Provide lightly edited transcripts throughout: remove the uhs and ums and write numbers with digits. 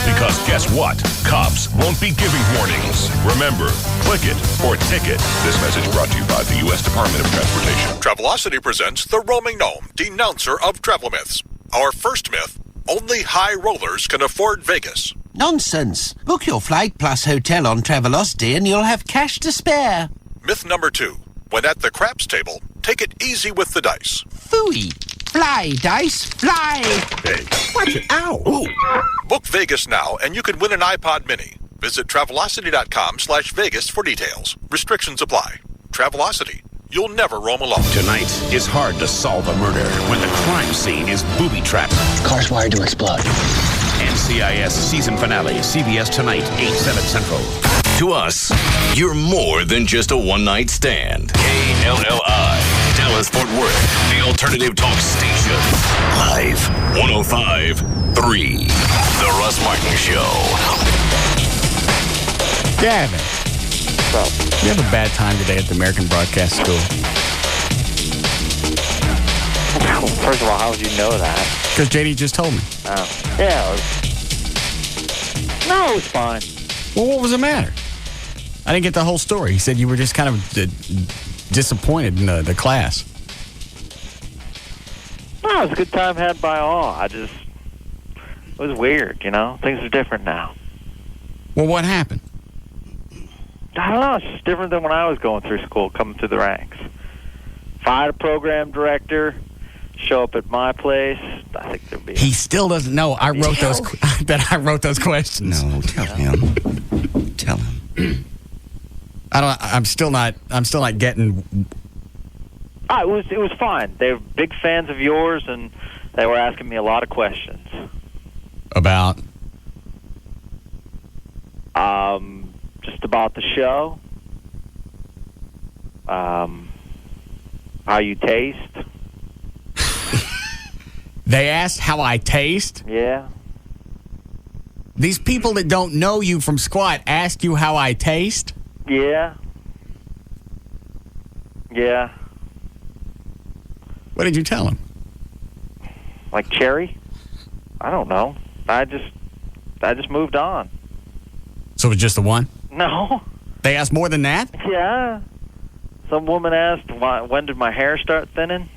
Because guess what? Cops won't be giving warnings. Remember, click it or ticket. This message brought to you by the U.S. Department of Transportation. Travelocity presents the Roaming Gnome, denouncer of travel myths. Our first myth, only high rollers can afford Vegas. Nonsense. Book your flight plus hotel on Travelocity and you'll have cash to spare. Myth number 2, when at the craps table, take it easy with the dice. Phooey. Fly, dice, fly. Hey. Watch it. Ow. Ooh. Book Vegas now and you can win an iPod mini. Visit Travelocity.com/Vegas for details. Restrictions apply. Travelocity. You'll never roam alone. Tonight, it's hard to solve a murder when the crime scene is booby-trapped. Car's wired to explode. NCIS season finale, CBS tonight, 8/7 Central. To us, you're more than just a one-night stand. KLLI, Dallas, Fort Worth, the alternative talk station. Live, 105.3, The Russ Martin Show. Gavin, you have a bad time today at the American Broadcast School. First of all, how would you know that? Because JD just told me. Oh. Yeah. No, it was fine. Well, what was the matter? I didn't get the whole story. He said you were just kind of disappointed in the class. No, it was a good time had by all. It was weird, you know? Things are different now. Well, what happened? I don't know. It's just different than when I was going through school, coming through the ranks. Fired a program director, show up at my place. I think there'd be... He still doesn't know. I wrote those. I bet I wrote those questions. No, tell him. Tell him. I'm still not getting. It was fine. They were big fans of yours, and they were asking me a lot of questions. About? Just about the show. How you taste. They asked how I taste? Yeah. These people that don't know you from squat ask you how I taste? Yeah. Yeah. What did you tell them? Like cherry? I don't know. I just moved on. So it was just the one? No. They asked more than that? Yeah. Some woman asked, when did my hair start thinning?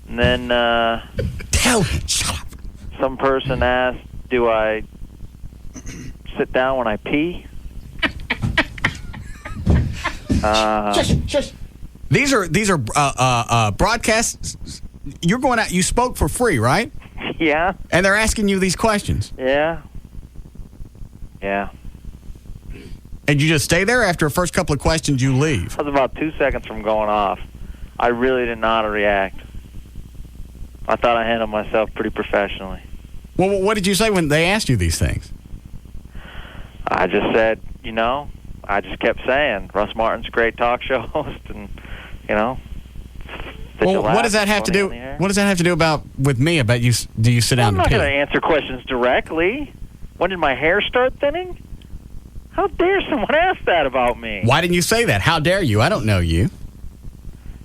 And then, Tell him. Shut up. Some person asked, do I sit down when I pee? Shush. These are broadcasts. You're going out. You spoke for free, right? Yeah. And they're asking you these questions. Yeah. Yeah. And you just stay there? After the first couple of questions, you leave? I was about 2 seconds from going off. I really didn't know how to react. I thought I handled myself pretty professionally. Well, what did you say when they asked you these things? I just said, I just kept saying, Russ Martin's a great talk show host, and, Well, what does that have to do? What does that have to do with me? About you? Do you sit down and pee? I'm not going to answer questions directly. When did my hair start thinning? How dare someone ask that about me? Why didn't you say that? How dare you? I don't know you.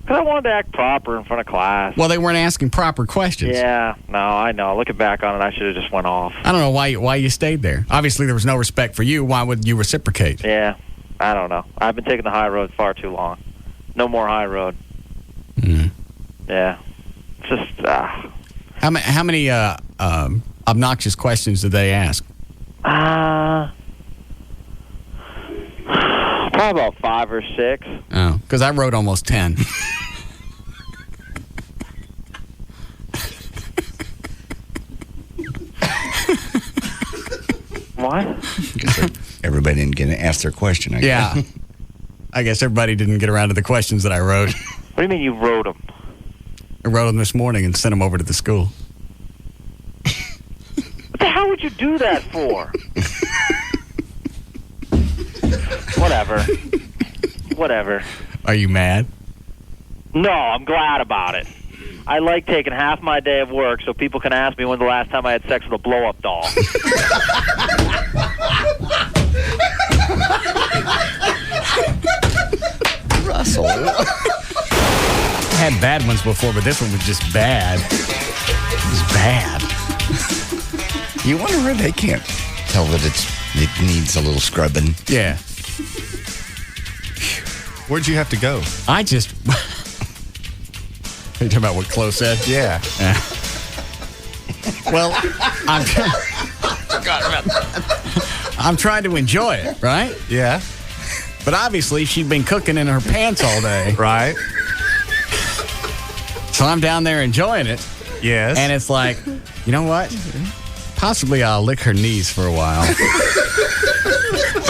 Because I wanted to act proper in front of class. Well, they weren't asking proper questions. Yeah, no, I know. Looking back on it, I should have just went off. I don't know why you stayed there. Obviously, there was no respect for you. Why would you reciprocate? Yeah, I don't know. I've been taking the high road far too long. No more high road. Mm. Yeah. It's just, How many obnoxious questions did they ask? Probably about 5 or 6. Oh, because I wrote almost 10. What? Everybody didn't get to ask their question, I guess. Yeah. I guess everybody didn't get around to the questions that I wrote. What do you mean you wrote them? I wrote them this morning and sent them over to the school. What the hell would you do that for? Whatever. Are you mad? No, I'm glad about it. I like taking half my day of work so people can ask me when the last time I had sex with a blow-up doll. Russell. I had bad ones before, but this one was just bad. It was bad. You wonder where they can't tell that it needs a little scrubbing. Yeah. Where'd you have to go? I just... Are you talking about what Chloe said? Yeah. Well, I'm trying to enjoy it, right? Yeah. But obviously, she'd been cooking in her pants all day. Right. So I'm down there enjoying it. Yes. And it's like, you know what? Possibly I'll lick her knees for a while.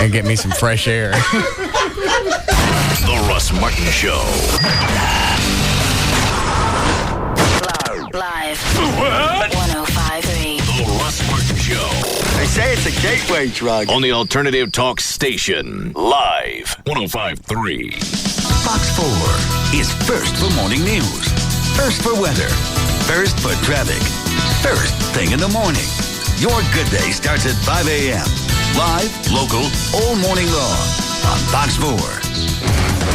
And get me some fresh air. The Russ Martin Show. Live. 105.3. The Russ Martin Show. They say it's a gateway drug. On the Alternative Talk Station. Live. 105.3. Fox 4 is first for morning news, first for weather, first for traffic, first thing in the morning. Your good day starts at 5 a.m. Live, local, all morning long on Fox 4.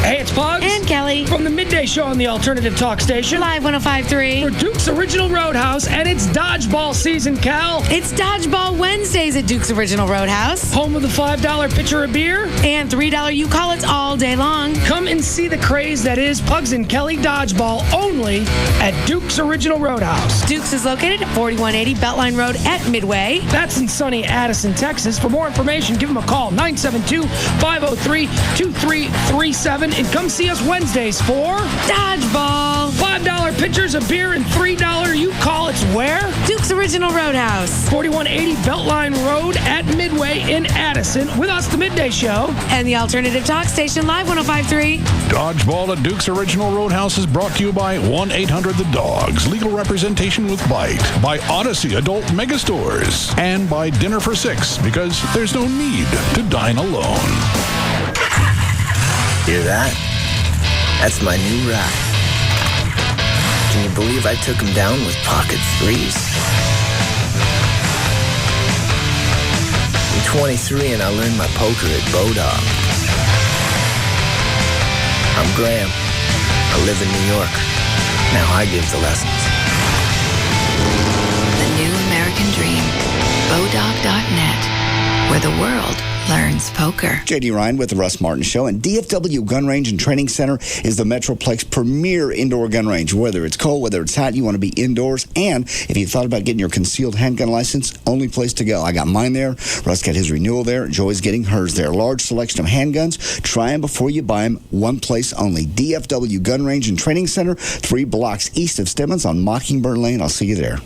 Hey, it's Pugs. And Kelly. From the Midday Show on the Alternative Talk Station. Live 105.3. For Duke's Original Roadhouse, and it's dodgeball season, Cal. It's Dodgeball Wednesdays at Duke's Original Roadhouse. Home of the $5 pitcher of beer. And $3 you call it all day long. Come and see the craze that is Pugs and Kelly Dodgeball only at Duke's Original Roadhouse. Duke's is located at 4180 Beltline Road at Midway. That's in sunny Addison, Texas. For more information, give them a call, 972-503-2337. And come see us Wednesdays for Dodgeball. $5 pitchers of beer and $3 you call it's where? Duke's Original Roadhouse. 4180 Beltline Road at Midway in Addison. With us, the Midday Show. And the Alternative Talk Station, Live 105.3. Dodgeball at Duke's Original Roadhouse is brought to you by 1-800-THE-DOGS, legal representation with Bite, by Odyssey Adult Megastores, and by Dinner for Six, because there's no need to dine alone. Hear that? That's my new ride. Can you believe I took him down with pocket threes? I'm 23 and I learned my poker at Bodog. I'm Graham. I live in New York. Now I give the lessons. The new American dream. Bodog.net, where the world learns poker. J.D. Ryan with the Russ Martin Show, and DFW Gun Range and Training Center is the Metroplex premier indoor gun range. Whether it's cold, whether it's hot, you want to be indoors. And if you thought about getting your concealed handgun license, only place to go. I got mine there. Russ got his renewal there. Joy's getting hers there. Large selection of handguns. Try them before you buy them. One place only. DFW Gun Range and Training Center, 3 blocks east of Stemmons on Mockingbird Lane. I'll see you there.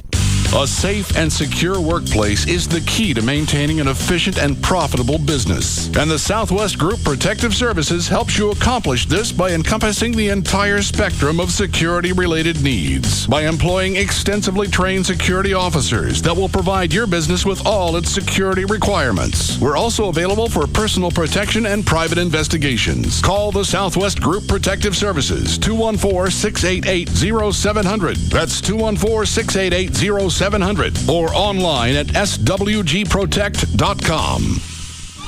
A safe and secure workplace is the key to maintaining an efficient and profitable business. And the Southwest Group Protective Services helps you accomplish this by encompassing the entire spectrum of security-related needs. By employing extensively trained security officers that will provide your business with all its security requirements. We're also available for personal protection and private investigations. Call the Southwest Group Protective Services, 214-688-0700. That's 214-688-0700. Or online at swgprotect.com.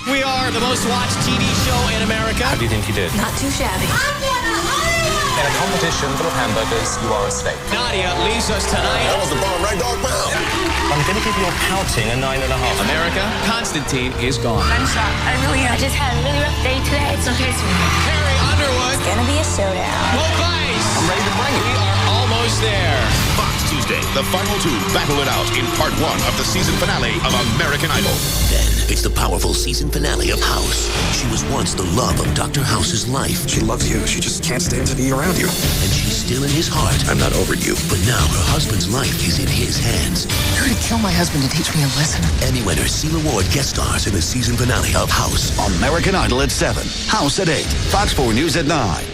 We are the most watched TV show in America. How do you think you did? Not too shabby. In a competition full of hamburgers, you are a steak. Nadia leaves us tonight. That was the bomb, right, dog? I'm going to give your pouting a 9.5. America, Constantine is gone. I'm shocked. I just had a really rough day today. It's okay, sweetheart. Carrie Underwood. It's gonna be a showdown. Whoa, guys. I'm ready to bring it. We are almost there. Fox Tuesday, the final two battle it out in part 1 of the season finale of American Idol. Then it's the powerful season finale of House. She was once the love of Dr. House's life. She loves you. She just can't stand to be around you. And she's still in his heart. I'm not over you. But now her husband's life is in his hands. You're gonna kill my husband to teach me a lesson. Emmy winner Cela Ward guest stars in the season finale of House. American Idol at 7. House at 8. Fox 4 News at 9.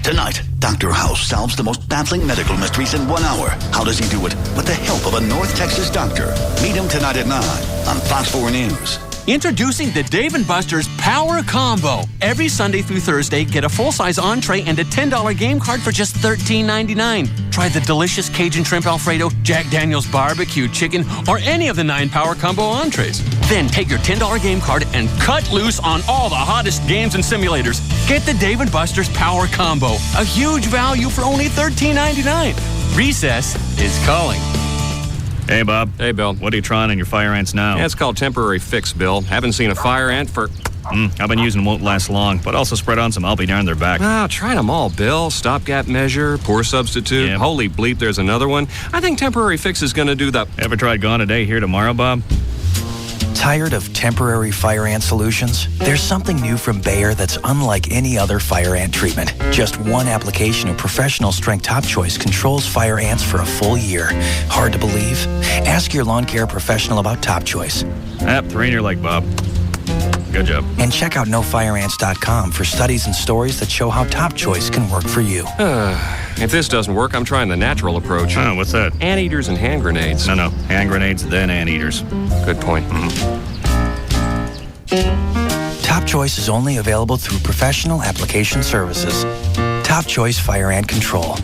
Tonight, Dr. House solves the most baffling medical mysteries in 1 hour. How does he do it? With the help of a North Texas doctor. Meet him tonight at 9 on Fox 4 News. Introducing the Dave & Buster's Power Combo. Every Sunday through Thursday, get a full-size entree and a $10 game card for just $13.99. Try the delicious Cajun Shrimp Alfredo, Jack Daniel's Barbecue Chicken, or any of the 9 Power Combo entrees. Then take your $10 game card and cut loose on all the hottest games and simulators. Get the Dave & Buster's Power Combo. A huge value for only $13.99. Recess is calling. Hey, Bob. Hey, Bill. What are you trying on your fire ants now? Yeah, it's called temporary fix, Bill. Haven't seen a fire ant for... I've been using them, won't last long, but also spread on some, I'll be darned, they're back. Try them all, Bill. Stopgap measure, poor substitute. Yep. Holy bleep, there's another one. I think temporary fix is going to do the... Ever tried gone a day here tomorrow, Bob? Tired of temporary fire ant solutions? There's something new from Bayer that's unlike any other fire ant treatment. Just one application of professional strength Top Choice controls fire ants for a full year. Hard to believe? Ask your lawn care professional about Top Choice. Three in your leg, Bob. Good job. And check out nofireants.com for studies and stories that show how Top Choice can work for you. If this doesn't work, I'm trying the natural approach. Oh, what's that? Anteaters and hand grenades. No. Hand grenades, then anteaters. Good point. Top Choice is only available through professional application services. Top Choice Fire Ant Control.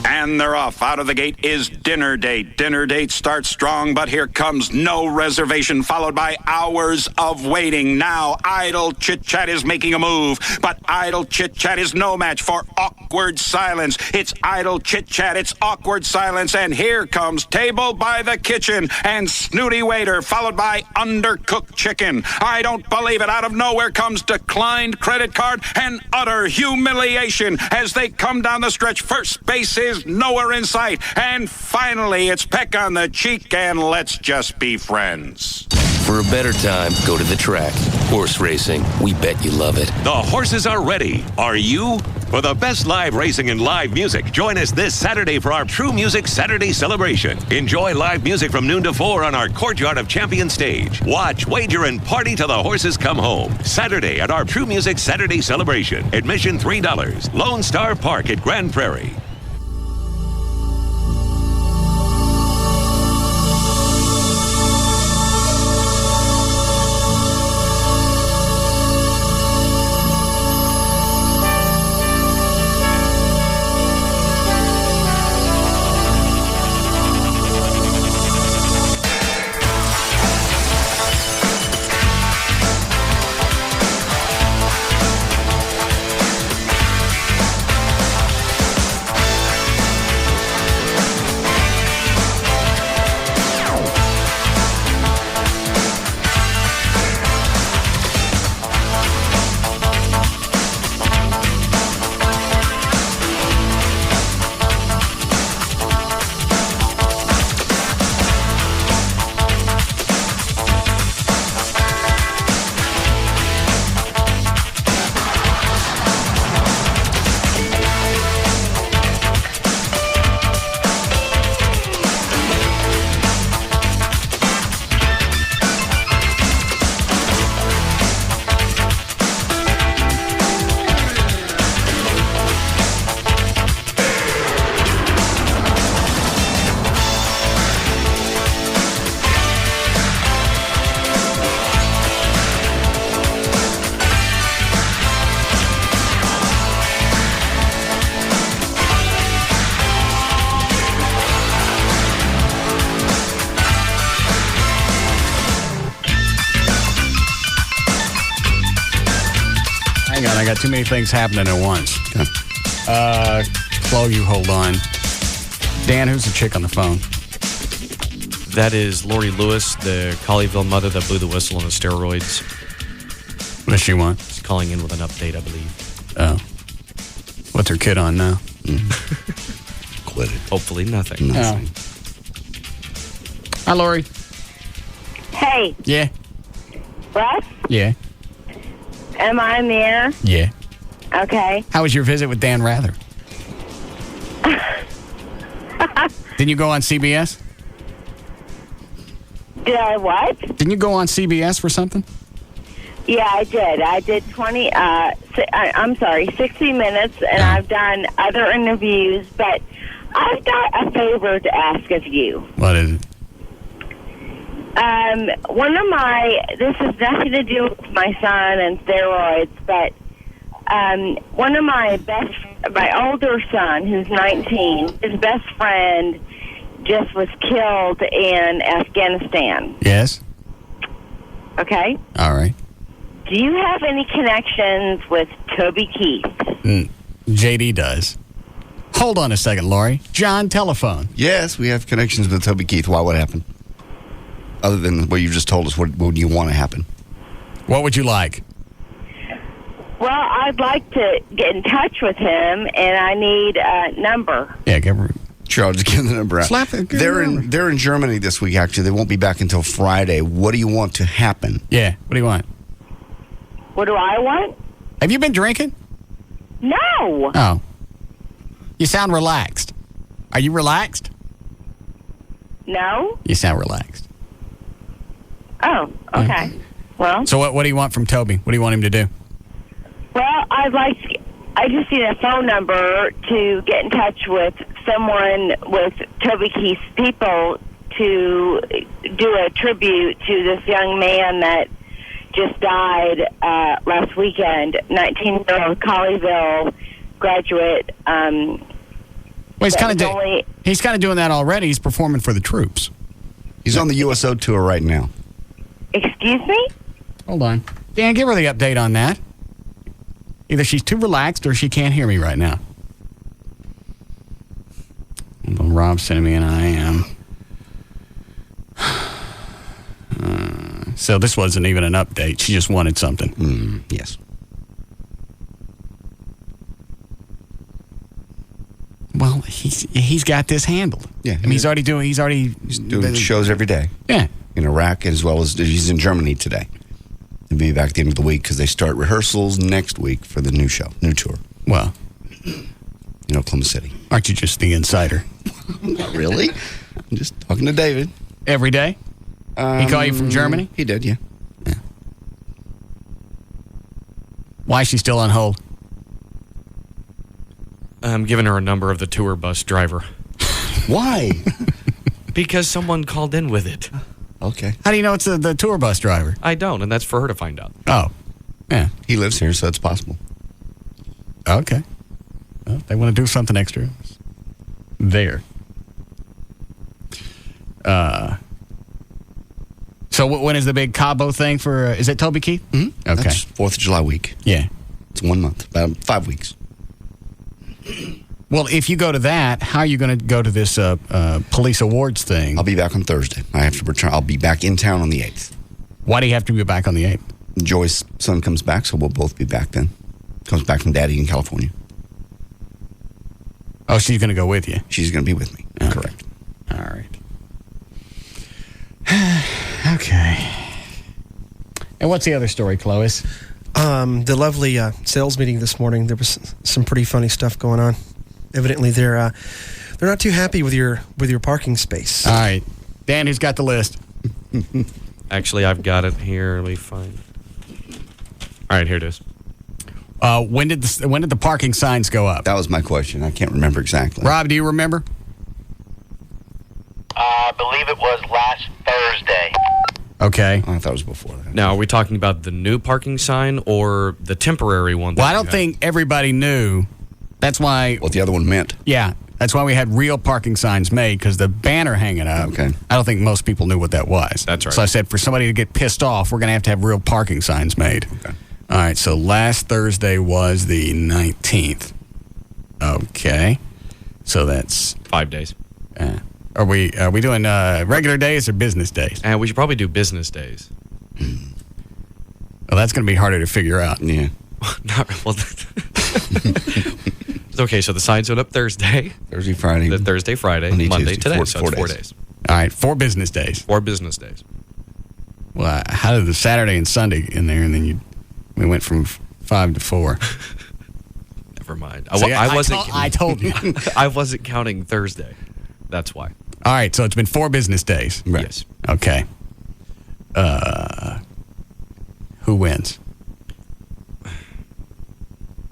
And they're off. Out of the gate is dinner date. Dinner date starts strong, but here comes no reservation, followed by hours of waiting. Now, idle chit-chat is making a move, but idle chit-chat is no match for awkward silence. It's idle chit-chat, it's awkward silence, and here comes table by the kitchen and snooty waiter, followed by undercooked chicken. I don't believe it. Out of nowhere comes declined credit card and utter humiliation as they come down the stretch. First base is nowhere in sight. And finally, it's peck on the cheek and let's just be friends. For a better time, go to the track. Horse racing, we bet you love it. The horses are ready. Are you? For the best live racing and live music, join us this Saturday for our True Music Saturday celebration. Enjoy live music from noon to 4 on our Courtyard of Champions stage. Watch, wager, and party till the horses come home. Saturday at our True Music Saturday celebration. Admission $3. Lone Star Park at Grand Prairie. I got too many things happening at once. Chloe, you hold on. Dan, who's the chick on the phone? That is Lori Lewis, the Colleyville mother that blew the whistle on the steroids. What does she want? She's calling in with an update, I believe. Oh. What's her kid on now? Quit it. Hopefully nothing. Oh. Hi, Lori. Hey. Yeah. Russ? Yeah. Am I in the air? Yeah. Okay. How was your visit with Dan Rather? Didn't you go on CBS? Did I what? Didn't you go on CBS for something? Yeah, I did. I did 60 Minutes, and I've done other interviews, but I've got a favor to ask of you. What is it? This has nothing to do with my son and steroids, but one of my older son, who's 19, his best friend just was killed in Afghanistan. Yes. Okay? All right. Do you have any connections with Toby Keith? JD does. Hold on a second, Lori. John, telephone. Yes, we have connections with Toby Keith. Why? What happened? Other than what you just told us, what would you want to happen? What would you like? Well, I'd like to get in touch with him, and I need a number. Yeah, give her. Sure, I'll just give the number out. They're in Germany this week, actually. They won't be back until Friday. What do you want to happen? Yeah, what do you want? What do I want? Have you been drinking? No. Oh. You sound relaxed. Are you relaxed? No. You sound relaxed. Oh, okay. Well. So what do you want from Toby? What do you want him to do? Well, I just need a phone number to get in touch with someone with Toby Keith's people to do a tribute to this young man that just died last weekend, 19-year-old Colleyville graduate. Well, he's kind of doing that already. He's performing for the troops. He's on the USO tour right now. Excuse me? Hold on. Dan, give her the update on that. Either she's too relaxed or she can't hear me right now. Well, Rob's sending me an IM. So this wasn't even an update. She just wanted something. Yes. Well, he's got this handled. Yeah. I mean, he's doing shows every day. Yeah. In Iraq, as well as he's in Germany today. He'll be back at the end of the week because they start rehearsals next week for the new tour. Well, in Oklahoma City. Aren't you just the insider? Not really. I'm just talking to David. Every day? He called you from Germany? He did, yeah. Why is she still on hold? I'm giving her a number of the tour bus driver. Why? Because someone called in with it. Okay. How do you know it's the tour bus driver? I don't, and that's for her to find out. Oh. Yeah. He lives here, so it's possible. Okay. Well, they want to do something extra. There. So when is the big Cabo thing for, is it Toby Keith? Mm-hmm. Okay. That's 4th of July week. Yeah. It's 1 month, about 5 weeks. Well, if you go to that, how are you going to go to this police awards thing? I'll be back on Thursday. I have to return. I'll be back in town on the 8th. Why do you have to be back on the 8th? Joy's son comes back, so we'll both be back then. Comes back from Daddy in California. Oh, she's going to go with you? She's going to be with me. Okay. Correct. All right. Okay. And what's the other story, Clovis? The lovely sales meeting this morning, there was some pretty funny stuff going on. Evidently, they're not too happy with your parking space. All right. Dan, who's got the list? Actually, I've got it here. Let me find it. All right, here it is. When did the parking signs go up? That was my question. I can't remember exactly. Rob, do you remember? I believe it was last Thursday. Okay. I thought it was before that. Now, are we talking about the new parking sign or the temporary one? Well, I don't think everybody knew. That's why. What the other one meant. Yeah. That's why we had real parking signs made, because the banner hanging up, okay. I don't think most people knew what that was. That's right. So I said, for somebody to get pissed off, we're going to have real parking signs made. Okay. All right, so last Thursday was the 19th. Okay. So that's 5 days. Are we doing regular days or business days? We should probably do business days. Well, that's going to be harder to figure out. Yeah. Well, okay, so the signs went up Thursday. Thursday, Friday. Thursday, Friday, Monday, Tuesday, today. so it's 4 days. days. All right, 4 business days. 4 business days. Well, how did the Saturday and Sunday in there, and then we went from 5 to 4? Never mind. See, I told you. I wasn't counting Thursday. That's why. All right, so it's been 4 business days. Right. Yes. Okay. Who wins?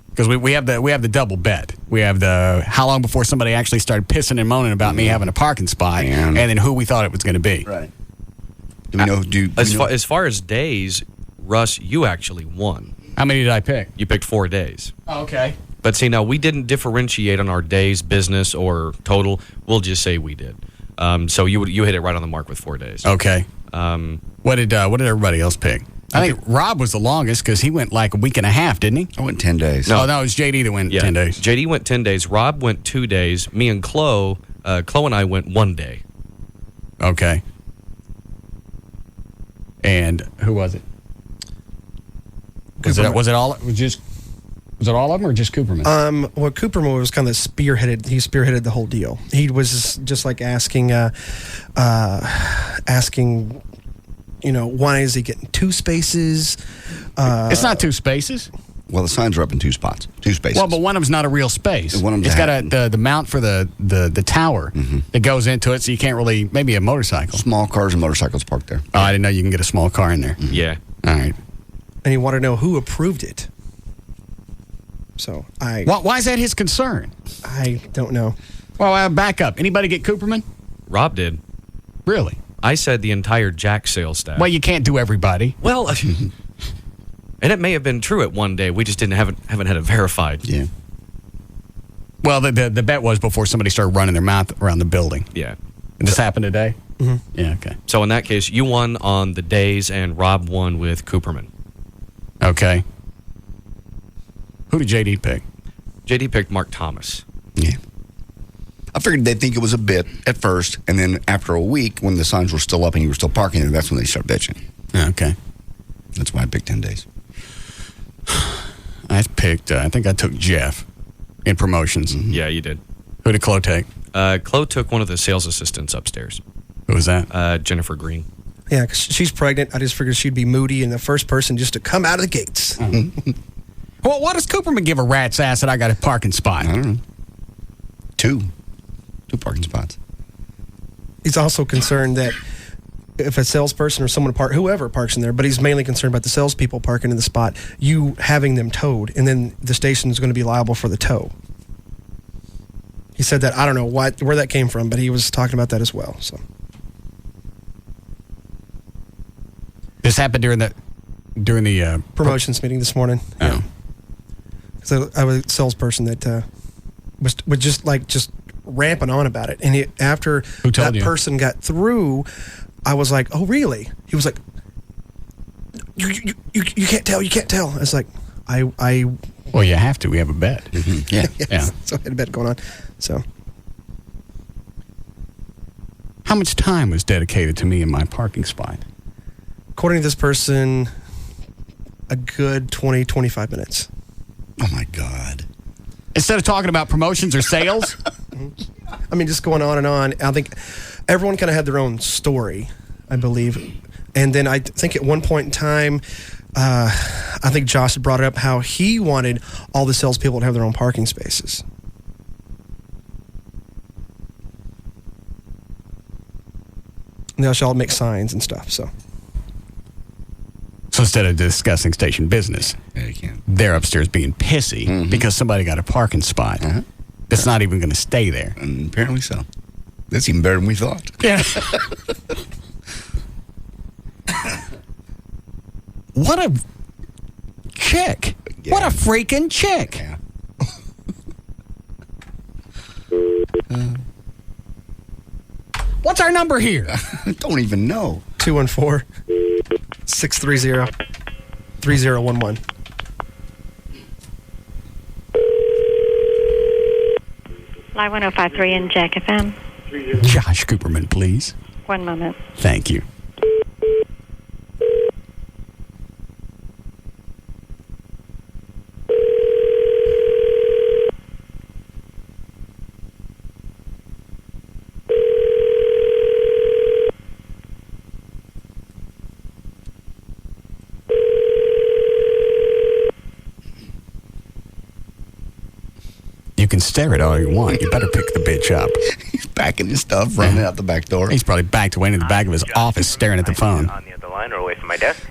Because we have the double bet. We have the how long before somebody actually started pissing and moaning about me having a parking spot, and then who we thought it was going to be. Right. Do we know? As far as days, Russ, you actually won. How many did I pick? You picked 4 days. Oh, okay. But see, now we didn't differentiate on our days, business or total. We'll just say we did. So you hit it right on the mark with 4 days. Okay. What did everybody else pick? I think Rob was the longest because he went like a week and a half, didn't he? I went 10 days. No, it was JD that went 10 days. JD went 10 days. Rob went 2 days. Me and Chloe and I went 1 day. Okay. And who was it? Was it all of them or just Cooperman? Well, Cooperman was kind of spearheaded. He spearheaded the whole deal. He was just like asking, why is he getting 2 spaces? It's not 2 spaces. Well, the signs are up in 2 spots, 2 spaces. Well, but one of them's not a real space. One of them's it's got the mount for the tower that goes into it, so you can't really, maybe a motorcycle. Small cars and motorcycles parked there. Oh, I didn't know you can get a small car in there. Yeah. All right. And he wanted to know who approved it. So Why is that his concern? I don't know. Well, back up. Anybody get Cooperman? Rob did. Really? I said the entire Jack sales staff. Well, you can't do everybody. Well, and it may have been true at one day. We just haven't had it verified. Yeah. Well, the bet was before somebody started running their mouth around the building. Yeah. And this happened today? Mm-hmm. Yeah, okay. So in that case, you won on the days and Rob won with Cooperman. Okay. Who did JD pick? JD picked Mark Thomas. Yeah. I figured they'd think it was a bit at first, and then after a week, when the signs were still up and you were still parking there, that's when they start bitching. Okay. That's why I picked 10 days. I picked, I think I took Jeff in promotions. Mm-hmm. Yeah, you did. Who did Chloe take? Chloe took one of the sales assistants upstairs. Who was that? Jennifer Green. Yeah, 'cause she's pregnant. I just figured she'd be moody and the first person just to come out of the gates. Well, why does Cooperman give a rat's ass that I got a parking spot? I don't know. 2 parking spots. He's also concerned that if a salesperson or someone whoever parks in there, but he's mainly concerned about the salespeople parking in the spot, you having them towed, and then the station is going to be liable for the tow. He said that. I don't know where that came from, but he was talking about that as well. So this happened during the promotions meeting this morning. Oh. Yeah. So I was a salesperson that was just ramping on about it, and after that person got through, I was like, "Oh, really?" He was like, "You can't tell. You can't tell." I was like, "I." Well, you have to. We have a bet. Mm-hmm. Yeah. Yeah. So I had a bet going on. So, how much time was dedicated to me in my parking spot? According to this person, a good 20-25 minutes. Oh my God! Instead of talking about promotions or sales. I mean, just going on and on. I think everyone kind of had their own story, I believe. And then I think at one point in time, I think Josh had brought it up how he wanted all the salespeople to have their own parking spaces. And they all make signs and stuff. So instead of discussing station business, they're upstairs being pissy because somebody got a parking spot. That's not even going to stay there. And apparently so. That's even better than we thought. Yeah. What a chick. Yeah. What a freaking chick. Yeah. What's our number here? I don't even know. 214-630-3011. Live 1053 in Jack FM. Josh Cooperman, please. 1 moment. Thank you. You can stare at all you want. You better pick the bitch up. He's packing his stuff, running out the back door. He's probably backed away in the back of his office staring at the phone. On the other line or away from my desk,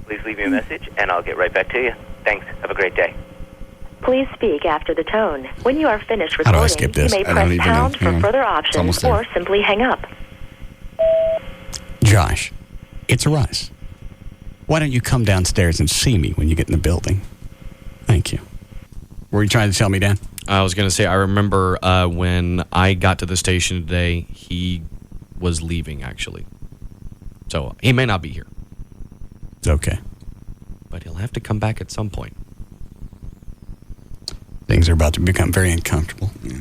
please leave me a message and I'll get right back to you. Thanks. Have a great day. Please speak after the tone. When you are finished How do I recording, skip this? you may press pound for further options or simply hang up. Josh, it's Russ. Why don't you come downstairs and see me when you get in the building? Thank you. Were you trying to tell me, Dan? I was going to say, I remember when I got to the station today, he was leaving, actually. So he may not be here. Okay. but he'll have to come back at some point. Things are about to become very uncomfortable. Yeah.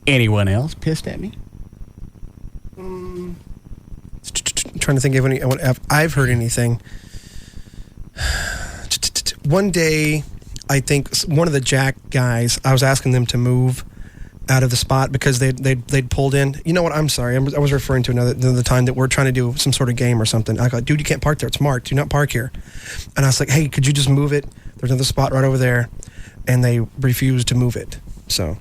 Anyone else pissed at me? I'm trying to think of any. I've heard anything. One day, I think one of the Jack guys, I was asking them to move out of the spot because they'd pulled in. You know what? I'm sorry. I was referring to another time that we're trying to do some sort of game or something. I go, dude, you can't park there. It's marked. Do not park here. And I was like, hey, could you just move it? There's another spot right over there. And they refused to move it. So.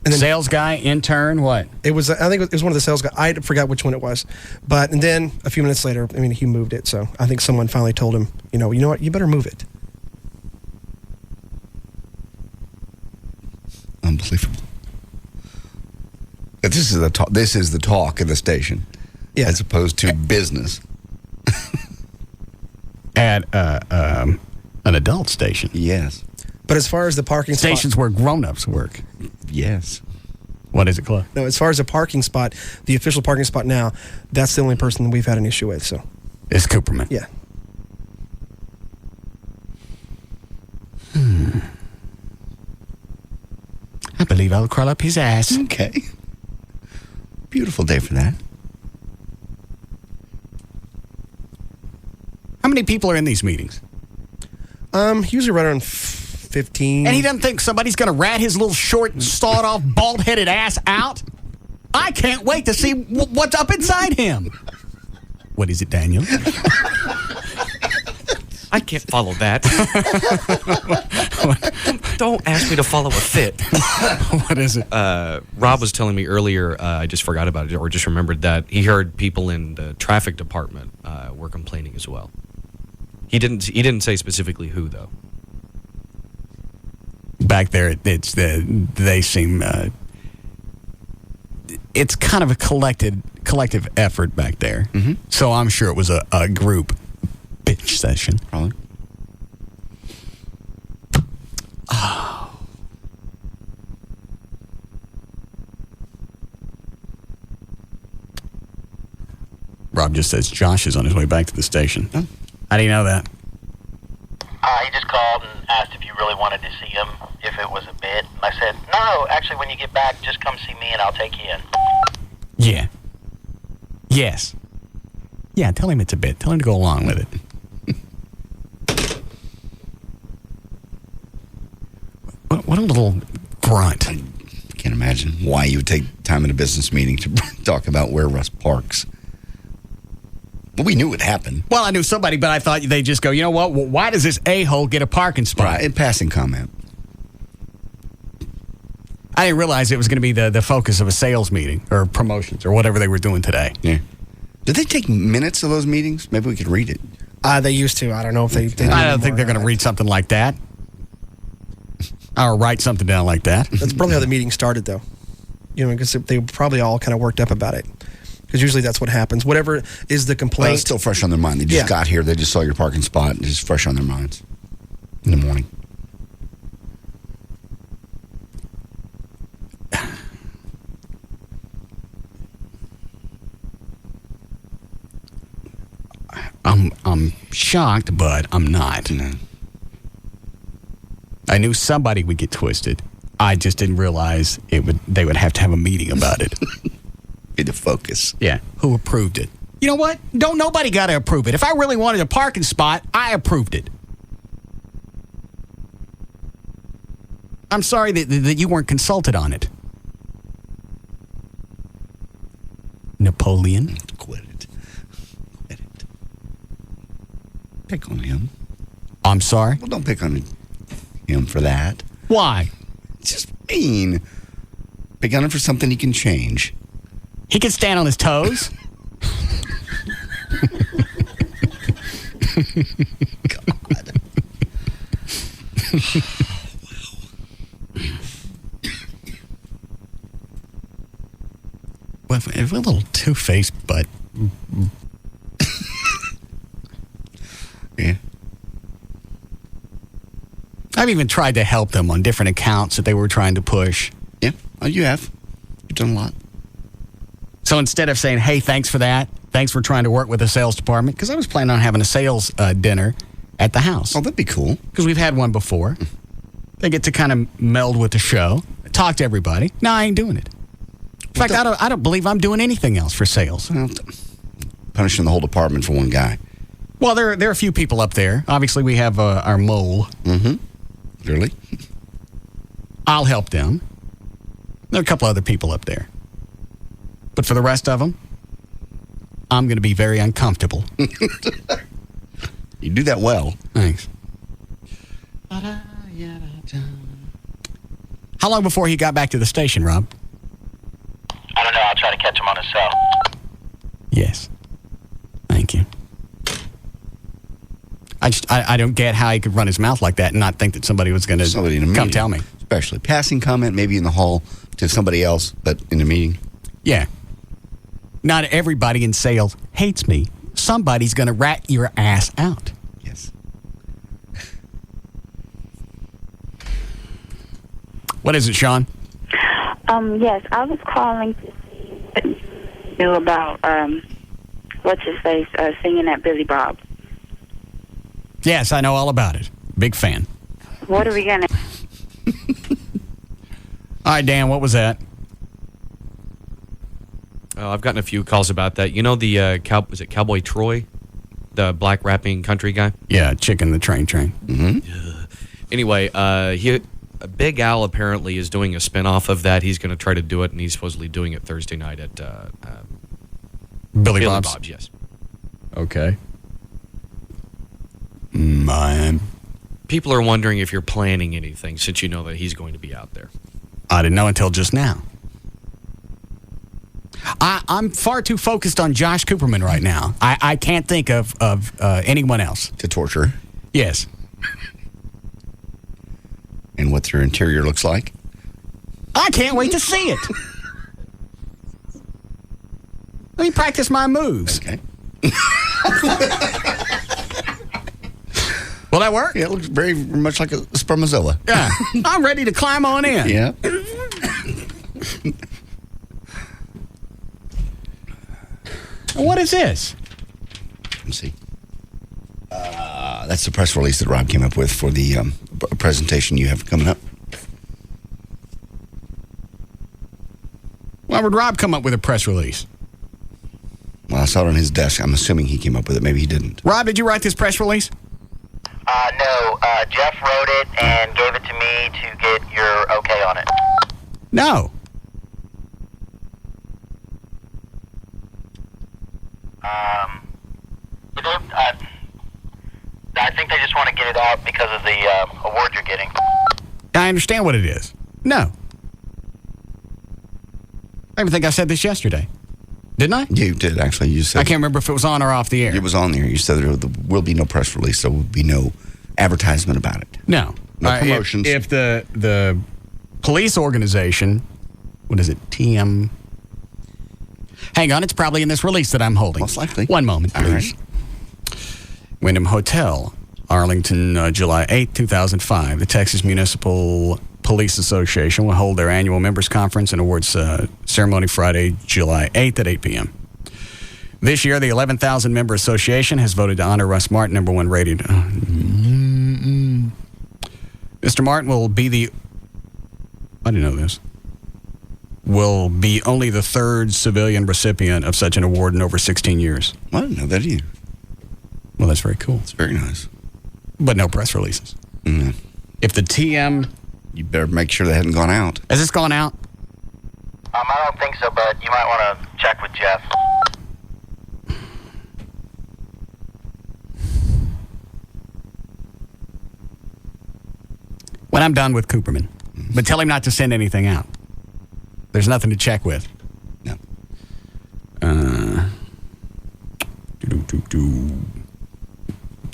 And then, sales guy, intern, what? It was. I think it was one of the sales guys. I forgot which one it was, and then a few minutes later, he moved it. So I think someone finally told him, you know what, you better move it. Unbelievable. This is the talk. This is the talk of the station, as opposed to business. At an adult station, yes. But as far as the parking stations where grown-ups work. Yes. What is it, Cliff? No, as far as the parking spot, the official parking spot now, that's the only person that we've had an issue with. So it's Cooperman. Yeah. I believe I'll crawl up his ass. Okay. Beautiful day for that. How many people are in these meetings? Usually right around 15. And he doesn't think somebody's going to rat his little short, sawed-off, bald-headed ass out? I can't wait to see what's up inside him. What is it, Daniel? I can't follow that. Don't ask me to follow a fit. What is it? Rob was telling me earlier, I just forgot about it, or just remembered that he heard people in the traffic department were complaining as well. He didn't say specifically who, though. Back there, they seem. It's kind of a collective effort back there. Mm-hmm. So I'm sure it was a group bitch session. Probably. Oh. Rob just says Josh is on his way back to the station. Oh. How do you know that? He just called and asked if you really wanted to see him, if it was a bit. And I said, no, actually, when you get back, just come see me and I'll take you in. Yeah. Yes. Yeah, tell him it's a bit. Tell him to go along with it. What a little grunt. I can't imagine why you would take time in a business meeting to talk about where Russ parks. Well, we knew it happened. Well, I knew somebody, but I thought they'd just go, you know what? Why does this a-hole get a parking spot? Right, in passing comment. I didn't realize it was going to be the focus of a sales meeting or promotions or whatever they were doing today. Yeah. Did they take minutes of those meetings? Maybe we could read it. They used to. I don't know if they do. I don't think they're going to read something like that. Or write something down like that. That's probably how the meeting started, though. Because they were probably all kind of worked up about it. Because usually that's what happens. Whatever is the complaint. Well, it's still fresh on their mind. They just got here. They just saw your parking spot. And it's just fresh on their minds in the morning. I'm shocked, but I'm not. No. I knew somebody would get twisted. I just didn't realize they would have to have a meeting about it. Be the focus. Yeah. Who approved it? You know what? Nobody got to approve it. If I really wanted a parking spot, I approved it. I'm sorry that you weren't consulted on it. Napoleon. Quit it. Pick on him. I'm sorry? Well, don't pick on him for that. Why? It's just mean. Pick on him for something he can change. He can stand on his toes. God. Well, a little two-faced, but... Yeah. I've even tried to help them on different accounts that they were trying to push. Yeah, you have. You've done a lot. So instead of saying, hey, thanks for that, thanks for trying to work with the sales department, because I was planning on having a sales dinner at the house. Oh, that'd be cool. Because we've had one before. They get to kind of meld with the show, talk to everybody. No, I ain't doing it. In fact, I don't believe I'm doing anything else for sales. Well, punishing the whole department for one guy. Well, there are a few people up there. Obviously, we have our mole. Mm-hmm. Literally. I'll help them. There are a couple other people up there. But for the rest of them, I'm going to be very uncomfortable. You do that well. Thanks. How long before he got back to the station, Rob? I don't know. I'll try to catch him on his cell. Yes. Thank you. I don't get how he could run his mouth like that and not think that somebody was going to come tell me. Especially passing comment, maybe in the hall to somebody else, but in a meeting. Yeah. Not everybody in sales hates me. Somebody's going to rat your ass out. Yes. What is it, Sean? Yes, I was calling to see knew about what's his face singing at Billy Bob. Yes, I know all about it. Big fan. What are we gonna? All right, Dan, what was that? Oh, I've gotten a few calls about that. You know the was it Cowboy Troy, the black rapping country guy? Yeah, Chicken the Train. Mm-hmm. Anyway, Big Al apparently is doing a spinoff of that. He's going to try to do it, and he's supposedly doing it Thursday night at Billy Bob's. Yes. Okay. People are wondering if you're planning anything since you know that he's going to be out there. I didn't know until just now. I'm far too focused on Josh Cooperman right now. I can't think of anyone else. To torture? Yes. And what their interior looks like? I can't wait to see it. Let me practice my moves. Okay. Will that work? Yeah, it looks very much like a spermatozoa. Yeah. I'm ready to climb on in. Yeah. What is this? Let's see. That's the press release that Rob came up with for the presentation you have coming up. Why would Rob come up with a press release? Well, I saw it on his desk. I'm assuming he came up with it. Maybe he didn't. Rob, did you write this press release? No. Jeff wrote it and gave it to me to get your okay on it. No. I think they just want to get it out because of the award you're getting. I understand what it is. No. I even think I said this yesterday. Didn't I? You did, actually. You said. I can't remember if it was on or off the air. It was on there. You said there will be no press release. There will be no advertisement about it. No. No promotions. If the police organization, what is it, TM? Hang on, it's probably in this release that I'm holding. Most likely. One moment, please. All right. Wyndham Hotel, Arlington, July 8, 2005. The Texas Municipal Police Association will hold their annual members conference and awards ceremony Friday, July 8th at 8 p.m. This year, the 11,000-member association has voted to honor Russ Martin, number one rated. Mr. Martin will be the... I didn't know this. Will be only the third civilian recipient of such an award in over 16 years. I didn't know that either. Well, that's very cool. It's very nice. But no press releases. Mm-hmm. If the TM... You better make sure they hadn't gone out. Has this gone out? I don't think so, but you might want to check with Jeff. When I'm done with Cooperman. But tell him not to send anything out. There's nothing to check with. No.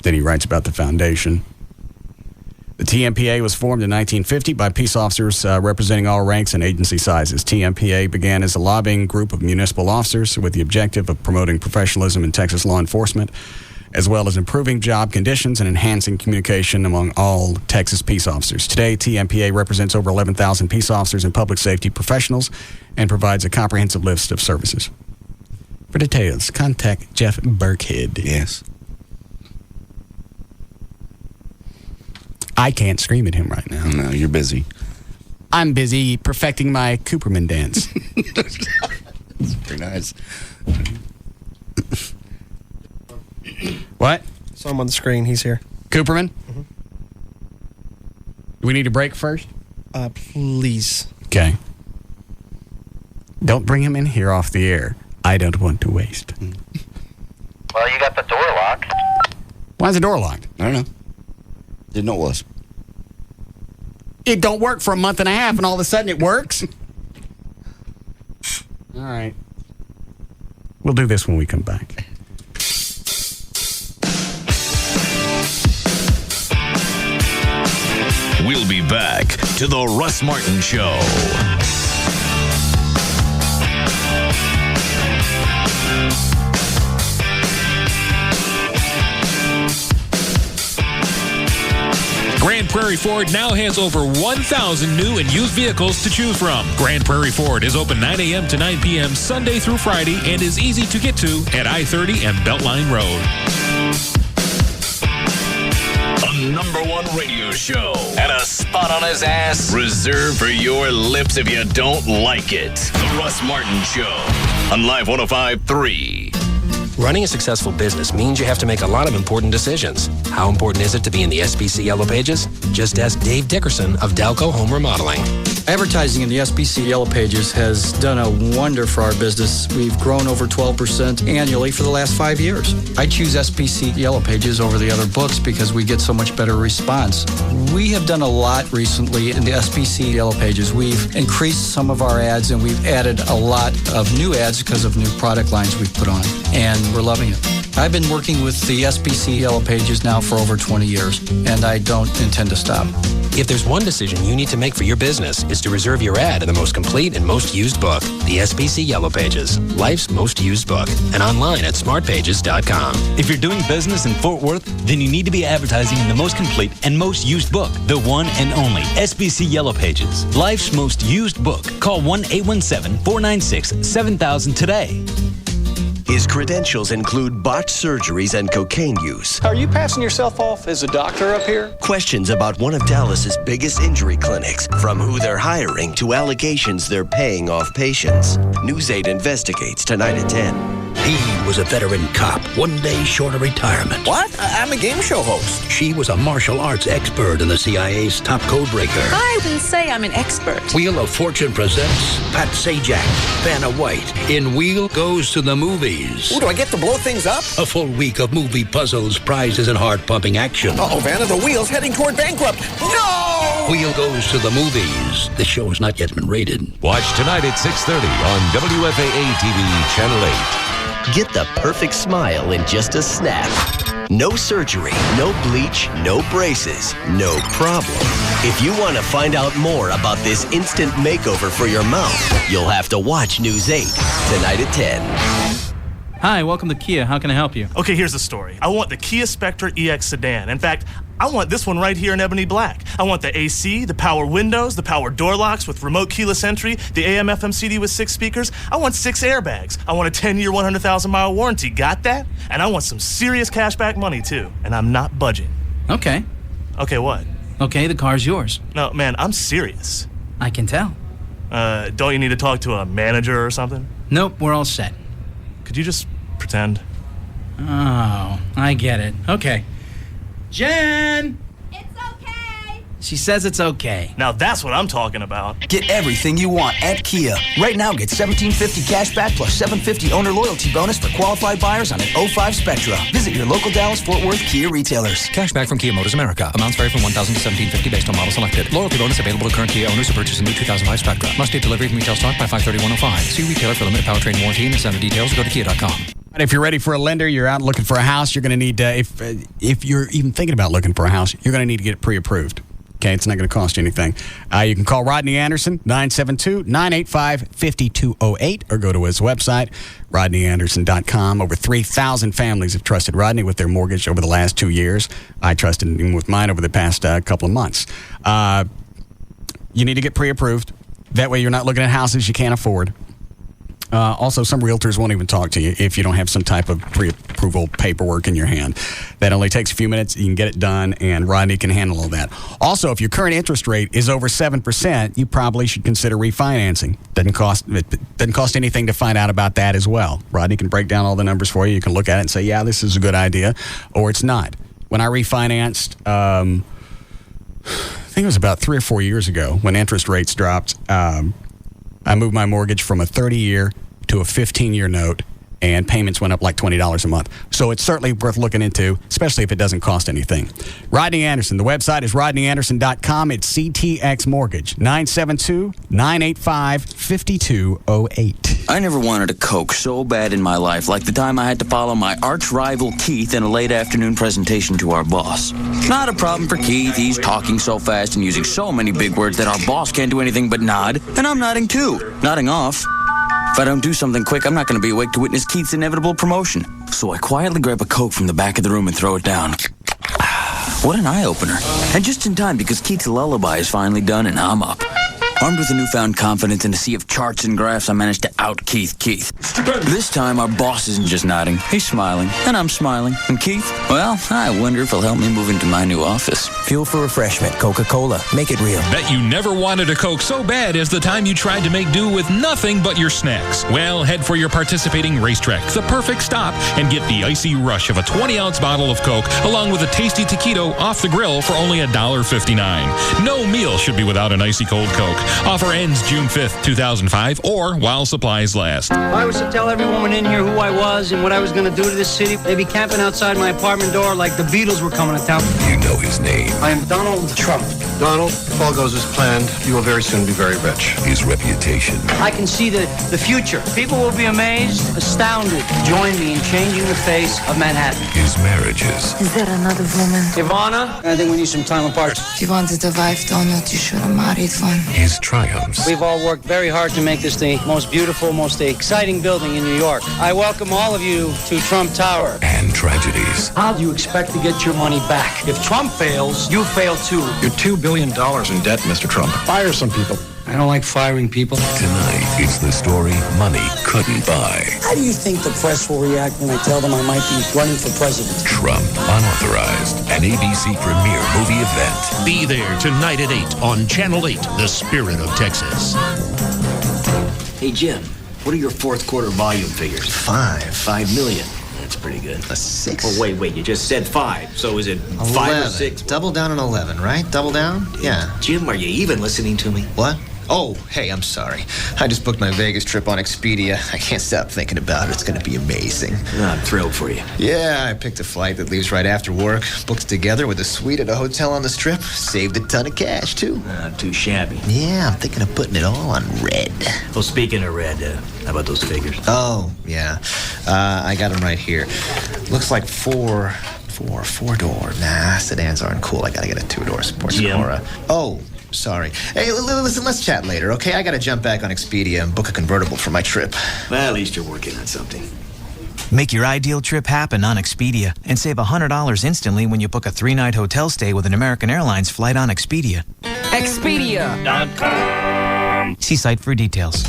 Then he writes about the foundation. The TMPA was formed in 1950 by peace officers representing all ranks and agency sizes. TMPA began as a lobbying group of municipal officers with the objective of promoting professionalism in Texas law enforcement, as well as improving job conditions and enhancing communication among all Texas peace officers. Today, TMPA represents over 11,000 peace officers and public safety professionals and provides a comprehensive list of services. For details, contact Jeff Burkhead. Yes. I can't scream at him right now. No, you're busy. I'm busy perfecting my Cooperman dance. That's very nice. What? So I'm on the screen. He's here. Cooperman? Mm-hmm. Do we need a break first? Please. Okay. Don't bring him in here off the air. I don't want to waste. Well, you got the door locked. Why is the door locked? I don't know. Didn't know it was. It don't work for a month and a half, and all of a sudden it works? All right. We'll do this when we come back. We'll be back to the Russ Martin Show. Grand Prairie Ford now has over 1,000 new and used vehicles to choose from. Grand Prairie Ford is open 9 a.m. to 9 p.m. Sunday through Friday and is easy to get to at I-30 and Beltline Road. A #1 radio show and a spot on his ass reserved for your lips if you don't like it. The Russ Martin Show on Live 105.3. Running a successful business means you have to make a lot of important decisions. How important is it to be in the SBC Yellow Pages? Just ask Dave Dickerson of Dalco Home Remodeling. Advertising in the SBC Yellow Pages has done a wonder for our business. We've grown over 12% annually for the last 5 years. I choose SBC Yellow Pages over the other books because we get so much better response. We have done a lot recently in the SBC Yellow Pages. We've increased some of our ads and we've added a lot of new ads because of new product lines we've put on. And we're loving it. I've been working with the SBC Yellow Pages now for over 20 years, and I don't intend to stop. If there's one decision you need to make for your business, it's to reserve your ad in the most complete and most used book, the SBC Yellow Pages, life's most used book, and online at smartpages.com. If you're doing business in Fort Worth, then you need to be advertising in the most complete and most used book, the one and only SBC Yellow Pages, life's most used book. Call 1-817-496-7000 today. His credentials include botched surgeries and cocaine use. Are you passing yourself off as a doctor up here? Questions about one of Dallas's biggest injury clinics, from who they're hiring to allegations they're paying off patients. News 8 investigates tonight at 10. He was a veteran cop, 1 day short of retirement. What? I'm a game show host. She was a martial arts expert and the CIA's top codebreaker. I wouldn't say I'm an expert. Wheel of Fortune presents Pat Sajak, Vanna White, in Wheel Goes to the Movies. Ooh, do I get to blow things up? A full week of movie puzzles, prizes, and heart-pumping action. Uh-oh, Vanna, the wheel's heading toward bankrupt. No! Wheel Goes to the Movies. The show has not yet been rated. Watch tonight at 6:30 on WFAA-TV Channel 8. Get the perfect smile in just a snap. No surgery, no bleach, no braces, no problem. If you want to find out more about this instant makeover for your mouth, you'll have to watch News 8 tonight at 10. Hi, welcome to Kia. How can I help you? Okay, here's the story. I want the Kia Spectre EX sedan. In fact, I want this one right here in ebony black. I want the AC, the power windows, the power door locks with remote keyless entry, the AM/FM CD with 6 speakers. I want 6 airbags. I want a 10-year, 100,000-mile warranty. Got that? And I want some serious cashback money, too. And I'm not budging. Okay. Okay, what? Okay, the car's yours. No, man, I'm serious. I can tell. Don't you need to talk to a manager or something? Nope, we're all set. Could you just pretend? Oh, I get it. Okay. Jen! It's okay. She says it's okay. Now that's what I'm talking about. Get everything you want at Kia. Right now, get $1,750 cash back plus $750 owner loyalty bonus for qualified buyers on an 05 Spectra. Visit your local Dallas-Fort Worth Kia retailers. Cash back from Kia Motors America. Amounts vary from $1,000 to $1,750 based on model selected. Loyalty bonus available to current Kia owners who purchase a new 2005 Spectra. Must take delivery from retail stock by 5/30/105. See retailer for limited powertrain warranty and incentive details. Go to kia.com. If you're ready for a lender, you're out looking for a house, you're going to need, if you're even thinking about looking for a house, you're going to need to get it pre-approved. Okay, it's not going to cost you anything. You can call Rodney Anderson, 972-985-5208, or go to his website, rodneyanderson.com. Over 3,000 families have trusted Rodney with their mortgage over the last 2 years. I trusted him with mine over the past couple of months. You need to get pre-approved. That way you're not looking at houses you can't afford. Also, some realtors won't even talk to you if you don't have some type of pre-approval paperwork in your hand. That only takes a few minutes. You can get it done, and Rodney can handle all that. Also, if your current interest rate is over 7%, you probably should consider refinancing. It doesn't cost anything to find out about that as well. Rodney can break down all the numbers for you. You can look at it and say, yeah, this is a good idea, or it's not. When I refinanced, I think it was about 3 or 4 years ago when interest rates dropped, I moved my mortgage from a 30-year to a 15-year note, and payments went up like $20 a month. So it's certainly worth looking into, especially if it doesn't cost anything. Rodney Anderson. The website is rodneyanderson.com. It's CTX Mortgage, 972-985-5208. I never wanted a Coke so bad in my life, like the time I had to follow my arch rival Keith in a late afternoon presentation to our boss. Not a problem for Keith. He's talking so fast and using so many big words that our boss can't do anything but nod, and I'm nodding too. Nodding off. If I don't do something quick, I'm not going to be awake to witness Keith's inevitable promotion. So I quietly grab a Coke from the back of the room and throw it down. What an eye-opener. And just in time, because Keith's lullaby is finally done and I'm up. Armed with a newfound confidence in a sea of charts and graphs, I managed to out-Keith. This time, our boss isn't just nodding. He's smiling, and I'm smiling. And Keith, well, I wonder if he'll help me move into my new office. Fuel for refreshment. Coca-Cola. Make it real. Bet you never wanted a Coke so bad as the time you tried to make do with nothing but your snacks. Well, head for your participating racetrack, the perfect stop, and get the icy rush of a 20-ounce bottle of Coke, along with a tasty taquito off the grill for only $1.59. No meal should be without an icy cold Coke. Offer ends June 5th, 2005, or while supplies last. If I was to tell every woman in here who I was and what I was going to do to this city, they'd be camping outside my apartment door like the Beatles were coming to town. You know his name. I am Donald Trump. Donald, if all goes as planned, you will very soon be very rich. His reputation. I can see the future. People will be amazed, astounded. Join me in changing the face of Manhattan. His marriages. Is there another woman? Ivana, I think we need some time apart. If you wanted a wife, Donald, you should have married one. His triumphs. We've all worked very hard to make this the most beautiful, most exciting building in New York. I welcome all of you to Trump Tower. And tragedies. How do you expect to get your money back? If Trump fails, you fail too. You're $2 billion in debt, Mr. Trump. Fire some people. I don't like firing people. Tonight, it's the story money couldn't buy. How do you think the press will react when I tell them I might be running for president? Trump Unauthorized, an ABC premiere movie event. Be there tonight at 8 on Channel 8, The Spirit of Texas. Hey, Jim, what are your fourth quarter volume figures? 5 million. That's pretty good. A 6. Oh, wait, you just said 5. So is it 11. 5 or 6? Double down on 11, right? Double down? Yeah. Jim, are you even listening to me? What? Oh, hey, I'm sorry. I just booked my Vegas trip on Expedia. I can't stop thinking about it. It's going to be amazing. I'm thrilled for you. Yeah, I picked a flight that leaves right after work. Booked it together with a suite at a hotel on the Strip. Saved a ton of cash, too. Not too shabby. Yeah, I'm thinking of putting it all on red. Well, speaking of red, how about those figures? Oh, yeah. I got them right here. Looks like four-door. Nah, sedans aren't cool. I gotta get a 2-door sports Cora. Oh, sorry. Hey, listen, let's chat later, okay? I gotta jump back on Expedia and book a convertible for my trip. Well, at least you're working on something. Make your ideal trip happen on Expedia and save $100 instantly when you book a 3-night hotel stay with an American Airlines flight on Expedia. Expedia.com. See site for details.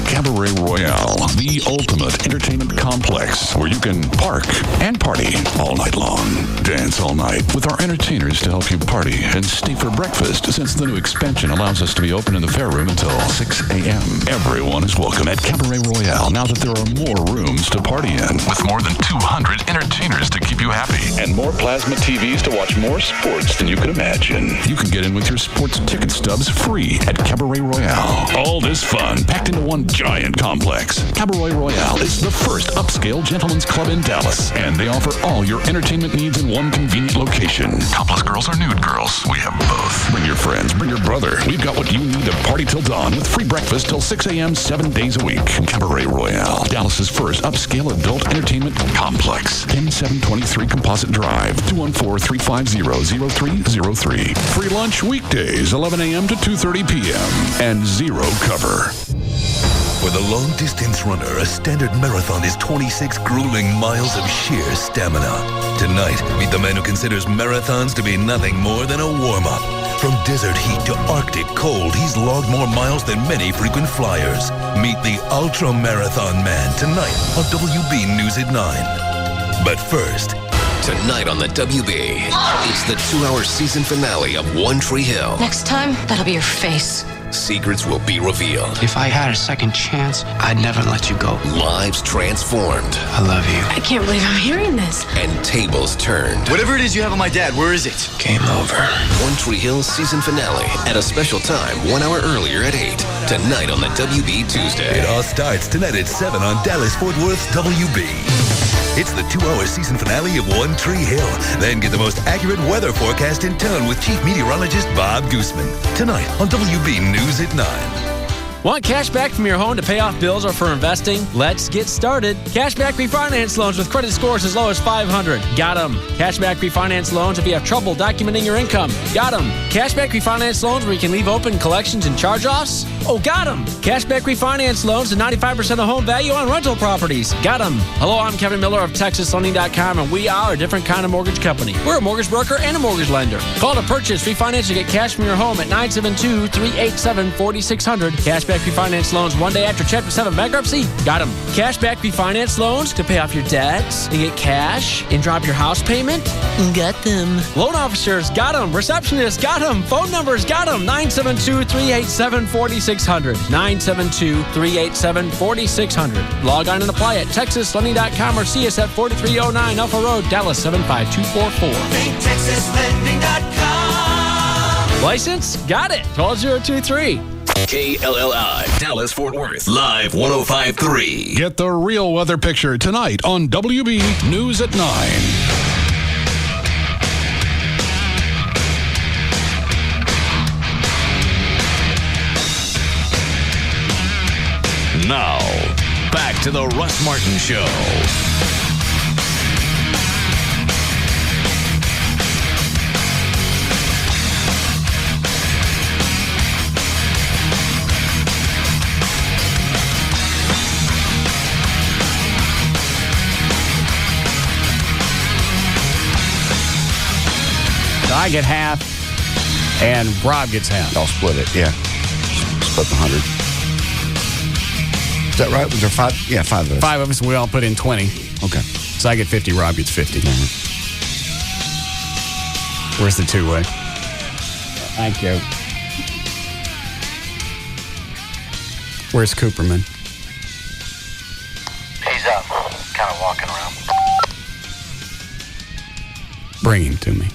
Cabaret Royale, the ultimate entertainment complex where you can park and party all night long. Dance all night with our entertainers to help you party and stay for breakfast since the new expansion allows us to be open in the fair room until 6 a.m. Everyone is welcome at Cabaret Royale now that there are more rooms to party in with more than 200 entertainers to keep you happy and more plasma TVs to watch more sports than you can imagine. You can get in with your sports ticket stubs free at Cabaret Royale. All this fun packed into one giant complex. Cabaret Royale is the first upscale gentleman's club in Dallas, and they offer all your entertainment needs in one convenient location. Topless girls or nude girls, we have both. Bring your friends, bring your brother. We've got what you need to party till dawn with free breakfast till 6 a.m. 7 days a week. Cabaret Royale, Dallas's first upscale adult entertainment complex. 10723 Composite Drive, 214-350-0303. Free lunch weekdays, 11 a.m. to 2:30 p.m. and zero cover. For the long-distance runner, a standard marathon is 26 grueling miles of sheer stamina. Tonight, meet the man who considers marathons to be nothing more than a warm-up. From desert heat to Arctic cold, he's logged more miles than many frequent flyers. Meet the Ultra Marathon Man tonight on WB News at 9. But first, Tonight on the WB, it's the 2-hour season finale of One Tree Hill. Next time, that'll be your face. Secrets will be revealed. If I had a second chance, I'd never let you go. Lives transformed. I love you. I can't believe I'm hearing this. And tables turned. Whatever it is you have on my dad, where is it? Game over. One Tree Hill season finale at a special time 1 hour earlier at 8. Tonight on the WB Tuesday. it all starts tonight at 7 on Dallas-Fort Worth's WB. It's the 2-hour season finale of One Tree Hill. Then get the most accurate weather forecast in town with Chief Meteorologist Bob Gooseman. Tonight on WB News at 9. Want cash back from your home to pay off bills or for investing? Let's get started. Cashback refinance loans with credit scores as low as 500. Got them. Cashback refinance loans if you have trouble documenting your income. Got them. Cashback refinance loans where you can leave open collections and charge-offs. Oh, got them. Cashback refinance loans to 95% of home value on rental properties. Got them. Hello, I'm Kevin Miller of TexasLending.com, and we are a different kind of mortgage company. We're a mortgage broker and a mortgage lender. Call to purchase, refinance, or get cash from your home at 972-387-4600. Cashback refinance loans 1 day after Chapter 7 bankruptcy? Got them. Cashback refinance loans to pay off your debts and get cash and drop your house payment? Got them. Loan officers? Got them. Receptionists? Got them. Phone numbers? Got them. 972-387-4600. 972-387-4600. Log on and apply at TexasLending.com or see us at 4309 Alpha Road, Dallas 75244. TexasLending.com. License? Got it. 12023. KLLI, Dallas Fort Worth, live 105.3. Get the real weather picture tonight on WB News at 9. Now, back to the Russ Martin Show. I get half, and Rob gets half. I'll split it, yeah. Split the 100. Is that right? Was there 5? Yeah, 5 of us. 5 of us, we all put in 20. Okay. So I get 50, Rob gets 50. Mm-hmm. Where's the two-way? Thank you. Where's Cooperman? He's up, kind of walking around. Bring him to me.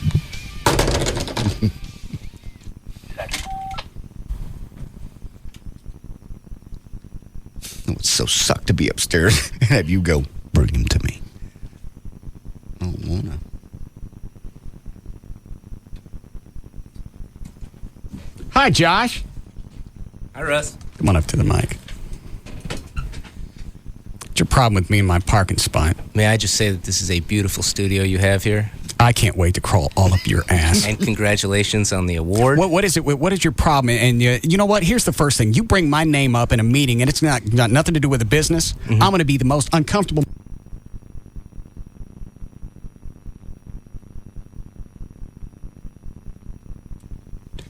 It would so suck to be upstairs and have you go, bring him to me. I don't wanna. Hi, Josh. Hi, Russ. Come on up to the mic. What's your problem with me and my parking spot? May I just say that this is a beautiful studio you have here? I can't wait to crawl all up your ass. And congratulations on the award. What is it? What is your problem? And you know what? Here's the first thing. You bring my name up in a meeting, and it's got nothing to do with the business. Mm-hmm. I'm going to be the most uncomfortable.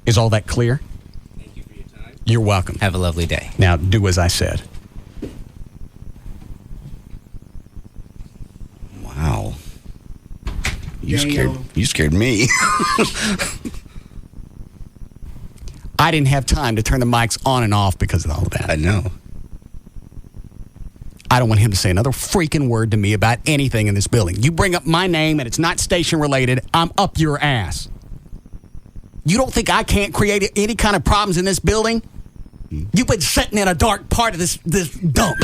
Is all that clear? Thank you for your time. You're welcome. Have a lovely day. Now, do as I said. Wow. You scared me. I didn't have time to turn the mics on and off because of all of that. I know. I don't want him to say another freaking word to me about anything in this building. You bring up my name and it's not station related, I'm up your ass. You don't think I can't create any kind of problems in this building? You've been sitting in a dark part of this dump.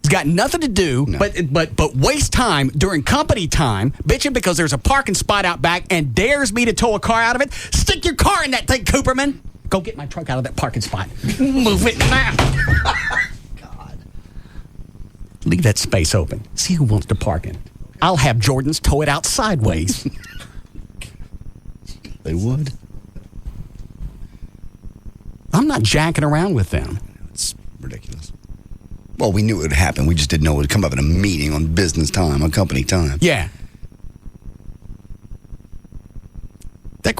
It's got nothing to do but waste time during company time, bitching because there's a parking spot out back and dares me to tow a car out of it. Stick your car in that thing, Cooperman. Go get my truck out of that parking spot. Move it now. God. Leave that space open. See who wants to park in. I'll have Jordans tow it out sideways. They would. I'm not jacking around with them. It's ridiculous. Well, we knew it would happen. We just didn't know it would come up in a meeting on business time, on company time. Yeah.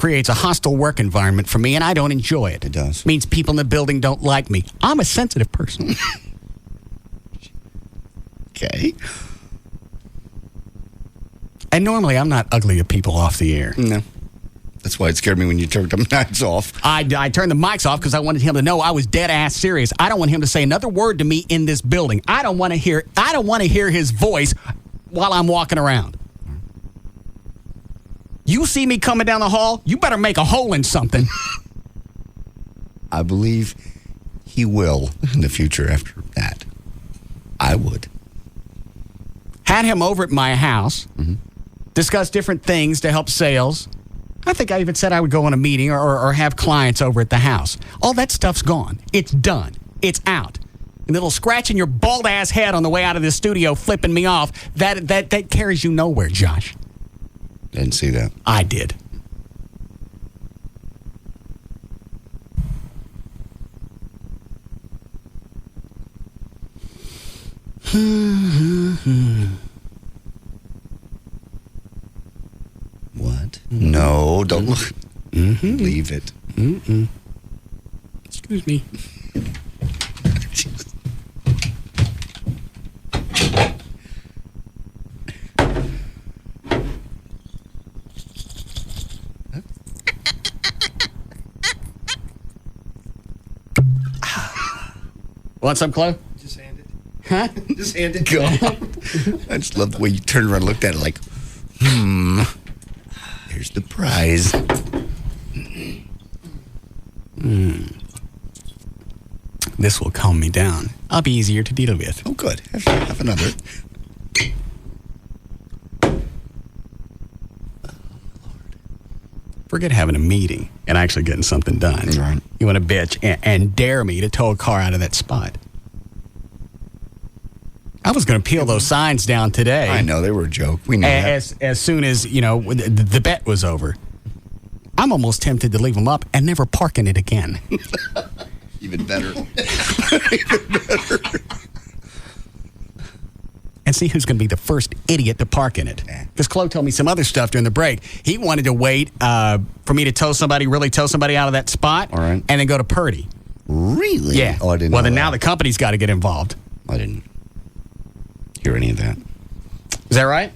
creates a hostile work environment for me, and I don't enjoy it. It does. Means people in the building don't like me. I'm a sensitive person. Okay. And normally I'm not ugly to people off the air. No. That's why it scared me when you turned the mics off. I turned the mics off because I wanted him to know I was dead ass serious. I don't want him to say another word to me in this building. I don't want to hear his voice while I'm walking around. You see me coming down the hall, you better make a hole in something. I believe he will in the future after that. I would. Had him over at my house, discuss different things to help sales. I think I even said I would go on a meeting or have clients over at the house. All that stuff's gone. It's done. It's out. And the little scratching your bald ass head on the way out of the studio flipping me off, that carries you nowhere, Josh. Didn't see that. I did. What? No, don't look. Leave it. Excuse me. Want some, Chloe? Just hand it. Huh? Just hand it. Go. I just love the way you turned around and looked at it like, there's the prize. This will calm me down. I'll be easier to deal with. Oh, good. Have another. Forget having a meeting and actually getting something done. Right. You want to bitch and dare me to tow a car out of that spot. I was going to peel those signs down today. I know, they were a joke. We know that. As soon as, the bet was over. I'm almost tempted to leave them up and never park in it again. Even better. Even better. And see who's going to be the first idiot to park in it. Because Chloe told me some other stuff during the break. He wanted to wait for me to really tow somebody out of that spot. All right. And then go to Purdy. Really? Yeah. Oh, I didn't Well, know then that. now the company's got to get involved. I didn't hear any of that. Is that right?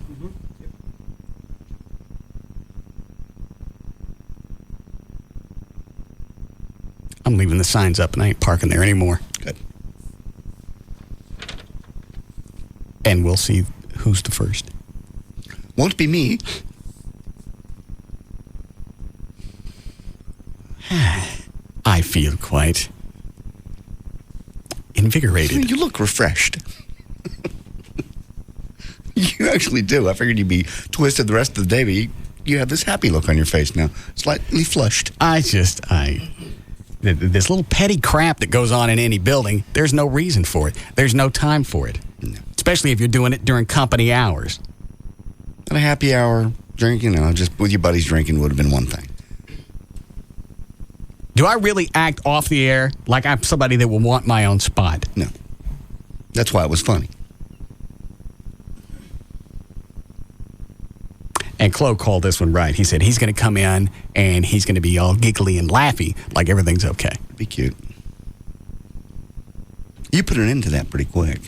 I'm leaving the signs up and I ain't parking there anymore. Good. And we'll see who's the first. Won't be me. I feel quite invigorated. You look refreshed. You actually do. I figured you'd be twisted the rest of the day, but you have this happy look on your face now. Slightly flushed. This little petty crap that goes on in any building, there's no reason for it. There's no time for it. No. Especially if you're doing it during company hours. At a happy hour, drinking, just with your buddies drinking would have been one thing. Do I really act off the air like I'm somebody that will want my own spot? No. That's why it was funny. And Chloe called this one right. He said he's going to come in and he's going to be all giggly and laughy like everything's okay. Be cute. You put an end to that pretty quick.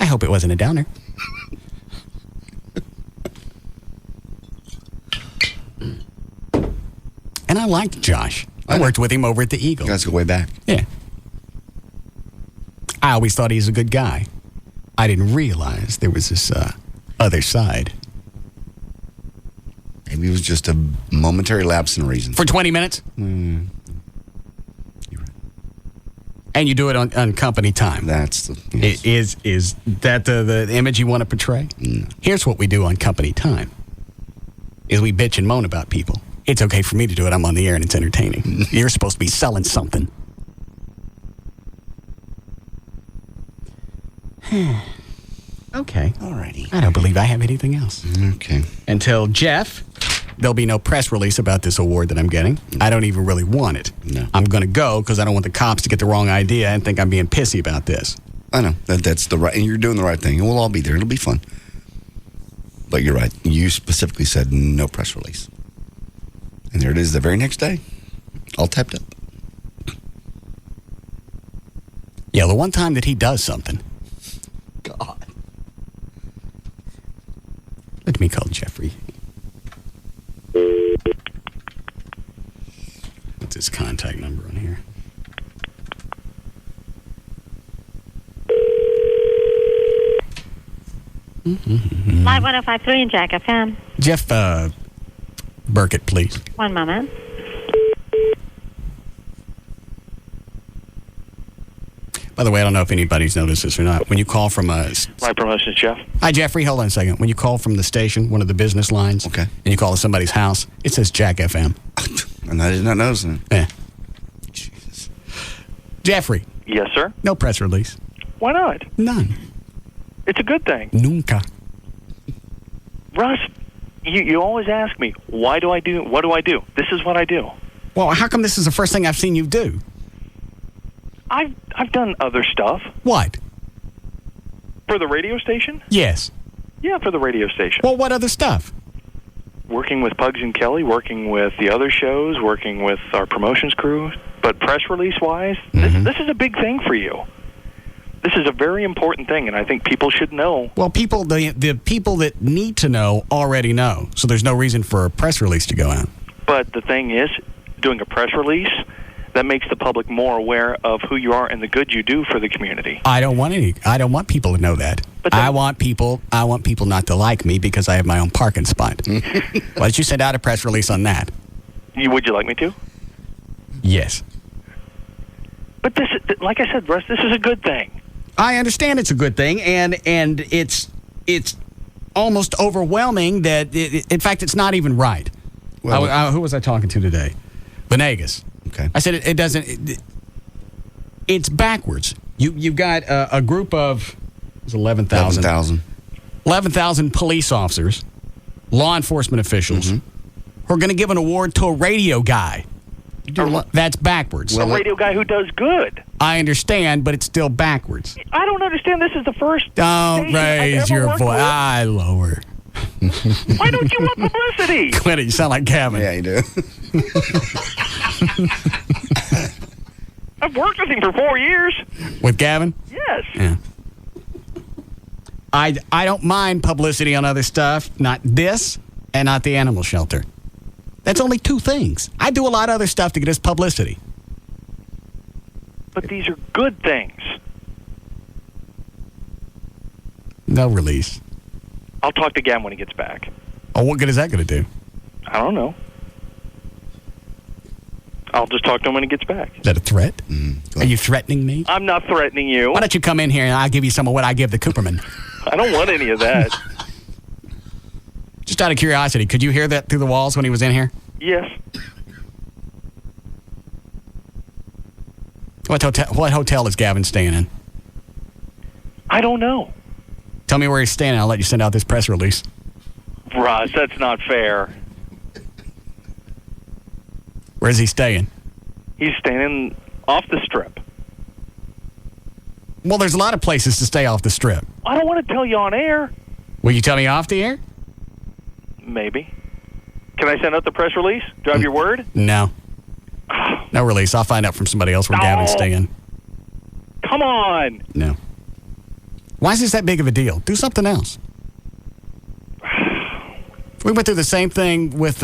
I hope it wasn't a downer. And I liked Josh. I worked with him over at the Eagle. You guys go way back. Yeah. I always thought he was a good guy. I didn't realize there was this other side. Maybe it was just a momentary lapse in reason. For 20 minutes? You're right. And you do it on company time. That's the... Yes. Is that the image you want to portray? No. Here's what we do on company time. Is we bitch and moan about people. It's okay for me to do it. I'm on the air and it's entertaining. You're supposed to be selling something. Okay. Alrighty. I don't believe I have anything else. Okay. Until Jeff, there'll be no press release about this award that I'm getting. I don't even really want it. No. I'm going to go because I don't want the cops to get the wrong idea and think I'm being pissy about this. I know. That's the right... And you're doing the right thing. And we'll all be there. It'll be fun. But you're right. You specifically said no press release. And there it is the very next day. All typed up. Yeah, the one time that he does something. God. Let me call Jeffrey. What's his contact number on here? Live 105.3 and Jack FM. Jeff Burkett, please. One moment. By the way, I don't know if anybody's noticed this or not. When you call from a... Live Promotions, Jeff. Hi, Jeffrey. Hold on a second. When you call from the station, one of the business lines, okay, and you call to somebody's house, it says Jack FM. And I did not notice that. Yeah. Jesus. Jeffrey. Yes, sir? No press release. Why not? None. It's a good thing. Nunca. Russ, you always ask me, what do I do? This is what I do. Well, how come this is the first thing I've seen you do? I've done other stuff. What? For the radio station? Yes. Yeah, for the radio station. Well, what other stuff? Working with Pugs and Kelly, working with the other shows, working with our promotions crew. But press release-wise, this is a big thing for you. This is a very important thing, and I think people should know. Well, the people that need to know already know, so there's no reason for a press release to go out. But the thing is, doing a press release, that makes the public more aware of who you are and the good you do for the community. I don't want people to know that. But I want people not to like me because I have my own parking spot. Why don't you send out a press release on that? Would you like me to? Yes. But this, like I said, Russ, this is a good thing. I understand it's a good thing, and it's almost overwhelming that, in fact, it's not even right. Well, who was I talking to today? Venegas. Okay. I said it doesn't. It's backwards. You've got a group of 11,000 police officers, law enforcement officials, who are going to give an award to a radio guy. That's backwards. A radio guy who does good. I understand, but it's still backwards. I don't understand. This is the first. Don't raise your voice. I lower. Why don't you want publicity? Quit it. You sound like Gavin. Yeah, you do. I've worked with him for 4 years. With Gavin? Yes. Yeah. I don't mind publicity on other stuff, not this and not the animal shelter. That's only two things. I do a lot of other stuff to get us publicity. But these are good things. No release. I'll talk to Gavin when he gets back. Oh, what good is that going to do? I don't know. I'll just talk to him when he gets back. Is that a threat? Are you threatening me? I'm not threatening you. Why don't you come in here and I'll give you some of what I give the Cooperman? I don't want any of that. Just out of curiosity, could you hear that through the walls when he was in here? Yes. What hotel is Gavin staying in? I don't know. Tell me where he's staying and I'll let you send out this press release. Russ, that's not fair. Where's he staying? He's staying off the strip. Well, there's a lot of places to stay off the strip. I don't want to tell you on air. Will you tell me off the air? Maybe. Can I send out the press release? Do I have your word? No. No release. I'll find out from somebody else where Gavin's staying. Come on. No. Why is this that big of a deal? Do something else. We went through the same thing with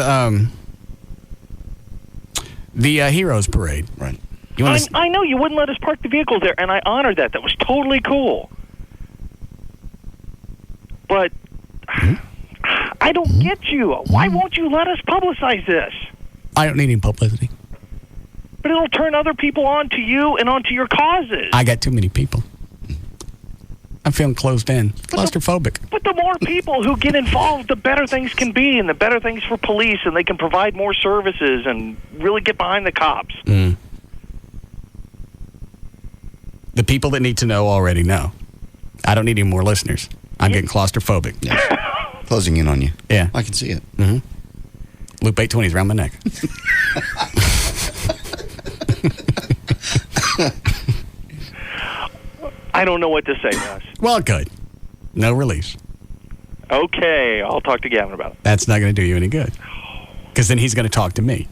the Heroes Parade. Right. I know you wouldn't let us park the vehicles there, and I honored that. That was totally cool. But I don't get you. Why won't you let us publicize this? I don't need any publicity. But it'll turn other people on to you and onto your causes. I got too many people. I'm feeling closed in. Claustrophobic. But the more people who get involved, the better things can be, and the better things for police, and they can provide more services and really get behind the cops. The people that need to know already know. I don't need any more listeners. I'm getting claustrophobic. Yeah. Closing in on you. Yeah. I can see it. Loop 820's around my neck. I don't know what to say, Russ. Well, good. No release. Okay, I'll talk to Gavin about it. That's not going to do you any good. Because then he's going to talk to me.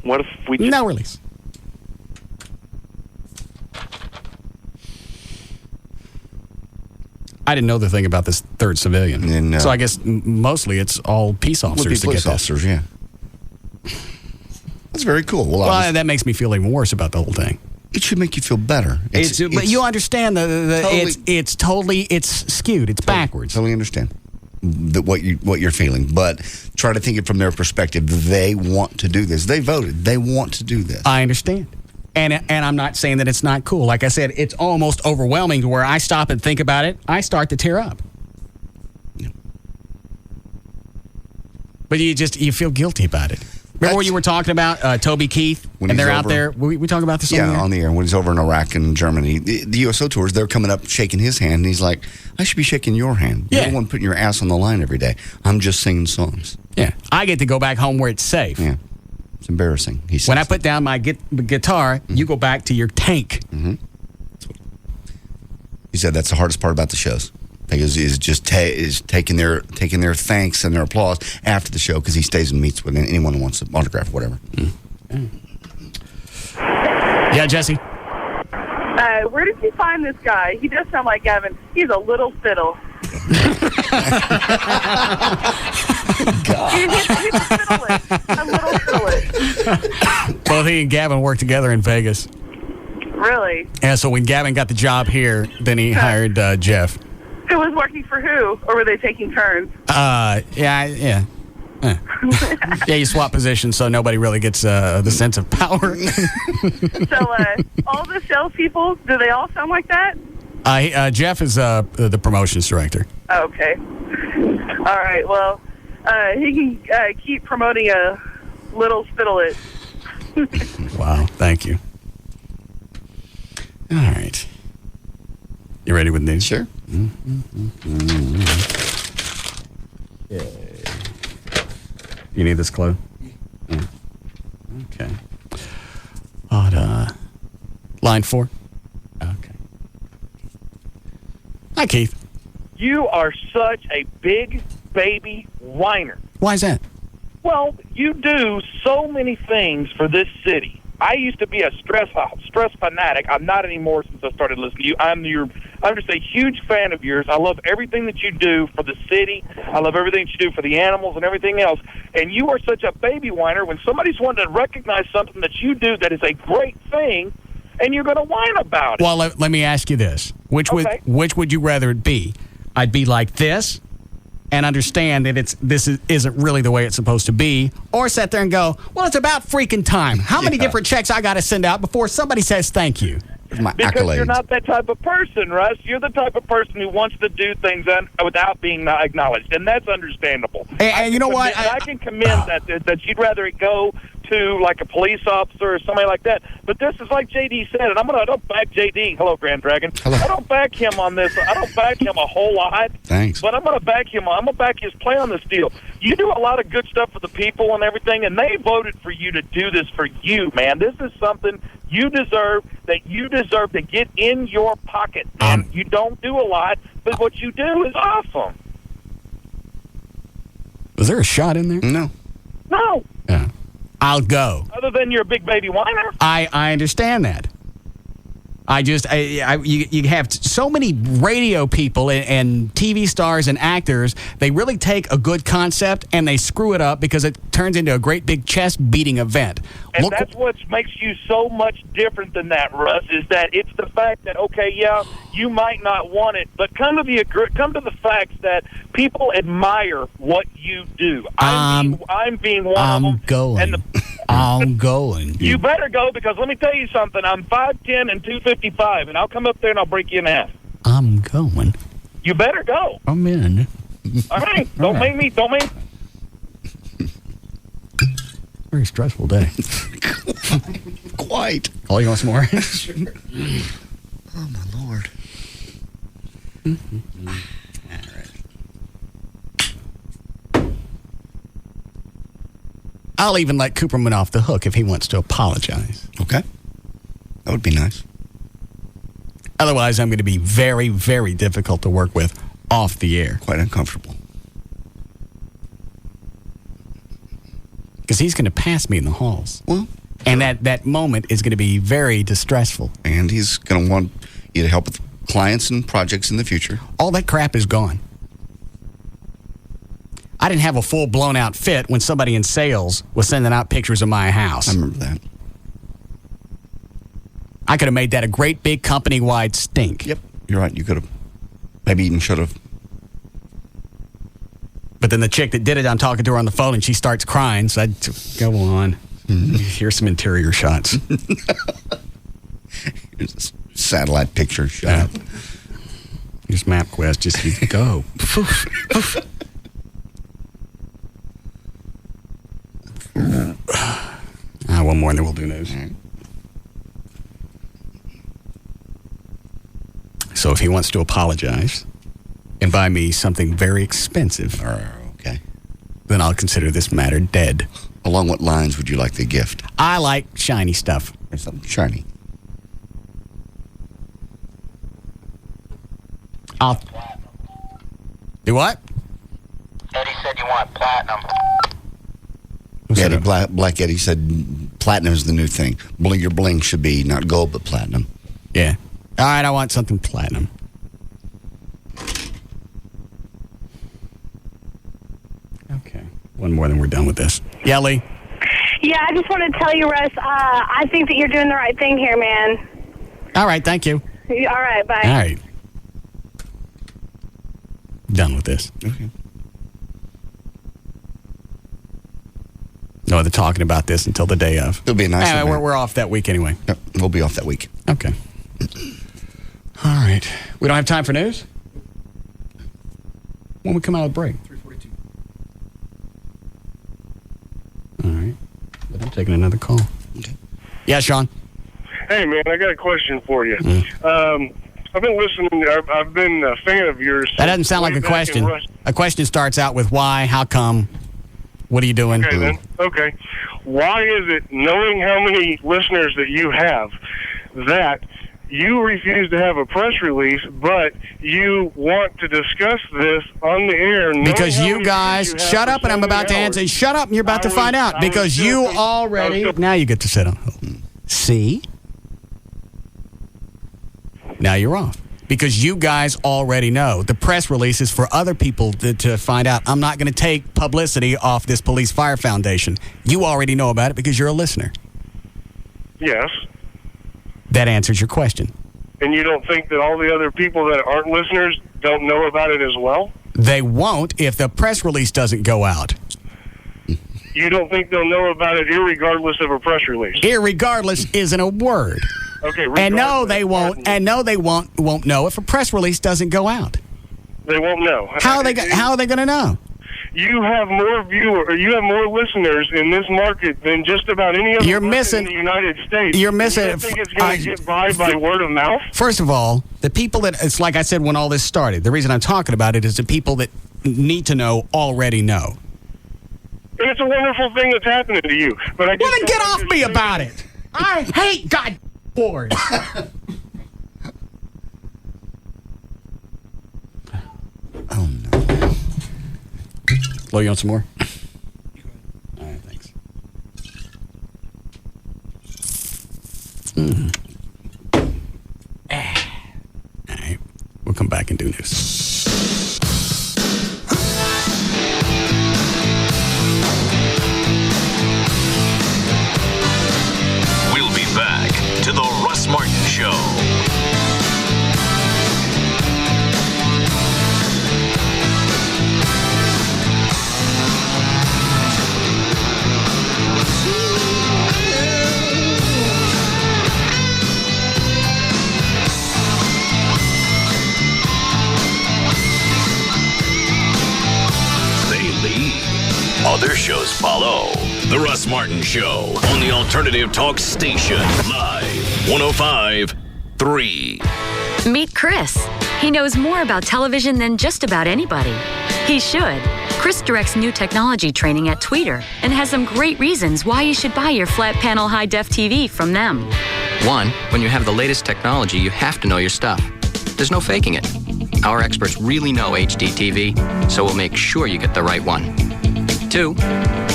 What if we just... No release. I didn't know the thing about this third civilian. And, so I guess mostly it's all peace officers would be to police get that. officers, yeah. That's very cool. Well, that makes me feel even worse about the whole thing. It should make you feel better. But you understand it's skewed. It's backwards. Totally understand what you're feeling, but try to think it from their perspective. They want to do this. They voted. They want to do this. I understand. And I'm not saying that it's not cool. Like I said, it's almost overwhelming to where I stop and think about it. I start to tear up. Yeah. But you feel guilty about it. Remember when you were talking about Toby Keith and they're out there? We talk about this on the air? Yeah, on the air. When he's over in Iraq and Germany, the USO tours, they're coming up shaking his hand, and he's like, I should be shaking your hand. You're the one putting your ass on the line every day. I'm just singing songs. Yeah. I get to go back home where it's safe. Yeah. It's embarrassing. When I put down my guitar, you go back to your tank. Mm-hmm. He said that's the hardest part about the shows. Is just taking their thanks and their applause after the show because he stays and meets with anyone who wants an autograph or whatever. Yeah, Jesse. Where did you find this guy? He does sound like Gavin. He's a little fiddle. He's a little fiddle. Both he and Gavin worked together in Vegas. Really? Yeah. So when Gavin got the job here, then he hired Jeff. Who was working for who? Or were they taking turns? Yeah, you swap positions so nobody really gets the sense of power. So, all the salespeople, do they all sound like that? Jeff is the promotions director. Okay. All right, well, he can keep promoting a little fiddle-it. Wow, thank you. All right. You ready with news? Sure. Yeah. You need this clue? Yeah. Okay. On line 4. Okay. Hi, Keith. You are such a big baby whiner. Why is that? Well, you do so many things for this city. I used to be a stress fanatic. I'm not anymore since I started listening to you. I'm just a huge fan of yours. I love everything that you do for the city. I love everything that you do for the animals and everything else. And you are such a baby whiner. When somebody's wanting to recognize something that you do that is a great thing, and you're going to whine about it. Well, let me ask you this: which would you rather it be? I'd be like this and understand that isn't really the way it's supposed to be, or sit there and go, well, it's about freaking time. How many different checks I got to send out before somebody says thank you? My because accolades. You're not that type of person, Russ. You're the type of person who wants to do things without being acknowledged, and that's understandable. And you know what? I can commend that you'd rather it go to like a police officer or somebody like that. But this is like JD said, and I don't back JD. Hello, Grand Dragon. Hello. I don't back him on this. I don't back him a whole lot. Thanks. But I'm going to back him. I'm going to back his play on this deal. You do a lot of good stuff for the people and everything, and they voted for you to do this for you, man. This is something you deserve to get in your pocket. And you don't do a lot, but what you do is awesome. Was there a shot in there? No. No. Yeah. I'll go. Other than you're a big baby whiner. I understand that. You have so many radio people and TV stars and actors. They really take a good concept and they screw it up because it turns into a great big chest beating event. And that's what makes you so much different than that, Russ, is that it's the fact that, okay, yeah, you might not want it, but come to the facts that people admire what you do. I'm being one of them. I'm going. You better go, because let me tell you something. I'm 5'10" and 255, and I'll come up there and I'll break you in half. I'm going. You better go. I'm in. All right. Don't make me. Very stressful day. Quite. Oh, you want some more? Sure. Oh, my Lord. All right. I'll even let Cooperman off the hook if he wants to apologize. Okay. That would be nice. Otherwise, I'm going to be very, very difficult to work with off the air. Quite uncomfortable. Because he's going to pass me in the halls. Well, and that moment is going to be very distressful. And he's going to want you to help with clients and projects in the future. All that crap is gone. I didn't have a full blown out fit when somebody in sales was sending out pictures of my house. I remember that. I could have made that a great big company wide stink. Yep, you're right. You could have. Maybe even should have. But then the chick that did it, I'm talking to her on the phone and she starts crying. So I'd go on. Here's some interior shots. Here's a satellite picture shot. Here's MapQuest. Just go. One more and then we'll do news. So if he wants to apologize and buy me something very expensive, okay, then I'll consider this matter dead. Along what lines would you like the gift? I like shiny stuff. Or something shiny. I'll do what? Eddie said you want platinum. Eddie, Black Eddie said platinum is the new thing. Your bling should be not gold, but platinum. Yeah. All right, I want something platinum. Okay. One more, then we're done with this. Yelly. Yeah, I just want to tell you, Russ, I think that you're doing the right thing here, man. All right, thank you. All right, bye. All right. Done with this. Okay. No other talking about this until the day of. It'll be a nice anyway, we're off that week anyway. Yep, we'll be off that week. Okay. All right. We don't have time for news? When we come out of break? 3:42. All right. But I'm taking another call. Okay. Yeah, Sean? Hey, man, I got a question for you. I've been listening. I've been a fan of yours. That doesn't sound like a question. A question starts out with why, how come, what are you doing? Okay, then. Okay. Why is it, knowing how many listeners that you have, that you refuse to have a press release, but you want to discuss this on the air? Because you guys, shut up and I'm about to answer. Shut up and you're about to find out. Because you already, now you get to sit on hold. See? Now you're off. Because you guys already know. The press release is for other people to find out. I'm not going to take publicity off this Police Fire Foundation. You already know about it because you're a listener. Yes. That answers your question. And you don't think that all the other people that aren't listeners don't know about it as well? They won't if the press release doesn't go out. You don't think they'll know about it irregardless of a press release? Irregardless isn't a word. Okay. And no, they won't. And no, they won't know if a press release doesn't go out. They won't know. How are they going to know? You have more you have more listeners in this market than just about any other market in the United States. You're missing. You think it's going to get by word of mouth? First of all, the people that, it's like I said when all this started, the reason I'm talking about it is the people that need to know already know. And it's a wonderful thing that's happening to you. But I well, then get off me about it. I hate God boards. Oh, no. Lo, you want some more? All right, thanks. All right, we'll come back and do news. We'll be back to the Russ Martin Show. Other shows follow. The Russ Martin Show on the Alternative Talk Station. Live 105.3. Meet Chris. He knows more about television than just about anybody. He should. Chris directs new technology training at Tweeter and has some great reasons why you should buy your flat panel high def TV from them. One, when you have the latest technology, you have to know your stuff. There's no faking it. Our experts really know HD TV, so we'll make sure you get the right one. Two,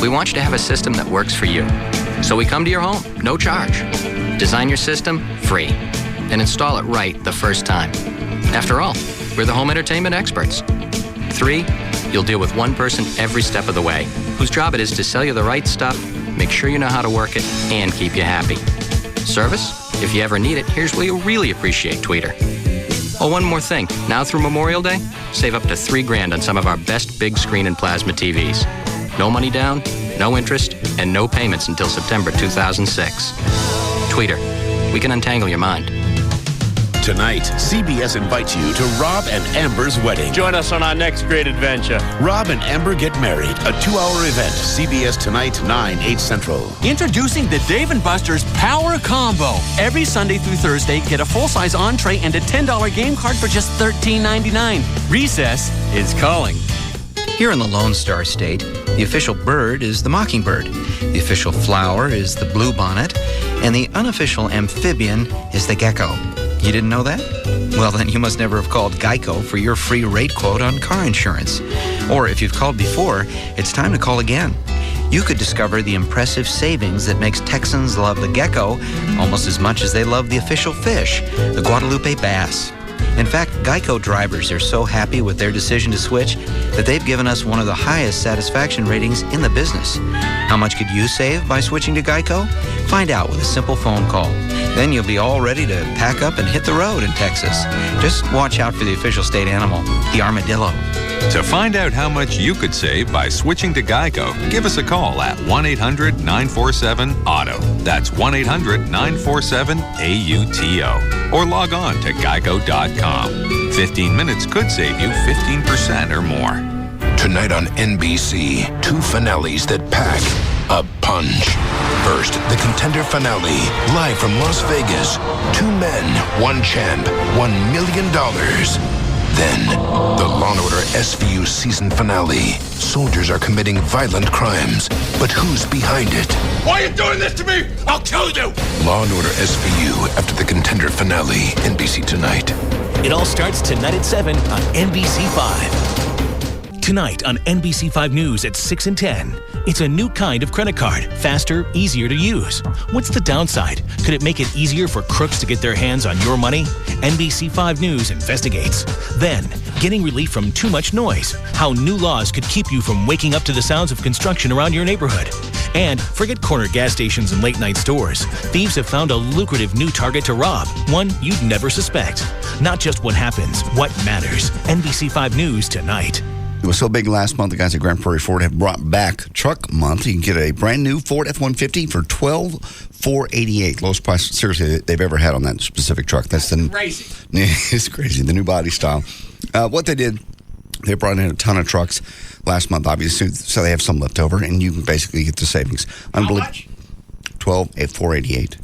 we want you to have a system that works for you. So we come to your home, no charge. Design your system free and install it right the first time. After all, we're the home entertainment experts. Three, you'll deal with one person every step of the way, whose job it is to sell you the right stuff, make sure you know how to work it, and keep you happy. Service? If you ever need it, here's where you'll really appreciate Tweeter. Oh, one more thing. Now through Memorial Day, save up to $3,000 on some of our best big screen and plasma TVs. No money down, no interest, and no payments until September 2006. Tweeter, we can untangle your mind. Tonight, CBS invites you to Rob and Amber's wedding. Join us on our next great adventure. Rob and Amber get married. A 2-hour event. CBS tonight, 9, 8 Central. Introducing the Dave & Buster's Power Combo. Every Sunday through Thursday, get a full-size entree and a $10 game card for just $13.99. Recess is calling. Here in the Lone Star State, the official bird is the mockingbird, the official flower is the bluebonnet, and the unofficial amphibian is the gecko. You didn't know that? Well, then you must never have called Geico for your free rate quote on car insurance. Or if you've called before, it's time to call again. You could discover the impressive savings that makes Texans love the gecko almost as much as they love the official fish, the Guadalupe bass. In fact, Geico drivers are so happy with their decision to switch that they've given us one of the highest satisfaction ratings in the business. How much could you save by switching to Geico? Find out with a simple phone call. Then you'll be all ready to pack up and hit the road in Texas. Just watch out for the official state animal, the armadillo. To find out how much you could save by switching to Geico, give us a call at 1-800-947-AUTO. That's 1-800-947-AUTO. Or log on to geico.com. 15 minutes could save you 15% or more. Tonight on NBC, 2 finales that pack a punch. First, the Contender finale, live from Las Vegas. 2 men, 1 champ, $1 million. Then, the Law & Order SVU season finale. Soldiers are committing violent crimes, but who's behind it? Why are you doing this to me? I'll kill you! Law & Order SVU after the Contender finale. NBC Tonight. It all starts tonight at 7 on NBC 5. Tonight on NBC 5 News at 6 and 10. It's a new kind of credit card. Faster, easier to use. What's the downside? Could it make it easier for crooks to get their hands on your money? NBC 5 News investigates. Then, getting relief from too much noise. How new laws could keep you from waking up to the sounds of construction around your neighborhood. And forget corner gas stations and late-night stores. Thieves have found a lucrative new target to rob. One you'd never suspect. Not just what happens, what matters. NBC 5 News tonight. It was so big last month, the guys at Grand Prairie Ford have brought back Truck Month. You can get a brand new Ford F-150 for $12,488. Lowest price, seriously, they've ever had on that specific truck. That's crazy. It's crazy. The new body style. What they did, they brought in a ton of trucks last month, obviously, so they have some left over, and you can basically get the savings. How much? $12,488.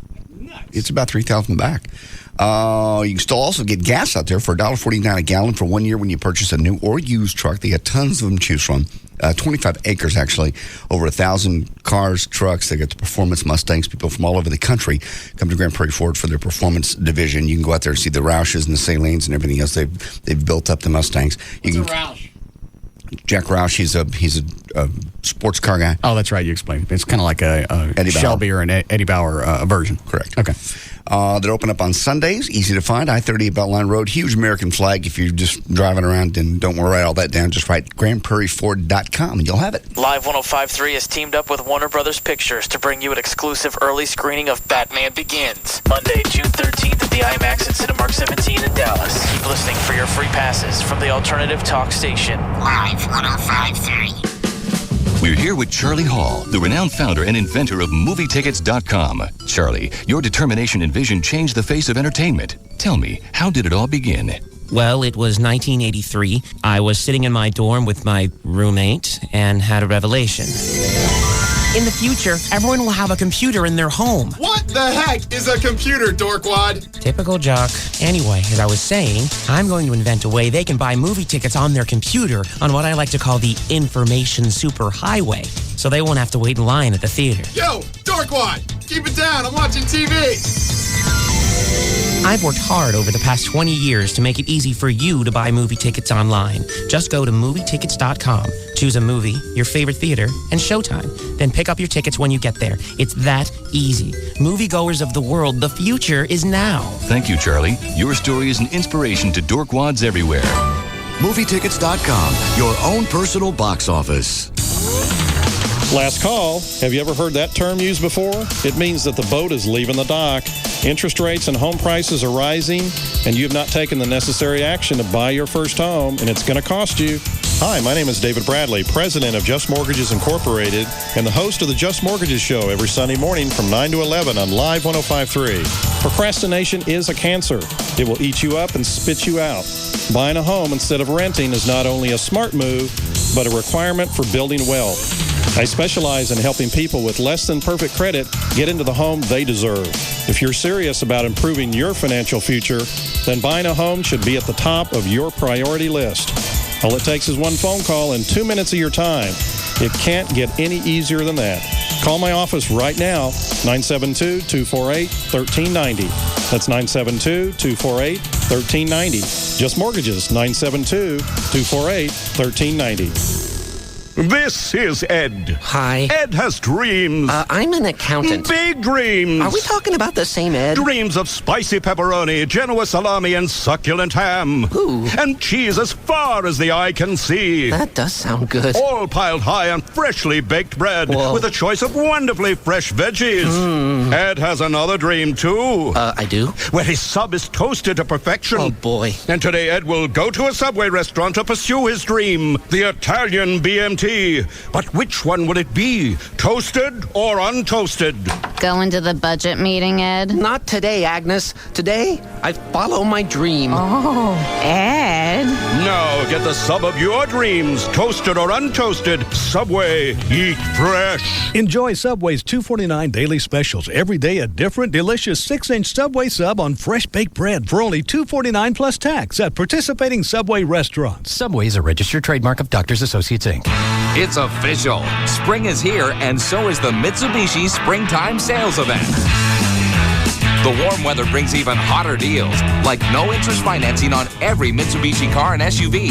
It's about $3,000 back. You can still also get gas out there for $1.49 a gallon for 1 year when you purchase a new or used truck. They got tons of them to choose from. 25 acres, actually. Over 1,000 cars, trucks. They got the performance Mustangs. People from all over the country come to Grand Prairie Ford for their performance division. You can go out there and see the Roushes and the Salines and everything else. They've built up the Mustangs. What's a Roush? Jack Roush, he's a sports car guy. Oh, that's right. You explained. It's kind of like a Shelby or an Eddie Bauer version. Correct. Okay. They're open up on Sundays. Easy to find. I-30 Beltline Road. Huge American flag. If you're just driving around and don't want to write all that down, just write GrandPrairieFord.com and you'll have it. Live 105.3 has teamed up with Warner Brothers Pictures to bring you an exclusive early screening of Batman Begins. Monday, June 13th at the IMAX at Cinemark 17 in Dallas. Keep listening for your free passes from the alternative talk station. Live 105.3. We're here with Charlie Hall, the renowned founder and inventor of MovieTickets.com. Charlie, your determination and vision changed the face of entertainment. Tell me, how did it all begin? Well, it was 1983. I was sitting in my dorm with my roommate and had a revelation. In the future, everyone will have a computer in their home. What the heck is a computer, dorkwad? Typical jock. Anyway, as I was saying, I'm going to invent a way they can buy movie tickets on their computer on what I like to call the information superhighway, so they won't have to wait in line at the theater. Yo, dorkwad, keep it down. I'm watching TV. I've worked hard over the past 20 years to make it easy for you to buy movie tickets online. Just go to movietickets.com, choose a movie, your favorite theater, and showtime. Then pick up your tickets when you get there. It's that easy. Moviegoers of the world, the future is now. Thank you, Charlie. Your story is an inspiration to dorkwads everywhere. Movietickets.com, your own personal box office. Last call. Have you ever heard that term used before? It means that the boat is leaving the dock. Interest rates and home prices are rising, and you have not taken the necessary action to buy your first home, and it's going to cost you. Hi, my name is David Bradley, president of Just Mortgages Incorporated, and the host of the Just Mortgages Show every Sunday morning from 9 to 11 on Live 105.3. Procrastination is a cancer. It will eat you up and spit you out. Buying a home instead of renting is not only a smart move, but a requirement for building wealth. I specialize in helping people with less than perfect credit get into the home they deserve. If you're serious about improving your financial future, then buying a home should be at the top of your priority list. All it takes is one phone call and 2 minutes of your time. It can't get any easier than that. Call my office right now, 972-248-1390. That's 972-248-1390. Just Mortgages, 972-248-1390. This is Ed. Hi. Ed has dreams. I'm an accountant. Big dreams. Are we talking about the same Ed? Dreams of spicy pepperoni, Genoa salami, and succulent ham. Ooh. And cheese as far as the eye can see. That does sound good. All piled high on freshly baked bread. Whoa. With a choice of wonderfully fresh veggies. Ed has another dream, too. I do? Where his sub is toasted to perfection. Oh, boy. And today Ed will go to a Subway restaurant to pursue his dream, the Italian BMT. But which one would it be? Toasted or untoasted? Going to the budget meeting, Ed? Not today, Agnes. Today, I follow my dream. Oh, Ed. Now get the sub of your dreams, toasted or untoasted. Subway, eat fresh. Enjoy Subway's $2.49 daily specials. Every day a different, delicious 6-inch Subway sub on fresh baked bread for only $2.49 plus tax at participating Subway restaurants. Subway is a registered trademark of Doctors Associates, Inc. It's official. Spring is here, and so is the Mitsubishi Springtime Sales Event. The warm weather brings even hotter deals, like no interest financing on every Mitsubishi car and SUV.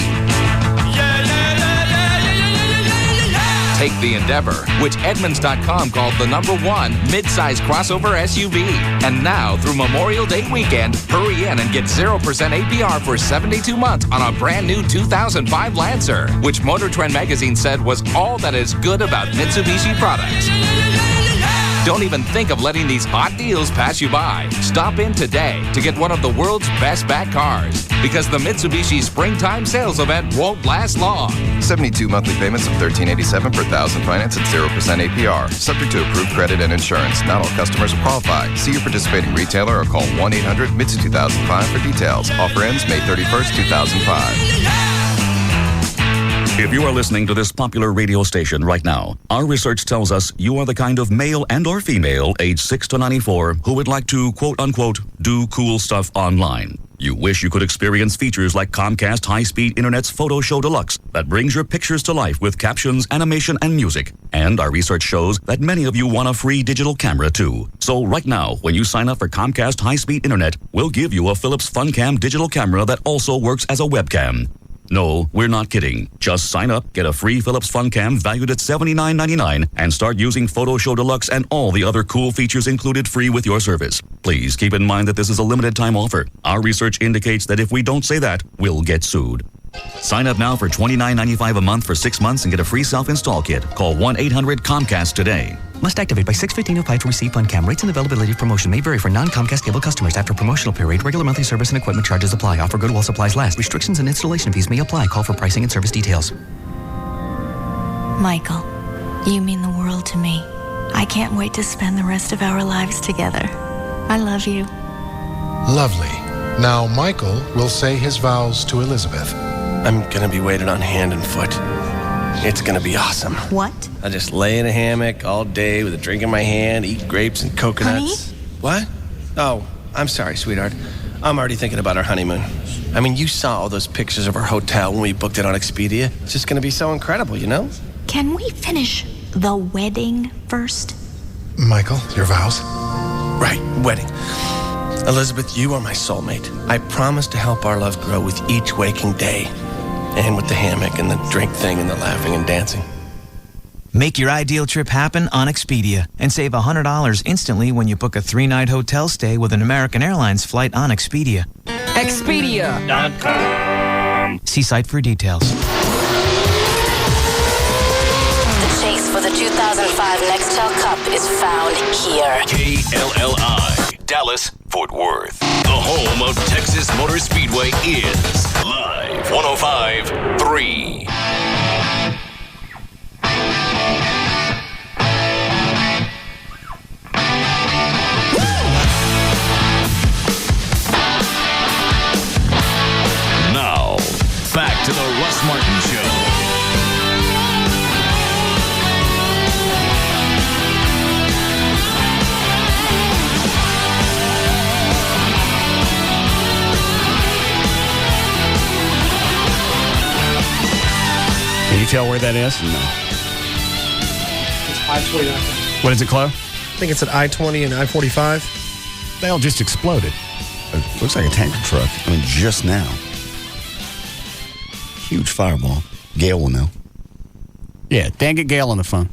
Take the Endeavor, which Edmunds.com called the #1 mid-size crossover SUV. And now, through Memorial Day weekend, hurry in and get 0% APR for 72 months on a brand new 2005 Lancer, which Motor Trend magazine said was all that is good about Mitsubishi products. Don't even think of letting these hot deals pass you by. Stop in today to get one of the world's best back cars, because the Mitsubishi Springtime Sales Event won't last long. 72 monthly payments of $13.87 per thousand finance at 0% APR. Subject to approved credit and insurance. Not all customers will qualify. See your participating retailer or call 1-800-MITSU-2005 for details. Offer ends May 31st, 2005. If you are listening to this popular radio station right now, our research tells us you are the kind of male and or female aged 6 to 94 who would like to, quote-unquote, do cool stuff online. You wish you could experience features like Comcast High-Speed Internet's Photo Show Deluxe that brings your pictures to life with captions, animation, and music. And our research shows that many of you want a free digital camera, too. So right now, when you sign up for Comcast High-Speed Internet, we'll give you a Philips FunCam digital camera that also works as a webcam. No, we're not kidding. Just sign up, get a free Philips FunCam valued at $79.99, and start using Photo Show Deluxe and all the other cool features included free with your service. Please keep in mind that this is a limited time offer. Our research indicates that if we don't say that, we'll get sued. Sign up now for $29.95 a month for 6 months and get a free self-install kit. Call 1-800-COMCAST today. Must activate by 6/15/05 to receive FunCam. Rates and availability of promotion may vary for non-Comcast cable customers. After promotional period, regular monthly service and equipment charges apply. Offer good while supplies last. Restrictions and installation fees may apply. Call for pricing and service details. Michael, you mean the world to me. I can't wait to spend the rest of our lives together. I love you. Lovely. Now Michael will say his vows to Elizabeth. I'm gonna be waited on hand and foot. It's gonna be awesome. What? I just lay in a hammock all day with a drink in my hand, eat grapes and coconuts. Honey? What? Oh, I'm sorry, sweetheart. I'm already thinking about our honeymoon. I mean, you saw all those pictures of our hotel when we booked it on Expedia. It's just gonna be so incredible, you know? Can we finish the wedding first? Michael, your vows? Right, wedding. Elizabeth, you are my soulmate. I promise to help our love grow with each waking day. And with the hammock and the drink thing and the laughing and dancing. Make your ideal trip happen on Expedia and save $100 instantly when you book a 3-night hotel stay with an American Airlines flight on Expedia. Expedia.com. See site for details. The chase for the 2005 Nextel Cup is found here. KLLI, Dallas, Fort Worth. The home of Texas Motor Speedway is Live 105.3. Now, back to the Russ Martin Show. Can you tell where that is? No. It's I-20. What is it, Chloe? I think it's at I-20 and I-45. They all just exploded. It looks like a tanker truck. I mean, just now. Huge fireball. Gail will know. Yeah, Dan, get Gail on the phone.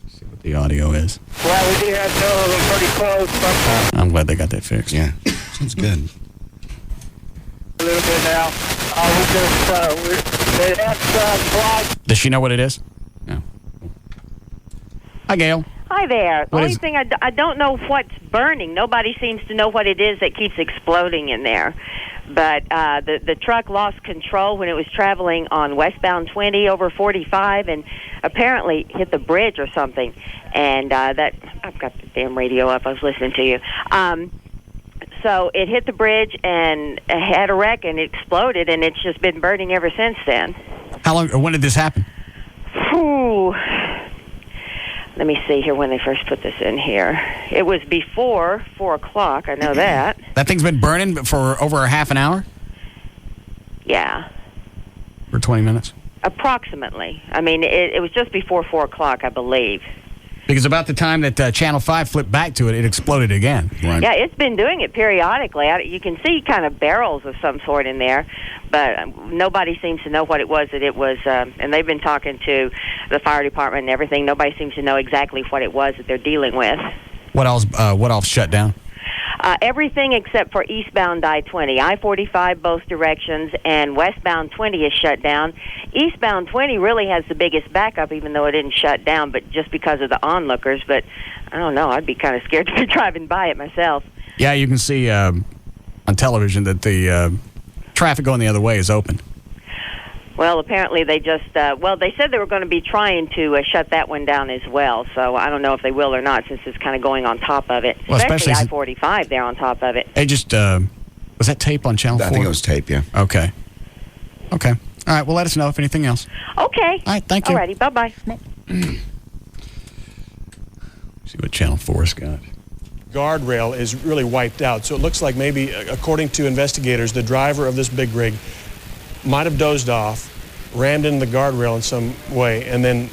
Let's see what the audio is. Well, we did have some of them pretty close. But I'm glad they got that fixed. Yeah, sounds good. a little bit now. They have flight. Does she know what it is? No. Hi, Gail. Hi there. What Only is- thing I don't know what's burning. Nobody seems to know what it is that keeps exploding in there. But the truck lost control when it was traveling on westbound 20 over 45 and apparently hit the bridge or something. And that I've got the damn radio up. I was listening to you. So it hit the bridge and had a wreck and it exploded, and it's just been burning ever since then. How long? Or when did this happen? Whew. Let me see here when they first put this in here. It was before 4 o'clock. I know that. That thing's been burning for over a half an hour? Yeah, For 20 minutes? approximately. I mean, it was just before 4 o'clock, I believe. Because about the time that Channel 5 flipped back to it, it exploded again. Yeah, it's been doing it periodically. You can see kind of barrels of some sort in there, but nobody seems to know what it was that it was. And they've been talking to the fire department and everything. Nobody seems to know exactly what it was that they're dealing with. What else shut down? Everything except for eastbound I-20. I-45 both directions, and westbound 20 is shut down. Eastbound 20 really has the biggest backup, even though it didn't shut down, but just because of the onlookers. But I don't know. I'd be kind of scared to be driving by it myself. Yeah, you can see on television that the traffic going the other way is open. Well, apparently they just, they said they were going to be trying to shut that one down as well. So I don't know if they will or not, since it's kind of going on top of it. Well, especially especially I-45 there on top of it. They just, was that tape on Channel 4? I think it was tape, yeah. Okay. All right, well, let us know if anything else. Okay. All right, thank you. Alrighty, bye-bye. See what Channel 4's got. Guardrail is really wiped out. So it looks like maybe, according to investigators, the driver of this big rig might have dozed off, rammed into the guardrail in some way, and then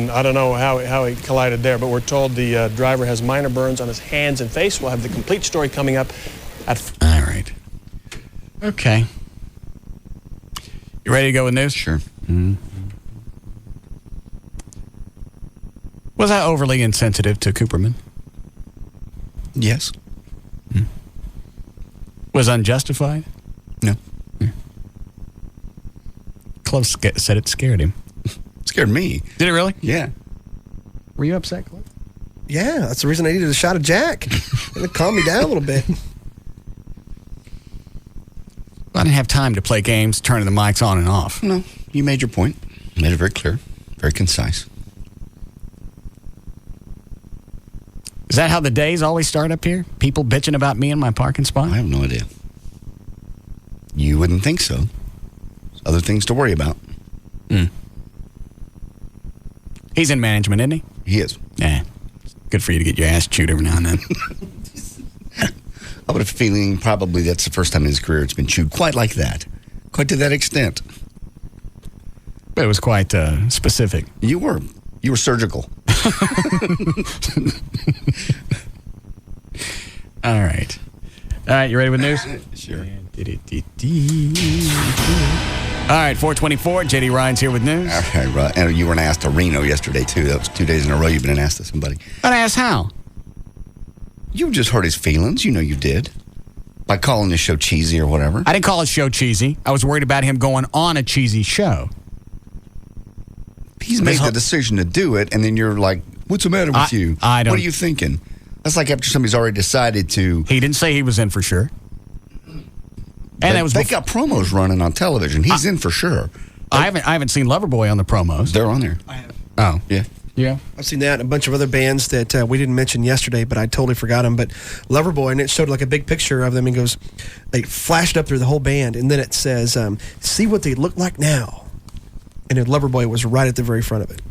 I don't know how he collided there, but we're told the driver has minor burns on his hands and face. We'll have the complete story coming up at... All right. Okay. You ready to go with news? Sure. Mm-hmm. Was I overly insensitive to Cooperman? Yes. Mm. Was unjustified? No. Close said it scared him. Scared me. Did it really? Yeah. Were you upset, Cliff? Yeah, that's the reason I needed a shot of Jack. It'll calm me down a little bit. I didn't have time to play games, turning the mics on and off. No, you made your point. Made it very clear, very concise. Is that how the days always start up here? People bitching about me in my parking spot? I have no idea. You wouldn't think so. There's other things to worry about. He's in management, isn't he? He is. Yeah. Good for you to get your ass chewed every now and then. I have a feeling probably that's the first time in his career it's been chewed quite like that. Quite to that extent. But it was quite specific. You were surgical. All right. All right, you ready with news? Sure. All right, 424. JD Ryan's here with news. All right, right. And you were asked to Reno yesterday, too. That was 2 days in a row you've been asked to somebody. But ask how? You just hurt his feelings. You know you did. By calling the show cheesy or whatever. I didn't call his show cheesy. I was worried about him going on a cheesy show. He's made the decision to do it, and then you're like, what's the matter with you? I don't. What are you thinking? That's like after somebody's already decided to. He didn't say he was in for sure. And they got promos running on television. He's in for sure. I haven't seen Loverboy on the promos. They're on there. I have. Oh. Yeah. Yeah. I've seen that and a bunch of other bands that we didn't mention yesterday, but I totally forgot them. But Loverboy, and it showed like a big picture of them and goes, they flashed up through the whole band, and then it says, see what they look like now. And then Loverboy was right at the very front of it.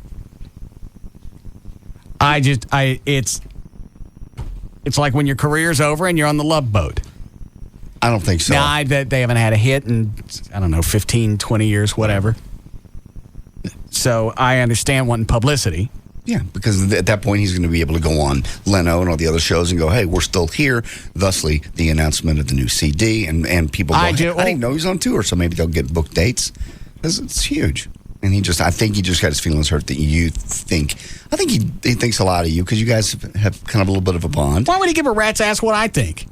It's like when your career's over and you're on the Love Boat. I don't think so. Nah, they haven't had a hit in, 15, 20 years, whatever. So I understand wanting publicity. Yeah, because at that point he's going to be able to go on Leno and all the other shows and go, hey, we're still here. Thusly, the announcement of the new CD, and people go, I didn't know he's on tour, so maybe they'll get booked dates. It's huge. And I think he just got his feelings hurt that you think. I think he thinks a lot of you because you guys have kind of a little bit of a bond. Why would he give a rat's ass what I think?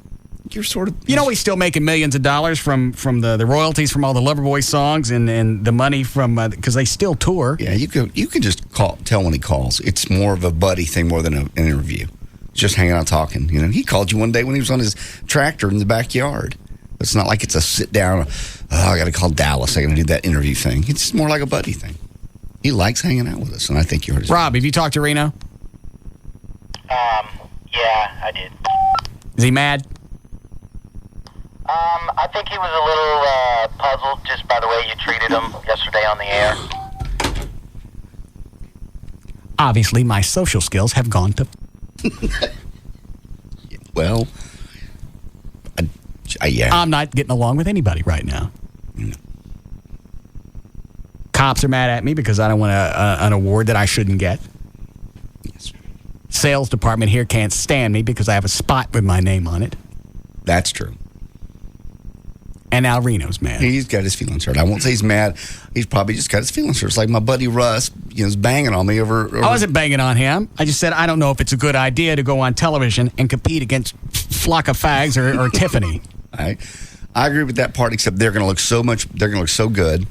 You're sort of... he's still making millions of dollars from the royalties from all the Loverboy songs and the money from... because they still tour. Yeah, you can just tell when he calls. It's more of a buddy thing more than an interview. Just hanging out talking. He called you one day when he was on his tractor in the backyard. It's not like it's a sit down, I got to call Dallas, I got to do that interview thing. It's more like a buddy thing. He likes hanging out with us, and I think you heard his... Rob, have you talked to Reno? Yeah, I did. Is he mad? I think he was a little puzzled just by the way you treated him yesterday on the air. Obviously, my social skills have gone to... Well, yeah. I'm not getting along with anybody right now. No. Cops are mad at me because I don't want an award that I shouldn't get. Yes. Sales department here can't stand me because I have a spot with my name on it. That's true. And now Reno's mad. He's got his feelings hurt. I won't say he's mad. He's probably just got his feelings hurt. It's like my buddy Russ, is banging on me over... I wasn't banging on him. I just said I don't know if it's a good idea to go on television and compete against Flock of Fags or Tiffany. I agree with that part, except they're going to look so much... They're going to look so good.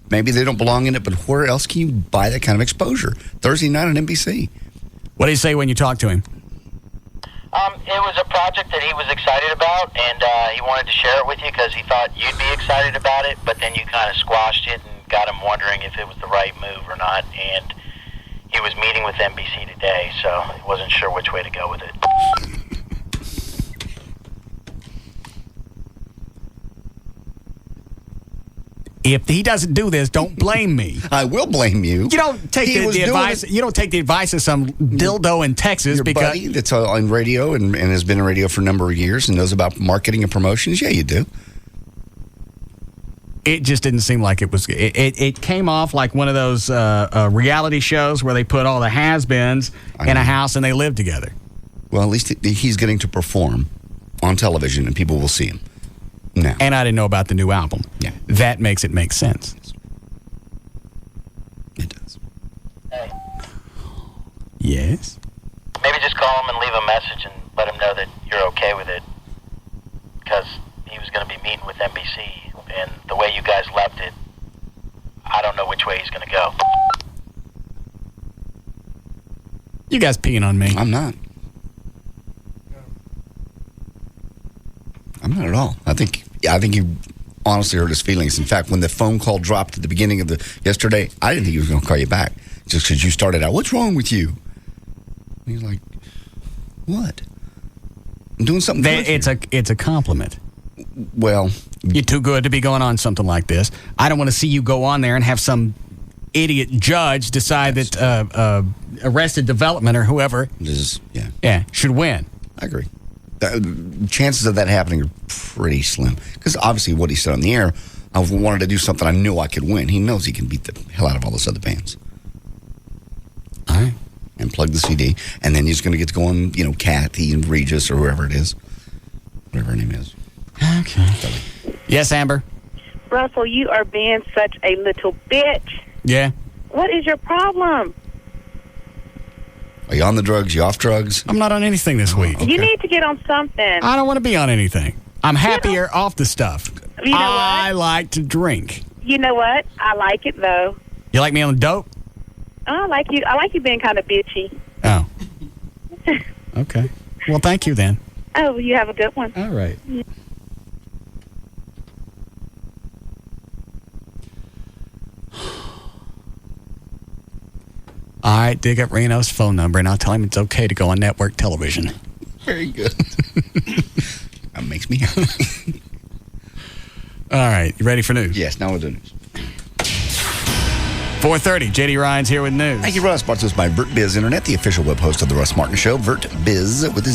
Maybe they don't belong in it, but where else can you buy that kind of exposure? Thursday night on NBC. What did he say when you talked to him? It was a project that he was excited about, and he wanted to share it with you because he thought you'd be excited about it, but then you kind of squashed it and got him wondering if it was the right move or not, and he was meeting with NBC today, so he wasn't sure which way to go with it. If he doesn't do this, don't blame me. I will blame you. You don't take the advice. You don't take the advice of some dildo in Texas Your because buddy that's on radio and has been on radio for a number of years and knows about marketing and promotions. Yeah, you do. It just didn't seem like it was. It came off like one of those reality shows where they put all the has-beens in a house and they live together. Well, at least he's getting to perform on television and people will see him. No. And I didn't know about the new album. Yeah. That makes it make sense. It does. Hey. Yes? Maybe just call him and leave a message and let him know that you're okay with it. Because he was going to be meeting with NBC, and the way you guys left it, I don't know which way he's going to go. You guys peeing on me. I'm not. I'm not at all. I think you honestly hurt his feelings. In fact, when the phone call dropped at the beginning of yesterday, I didn't think he was going to call you back just because you started out, what's wrong with you? And he's like, what? I'm doing something good. It's a compliment. Well, you're too good to be going on something like this. I don't want to see you go on there and have some idiot judge decide that Arrested Development or whoever should win. I agree. Chances of that happening are pretty slim. Because obviously what he said on the air, I wanted to do something I knew I could win. He knows he can beat the hell out of all those other bands. All right. And plug the CD. And then he's going to get to go on, Kathy and Regis or whoever it is. Okay. Yes, Amber? Russell, you are being such a little bitch. Yeah? What is your problem? Are you on the drugs? You off drugs? I'm not on anything this week. You need to get on something. I don't want to be on anything. I'm happier off the stuff. You know I like to drink. You know what? I like it, though. You like me on the dope? I like you. I like you being kind of bitchy. Oh. Okay. Well, thank you then. Oh, you have a good one. All right. All right, dig up Reno's phone number, and I'll tell him it's okay to go on network television. Very good. That makes me happy. All right, you ready for news? Yes, now we'll do news. 4:30, J.D. Ryan's here with news. Thank you, Russ. Brought to us by VertBiz Internet, the official web host of the Russ Martin Show, VertBiz.com.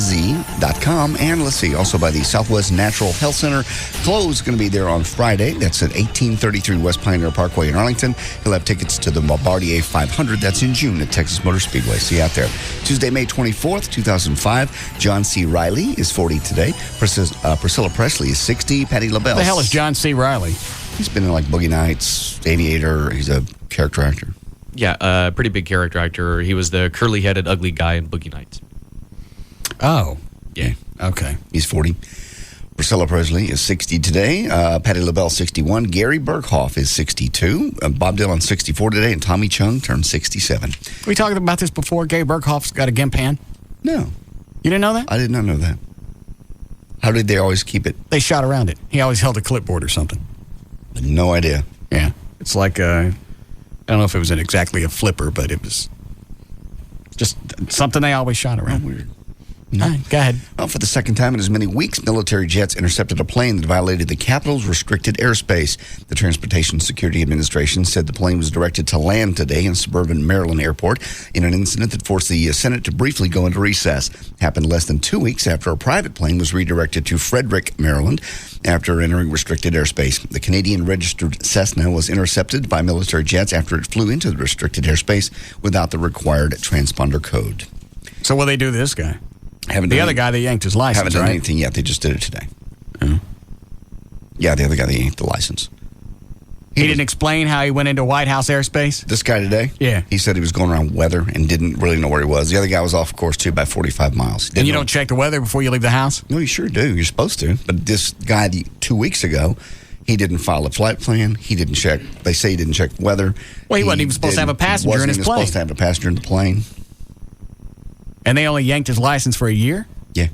And let's see, also by the Southwest Natural Health Center. Chloe's going to be there on Friday. That's at 1833 West Pioneer Parkway in Arlington. He'll have tickets to the Bombardier 500. That's in June at Texas Motor Speedway. See you out there. Tuesday, May 24th, 2005. John C. Riley is 40 today. Priscilla Presley is 60. Patti LaBelle. Who the hell is John C. Riley? He's been in like Boogie Nights, Aviator. He's a character actor. Yeah, pretty big character actor. He was the curly-headed, ugly guy in Boogie Nights. Oh. Yeah. Okay. He's 40. Priscilla Presley is 60 today. Patti LaBelle, 61. Gary Berghoff is 62. Bob Dylan, 64 today. And Tommy Chung turned 67. We talked about this before. Gary Berghoff's got a gimp hand? No. You didn't know that? I did not know that. How did they always keep it? They shot around it. He always held a clipboard or something. No idea. Yeah. It's like, I don't know if it was exactly a flipper, but it was just something they always shot around. Weird. All right, go ahead. Well, for the second time in as many weeks, military jets intercepted a plane that violated the Capitol's restricted airspace. The Transportation Security Administration said the plane was directed to land today in suburban Maryland Airport in an incident that forced the Senate to briefly go into recess. Happened less than 2 weeks after a private plane was redirected to Frederick, Maryland, after entering restricted airspace. The Canadian-registered Cessna was intercepted by military jets after it flew into the restricted airspace without the required transponder code. So what do they do to this guy? The other guy that yanked his license, haven't done right? anything yet. They just did it today. Yeah, the other guy that yanked the license. He didn't explain how he went into White House airspace? This guy today? Yeah. He said he was going around weather and didn't really know where he was. The other guy was off course, too, by 45 miles. And you don't check the weather before you leave the house? No, you sure do. You're supposed to. But this guy 2 weeks ago, he didn't file a flight plan. He didn't check. They say he didn't check weather. Well, he wasn't even supposed to have a passenger in his plane. Wasn't even supposed to have a passenger in the plane. And they only yanked his license for a year? Yeah.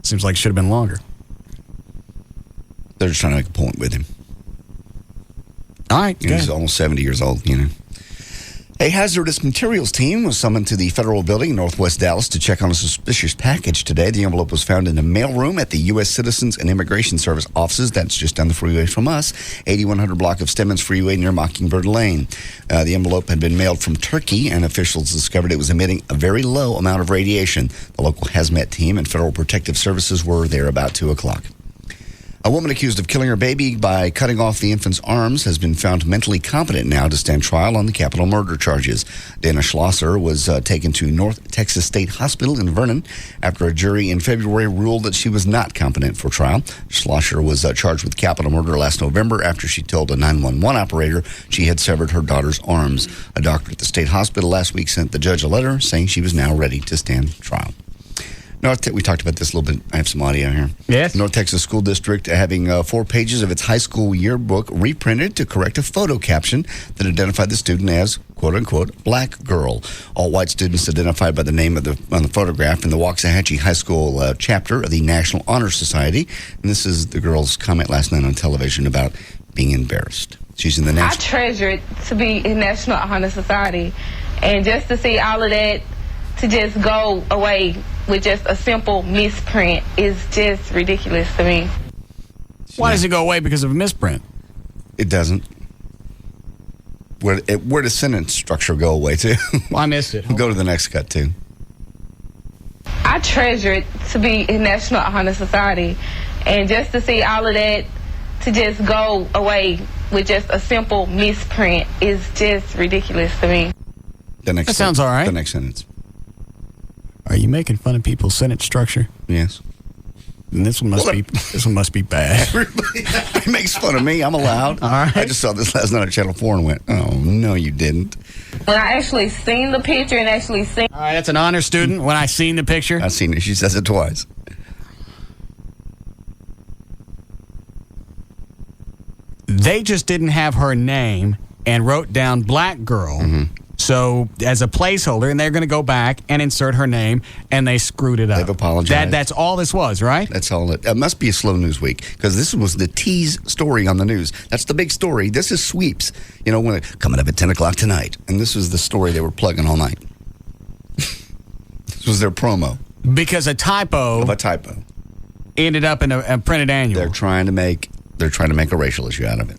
Seems like it should have been longer. They're just trying to make a point with him. All right, he's almost 70 years old, you know. A hazardous materials team was summoned to the federal building in northwest Dallas to check on a suspicious package today. The envelope was found in a mailroom at the U.S. Citizens and Immigration Service offices. That's just down the freeway from us, 8100 block of Stemmons Freeway near Mockingbird Lane. The envelope had been mailed from Turkey, and officials discovered it was emitting a very low amount of radiation. The local hazmat team and Federal Protective Services were there about 2 o'clock. A woman accused of killing her baby by cutting off the infant's arms has been found mentally competent now to stand trial on the capital murder charges. Dana Schlosser was taken to North Texas State Hospital in Vernon after a jury in February ruled that she was not competent for trial. Schlosser was charged with capital murder last November after she told a 911 operator she had severed her daughter's arms. A doctor at the state hospital last week sent the judge a letter saying she was now ready to stand trial. We talked about this a little bit. I have some audio here. Yes. North Texas School District having 4 pages of its high school yearbook reprinted to correct a photo caption that identified the student as, quote-unquote, black girl. All white students identified by the name on the photograph in the Waxahachie High School chapter of the National Honor Society. And this is the girl's comment last night on television about being embarrassed. She's in the I treasure it to be in National Honor Society. And just to see all of that to just go away with just a simple misprint is just ridiculous to me. Why does it go away because of a misprint? It doesn't. Where does sentence structure go away to? Well, I missed it. Go to the next cut, too. I treasure it to be in National Honor Society. And just to see all of that to just go away with just a simple misprint is just ridiculous to me. That sounds all right. The next sentence. Are you making fun of people's sentence structure? Yes. And this one must be bad. Everybody makes fun of me. I'm allowed. All right. I just saw this last night on Channel 4 and went, oh, no, you didn't. When I actually seen the picture and actually seen... All right, that's an honor student. When I seen the picture. I seen it. She says it twice. They just didn't have her name and wrote down black girl. Mm-hmm. So as a placeholder, and they're going to go back and insert her name, and they screwed it up. They've apologized. That's all this was, right? That's all. It must be a slow news week because this was the tease story on the news. That's the big story. This is sweeps. You know, when coming up at 10 o'clock tonight, and this was the story they were plugging all night. This was their promo Because a typo of a typo ended up in a printed annual. They're trying to make a racial issue out of it.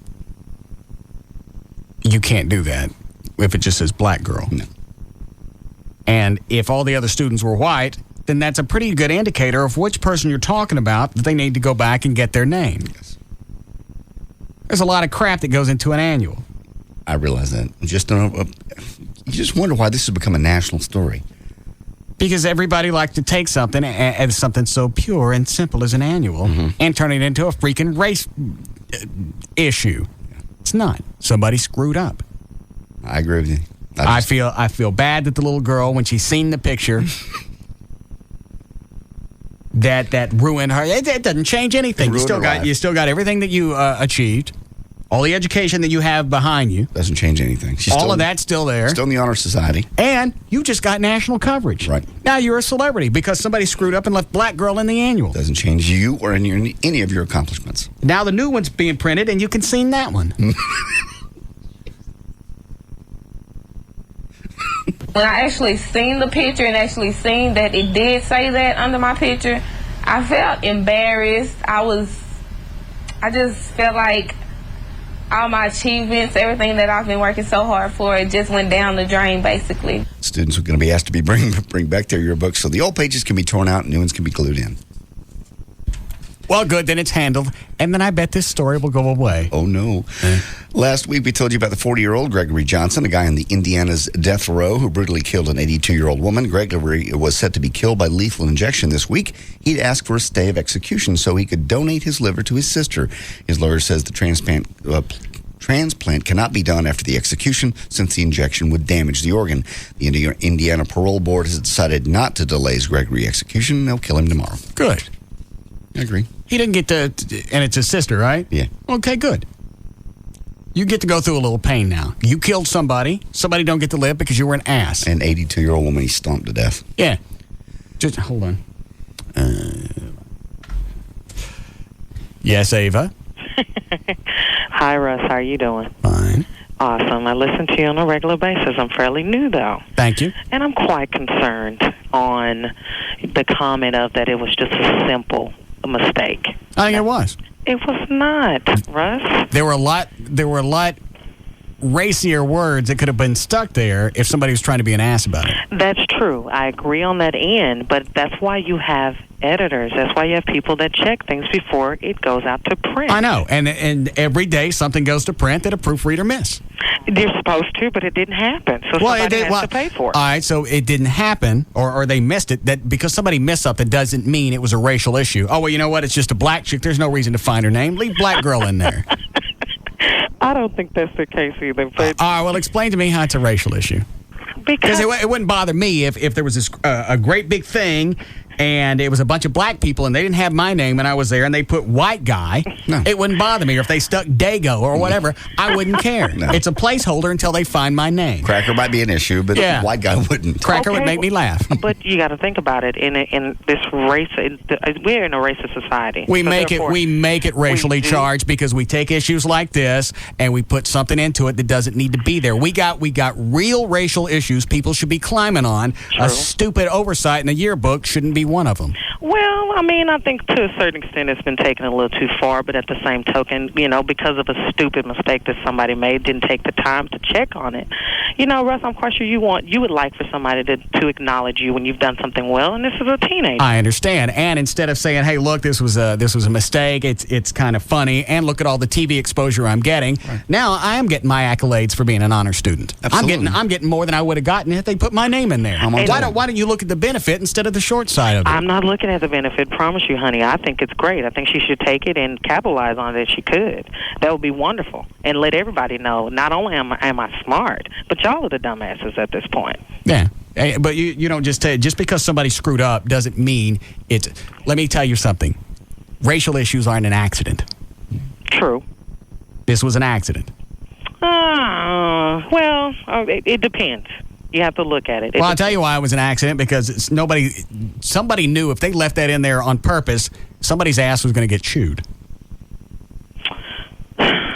You can't do that if it just says black girl. No. And if all the other students were white, then that's a pretty good indicator of which person you're talking about that they need to go back and get their name. Yes. There's a lot of crap that goes into an annual. I realize that. You just wonder why this has become a national story. Because everybody likes to take something as something so pure and simple as an annual and turn it into a freaking race issue. It's not. Somebody screwed up. I agree with you. I feel bad that the little girl, when she seen the picture, that ruined her. It doesn't change anything. You still got everything that you achieved, all the education that you have behind you. Doesn't change anything. All of that's still there. Still in the honor society. And you just got national coverage. Right. Now you're a celebrity because somebody screwed up and left black girl in the annual. Doesn't change you or any of your accomplishments. Now the new one's being printed and you can see that one. When I actually seen the picture and actually seen that it did say that under my picture, I felt embarrassed. I just felt like all my achievements, everything that I've been working so hard for, it just went down the drain, basically. Students are going to be asked to bring back their yearbooks, so the old pages can be torn out and new ones can be glued in. Well, good, then it's handled, and then I bet this story will go away. Oh, no. Last week, we told you about the 40-year-old Gregory Johnson, a guy in the Indiana's death row who brutally killed an 82-year-old woman. Gregory was set to be killed by lethal injection this week. He'd asked for a stay of execution so he could donate his liver to his sister. His lawyer says the transplant cannot be done after the execution since the injection would damage the organ. The Indiana Parole Board has decided not to delay his Gregory execution. They'll kill him tomorrow. Good. I agree. He didn't get to, and it's his sister, right? Yeah. Okay, good. You get to go through a little pain now. You killed somebody. Somebody don't get to live because you were an ass. An 82-year-old woman he stomped to death. Yeah. Just hold on. Yes, Ava? Hi, Russ. How are you doing? Fine. Awesome. I listen to you on a regular basis. I'm fairly new, though. Thank you. And I'm quite concerned on the comment of that it was just a simple mistake. I think it was. It was not, Russ. There were a lot racier words that could have been stuck there if somebody was trying to be an ass about it. That's true. I agree on that end, but that's why you have editors. That's why you have people that check things before it goes out to print. I know, and every day something goes to print that a proofreader missed. They're supposed to, but it didn't happen, so somebody has to pay for it. All right, so it didn't happen, or they missed it. That because somebody missed something doesn't mean it was a racial issue. Oh, well, you know what? It's just a black chick. There's no reason to find her name. Leave black girl in there. I don't think that's the case either. But all right, well, explain to me how it's a racial issue. Because it wouldn't bother me if there was this a great big thing and it was a bunch of black people and they didn't have my name and I was there and they put white guy. No. It wouldn't bother me. Or if they stuck Dago or whatever, I wouldn't care. No. It's a placeholder until they find my name. Cracker might be an issue, but white guy wouldn't. Cracker would make me laugh. But you got to think about it. In this race, we're in a racist society. We make it racially charged because we take issues like this and we put something into it that doesn't need to be there. We got real racial issues people should be climbing on. True. A stupid oversight in a yearbook shouldn't be one of them. Well, I mean, I think to a certain extent it's been taken a little too far, but at the same token, because of a stupid mistake that somebody made, didn't take the time to check on it. Russ, I'm quite sure you would like for somebody to acknowledge you when you've done something well, and this is a teenager. I understand. And instead of saying, "Hey, look, this was a mistake. It's kind of funny," and look at all the TV exposure I'm getting. Right. Now I am getting my accolades for being an honor student. Absolutely. I'm getting more than I would have gotten if they put my name in there. Why don't you look at the benefit instead of the short side of it. I'm not looking at the benefit, promise you, honey. I think it's great. I think she should take it and capitalize on it if she could. That would be wonderful. And let everybody know, not only am I smart, but y'all are the dumbasses at this point. Yeah. But you don't just because somebody screwed up doesn't mean it's... Let me tell you something. Racial issues aren't an accident. True. This was an accident. It depends. You have to look at it. Well, I'll tell you why it was an accident, because somebody knew if they left that in there on purpose, somebody's ass was going to get chewed.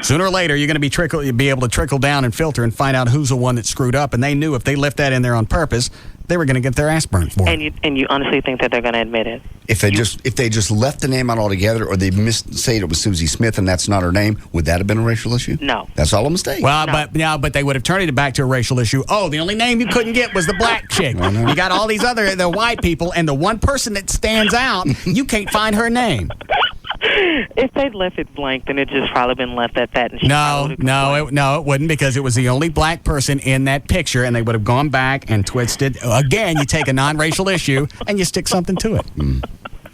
Sooner or later, you're going to be able to trickle down and filter and find out who's the one that screwed up. And they knew if they left that in there on purpose, they were going to get their ass burnt for it. And you honestly think that they're going to admit it? If they just left the name out altogether, or they say it was Susie Smith and that's not her name, would that have been a racial issue? No. That's all a mistake. Well, no. but they would have turned it back to a racial issue. Oh, the only name you couldn't get was the black chick. You got all these the white people, and the one person that stands out, you can't find her name. If they'd left it blank, then it just probably been left at that. And it wouldn't, because it was the only black person in that picture, and they would have gone back and twisted. Again, you take a non-racial issue and you stick something to it.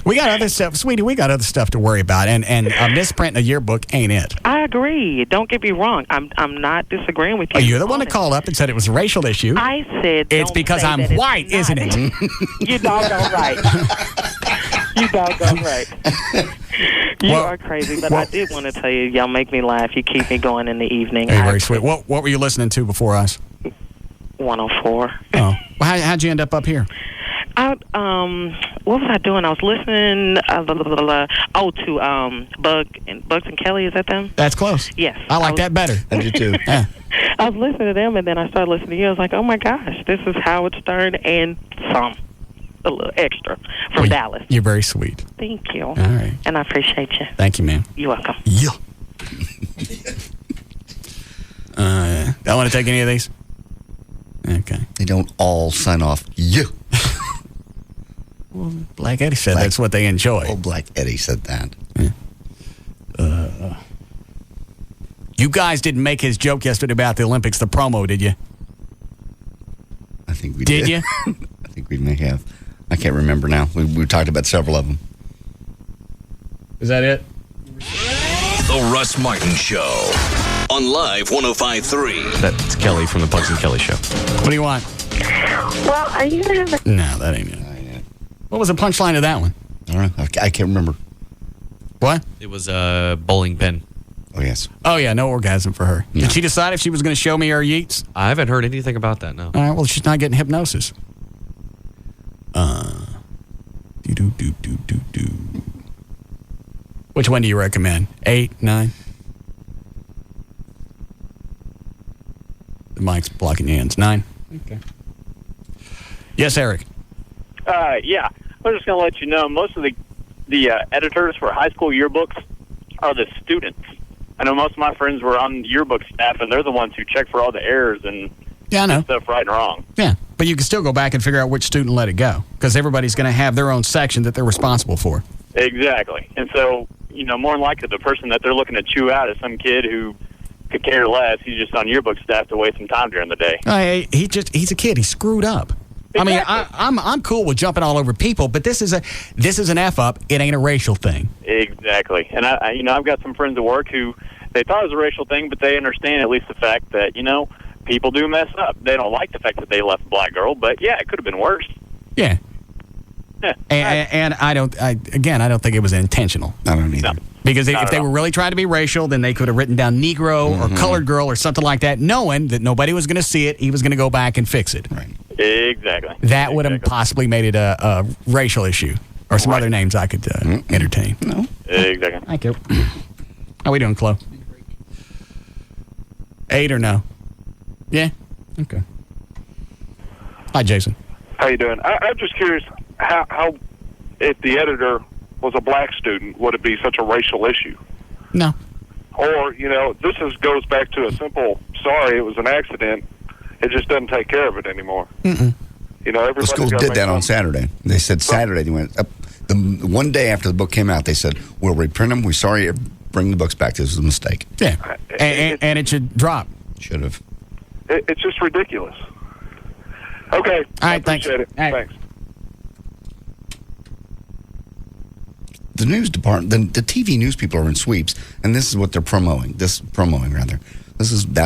We got other stuff, sweetie. We got other stuff to worry about, and a misprint in a yearbook ain't it. I agree. Don't get me wrong. I'm not disagreeing with you. Oh, you're the one that called up and said it was a racial issue. I said it's because I'm white, isn't it? You doggone right. You doggone right. You are crazy, but I did want to tell you, y'all make me laugh. You keep me going in the evening. Hey, very sweet. What were you listening to before us? 104. Oh, well, how'd you end up here? What was I doing? I was listening to Bugs and Kelly. Is that them? That's close. Yes. I like that better. I do too. Yeah. I was listening to them, and then I started listening to you. I was like, oh my gosh, this is Howard Stern and a little extra from Dallas. You're very sweet. Thank you. All right. And I appreciate you. Thank you, ma'am. You're welcome. Yeah. Don't want to take any of these? Okay. They don't all sign off. Yeah. Well, Black Eddie said that's what they enjoy. Oh, Black Eddie said that. Yeah. You guys didn't make his joke yesterday about the Olympics, the promo, did you? I think we did. Did you? I think we may have. I can't remember now. We talked about several of them. Is that it? The Russ Martin Show on Live 105.3. That's Kelly from the Bugs and Kelly Show. What do you want? Well, are you going to have a... No, that ain't it. What was the punchline of that one? I don't know. I can't remember. What? It was a bowling pin. Oh, yes. Oh, yeah, no orgasm for her. No. Did she decide if she was going to show me her yeets? I haven't heard anything about that, no. All right, well, she's not getting hypnosis. Which one do you recommend? 8, 9? The mic's blocking your hands. 9? Okay. Yes, Eric. Yeah. I was just going to let you know, most of the editors for high school yearbooks are the students. I know most of my friends were on yearbook staff, and they're the ones who check for all the errors and stuff right and wrong. Yeah, but you can still go back and figure out which student let it go, because everybody's going to have their own section that they're responsible for. Exactly. And so, more than likely, the person that they're looking to chew out is some kid who could care less. He's just on yearbook staff to waste some time during the day. He's a kid. He screwed up. Exactly. I mean, I'm cool with jumping all over people, but this is an F up. It ain't a racial thing. Exactly. And I've got some friends at work who they thought it was a racial thing, but they understand at least the fact that people do mess up. They don't like the fact that they left a black girl, but yeah, it could have been worse. Yeah. And I don't think it was intentional. I don't either. No. Because if they were really trying to be racial, then they could have written down Negro or colored girl or something like that, knowing that nobody was going to see it. He was going to go back and fix it. Right. Exactly. That would have possibly made it a racial issue, or some other names I could entertain. No. Exactly. Thank you. How we doing, Chloe? 8 or no? Yeah? Okay. Hi, Jason. How you doing? I'm just curious how if the editor was a black student, would it be such a racial issue? No. Or, this goes back to a simple, sorry, it was an accident. It just doesn't take care of it anymore. Mm-mm. Everybody the school did that on Saturday. They said Saturday, they went up. The one day after the book came out, they said, we'll reprint them. We're sorry, bring the books back. This was a mistake. Yeah. And it should drop. Should have. It's just ridiculous. Okay. All right, thanks. Appreciate it. All right. Thanks. the news department, the TV news people are in sweeps, and this is what they're promoting. That's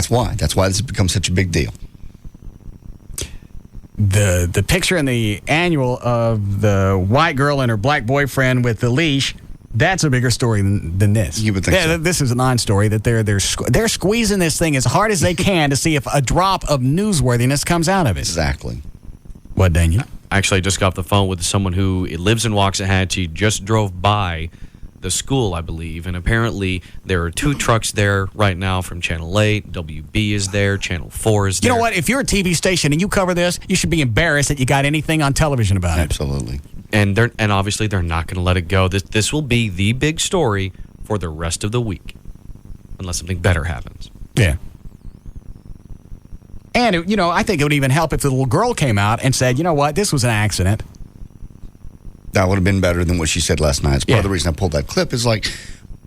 why this has become such a big deal. The picture in the annual of the white girl and her black boyfriend with the leash, that's a bigger story than this. You would think so. This is a non-story that they're squeezing this thing as hard as they can to see if a drop of newsworthiness comes out of it. Exactly. What, Daniel? Actually, I just got off the phone with someone who lives in Waxahachie, just drove by the school, I believe, and apparently there are 2 trucks there right now from Channel 8, WB is there, Channel 4 is there. You know what? If you're a TV station and you cover this, you should be embarrassed that you got anything on television about it. Absolutely. And obviously they're not going to let it go. This will be the big story for the rest of the week, unless something better happens. Yeah. And, I think it would even help if the little girl came out and said, you know what, this was an accident. That would have been better than what she said last night. It's part of the reason I pulled that clip is like,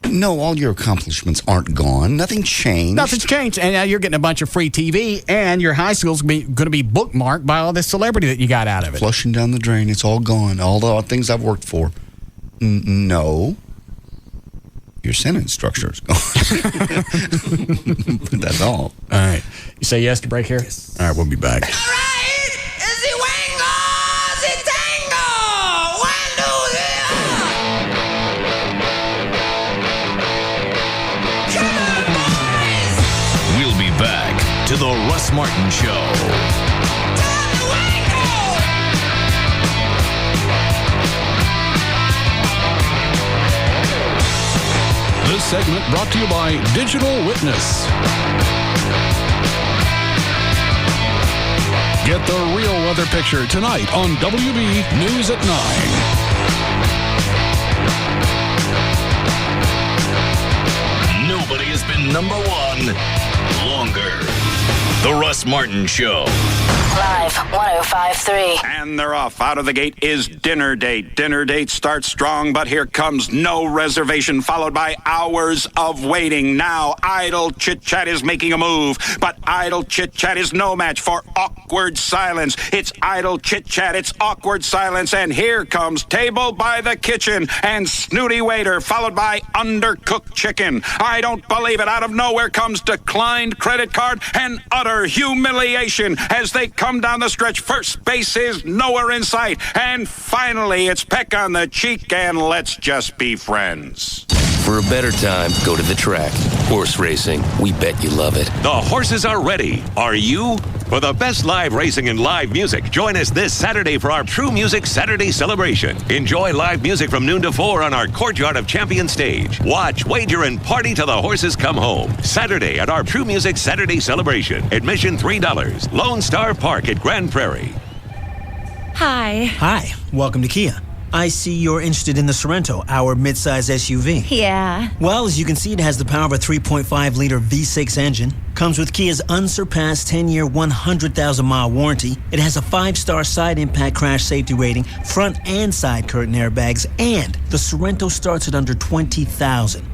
no, all your accomplishments aren't gone. Nothing changed. Nothing's changed. And now you're getting a bunch of free TV, and your high school's going to be bookmarked by all this celebrity that you got out of it. Flushing down the drain. It's all gone. All the things I've worked for. No. Your sentence structure is gone. That's all. All right. You say yes to break here? Yes. All right, we'll be back. We'll be back to the Russ Martin Show. This segment brought to you by Digital Witness. Get the real weather picture tonight on WB News at 9. Nobody has been number 1 longer. The Russ Martin Show. Live 105.3. And they're off. Out of the gate is Dinner Date. Dinner Date starts strong, but here comes no reservation, followed by hours of waiting. Now, idle chit-chat is making a move, but idle chit-chat is no match for awkward silence. It's idle chit-chat, it's awkward silence, and here comes Table by the Kitchen and Snooty Waiter, followed by Undercooked Chicken. I don't believe it. Out of nowhere comes Declined Credit Card and utter humiliation as they come down the stretch. First base is nowhere in sight. And finally, it's peck on the cheek and let's just be friends. For a better time, go to the track. Horse racing. We bet you love it. The horses are ready. Are you? For the best live racing and live music, join us this Saturday for our True Music Saturday celebration. Enjoy live music from noon to 4 on our Courtyard of Champions stage. Watch, wager, and party till the horses come home. Saturday at our True Music Saturday celebration. Admission $3. Lone Star Park at Grand Prairie. Hi. Hi. Welcome to Kia. I see you're interested in the Sorento, our midsize SUV. Yeah. Well, as you can see, it has the power of a 3.5-liter V6 engine, comes with Kia's unsurpassed 10-year, 100,000-mile warranty. It has a 5-star side impact crash safety rating, front and side curtain airbags, and the Sorento starts at under $20,000.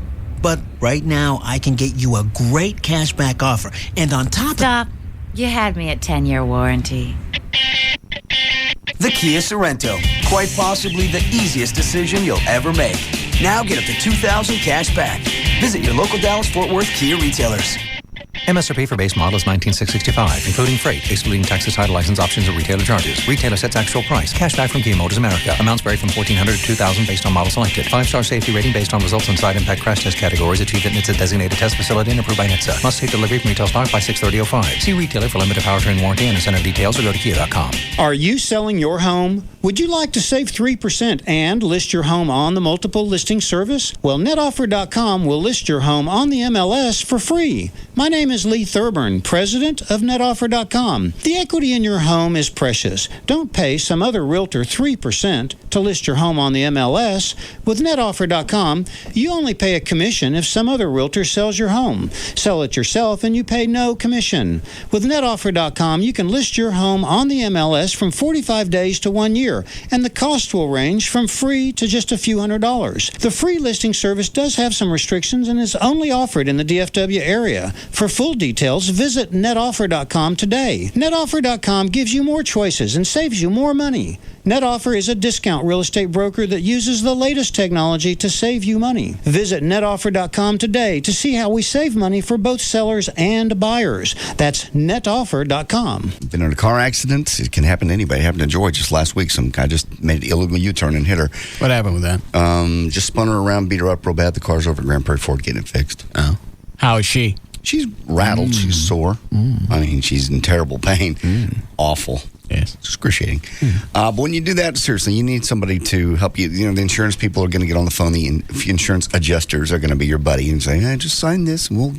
But right now, I can get you a great cashback offer, and on top Stop. You had me at 10-year warranty. The Kia Sorento, quite possibly the easiest decision you'll ever make. Now get up to $2,000 cash back. Visit your local Dallas-Fort Worth Kia retailers. MSRP for base model is $19,665, including freight, excluding taxes, title, license, options, and retailer charges. Retailer sets actual price. Cash back from Kia Motors America. Amounts vary from $1,400 to $2,000 based on model selected. 5-star safety rating based on results and side impact crash test categories achieved at NHTSA designated test facility and approved by NHTSA. Must take delivery from retail stock by 6/30/05. See retailer for limited powertrain warranty and incentive details or go to kia.com. Are you selling your home? Would you like to save 3% and list your home on the multiple listing service? Well, netoffer.com will list your home on the MLS for free. My name is Lee Thurburn, president of netoffer.com. The equity in your home is precious. Don't pay some other realtor 3% to list your home on the MLS. With netoffer.com, you only pay a commission if some other realtor sells your home. Sell it yourself and you pay no commission. With netoffer.com, you can list your home on the MLS from 45 days to 1 year, and the cost will range from free to just a few $100s. The free listing service does have some restrictions and is only offered in the DFW area. For full details, visit netoffer.com today. Netoffer.com gives you more choices and saves you more money. NetOffer is a discount real estate broker that uses the latest technology to save you money. Visit netoffer.com today to see how we save money for both sellers and buyers. That's netoffer.com. Been in a car accident. It can happen to anybody. It happened to Joy just last week. Some guy just made an illegal U-turn and hit her. What happened with that? Just spun her around, beat her up real bad. The car's over at Grand Prairie Ford getting it fixed. Oh. How is she? She's rattled. She's sore. I mean, she's in terrible pain. Awful. Yes. Excruciating. But when you do that, seriously, you need somebody to help you. You know, the insurance people are going to get on the phone. The insurance adjusters are going to be your buddy and say, hey, just sign this and we'll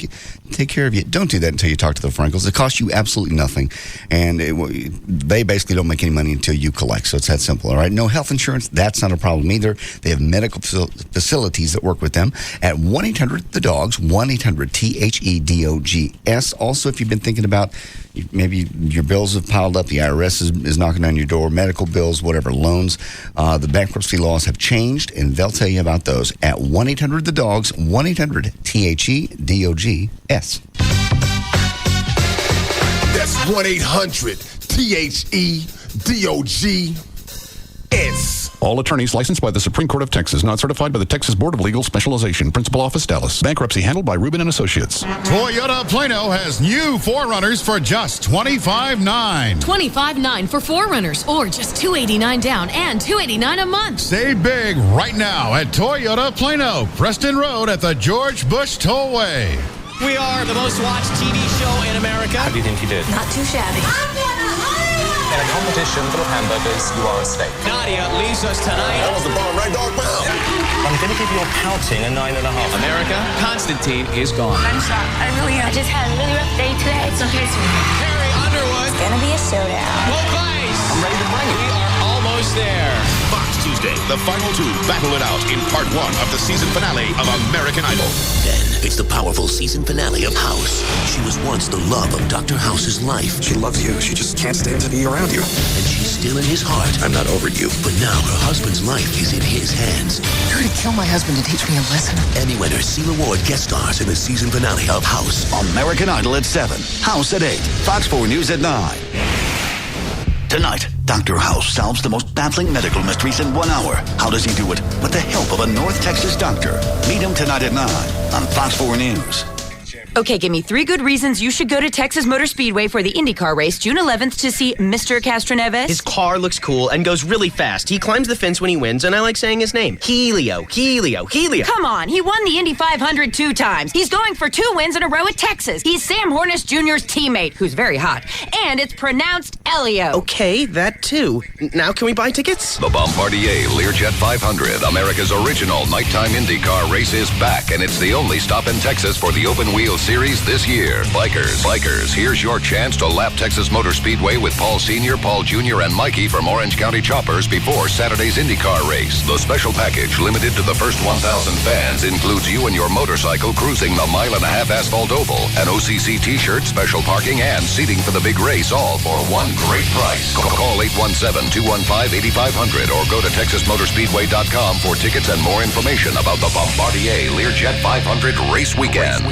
take care of you. Don't do that until you talk to the Frankels. It costs you absolutely nothing. And they basically don't make any money until you collect. So it's that simple, all right? No health insurance, that's not a problem either. They have medical facilities that work with them at 1-800-THE-DOGS, 1-800-THEDOGS. Also, if you've been thinking about maybe your bills have piled up, the IRS is knocking on your door, medical bills, whatever, loans. The bankruptcy laws have changed, and they'll tell you about those at 1-800-THE-DOGS, 1-800-THEDOGS. That's 1-800-THEDOGS. All attorneys licensed by the Supreme Court of Texas, not certified by the Texas Board of Legal Specialization. Principal Office, Dallas. Bankruptcy handled by Rubin & Associates. Toyota Plano has new 4Runners for just $25,900. $25,900 for 4Runners, or just $289 down and $289 a month. Save big right now at Toyota Plano, Preston Road at the George Bush Tollway. We are the most watched TV show in America. How do you think you did? Not too shabby. In a competition full of hamburgers, you are a steak. Nadia leaves us tonight. That was the bomb, right, dog? I'm going to give your pouting a 9.5. America, Constantine is gone. I'm shocked. I really am. I just had a really rough day today. It's okay, sweetheart. Carrie Underwood. It's gonna be a showdown. Whoa, guys. I'm ready to bring it. We are almost there. Fox Tuesday, the final two battle it out in part one of the season finale of American Idol. Then it's the powerful season finale of House. She was once the love of Dr. House's life. She loves you. She just can't stand to be around you. And she's still in his heart. I'm not over you. But now her husband's life is in his hands. You're gonna kill my husband to teach me a lesson. Emmy winner C. Award guest stars in the season finale of House. American Idol at 7. House at 8. Fox 4 News at 9. Tonight, Dr. House solves the most baffling medical mysteries in 1 hour. How does he do it? With the help of a North Texas doctor. Meet him tonight at 9 on Fox 4 News. Okay, give me 3 good reasons you should go to Texas Motor Speedway for the IndyCar race June 11th to see Mr. Castroneves. His car looks cool and goes really fast. He climbs the fence when he wins, and I like saying his name. Helio. Come on, he won the Indy 500 2 times. He's going for 2 wins in a row at Texas. He's Sam Hornish Jr.'s teammate, who's very hot. And it's pronounced Elio. Okay, that too. Now can we buy tickets? The Bombardier Learjet 500, America's original nighttime IndyCar race, is back, and it's the only stop in Texas for the open wheel series this year. Bikers, here's your chance to lap Texas Motor Speedway with Paul Sr., Paul Jr., and Mikey from Orange County Choppers before Saturday's IndyCar race. The special package, limited to the first 1,000 fans, includes you and your motorcycle cruising the 1.5-mile asphalt oval, an OCC t-shirt, special parking, and seating for the big race, all for one great price. Call 817-215-8500 or go to TexasMotorspeedway.com for tickets and more information about the Bombardier Learjet 500 race weekend.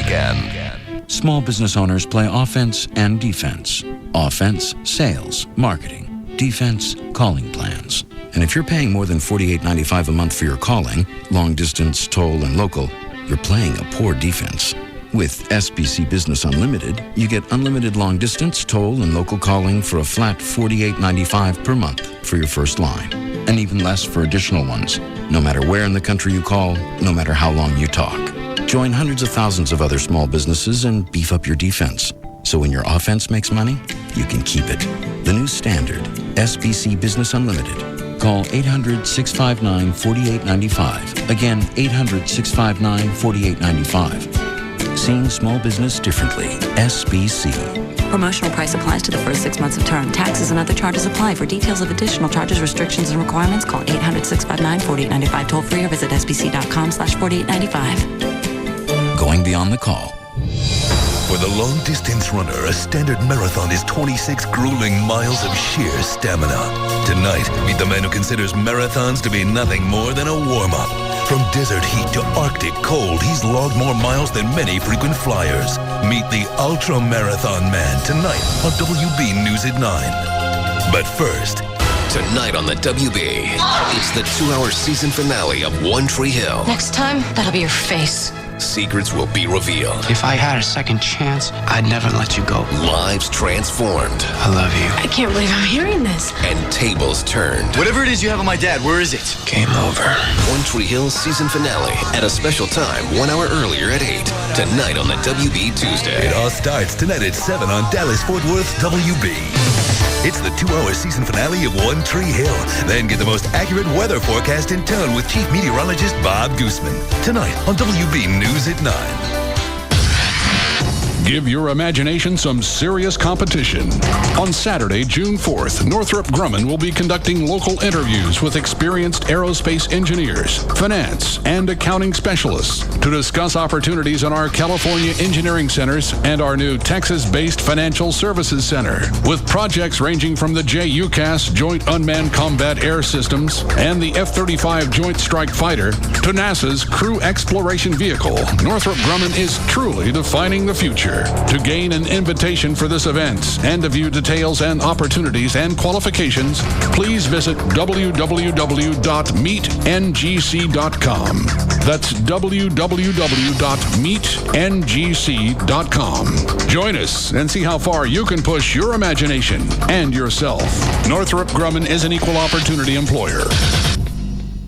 Small business owners play offense and defense. Offense, sales, marketing. Defense, calling plans. And if you're paying more than $48.95 a month for your calling, long distance, toll, and local, you're playing a poor defense. With SBC Business Unlimited, you get unlimited long distance, toll, and local calling for a flat $48.95 per month for your first line. And even less for additional ones, no matter where in the country you call, no matter how long you talk. Join hundreds of thousands of other small businesses and beef up your defense. So when your offense makes money, you can keep it. The new standard, SBC Business Unlimited. Call 800-659-4895. Again, 800-659-4895. Seeing small business differently. SBC. Promotional price applies to the first 6 months of term. Taxes and other charges apply. For details of additional charges, restrictions, and requirements, call 800-659-4895 toll free or visit sbc.com/4895. Going beyond the call. For the long-distance runner, a standard marathon is 26 grueling miles of sheer stamina. Tonight, meet the man who considers marathons to be nothing more than a warm-up. From desert heat to Arctic cold, he's logged more miles than many frequent flyers. Meet the Ultra Marathon Man tonight on WB News at 9. But first, tonight on the WB, it's the 2-hour season finale of One Tree Hill. Next time, that'll be your face. Secrets will be revealed. If I had a second chance, I'd never let you go. Lives transformed. I love you. I can't believe I'm hearing this. And tables turned. Whatever it is you have on my dad, where is it? Game over. One Tree Hill season finale at a special time 1 hour earlier at 8. Tonight on the WB Tuesday. It all starts tonight at 7 on Dallas-Fort Worth WB. It's the 2-hour season finale of One Tree Hill. Then get the most accurate weather forecast in town with Chief Meteorologist Bob Gooseman. Tonight on WB News at 9. Give your imagination some serious competition. On Saturday, June 4th, Northrop Grumman will be conducting local interviews with experienced aerospace engineers, finance, and accounting specialists to discuss opportunities in our California engineering centers and our new Texas-based financial services center, with projects ranging from the JUCAS Joint Unmanned Combat Air Systems and the F-35 Joint Strike Fighter to NASA's Crew Exploration Vehicle. Northrop Grumman is truly defining the future. To gain an invitation for this event and to view details and opportunities and qualifications, please visit www.meetngc.com. That's www.meetngc.com. Join us and see how far you can push your imagination and yourself. Northrop Grumman is an equal opportunity employer.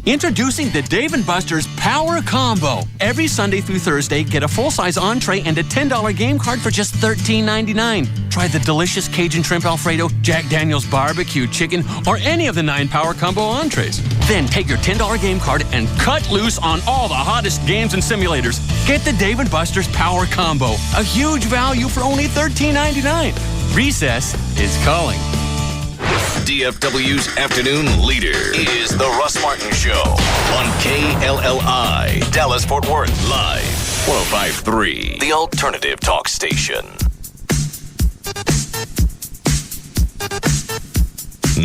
Introducing the Dave & Buster's Power Combo. Every Sunday through Thursday, get a full-size entree and a $10 game card for just $13.99. Try the delicious Cajun Shrimp Alfredo, Jack Daniel's Barbecue Chicken, or any of the 9 Power Combo entrees. Then take your $10 game card and cut loose on all the hottest games and simulators. Get the Dave & Buster's Power Combo. A huge value for only $13.99. Recess is calling. DFW's afternoon leader is The Russ Martin Show on KLLI, Dallas-Fort Worth, live, 105.3, the alternative talk station.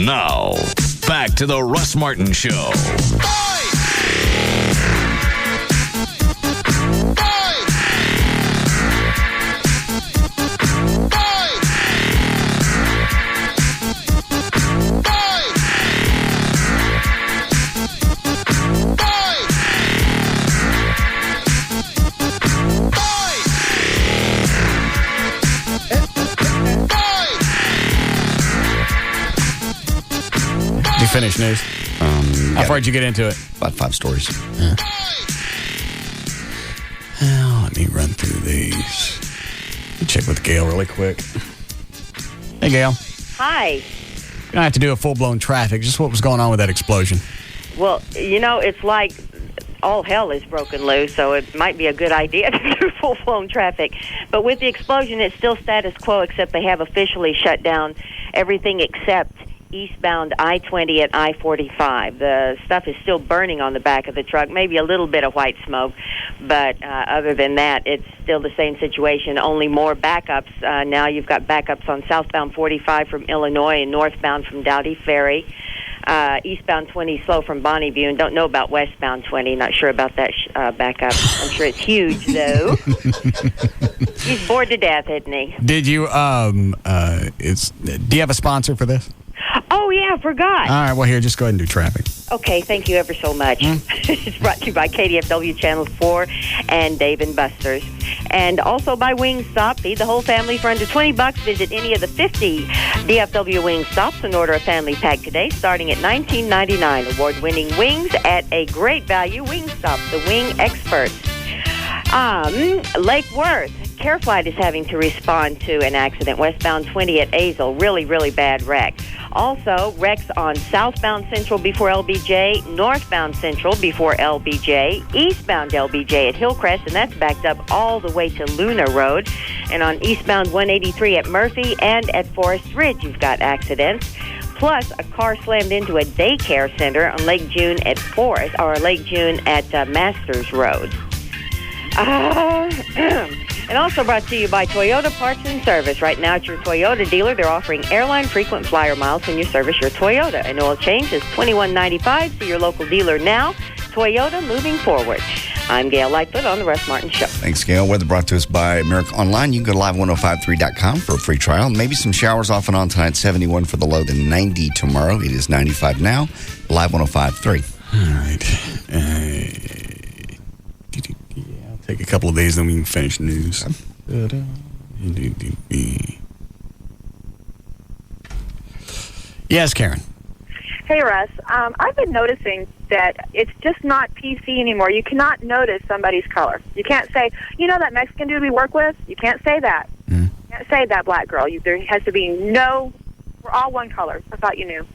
Now, back to The Russ Martin Show. Finish news. How far did you get into it? About 5 stories. Yeah. Well, let me run through these. Let me check with Gail really quick. Hey, Gail. Hi. You're going to have to do a full-blown traffic. Just what was going on with that explosion? Well, you know, it's like all hell is broken loose, so it might be a good idea to do full-blown traffic. But with the explosion, it's still status quo, except they have officially shut down everything except eastbound I-20 at I-45. The stuff is still burning on the back of the truck, maybe a little bit of white smoke, but other than that, it's still the same situation, only more backups. Now you've got backups on southbound 45 from Illinois and northbound from Dowdy Ferry. Eastbound 20 slow from Bonneview, and don't know about westbound 20. Not sure about that backup. I'm sure it's huge, though. He's bored to death, isn't he? Did you, do you have a sponsor for this? Oh, yeah, I forgot. All right, well, here, just go ahead and do traffic. Okay, thank you ever so much. It's brought to you by KDFW Channel 4 and Dave & Buster's. And also by Wingstop. Feed the whole family for under $20. Visit any of the 50 DFW Wingstops and order a family pack today, starting at $19.99. Award-winning wings at a great value. Wingstop, the wing experts. Lake Worth. Care Flight is having to respond to an accident. Westbound 20 at Azle. Really, really bad wreck. Also, wrecks on southbound Central before LBJ, northbound Central before LBJ, eastbound LBJ at Hillcrest, and that's backed up all the way to Luna Road. And on eastbound 183 at Murphy and at Forest Ridge, you've got accidents. Plus, a car slammed into a daycare center on Lake June at Forest, or Lake June at Masters Road. And also brought to you by Toyota Parts and Service. Right now at your Toyota dealer, they're offering airline frequent flyer miles when you service your Toyota. An oil change is $21.95. See your local dealer now. Toyota, moving forward. I'm Gail Lightfoot on the Russ Martin Show. Thanks, Gail. Weather brought to us by America Online. You can go to live1053.com for a free trial. Maybe some showers off and on tonight. 71 for the low, then 90 tomorrow. It is 95 now. Live 105.3. All right. I'll take a couple of days, then we can finish news. Yes, Karen. Hey, Russ. I've been noticing that it's just not PC anymore. You cannot notice somebody's color. You can't say, that Mexican dude we work with? You can't say that. You can't say that black girl. There has to be we're all one color. I thought you knew.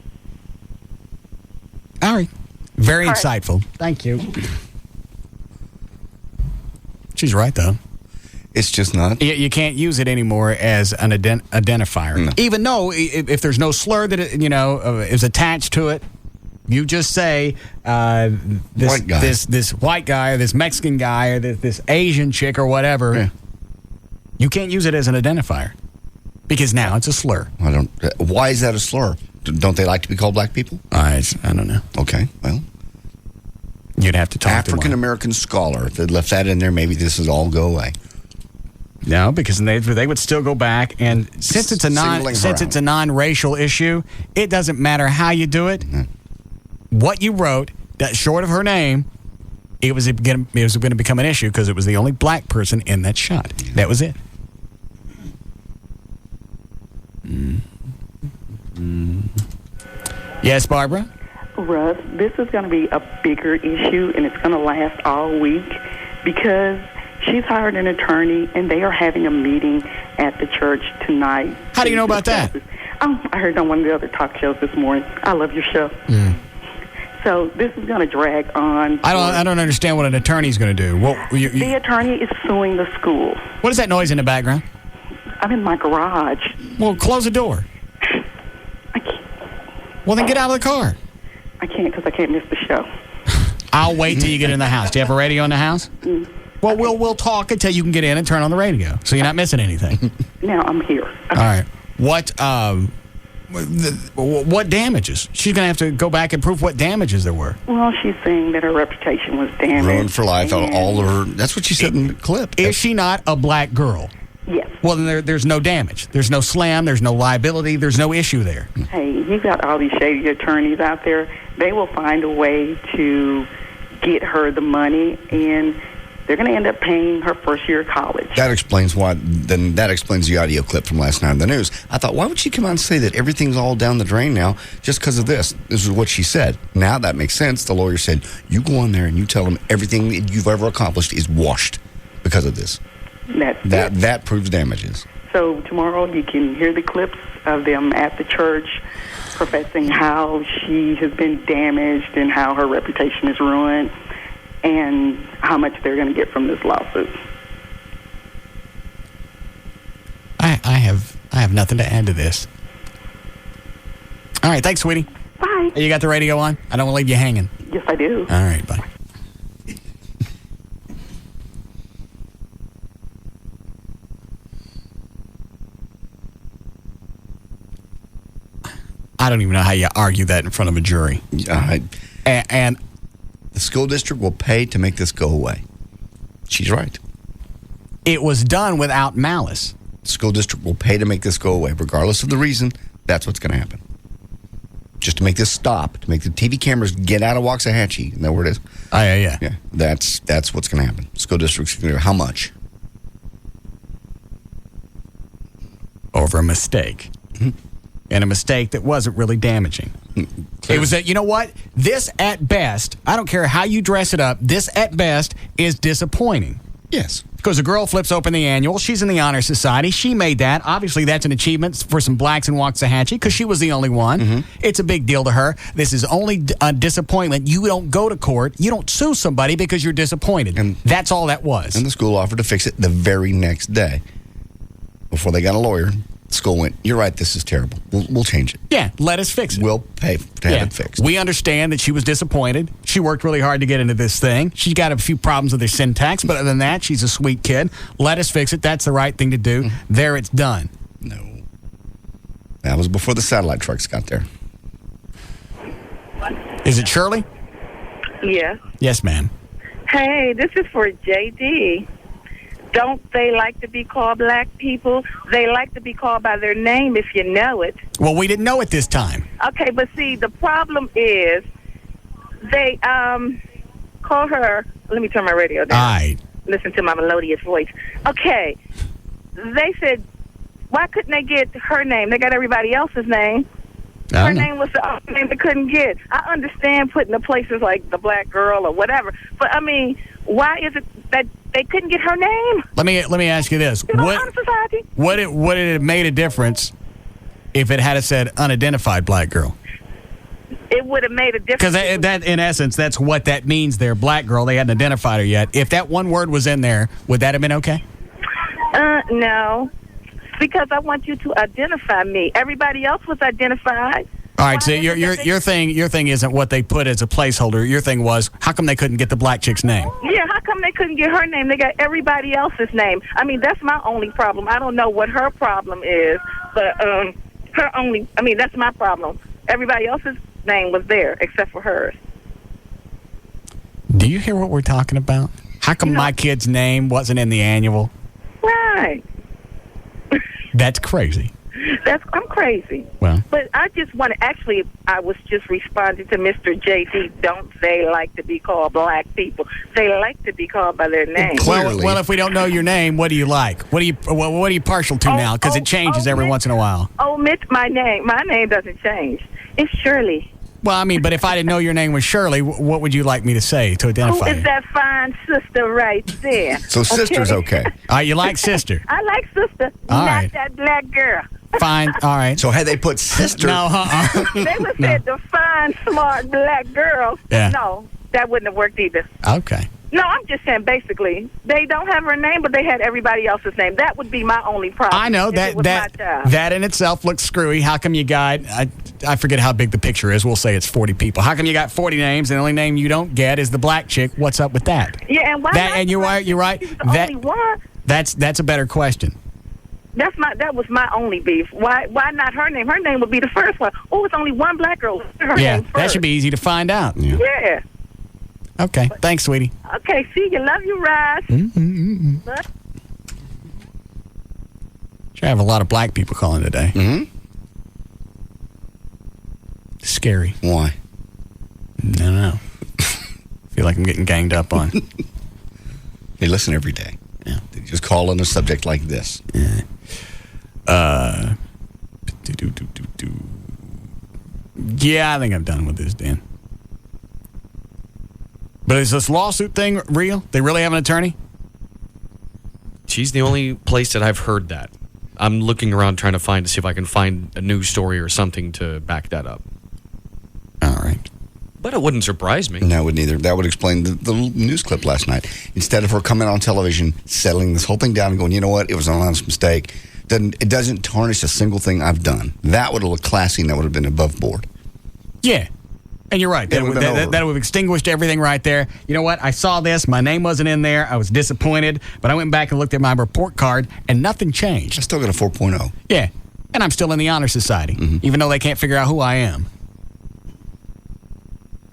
All right. Very All right. insightful. Thank you. She's right, though. It's just not. You can't use it anymore as an identifier. No. Even though if there's no slur that is attached to it, you just say this White guy. this white guy or this Mexican guy or this Asian chick or whatever. Yeah. You can't use it as an identifier because now it's a slur. Why is that a slur? Don't they like to be called black people? I don't know. Okay, well. You'd have to talk to African American scholar. If they left that in there, maybe this would all go away. No, because they would still go back, and since it's a non-racial issue, it doesn't matter how you do it. What you wrote, that short of her name, it was going to become an issue because it was the only black person in that shot. That was it. Yes, Barbara? Russ, this is going to be a bigger issue, and it's going to last all week because she's hired an attorney, and they are having a meeting at the church tonight. How do you know about that? I heard on one of the other talk shows this morning. I love your show. So this is going to drag on. I don't understand what an attorney's going to do. The attorney is suing the school. What is that noise in the background? I'm in my garage. Well, close the door. I can't. Well, then get out of the car. I can't because I can't miss the show. I'll wait till you get in the house. Do you have a radio in the house? Well, we'll talk until you can get in and turn on the radio, so you're not missing anything. Now I'm here. All right. What damages? She's going to have to go back and prove what damages there were. Well, she's saying that her reputation was damaged. Ruined for life. All of her. That's what she said in the clip. Is she not a black girl? Yes. Well, then there's no damage. There's no slam. There's no liability. There's no issue there. Hey, you got all these shady attorneys out there. They will find a way to get her the money, and they're going to end up paying her first year of college. That explains why. Then that explains the audio clip from last night in the news. I thought, why would she come out and say that everything's all down the drain now just because of this? This is what she said. Now that makes sense. The lawyer said, you go in there and you tell them everything that you've ever accomplished is washed because of this. That proves damages. So tomorrow you can hear the clips of them at the church professing how she has been damaged and how her reputation is ruined and how much they're going to get from this lawsuit. I have nothing to add to this. All right, thanks, sweetie. Bye. You got the radio on? I don't want to leave you hanging. Yes, I do. All right, bye. I don't even know how you argue that in front of a jury. And the school district will pay to make this go away. She's right. It was done without malice. The school district will pay to make this go away, regardless of the reason. That's what's going to happen. Just to make this stop, to make the TV cameras get out of Waxahachie. Isn't that where it is? Oh, yeah. Yeah, that's what's going to happen. School district's going to how much? Over a mistake. And a mistake that wasn't really damaging. It was that, you know what? This at best, I don't care how you dress it up, this at best is disappointing. Yes. Because a girl flips open the annual. She's in the Honor Society. She made that. Obviously, that's an achievement for some blacks in Waxahachie because she was the only one. It's a big deal to her. This is only a disappointment. You don't go to court. You don't sue somebody because you're disappointed. And that's all that was. And the school offered to fix it the very next day. Before they got a lawyer, the school went, you're right, this is terrible. We'll change it. Yeah, let us fix it. We'll pay to have it fixed. We understand that she was disappointed. She worked really hard to get into this thing. She's got a few problems with her syntax, but other than that, she's a sweet kid. Let us fix it. That's the right thing to do. There, it's done. No. That was before the satellite trucks got there. Is it Shirley? Yeah. Yes, ma'am. Hey, this is for JD. Don't they like to be called black people? They like to be called by their name if you know it. Well, we didn't know it this time. Okay, but see, the problem is they call her. Let me turn my radio down. All right. Listen to my melodious voice. Okay, they said, why couldn't they get her name? They got everybody else's name. Her name was the only name they couldn't get. I understand putting the places like the black girl or whatever, but I mean, why is it that they couldn't get her name? Let me ask you this: would it have made a difference if it had said unidentified black girl? It would have made a difference. Because that, in essence, that's what that means. There, black girl. They hadn't identified her yet. If that one word was in there, would that have been okay? No. Because I want you to identify me. Everybody else was identified. All right, so your thing isn't what they put as a placeholder. Your thing was, how come they couldn't get the black chick's name? Yeah, how come they couldn't get her name? They got everybody else's name. I mean, that's my only problem. I don't know what her problem is, but that's my problem. Everybody else's name was there except for hers. Do you hear what we're talking about? How come my kid's name wasn't in the annual? Right. That's crazy. I'm crazy. Well, but I just want to, actually, I was just responding to Mr. JD. Don't they like to be called black people? They like to be called by their name. Well, if we don't know your name, what do you like? What are you partial to now? Because it changes every once in a while. Omit my name. My name doesn't change. It's Shirley. Well, I mean, but if I didn't know your name was Shirley, what would you like me to say to identify you? Who is that fine sister right there? So sister's okay. All right, you like sister. I like sister, not that black girl. Fine, all right. So had they put sister? No, they would say the fine, smart black girl. Yeah. No, that wouldn't have worked either. Okay. No, I'm just saying, basically, they don't have her name, but they had everybody else's name. That would be my only problem. I know that in itself looks screwy. How come you got, I forget how big the picture is. We'll say it's 40 people. How come you got 40 names and the only name you don't get is the black chick? What's up with that? Yeah, and why that? And you're right. Only one. That's a better question. That was my only beef. Why not her name? Her name would be the first one. Oh, it's only one black girl. Her name first. That should be easy to find out. Yeah. Okay. Thanks, sweetie. Okay, see you. Love you, Russ. Sure have a lot of black people calling today. Mm-hmm. Scary. Why? I don't know. Feel like I'm getting ganged up on. They listen every day. Yeah. They just call on a subject like this. Yeah. Yeah, I think I'm done with this, Dan. But is this lawsuit thing real? They really have an attorney? She's the only place that I've heard that. I'm looking around trying to see if I can find a news story or something to back that up. All right. But it wouldn't surprise me. No, it wouldn't either. That would explain the news clip last night. Instead of her coming on television, settling this whole thing down and going, you know what, it was an honest mistake. It doesn't tarnish a single thing I've done. That would have looked classy and that would have been above board. Yeah. And you're right. That would have extinguished everything right there. You know what? I saw this. My name wasn't in there. I was disappointed. But I went back and looked at my report card, and nothing changed. I still got a 4.0. Yeah. And I'm still in the Honor Society, even though they can't figure out who I am.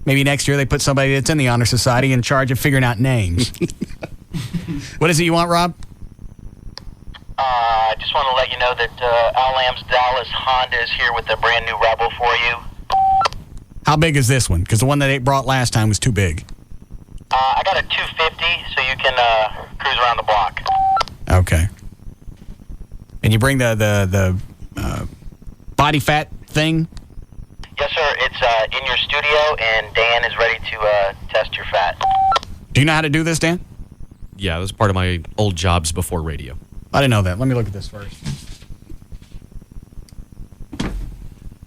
Maybe next year they put somebody that's in the Honor Society in charge of figuring out names. What is it you want, Rob? I just want to let you know that Al Lamb's Dallas Honda is here with a brand new Rebel for you. How big is this one? Because the one that they brought last time was too big. I got a 250, so you can cruise around the block. Okay. And you bring the body fat thing? Yes, sir. It's in your studio, and Dan is ready to test your fat. Do you know how to do this, Dan? Yeah, it was part of my old jobs before radio. I didn't know that. Let me look at this first.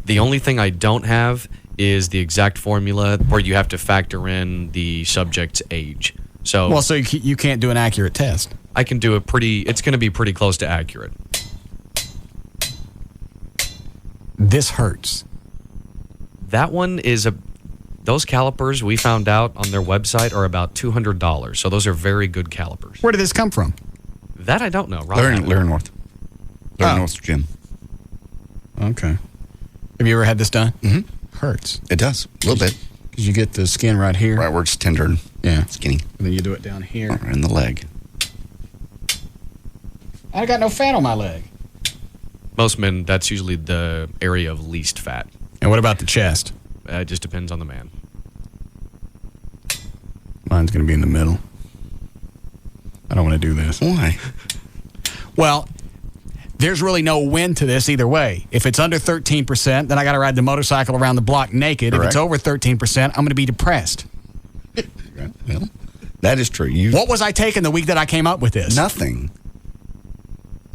The only thing I don't have is the exact formula where you have to factor in the subject's age. So you can't do an accurate test. I can do it's going to be pretty close to accurate. This hurts. That one is those calipers we found out on their website are about $200. So those are very good calipers. Where did this come from? That I don't know. Larry North. Larry North's gym. Okay. Have you ever had this done? Mm-hmm. Hurts. It does. A little bit. Because you get the skin right here. Right where it's tender. Yeah. Skinny. And then you do it down here. Or in the leg. I got no fat on my leg. Most men, that's usually the area of least fat. And what about the chest? It just depends on the man. Mine's going to be in the middle. I don't want to do this. Why? Well, there's really no win to this either way. If it's under 13%, then I got to ride the motorcycle around the block naked. Correct. If it's over 13%, I'm going to be depressed. Well, that is true. What was I taking the week that I came up with this? Nothing.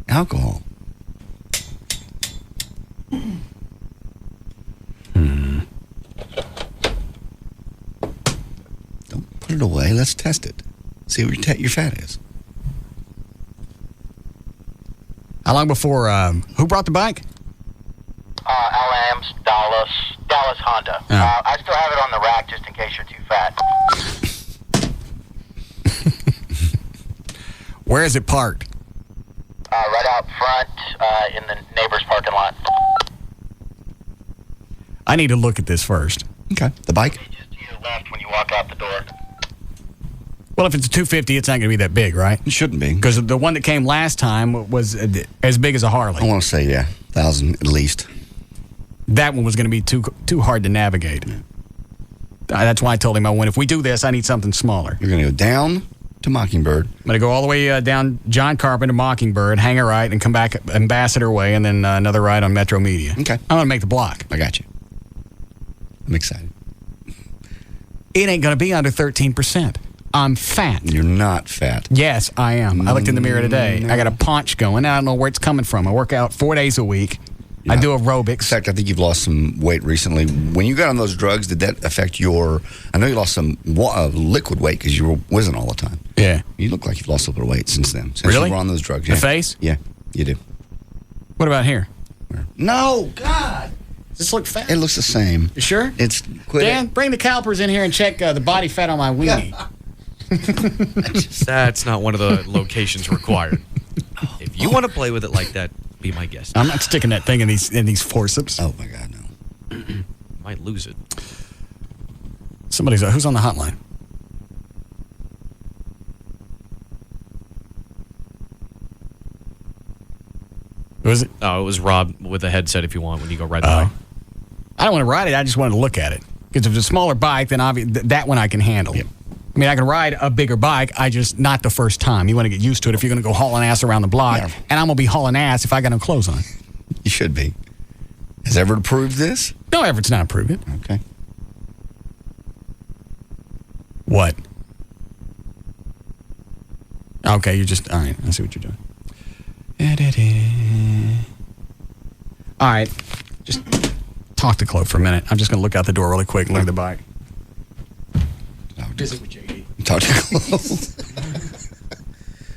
Alcohol. Don't put it away. Let's test it. See what your fat is. How long before, who brought the bike? LM's Dallas Honda. I still have it on the rack just in case you're too fat. Where is it parked? Right out front in the neighbor's parking lot. I need to look at this first. Okay. The bike? Just to your left when you walk out the door. Well, if it's a 250, it's not going to be that big, right? It shouldn't be. Because the one that came last time was as big as a Harley. I want to say, 1,000 at least. That one was going to be too hard to navigate. Yeah. That's why I told him, if we do this, I need something smaller. You're going to go down to Mockingbird. I'm going to go all the way down John Carpenter, Mockingbird, hang a right, and come back Ambassador Way, and then another ride on Metro Media. Okay. I'm going to make the block. I got you. I'm excited. It ain't going to be under 13%. I'm fat. You're not fat. Yes, I am. I looked in the mirror today. I got a paunch going. I don't know where it's coming from. I work out 4 days a week. I do aerobics. In fact, I think you've lost some weight recently. When you got on those drugs, did that affect your... I know you lost some liquid weight because you were whizzing all the time. Yeah. You look like you've lost a little bit of weight since then. Since Really? you were on those drugs. The face? Yeah, you do. What about here? No, God. Does this look fat? It looks the same. You sure? It's... Dan, bring the calipers in here and check the body fat on my weenie. That's not one of the locations required. If you want to play with it like that, be my guest. I'm not sticking that thing in these forceps. Oh my God, no. Might lose it. Who's on the hotline? Who is it? Oh, it was Rob with a headset if you want when you go ride the bike. I don't want to ride it. I just wanted to look at it. Because if it's a smaller bike, then that one I can handle. Yep. I mean, I can ride a bigger bike, not the first time. You want to get used to it if you're going to go hauling ass around the block. Yeah. And I'm going to be hauling ass if I got no clothes on. You should be. Has Everett approved this? No, Everett's not approved it. Okay. What? Okay, you're just... All right, I see what you're doing. All right, just talk to Chloe for a minute. I'm just going to look out the door really quick and look at the bike. Visit with JD. Talk to Chloe.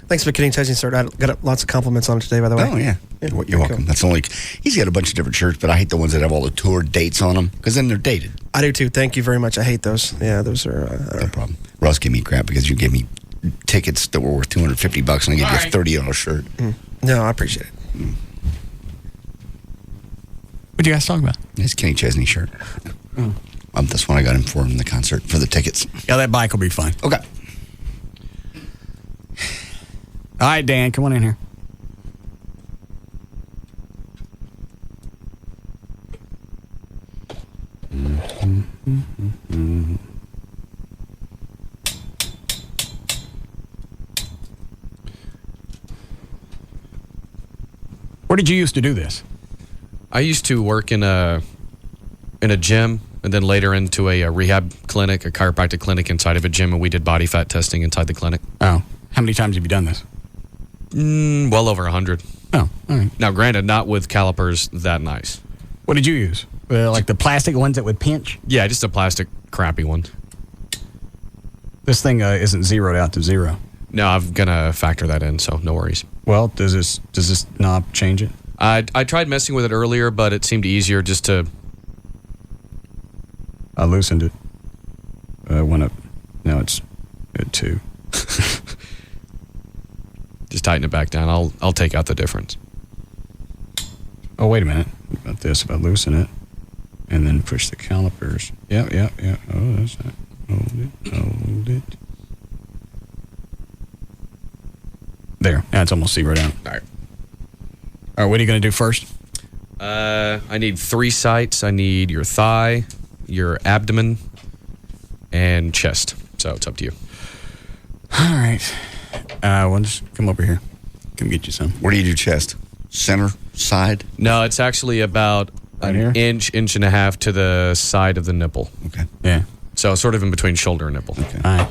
Thanks for getting touching, sir. I got lots of compliments on it today, by the way. Oh, yeah. You're welcome. Cool. That's only... He's got a bunch of different shirts, but I hate the ones that have all the tour dates on them, because then they're dated. I do, too. Thank you very much. I hate those. Yeah, those are... No problem. Russ gave me crap because you gave me tickets that were worth $250, and I gave you a $30 shirt. No, I appreciate it. What do you guys talk about? It's Kenny Chesney shirt. That's one I got him for in the concert, for the tickets. Yeah, that bike will be fine. Okay. All right, Dan, come on in here. Where did you used to do this? I used to work in a gym, and then later into a rehab clinic, a chiropractic clinic inside of a gym, and we did body fat testing inside the clinic. Oh, how many times have you done this? Well over 100. Oh, all right. Now, granted, not with calipers that nice. What did you use? Like the plastic ones that would pinch? Yeah, just a plastic crappy one. This thing isn't zeroed out to zero. No, I'm gonna factor that in, so no worries. Well, does this knob change it? I tried messing with it earlier, but it seemed easier just to... I loosened it. Went up. Now it's at 2. Just tighten it back down. I'll take out the difference. Oh, wait a minute. What about this? If I loosen it and then push the calipers. Yeah. Oh, that's that. Hold it. There. Now it's almost zeroed out. All right. All right, what are you going to do first? I need 3 sites. I need your thigh, your abdomen, and chest. So it's up to you. All right. Well, just come over here. Come get you some. Where do you do chest? Center? Side? No, it's actually about an inch and a half to the side of the nipple. Okay. Yeah. So sort of in between shoulder and nipple. Okay. All right.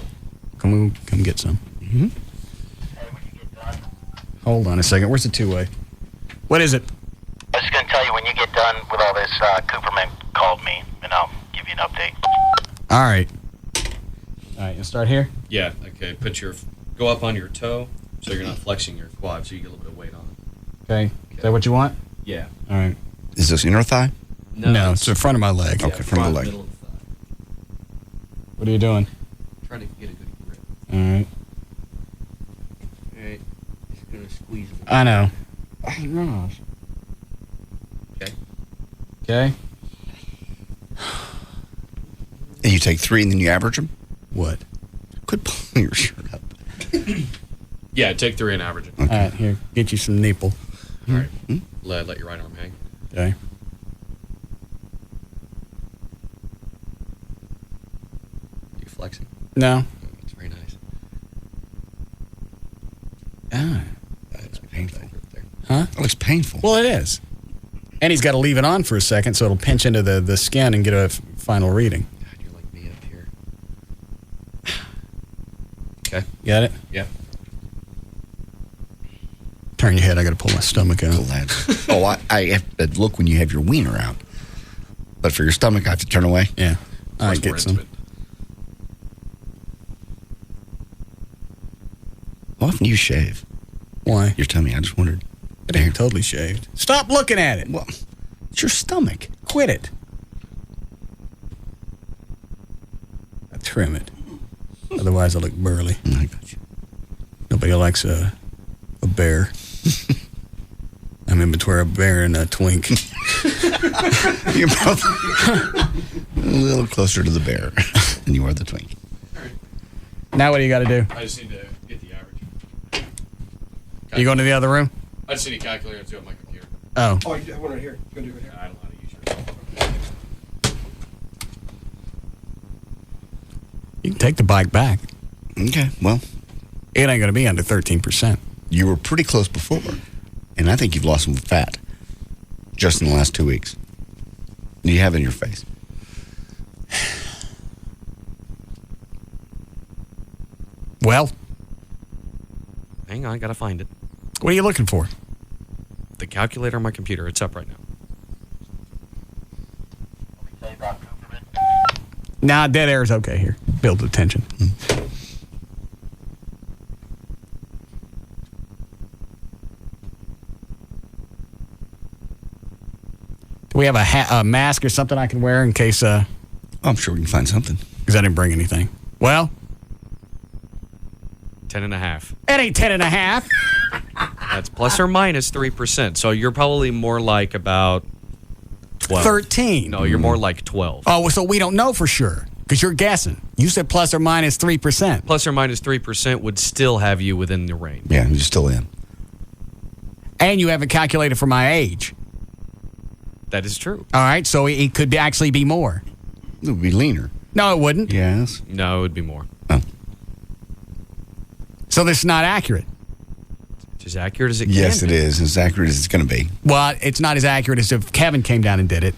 Come get some. Mm-hmm. Hold on a second. Where's the two-way? What is it? I was just going to tell you, when you get done with all this, Cooperman called me, and I'll give you an update. All right. All right, you start here? Yeah, okay. Go up on your toe so you're not flexing your quad so you get a little bit of weight on it. Okay. Is that what you want? Yeah. All right. Is this inner thigh? No, it's the front of my leg. Okay, front of the leg. Middle of the thigh. What are you doing? Trying to get a good grip. All right. All right. Just going to squeeze it. I know. Okay. Okay. And you take 3 and then you average them? What? Quit pulling your shirt up. Yeah, take 3 and average it. Okay. All right, here. Get you some nipple. All right. Let your right arm hang. Okay. You flexing? No. It's very nice. Ah. That's painful. Huh? That looks painful. Well, it is. And he's got to leave it on for a second so it'll pinch into the skin and get a final reading. God, you're like me up here. Okay. Got it? Yeah. Turn your head. I got to pull my stomach out. I have to look when you have your wiener out. But for your stomach, I have to turn away? Yeah. I get some. How often do you shave? Why? Your tummy, I just wondered. It ain't totally shaved. Stop looking at it. Well, it's your stomach. Quit it. I trim it. Otherwise, I look burly. I got you. Nobody likes a bear. I'm in between a bear and a twink. You're probably a little closer to the bear than you are the twink. All right. Now what do you got to do? I just need to get the average. You going to the other room? I just need a calculator to do it on my computer. Oh. Oh, you have one right here. You going to do it here? I don't know how to use yours. You can take the bike back. Okay, well. It ain't going to be under 13%. You were pretty close before. And I think you've lost some fat just in the last 2 weeks. You have it in your face. Well, Hang on, I gotta find it. what are you looking for? The calculator on my computer. It's up right now. Nah, dead air is okay here. Build the tension. Do we have a mask or something I can wear in case... I'm sure we can find something. Because I didn't bring anything. Well? 10.5. It ain't 10.5. That's plus or minus 3%. So you're probably more like about 12. 13. No, you're more like 12. Oh, so we don't know for sure. Because you're guessing. You said plus or minus 3%. Plus or minus 3% would still have you within the range. Yeah, you're still in. And you haven't calculated for my age. That is true. All right, so it could actually be more. It would be leaner. No, it wouldn't. Yes. No, it would be more. Oh. So this is not accurate. It's as accurate as it can Yes, it be. is. As accurate as it's going to be. Well, it's not as accurate as if Kevin came down and did it.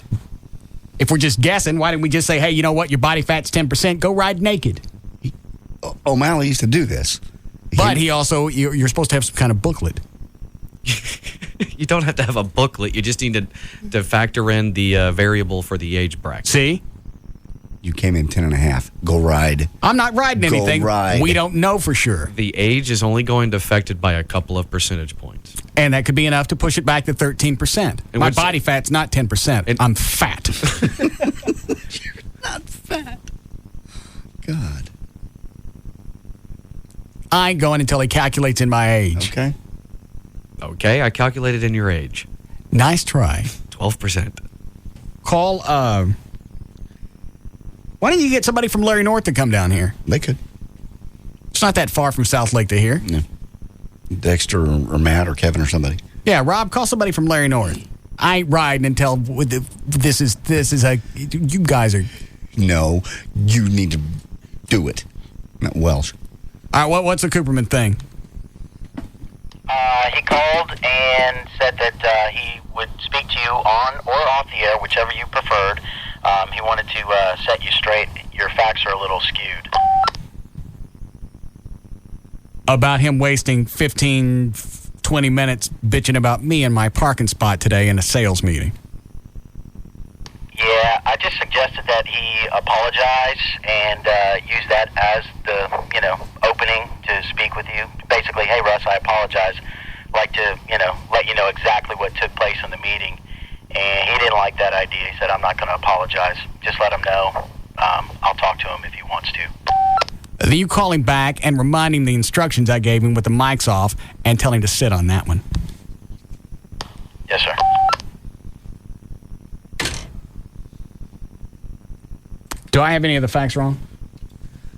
If we're just guessing, why didn't we just say, hey, you know what, your body fat's 10%, go ride naked? O'Malley used to do this. But he also, you're supposed to have some kind of booklet. You don't have to have a booklet. You just need to factor in the variable for the age bracket. See? You came in 10.5. Go ride. I'm not riding anything. Go ride. We don't know for sure. The age is only going to affect it by a couple of percentage points. And that could be enough to push it back to 13%. My body fat's not 10%. I'm fat. You're not fat. God. I ain't going until he calculates in my age. Okay. Okay, I calculated in your age. Nice try. 12%. Call Why don't you get somebody from Larry North to come down here? They could. It's not that far from South Lake to here. Yeah. Dexter or Matt or Kevin or somebody. Yeah, Rob, call somebody from Larry North. I ain't riding until this is a. You guys are. No, you need to do it. Not Welsh. All right, what's the Cooperman thing? He called and said that he would speak to you on or off the air, whichever you preferred. He wanted to set you straight. Your facts are a little skewed. About him wasting 15, 20 minutes bitching about me and my parking spot today in a sales meeting. Yeah, I just suggested that he apologize and use that as the, opening to speak with you. Basically, hey, Russ, I apologize. Like to, let you know exactly what took place in the meeting. And he didn't like that idea. He said, I'm not going to apologize. Just let him know. I'll talk to him if he wants to. Then you call him back and remind him the instructions I gave him with the mics off and tell him to sit on that one. Yes, sir. Do I have any of the facts wrong?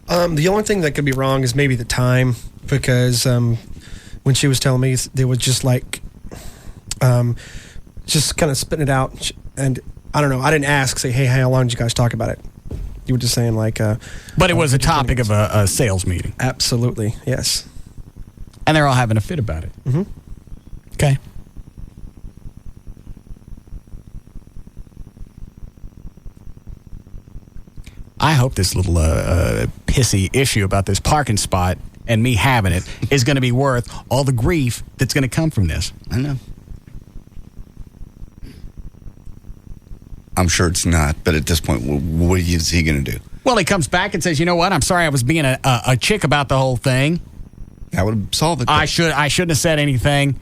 The only thing that could be wrong is maybe the time, because when she was telling me, they was just like, just kind of spitting it out. And I don't know. I didn't ask, say, hey, how long did you guys talk about it? You were just saying like... but it was a topic of a sales meeting. Absolutely, yes. And they're all having a fit about it. Mm-hmm. Okay. I hope this little pissy issue about this parking spot and me having it is going to be worth all the grief that's going to come from this. I know. I'm sure it's not, but at this point, what is he going to do? Well, he comes back and says, you know what, I'm sorry I was being a chick about the whole thing. That would solve it. I shouldn't have said anything.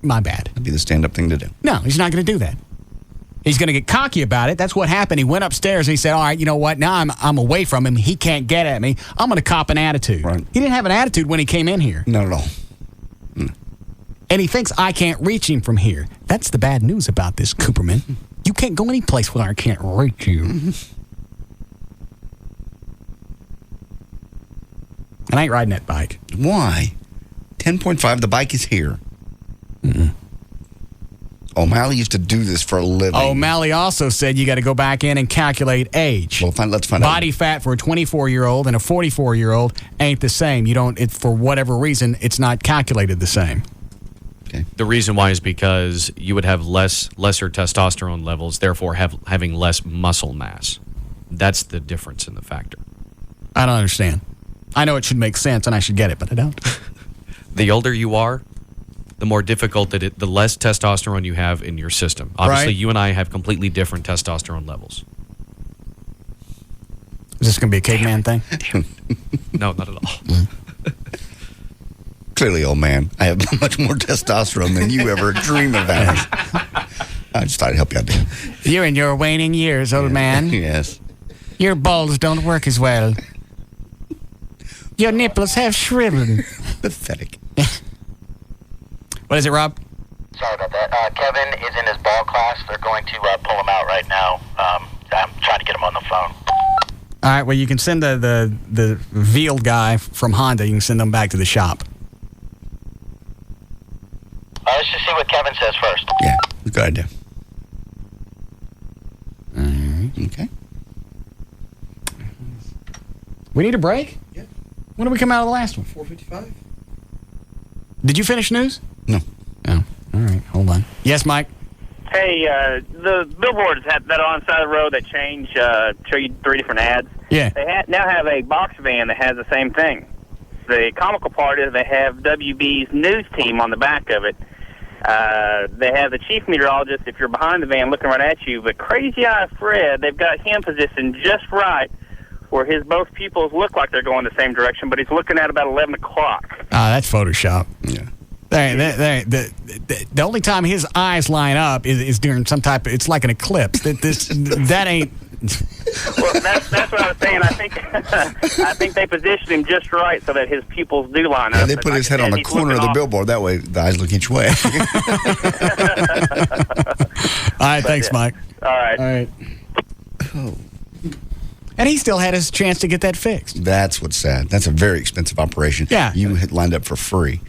My bad. That'd be the stand-up thing to do. No, he's not going to do that. He's going to get cocky about it. That's what happened. He went upstairs and he said, all right, you know what, now I'm away from him. He can't get at me. I'm going to cop an attitude. Right. He didn't have an attitude when he came in here. Not at all. And he thinks I can't reach him from here. That's the bad news about this, Cooperman. You can't go any place where I can't reach you. And I ain't riding that bike. Why? 10.5, the bike is here. O'Malley used to do this for a living. O'Malley also said you got to go back in and calculate age. Well, let's find out. Body fat for a 24-year-old and a 44-year-old ain't the same. For whatever reason, it's not calculated the same. Okay. The reason why is because you would have lesser testosterone levels, therefore having less muscle mass. That's the difference in the factor. I don't understand. I know it should make sense and I should get it, but I don't. The older you are, the more difficult the less testosterone you have in your system. Obviously, you and I have completely different testosterone levels. Is this going to be a caveman thing? No, not at all. Clearly, old man, I have much more testosterone than you ever dream of having. I just thought I'd help you out there. You're in your waning years, old man. Yes. Your balls don't work as well. Your nipples have shriveled. Pathetic. What is it, Rob? Sorry about that. Kevin is in his ball class. They're going to pull him out right now. I'm trying to get him on the phone. All right, well, you can send the Veal guy from Honda. You can send them back to the shop. Let's just see what Kevin says first. Yeah, good idea. Okay. We need a break? Yeah. When did we come out of the last one? 4:55. Did you finish news? No. Oh, all right. Hold on. Yes, Mike? Hey, the billboards that are on the side of the road that change, show you 3 different ads. Yeah. They now have a box van that has the same thing. The comical part is they have WB's news team on the back of it. They have the chief meteorologist, if you're behind the van, looking right at you. But Crazy Eye Fred, they've got him positioned just right where his both pupils look like they're going the same direction, but he's looking at about 11 o'clock. That's Photoshop. Yeah. The only time his eyes line up is during some type of, it's like an eclipse. That ain't. Well, that's what I was saying. I think they positioned him just right so that his pupils do line up. Yeah, they put his head on the corner of the billboard. That way, the eyes look each way. All right, thanks, Mike. All right. All right. Oh. And he still had his chance to get that fixed. That's what's sad. That's a very expensive operation. Yeah. You had lined up for free.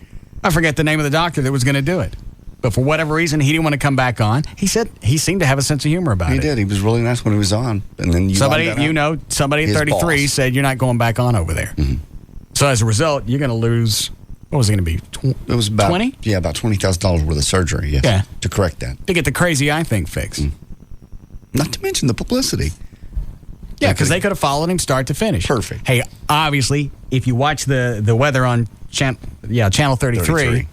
I forget the name of the doctor that was going to do it. But for whatever reason, he didn't want to come back on. He said he seemed to have a sense of humor about it. He did. He was really nice when he was on. And then somebody at 33 said, you're not going back on over there. Mm-hmm. So as a result, you're going to lose, what was it going to be? It was about 20? Yeah, about $20,000 worth of surgery. Yes, yeah, to correct that. To get the crazy eye thing fixed. Not to mention the publicity. Yeah, because they could have followed him start to finish. Perfect. Hey, obviously, if you watch the weather on Channel 33,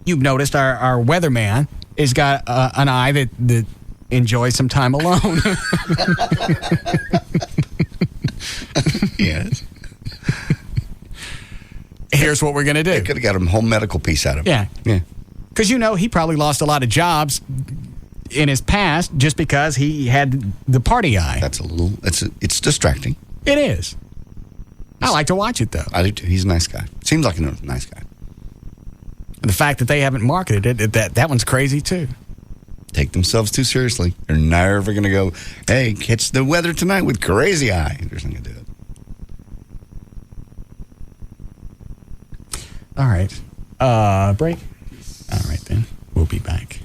you've noticed our weatherman has got an eye that enjoys some time alone. Yes. Here's what we're going to do. They could have got him a home medical piece out of it. Yeah. Because, he probably lost a lot of jobs in his past just because he had the party eye. That's it's distracting. It is. I like to watch it, though. I do, too. He's a nice guy. Seems like a nice guy. The fact that they haven't marketed it, that one's crazy, too. Take themselves too seriously. They're never going to go, hey, catch the weather tonight with Crazy Eye. There's nothing to do it. All right. Break? All right, then. We'll be back.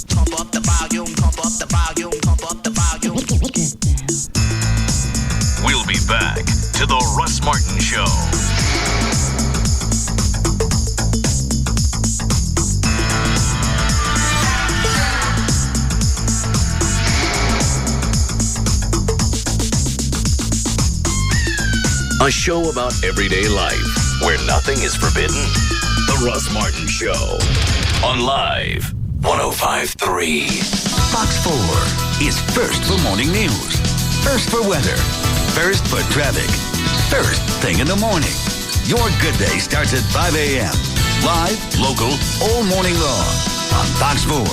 Pump up the volume, pump up the volume, pump up the volume. We'll be back to the Russ Martin Show. A show about everyday life where nothing is forbidden. The Russ Martin Show on Live 105.3. Fox 4 is first for morning news, first for weather, first for traffic, first thing in the morning. Your good day starts at 5 a.m. Live, local, all morning long on Fox 4.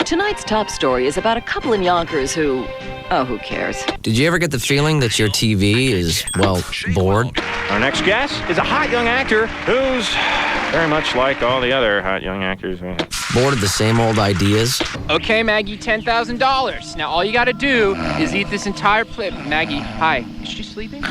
Tonight's top story is about a couple in Yonkers who cares? Did you ever get the feeling that your TV is, bored? Our next guest is a hot young actor who's very much like all the other hot young actors we have. Bored of the same old ideas? Okay, Maggie, $10,000. Now all you gotta do is eat this entire plate. Maggie, hi. Is she sleeping?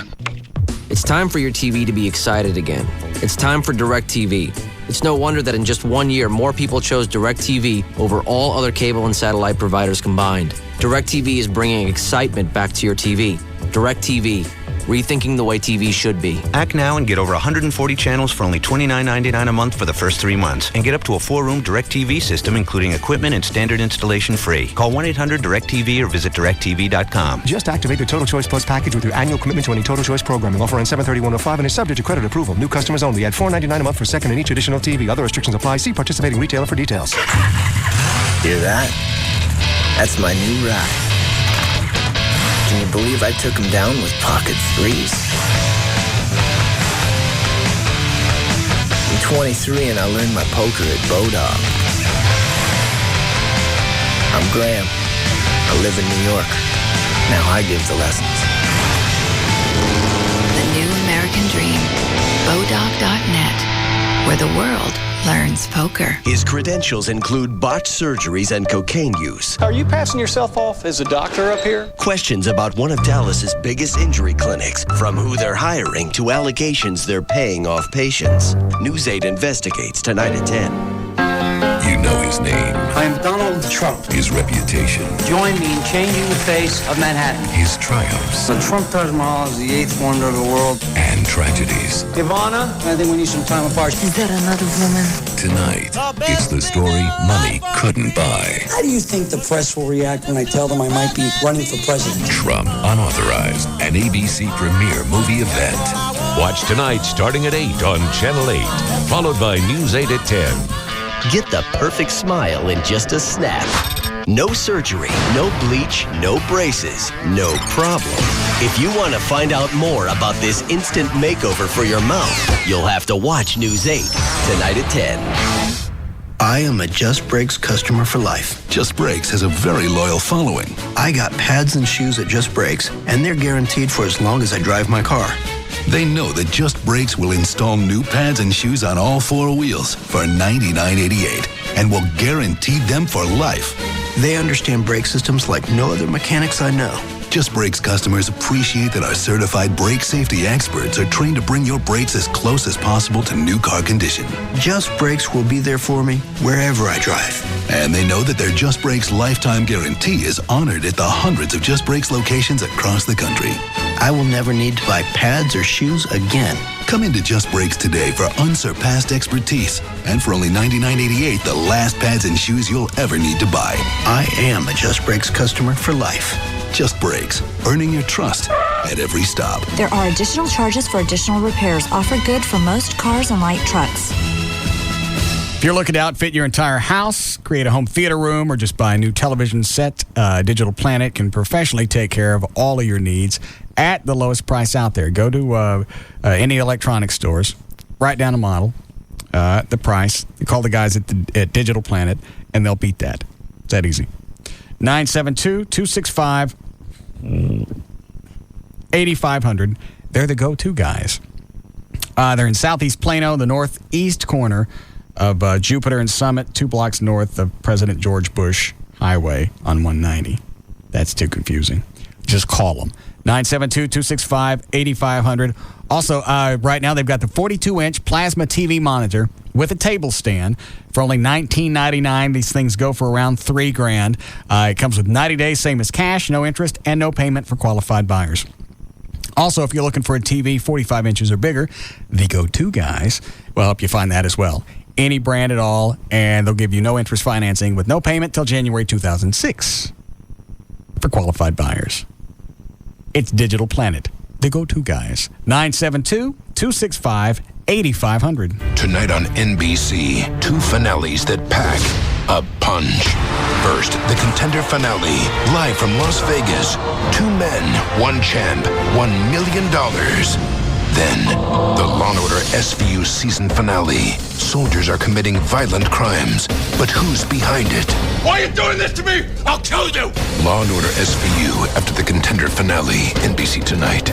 It's time for your TV to be excited again. It's time for DirecTV. It's no wonder that in just 1 year, more people chose DirecTV over all other cable and satellite providers combined. DirecTV is bringing excitement back to your TV. DirecTV, rethinking the way TV should be. Act now and get over 140 channels for only $29.99 a month for the first 3 months. And get up to a 4-room DirecTV system, including equipment and standard installation free. Call 1-800-DirecTV or visit DirecTV.com. Just activate the Total Choice Plus package with your annual commitment to any Total Choice programming. Offer on 7/30/105 and is subject to credit approval. New customers only. Add $4.99 a month for second and each additional TV. Other restrictions apply. See participating retailer for details. Hear that? That's my new ride. Can you believe I took him down with pocket threes? I'm 23 and I learned my poker at Bodog. I'm Graham. I live in New York. Now I give the lessons. The new American dream. Bodog.net, where the world learns poker. His credentials include botched surgeries and cocaine use. Are you passing yourself off as a doctor up here? Questions about one of Dallas's biggest injury clinics, from who they're hiring to allegations they're paying off patients. News 8 investigates tonight at 10. You know his name. I am Donald Trump. His reputation. Join me in changing the face of Manhattan. His triumphs. The Trump Taj Mahal is the 8th wonder of the world. And tragedies. Ivana, I think we need some time apart. Is that another woman? Tonight, it's the story money couldn't buy. How do you think the press will react when I tell them I might be running for president? Trump Unauthorized, an ABC premiere movie event. Watch tonight starting at 8 on Channel 8, followed by News 8 at 10. Get the perfect smile in just a snap. No surgery, no bleach, no braces, no problem. If you want to find out more about this instant makeover for your mouth, you'll have to watch News 8 tonight at 10. I am a Just Breaks customer for life. Just Breaks has a very loyal following. I got pads and shoes at Just Breaks, and they're guaranteed for as long as I drive my car. They know that Just Breaks will install new pads and shoes on all 4 wheels for $99.88 and will guarantee them for life. They understand brake systems like no other mechanics I know. Just Brakes customers appreciate that our certified brake safety experts are trained to bring your brakes as close as possible to new car condition. Just Brakes will be there for me wherever I drive. And they know that their Just Brakes lifetime guarantee is honored at the hundreds of Just Brakes locations across the country. I will never need to buy pads or shoes again. Come into Just Brakes today for unsurpassed expertise. And for only $99.88, the last pads and shoes you'll ever need to buy. I am a Just Brakes customer for life. Just Brakes, earning your trust at every stop. There are additional charges for additional repairs offered good for most cars and light trucks. If you're looking to outfit your entire house, create a home theater room, or just buy a new television set, Digital Planet can professionally take care of all of your needs at the lowest price out there. Go to any electronics stores, write down a model, the price. You call the guys at Digital Planet, and they'll beat that. It's that easy. 972-265-8500. They're the go-to guys. They're in Southeast Plano, the northeast corner of Jupiter and Summit, 2 blocks north of President George Bush Highway on 190. That's too confusing. Just call them. 972-265-8500. Also, right now they've got the 42-inch plasma TV monitor with a table stand for only $19.99. These things go for around $3,000. It comes with 90 days, same as cash, no interest, and no payment for qualified buyers. Also, if you're looking for a TV 45 inches or bigger, the go-to guys will help you find that as well. Any brand at all, and they'll give you no interest financing with no payment till January 2006 for qualified buyers. It's Digital Planet, the go-to guys. 972-265-8500. Tonight on NBC, 2 finales that pack a punch. First, the Contender finale, live from Las Vegas. 2 men, 1 champ, $1 million. Then, the Law & Order SVU season finale. Soldiers are committing violent crimes, but who's behind it? Why are you doing this to me? I'll kill you! Law & Order SVU after the Contender finale. NBC Tonight.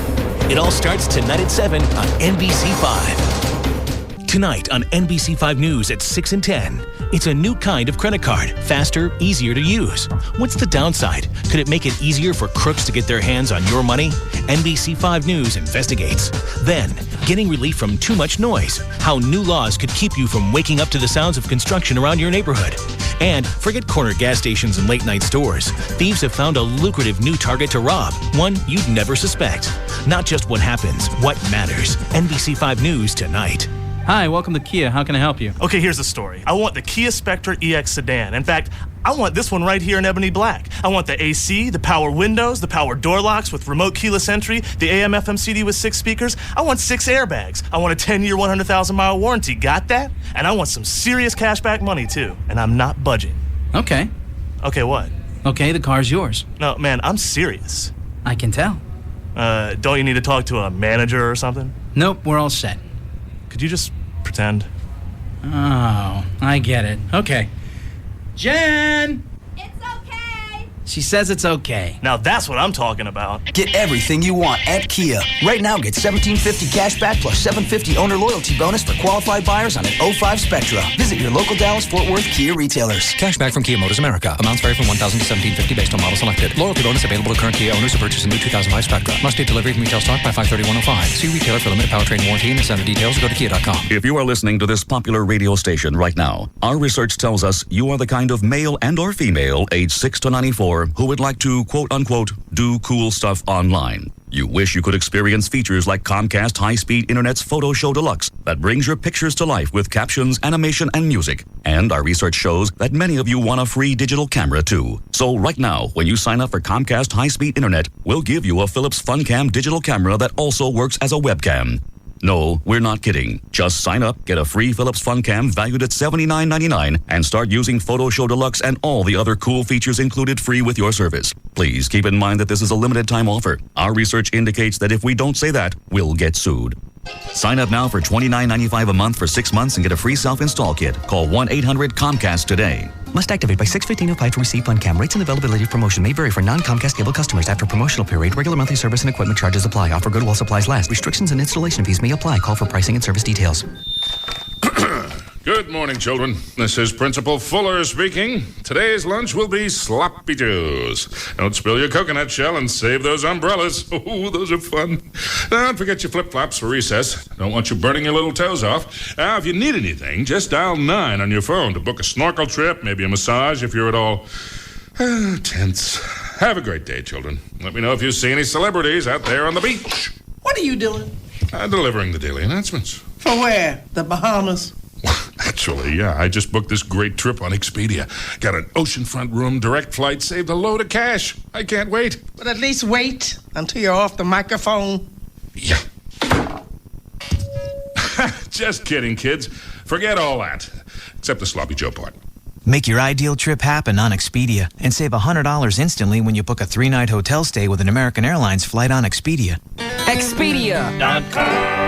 It all starts tonight at 7 on NBC5. Tonight on NBC5 News at 6 and 10. It's a new kind of credit card. Faster, easier to use. What's the downside? Could it make it easier for crooks to get their hands on your money? NBC5 News investigates. Then, getting relief from too much noise. How new laws could keep you from waking up to the sounds of construction around your neighborhood. And forget corner gas stations and late-night stores. Thieves have found a lucrative new target to rob. One you'd never suspect. Not just what happens, what matters. NBC5 News tonight. Hi, welcome to Kia. How can I help you? Okay, here's the story. I want the Kia Spectra EX sedan. In fact, I want this one right here in ebony black. I want the AC, the power windows, the power door locks with remote keyless entry, the AM/FM CD with 6 speakers. I want 6 airbags. I want a 10-year, 100,000-mile warranty. Got that? And I want some serious cashback money, too. And I'm not budging. Okay. Okay, what? Okay, the car's yours. No, man, I'm serious. I can tell. Don't you need to talk to a manager or something? Nope, we're all set. Could you just pretend? Oh, I get it. Okay. Jen! It's okay. She says it's okay. Now that's what I'm talking about. Get everything you want at Kia. Right now, get $1,750 cash back plus $750 owner loyalty bonus for qualified buyers on an 05 Spectra. Visit your local Dallas-Fort Worth Kia retailers. Cash back from Kia Motors America. Amounts vary from $1,000 to $1,750 based on model selected. Loyalty bonus available to current Kia owners who purchase a new 2005 Spectra. Must take delivery from retail stock by 5/31/05. See retailer for limited powertrain warranty and incentive details. Go to kia.com. If you are listening to this popular radio station right now, our research tells us you are the kind of male and or female aged 6 to 94 who would like to, quote-unquote, do cool stuff online. You wish you could experience features like Comcast High-Speed Internet's Photo Show Deluxe that brings your pictures to life with captions, animation, and music. And our research shows that many of you want a free digital camera, too. So right now, when you sign up for Comcast High-Speed Internet, we'll give you a Philips FunCam digital camera that also works as a webcam. No, we're not kidding. Just sign up, get a free Philips FunCam valued at $79.99, and start using Photo Show Deluxe and all the other cool features included free with your service. Please keep in mind that this is a limited time offer. Our research indicates that if we don't say that, we'll get sued. Sign up now for $29.95 a month for 6 months and get a free self-install kit. Call 1-800-COMCAST today. Must activate by 6/15/05 to receive FunCam. Rates and availability of promotion may vary for non-Comcast cable customers. After promotional period, regular monthly service and equipment charges apply. Offer good while supplies last. Restrictions and installation fees may apply. Call for pricing and service details. Good morning, children. This is Principal Fuller speaking. Today's lunch will be sloppy joes. Don't spill your coconut shell and save those umbrellas. Oh, those are fun. Don't forget your flip-flops for recess. Don't want you burning your little toes off. If you need anything, just dial 9 on your phone to book a snorkel trip, maybe a massage if you're at all tense. Have a great day, children. Let me know if you see any celebrities out there on the beach. What are you doing? Delivering the daily announcements. For where? The Bahamas? Actually, yeah, I just booked this great trip on Expedia. Got an oceanfront room, direct flight, saved a load of cash. I can't wait. But at least wait until you're off the microphone. Yeah. Just kidding, kids. Forget all that. Except the sloppy Joe part. Make your ideal trip happen on Expedia and save $100 instantly when you book a 3-night hotel stay with an American Airlines flight on Expedia. Expedia.com.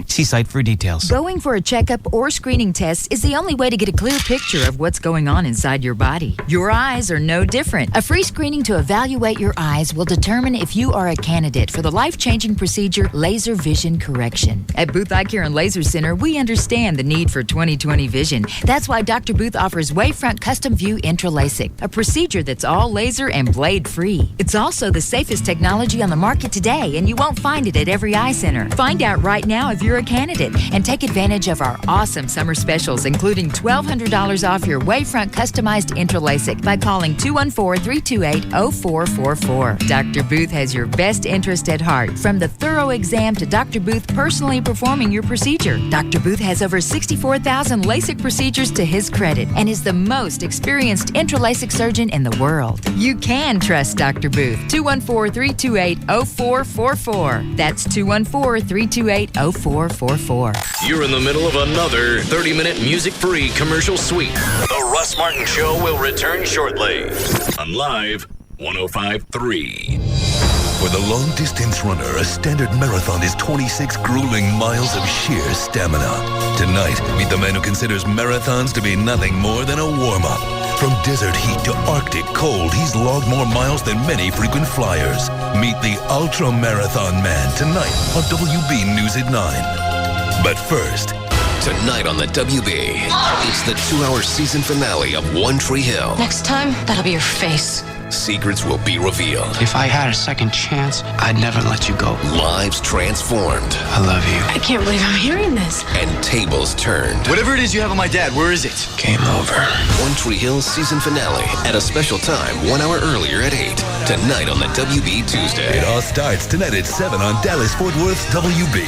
See site for details. Going for a checkup or screening test is the only way to get a clear picture of what's going on inside your body. Your eyes are no different. A free screening to evaluate your eyes will determine if you are a candidate for the life-changing procedure laser vision correction. At Booth Eye Care and Laser Center, we understand the need for 20/20 vision. That's why Dr. Booth offers Wavefront Custom View Intra LASIK, a procedure that's all laser and blade-free. It's also the safest technology on the market today, and you won't find it at every eye center. Find out right now if you're a candidate and take advantage of our awesome summer specials, including $1,200 off your Wavefront customized Intra LASIK by calling 214-328-0444. Dr. Booth has your best interest at heart, from the thorough exam to Dr. Booth personally performing your procedure. Dr. Booth has over 64,000 LASIK procedures to his credit and is the most experienced Intra LASIK surgeon in the world. You can trust Dr. Booth. 214-328-0444. That's 214-328-0444. You're in the middle of another 30-minute music-free commercial suite. The Russ Martin Show will return shortly on Live 105.3. For the long-distance runner, a standard marathon is 26 grueling miles of sheer stamina. Tonight, meet the man who considers marathons to be nothing more than a warm-up. From desert heat to Arctic cold, he's logged more miles than many frequent flyers. Meet the ultra-marathon man tonight on WB News at 9. But first, tonight on the WB, it's the 2-hour season finale of One Tree Hill. Next time, that'll be your face. Secrets will be revealed. If I had a second chance, I'd never let you go. Lives transformed. I love you. I can't believe I'm hearing this. And tables turned. Whatever it is you have on my dad, where is it? Game over. One Tree Hill season finale at a special time 1 hour earlier at 8. Tonight on the WB Tuesday. It all starts tonight at 7 on Dallas-Fort Worth WB.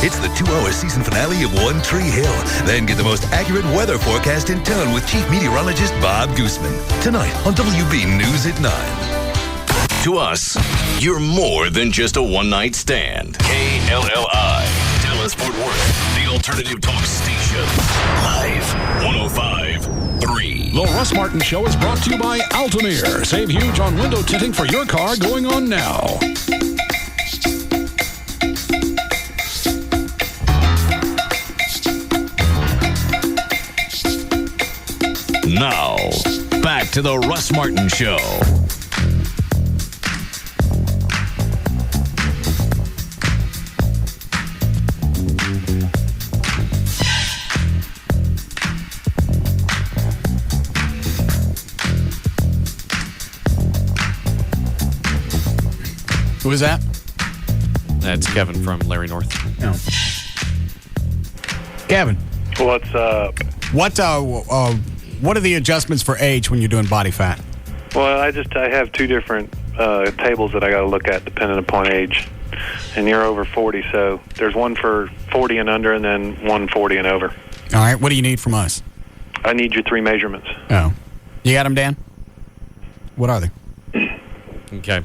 It's the 2-hour season finale of One Tree Hill. Then get the most accurate weather forecast in town with Chief Meteorologist Bob Gooseman. Tonight on WB News at 9. To us, you're more than just a one-night stand. KLLI, Dallas-Fort Worth, the alternative talk station. Live 105.3. The Russ Martin Show is brought to you by Altamir. Save huge on window tinting for your car going on now. Now, back to the Russ Martin Show. Who is that? That's Kevin from Larry North. No. Kevin. What's up? What are the adjustments for age when you're doing body fat? Well, I have two different tables that I got to look at depending upon age. And you're over 40, so there's one for 40 and under and then 140 and over. All right. What do you need from us? I need your 3 measurements. Oh. You got them, Dan? What are they? Okay.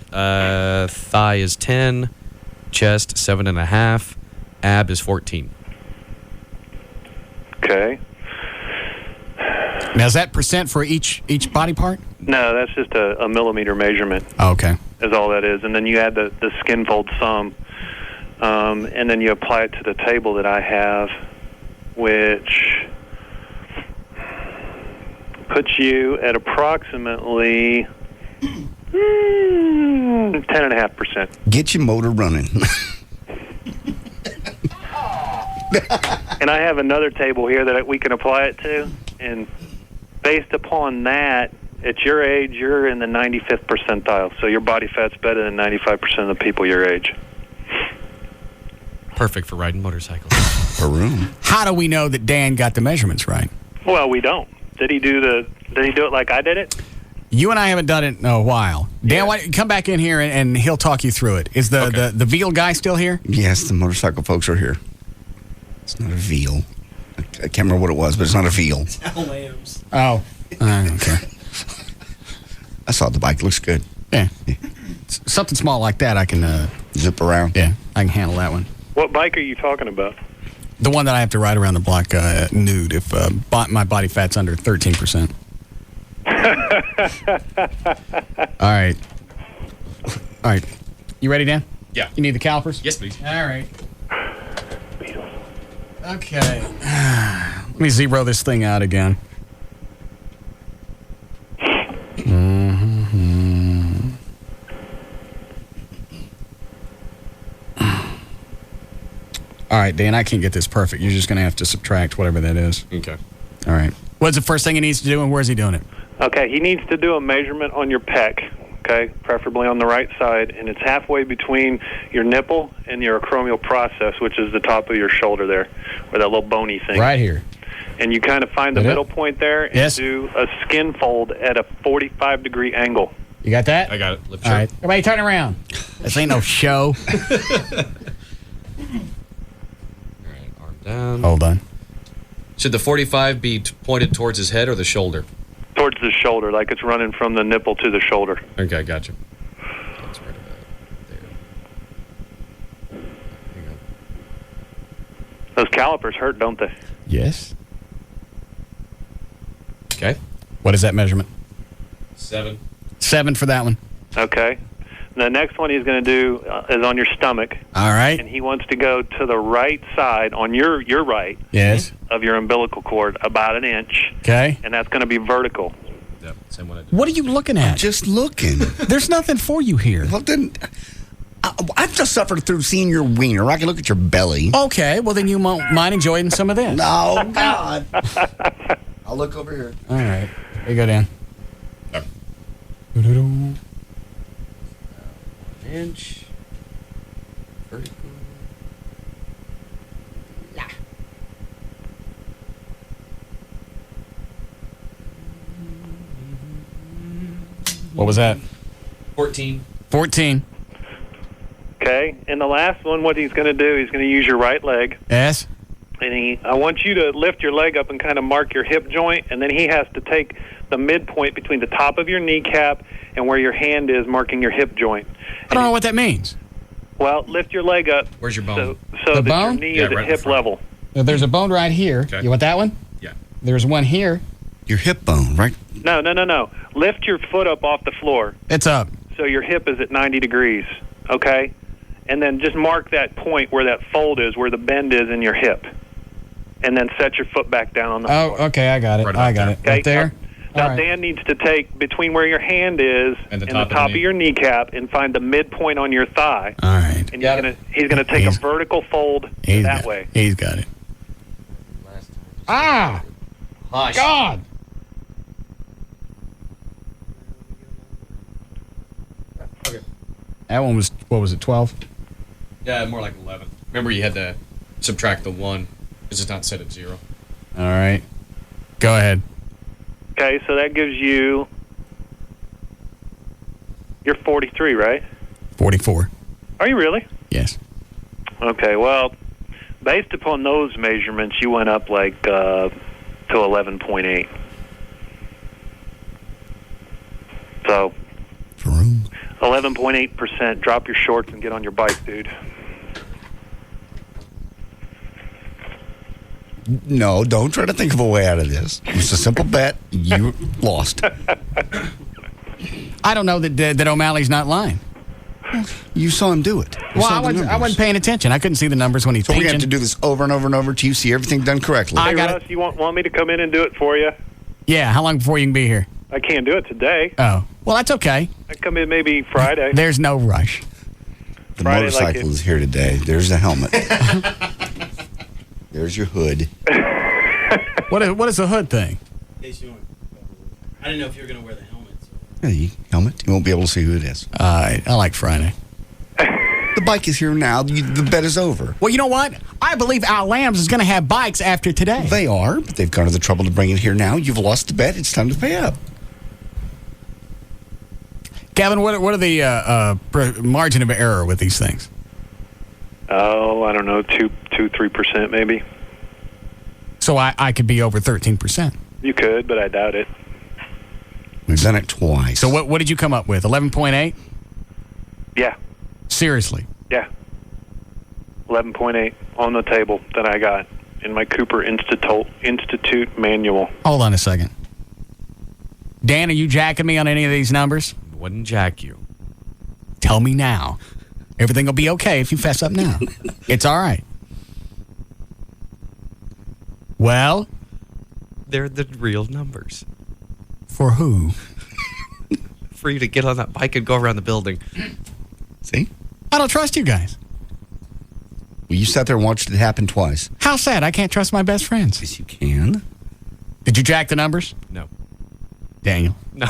Thigh is 10, chest 7.5, ab is 14. Okay. Now, is that percent for each body part? No, that's just a millimeter measurement. Oh, okay. Is all that is. And then you add the skin fold sum, and then you apply it to the table that I have, which puts you at approximately 10.5%. Get your motor running. And I have another table here that we can apply it to, and based upon that, at your age, you're in the 95th percentile, so your body fat's better than 95% of the people your age. Perfect for riding motorcycles. For room. How do we know that Dan got the measurements right? Well, we don't. Did he do it like I did it? You and I haven't done it in a while. Dan, why don't you come back in here and he'll talk you through it. Is the veal guy still here? Yes, the motorcycle folks are here. It's not a veal. I can't remember what it was, but it's not a veal. Lambs. Oh. Okay. I saw the bike. Looks good. Yeah. Something small like that I can... zip around. Yeah, I can handle that one. What bike are you talking about? The one that I have to ride around the block nude if my body fat's under 13%. All right. You ready, Dan? Yeah. You need the calipers? Yes, please. All right. Okay. Let me zero this thing out again. All right, Dan, I can't get this perfect. You're just going to have to subtract whatever that is. Okay. All right. What's the first thing he needs to do, and where's he doing it? Okay, he needs to do a measurement on your pec, okay, preferably on the right side, and it's halfway between your nipple and your acromial process, which is the top of your shoulder there, where that little bony thing. Right here. And you kind of find the middle point there and do a skin fold at a 45-degree angle. You got that? I got it. Lift All right. Everybody turn around. This ain't no show. Down. Hold on. Should the 45 be pointed towards his head or the shoulder? Towards the shoulder, like it's running from the nipple to the shoulder. Okay, gotcha. That's right about there. There you go. Those calipers hurt, don't they? Yes. Okay. What is that measurement? 7. 7 for that one. Okay. The next one he's going to do is on your stomach. All right. And he wants to go to the right side, on your right. Yes. Of your umbilical cord, about an inch. Okay. And that's going to be vertical. Yep. Same one I did. What are you looking at? Just looking. There's nothing for you here. Well, then, I've just suffered through seeing your wiener. I can look at your belly. Okay, well, then you won't mind enjoying some of this. Oh, God. I'll look over here. All right. Here you go, Dan. Yep. Inch. Vertical. Yeah. What was that? 14. 14. Okay. And the last one, what he's going to do, he's going to use your right leg. Yes. And I want you to lift your leg up and kind of mark your hip joint, and then he has to take the midpoint between the top of your kneecap and where your hand is, marking your hip joint. I don't know what that means. Well, lift your leg up. Where's your bone? So The that bone? your knee Yeah, is right at in the hip front. level. There's a bone right here. Okay. You want that one? Yeah. There's one here. Your hip bone, right? No. Lift your foot up off the floor. It's up. So your hip is at 90 degrees, okay? And then just mark that point where that fold is, where the bend is in your hip. And then set your foot back down on the floor. Oh, okay, I got it. Right I about got there. it. Okay, Right there? Now, All right. Dan needs to take between where your hand is And the and top the of top the of your kneecap and find the midpoint on your thigh. All right. And he's gonna take a vertical fold that way. He's got it. Ah! Hush. God! Okay. That one was, what was it, 12? Yeah, more like 11. Remember, you had to subtract the 1 because it's not set at 0. All right. Go ahead. Okay, so that gives you... You're 43, right? 44. Are you really? Yes. Okay, well, based upon those measurements, you went up like to 11.8. So, 11.8%. Drop your shorts and get on your bike, dude. No, don't try to think of a way out of this. It's a simple bet. You lost. I don't know that O'Malley's not lying. You saw him do it. Well, I wasn't paying attention. I couldn't see the numbers when he's So teaching. we have to do this over and over and over till you see everything done correctly. Hey, Russ, you want me to come in and do it for you? Yeah, how long before you can be here? I can't do it today. Oh, well, that's okay. I come in maybe Friday. There's no rush. The Friday, motorcycle is here today. There's the helmet. There's your hood. What is the hood thing? I didn't know if you were going to wear the helmet. Hey, helmet. You won't be able to see who it is. All right. I like Friday. The bike is here now. The bet is over. Well, you know what? I believe Al Lambs is going to have bikes after today. They are, but they've gone to the trouble to bring it here now. You've lost the bet. It's time to pay up. Kevin, what are the margin of error with these things? Oh, I don't know, 3% maybe. So I could be over 13%. You could, but I doubt it. We've done it twice. So what did you come up with? 11.8? Yeah. Seriously? Yeah. 11.8 on the table that I got in my Cooper Institute manual. Hold on a second. Dan, are you jacking me on any of these numbers? Wouldn't jack you. Tell me now. Everything will be okay if you fess up now. It's all right. Well? They're the real numbers. For who? For you to get on that bike and go around the building. See? I don't trust you guys. Well, you sat there and watched it happen twice. How sad. I can't trust my best friends. Yes, you can. Did you jack the numbers? No. Daniel? No.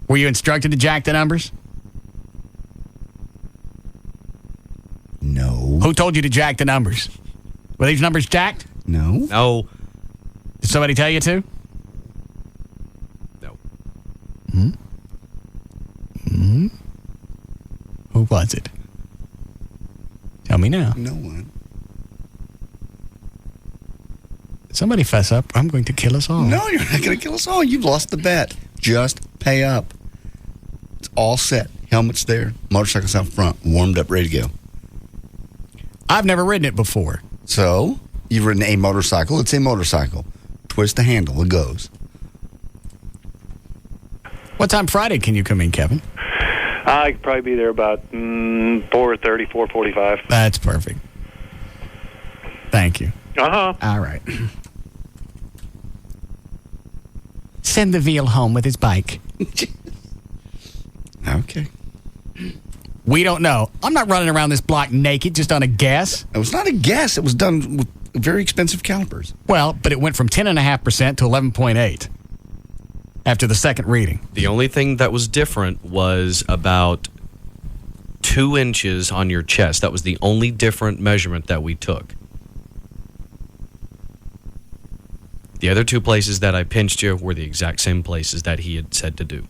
Were you instructed to jack the numbers? No. Who told you to jack the numbers? Were these numbers jacked? No. No. Did somebody tell you to? No. Who was it? Tell me now. No one. Somebody fess up. I'm going to kill us all. No, you're not going to kill us all. You've lost the bet. Just pay up. It's all set. Helmet's there. Motorcycle's out front. Warmed up, ready to go. I've never ridden it before. So, you've ridden a motorcycle. It's a motorcycle. Twist the handle. It goes. What time Friday can you come in, Kevin? I could probably be there about 4:30, 4:45. That's perfect. Thank you. Uh-huh. All right. Send the veal home with his bike. Okay. We don't know. I'm not running around this block naked just on a guess. It was not a guess. It was done with very expensive calipers. Well, but it went from 10.5% to 11.8 after the second reading. The only thing that was different was about 2 inches on your chest. That was the only different measurement that we took. The other 2 places that I pinched you were the exact same places that he had said to do.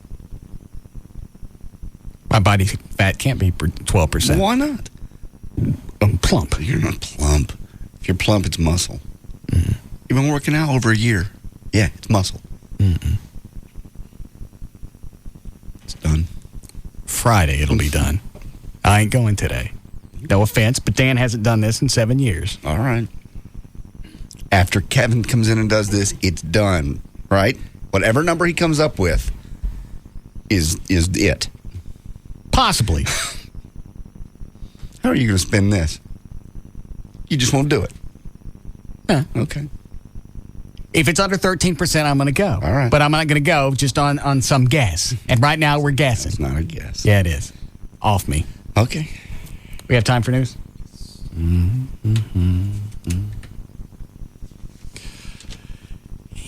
My body fat can't be 12%. Why not? I'm plump. You're not plump. If you're plump, it's muscle. Mm-hmm. You've been working out over a year. Yeah, it's muscle. Mm-mm. It's done. Friday it'll be done. I ain't going today. No offense, but Dan hasn't done this in 7 years. All right. After Kevin comes in and does this, it's done, right? Whatever number he comes up with is it. Possibly. How are you going to spend this? You just won't do it. Yeah. Okay. If it's under 13%, I'm going to go. All right. But I'm not going to go just on some guess. And right now we're guessing. It's not a guess. Yeah, it is. Off me. Okay. We have time for news?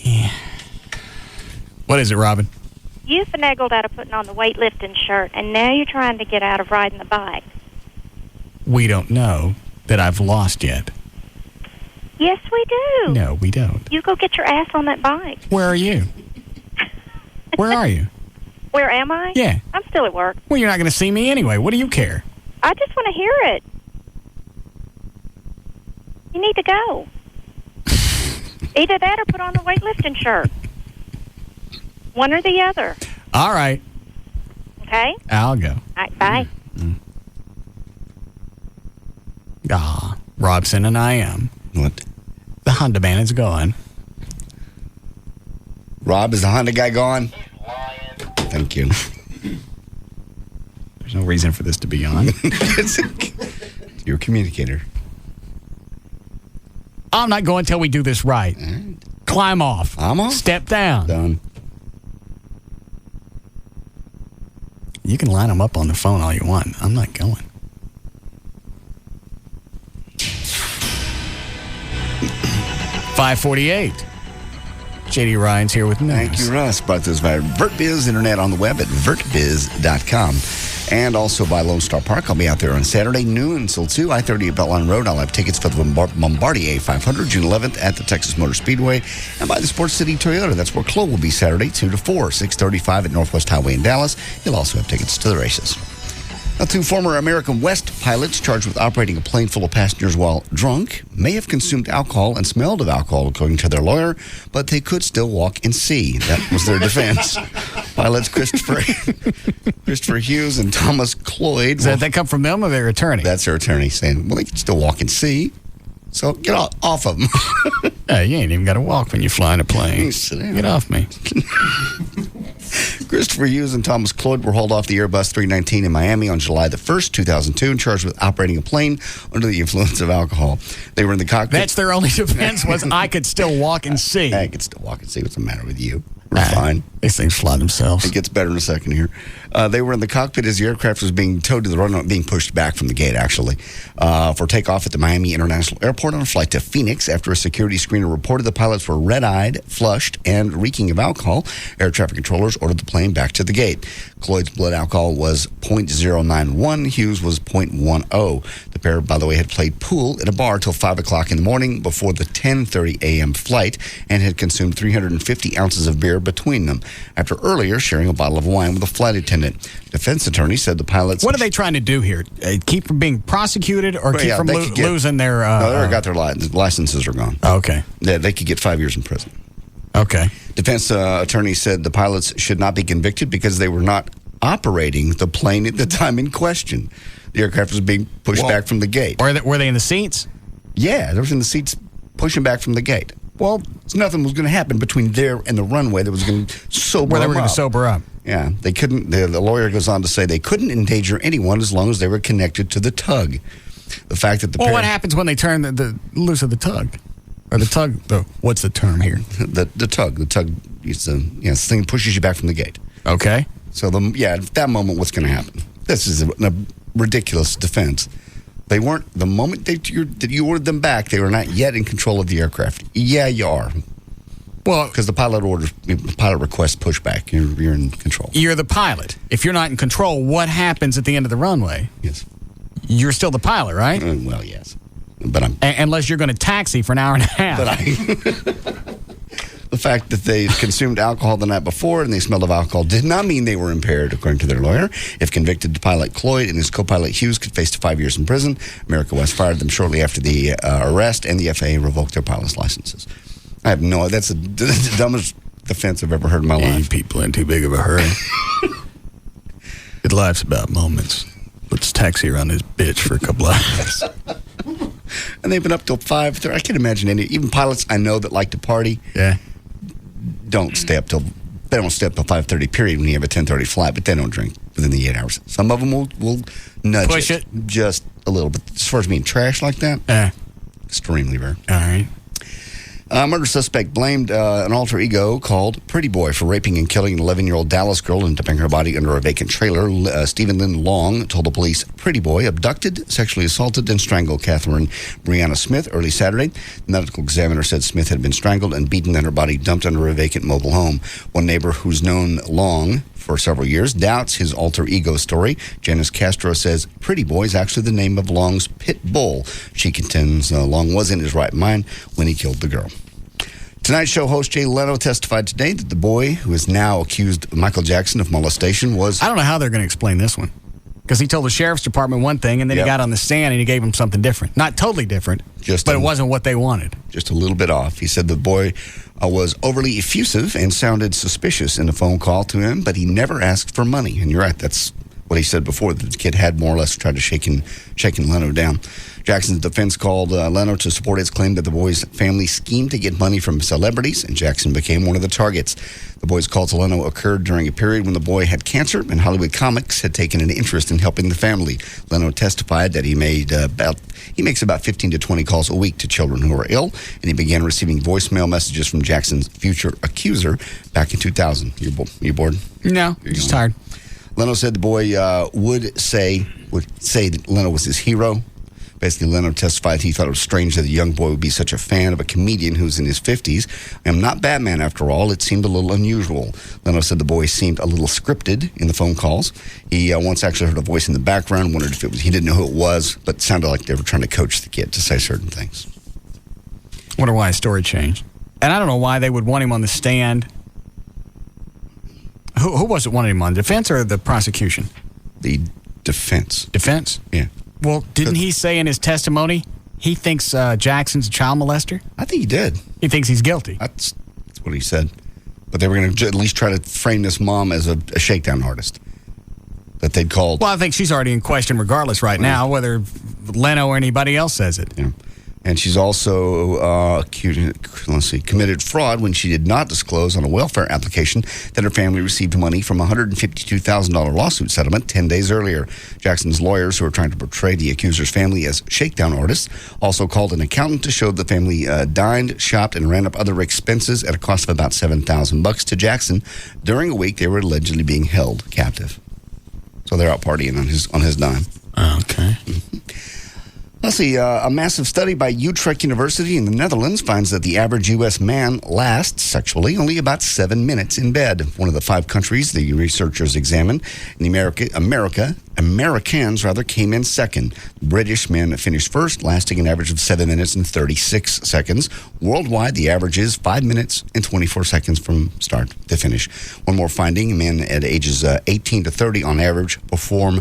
Yeah. What is it, Robin? You finagled out of putting on the weightlifting shirt, and now you're trying to get out of riding the bike. We don't know that I've lost yet. Yes, we do. No, we don't. You go get your ass on that bike. Where are you? Where are you? Where am I? Yeah. I'm still at work. Well, you're not going to see me anyway. What do you care? I just want to hear it. You need to go. Either that or put on the weightlifting shirt. One or the other. All right. Okay? I'll go. All right, bye. Robson and I am. What? The Honda man is gone. Rob, is the Honda guy gone? Thank you. There's no reason for this to be on. You're a communicator. I'm not going until we do this right. Climb off. I'm off. Step down. Done. You can line them up on the phone all you want. I'm not going. 548. J.D. Ryan's here with news. Thank you, Russ. Brought to us by VertBiz, internet on the web at vertbiz.com. And also by Lone Star Park. I'll be out there on Saturday, noon until 2, I-30 at Beltline Road. I'll have tickets for the Bombardier 500, June 11th at the Texas Motor Speedway. And by the Sports City Toyota. That's where Chloe will be Saturday, 2 to 4, 6:35 at Northwest Highway in Dallas. You'll also have tickets to the races. Now, two former American West pilots charged with operating a plane full of passengers while drunk may have consumed alcohol and smelled of alcohol, according to their lawyer, but they could still walk and see. That was their defense. Pilots Christopher Hughes and Thomas Cloyd. Does that come from them or their attorney? That's their attorney saying, well, they can still walk and see. So get off of them. Hey, you ain't even got to walk when you fly in a plane. Get off me. Christopher Hughes and Thomas Cloyd were hauled off the Airbus 319 in Miami on July the 1st, 2002, and charged with operating a plane under the influence of alcohol. They were in the cockpit. That's their only defense was, I could still walk and see. I could still walk and see. What's the matter with you? We're fine. These things fly themselves. It gets better in a second here. They were in the cockpit as the aircraft was being towed to the runway, being pushed back from the gate, actually, for takeoff at the Miami International Airport on a flight to Phoenix. After a security screener reported the pilots were red-eyed, flushed, and reeking of alcohol, air traffic controllers ordered the plane back to the gate. Cloyd's blood alcohol was 0.091. Hughes was 0.10. The pair, by the way, had played pool at a bar till 5 o'clock in the morning before the 10:30 a.m. flight and had consumed 350 ounces of beer between them, after earlier sharing a bottle of wine with a flight attendant. Defense attorney said the pilots... What are they trying to do here? Keep from being prosecuted or keep from losing their... no, they already got their licenses are gone. Okay. They could get 5 years in prison. Okay. Defense attorney said the pilots should not be convicted because they were not operating the plane at the time in question. The aircraft was being pushed back from the gate. Were they in the seats? Yeah, they were in the seats pushing back from the gate. Well, nothing was going to happen between there and the runway that was going to sober Where they them were going up. to sober up. Yeah, they couldn't. The lawyer goes on to say they couldn't endanger anyone as long as they were connected to the tug. The fact that the what happens when they turn the loose of the tug? Or the tug, what's the term here? The tug is the thing pushes you back from the gate. Okay. So at that moment, what's going to happen? This is a ridiculous defense. They weren't, the moment that you ordered them back, they were not yet in control of the aircraft. Yeah, you are. Well, because the pilot requests pushback. You're in control. You're the pilot. If you're not in control, what happens at the end of the runway? Yes. You're still the pilot, right? Well, yes. But unless you're going to taxi for an hour and a half. The fact that they consumed alcohol the night before and they smelled of alcohol did not mean they were impaired, according to their lawyer. If convicted, pilot Cloyd and his co-pilot Hughes could face 5 years in prison. America West fired them shortly after the arrest, and the FAA revoked their pilot's licenses. I have no... That's the dumbest defense I've ever heard in my life. People in too big of a hurry. Good life's about moments. Let's taxi around this bitch for a couple hours. And they've been up till 5:30. I can't imagine even pilots I know that like to party. Yeah. Don't stay up till 5:30. Period. When you have a 10:30 flight, but they don't drink within the 8 hours. Some of them will nudge push it just a little bit. As far as being trash like that, extremely rare. All right. Murder suspect blamed an alter ego called Pretty Boy for raping and killing an 11-year-old Dallas girl and dumping her body under a vacant trailer. Stephen Lynn Long told the police Pretty Boy abducted, sexually assaulted, and strangled Catherine Brianna Smith early Saturday. The medical examiner said Smith had been strangled and beaten and her body dumped under a vacant mobile home. One neighbor who's known Long for several years doubts his alter ego story. Janice Castro says Pretty Boy is actually the name of Long's pit bull. She contends Long was in his right mind when he killed the girl. Tonight Show host Jay Leno testified today that the boy who is now accused Michael Jackson of molestation was... I don't know how they're going to explain this one. Because he told the sheriff's department one thing, and then he got on the stand and he gave them something different. Not totally different, but it wasn't what they wanted. Just a little bit off. He said the boy was overly effusive and sounded suspicious in a phone call to him, but he never asked for money. And you're right, that's what he said before. The kid had more or less tried to shaking Leno down. Jackson's defense called Leno to support its claim that the boy's family schemed to get money from celebrities, and Jackson became one of the targets. The boy's call to Leno occurred during a period when the boy had cancer, and Hollywood Comics had taken an interest in helping the family. Leno testified that he makes about 15 to 20 calls a week to children who are ill, and he began receiving voicemail messages from Jackson's future accuser back in 2000. You bored? No, I'm just tired. Leno said the boy would say that Leno was his hero, Basically, Leno testified he thought it was strange that a young boy would be such a fan of a comedian who's in his 50s. I am not Batman, after all. It seemed a little unusual. Leno said the boy seemed a little scripted in the phone calls. He once actually heard a voice in the background, wondered if it was, he didn't know who it was, but it sounded like they were trying to coach the kid to say certain things. Wonder why his story changed. And I don't know why they would want him on the stand. Who was it wanted him on? Defense or the prosecution? The defense. Defense? Yeah. Well, didn't he say in his testimony he thinks Jackson's a child molester? I think he did. He thinks he's guilty. That's what he said. But they were going to at least try to frame this mom as a shakedown artist that they'd called. Well, I think she's already in question regardless right now, whether Leno or anybody else says it. Yeah. And she's also committed fraud when she did not disclose on a welfare application that her family received money from a $152,000 lawsuit settlement 10 days earlier. Jackson's lawyers, who are trying to portray the accuser's family as shakedown artists, also called an accountant to show the family dined, shopped, and ran up other expenses at a cost of about $7,000 to Jackson during a week they were allegedly being held captive. So they're out partying on his dime. Okay. Let's see, a massive study by Utrecht University in the Netherlands finds that the average U.S. man lasts sexually only about 7 minutes in bed. One of the 5 countries the researchers examined, in Americans came in second. British men finished first, lasting an average of 7 minutes and 36 seconds. Worldwide, the average is 5 minutes and 24 seconds from start to finish. One more finding, men at ages 18 to 30 on average perform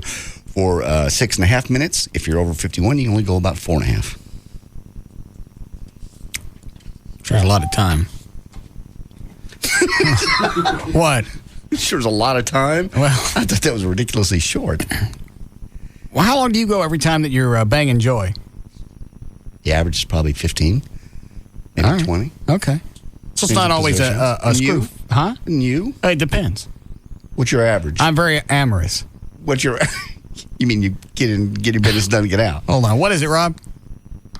for 6.5 minutes. If you're over 51, you can only go about 4.5. Sure, a lot of time. What? Sure, is a lot of time. Well, I thought that was ridiculously short. Well, how long do you go every time that you're banging Joy? The average is probably 15, maybe All right. 20. Okay. So it's not always a screw. Huh? And you? It depends. What's your average? I'm very amorous. What's your... You mean you get your business done and get out? Hold on. What is it, Rob?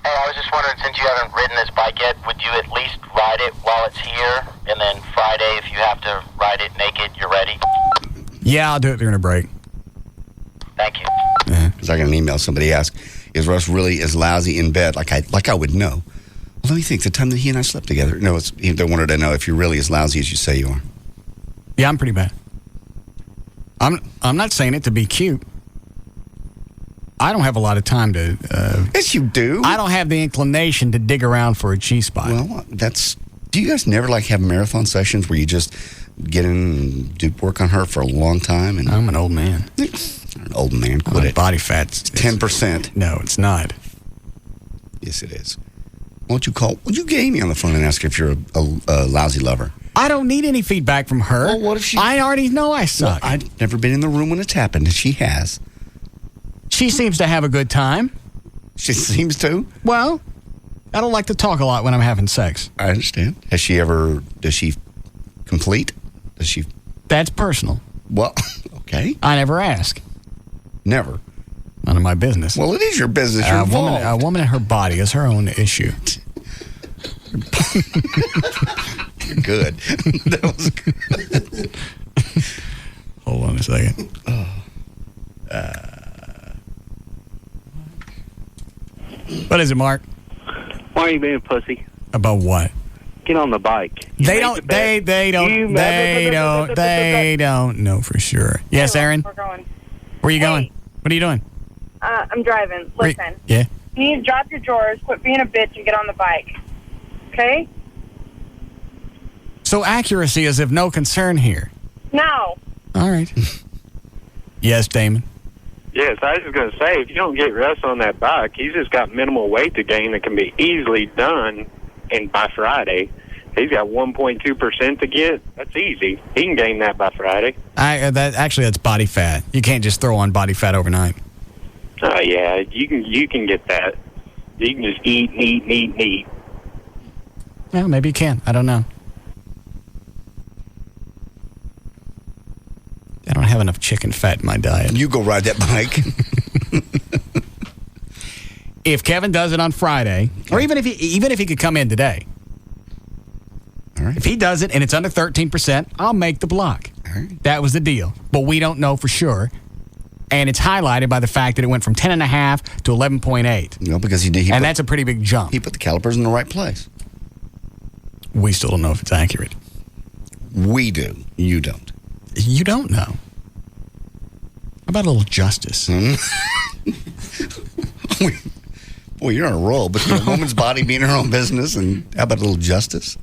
Hey, I was just wondering, since you haven't ridden this bike yet, would you at least ride it while it's here? And then Friday, if you have to ride it naked, you're ready? Yeah, I'll do it during a break. Thank you. Because I got an email. Somebody asked, is Russ really as lousy in bed? Like I would know. Well, let me think. The time that he and I slept together. No, they wanted to know if you're really as lousy as you say you are. Yeah, I'm pretty bad. I'm not saying it to be cute. I don't have a lot of time to... yes, you do. I don't have the inclination to dig around for a G-spot. Well, do you guys never have marathon sessions where you just get in and do work on her for a long time? And I'm an old man. You're an old man. Quit it. Body fat's 10%. No, it's not. Yes, it is. Would you get Amy on the phone and ask her if you're a lousy lover? I don't need any feedback from her. Well, what if she... I already know I suck. Well, I've never been in the room when it's happened, and she has. She seems to have a good time. She seems to? Well, I don't like to talk a lot when I'm having sex. I understand. Does she complete? That's personal. Well, okay. I never ask. Never? None of my business. Well, it is your business. You're involved. A woman and her body is her own issue. You're good. That was good. Hold on a second. What is it, Mark? Why are you being a pussy? About what? Get on the bike. They don't know for sure. Yes, Aaron? We're going. Where are you going? What are you doing? I'm driving. Listen. Yeah? You need to drop your drawers, quit being a bitch, and get on the bike. Okay? So accuracy is of no concern here. No. All right. Yes, Damon? Yes, I was just going to say, if you don't get Russ on that bike, he's just got minimal weight to gain that can be easily done by Friday. He's got 1.2% to get. That's easy. He can gain that by Friday. That's body fat. You can't just throw on body fat overnight. Oh, yeah, you can get that. You can just eat. Well, maybe you can. I don't know. I don't have enough chicken fat in my diet. You go ride that bike. If Kevin does it on Friday, or even if he could come in today, all right. If he does it and it's under 13%, I'll make the block. All right. That was the deal. But we don't know for sure. And it's highlighted by the fact that it went from 10.5 to 11.8. You know, because and that's a pretty big jump. He put the calipers in the right place. We still don't know if it's accurate. We do. You don't. You don't know. How about a little justice? Boy, you're on a roll. But a woman's body being her own business, and how about a little justice?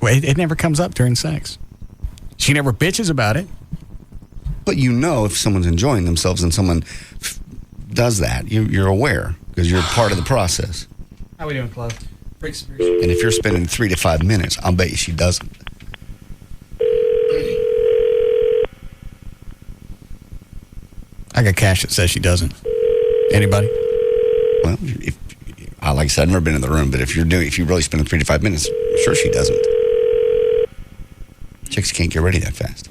Well, it never comes up during sex. She never bitches about it. But you know if someone's enjoying themselves and someone does that, you're aware because you're part of the process. How we doing, Clive? And if you're spending 3 to 5 minutes, I'll bet you she doesn't. I got cash that says she doesn't. Anybody? Well, like I said, I've never been in the room, but if you're really spending 3 to 5 minutes, I'm sure she doesn't. Chicks can't get ready that fast.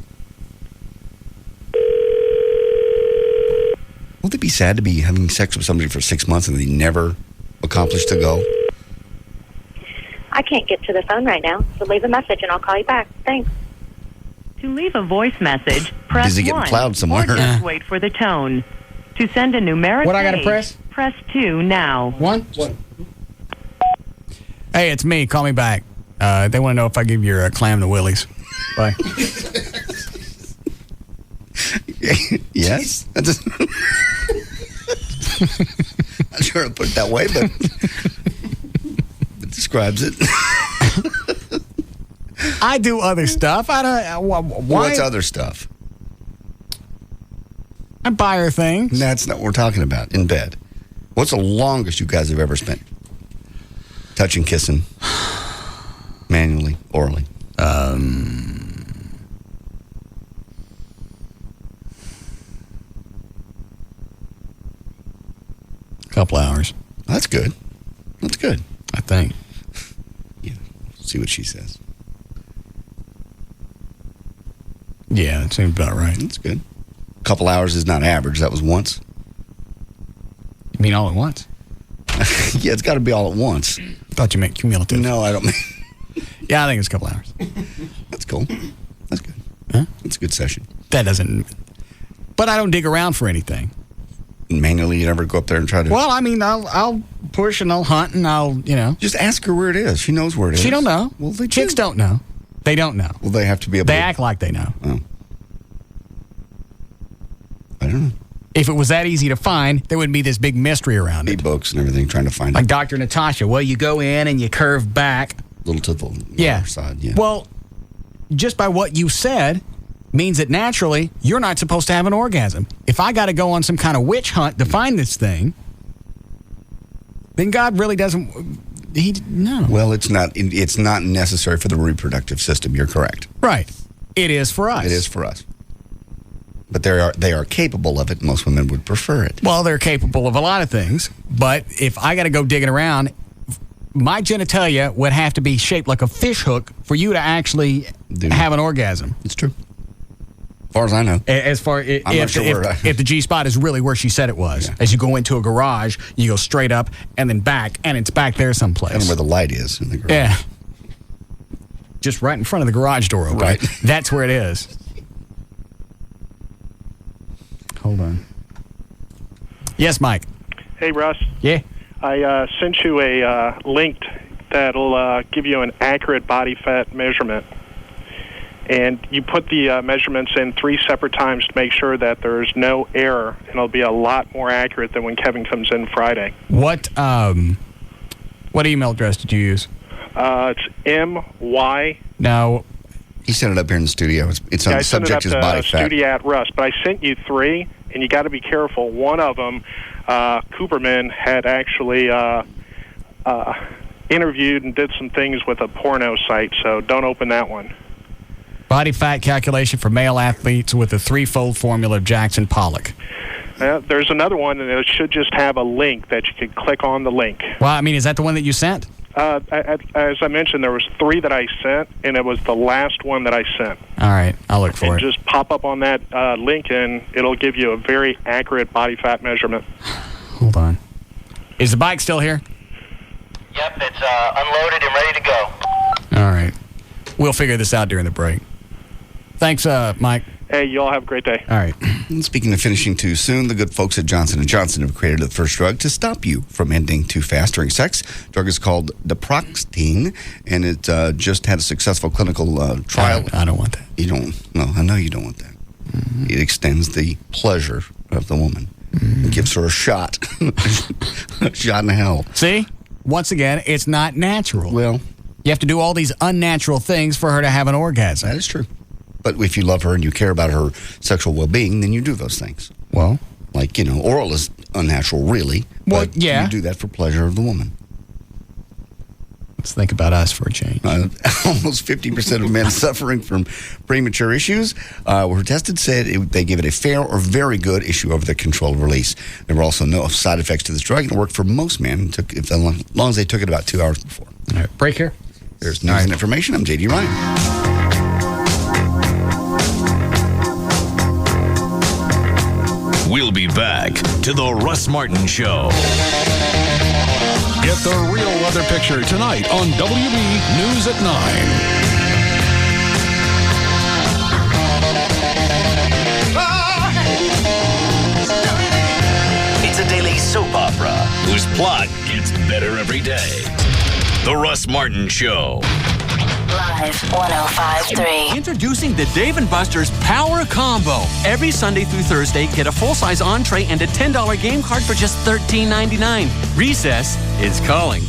Won't it be sad to be having sex with somebody for 6 months and they never accomplish to go? I can't get to the phone right now, so leave a message and I'll call you back. Thanks. To leave a voice message, press Busy getting 1 plowed somewhere. or just wait for the tone. To send a numeric What I gotta page, press? Press 2 now. 1? Hey, it's me. Call me back. They want to know if I give your clam the willies. Bye. Yes. Not sure how to put it that way, but it describes it. I do other stuff. I don't. Why? What's other stuff? I buy her things. That's not what we're talking about. In bed. What's the longest you guys have ever spent? Touching, kissing, manually, orally. Couple hours. That's good. That's good. I think. Yeah. See what she says. Yeah, that seems about right. That's good. A couple hours is not average. That was once. You mean all at once? Yeah, it's got to be all at once. Thought you meant cumulative. No, I don't mean. Yeah, I think it's a couple hours. That's cool. That's good. Huh? It's a good session. That doesn't. But I don't dig around for anything. Manually, you never go up there and try to. Well, I mean, I'll push and I'll hunt and I'll, Just ask her where it is. She knows where it is. She don't know. Well, Chicks don't know. They don't know. Well, they have to be able They to. act like they know. Oh. I don't know. If it was that easy to find, there wouldn't be this big mystery around it. Books and everything trying to find like it. Dr. Natasha. Well, you go in and you curve back. A little to the lower side, yeah. Well, just by what you said means that naturally you're not supposed to have an orgasm. If I got to go on some kind of witch hunt to find this thing, then God really doesn't. No. Well, it's not necessary for the reproductive system. You're correct. Right. It is for us. It is for us. But they are capable of it. Most women would prefer it. Well, they're capable of a lot of things. But if I got to go digging around, my genitalia would have to be shaped like a fish hook for you to actually have an orgasm. It's true. As far as I know. As far if the G spot is really where she said it was. Yeah. As you go into a garage, you go straight up and then back, and it's back there someplace. And where the light is in the garage. Yeah. Just right in front of the garage door, okay? Right. That's where it is. Hold on. Yes, Mike. Hey, Russ. Yeah. I sent you a link that'll give you an accurate body fat measurement. And you put the measurements in 3 separate times to make sure that there's no error, and it'll be a lot more accurate than when Kevin comes in Friday. What email address did you use? It's MY. No. He sent it up here in the studio. It's on the subject is body fat. Studio at Russ, but I sent you 3, and you got to be careful. One of them, Cooperman had actually interviewed and did some things with a porno site, so don't open that one. Body fat calculation for male athletes with a 3-fold formula of Jackson Pollock. There's another one, and it should just have a link that you can click on the link. Well, I mean, is that the one that you sent? As I mentioned, there was 3 that I sent, and it was the last one that I sent. All right, I'll look for it. Just pop up on that link, and it'll give you a very accurate body fat measurement. Hold on. Is the bike still here? Yep, it's unloaded and ready to go. All right. We'll figure this out during the break. Thanks, Mike. Hey, you all have a great day. All right. And speaking of finishing too soon, the good folks at Johnson & Johnson have created the first drug to stop you from ending too fast during sex. The drug is called Naproxen, and it just had a successful clinical trial. I don't want that. You don't? No, I know you don't want that. Mm-hmm. It extends the pleasure of the woman. Mm-hmm. It gives her a shot. A shot in hell. See? Once again, it's not natural. Well, you have to do all these unnatural things for her to have an orgasm. That is true. But if you love her and you care about her sexual well-being, then you do those things. Well, like, oral is unnatural, really. Well, but yeah. You do that for pleasure of the woman. Let's think about us for a change. Almost 50% of men suffering from premature issues were tested said they give it a fair or very good issue over the controlled release. There were also no side effects to this drug, and it worked for most men as long as they took it about 2 hours before. All right, break here. There's news and information. I'm J.D. Ryan. We'll be back to the Russ Martin Show. Get the real weather picture tonight on WB News at 9. It's a daily soap opera whose plot gets better every day. The Russ Martin Show. Live 105.3. Introducing the Dave & Buster's Power Combo. Every Sunday through Thursday, get a full-size entree and a $10 game card for just $13.99. Recess is calling.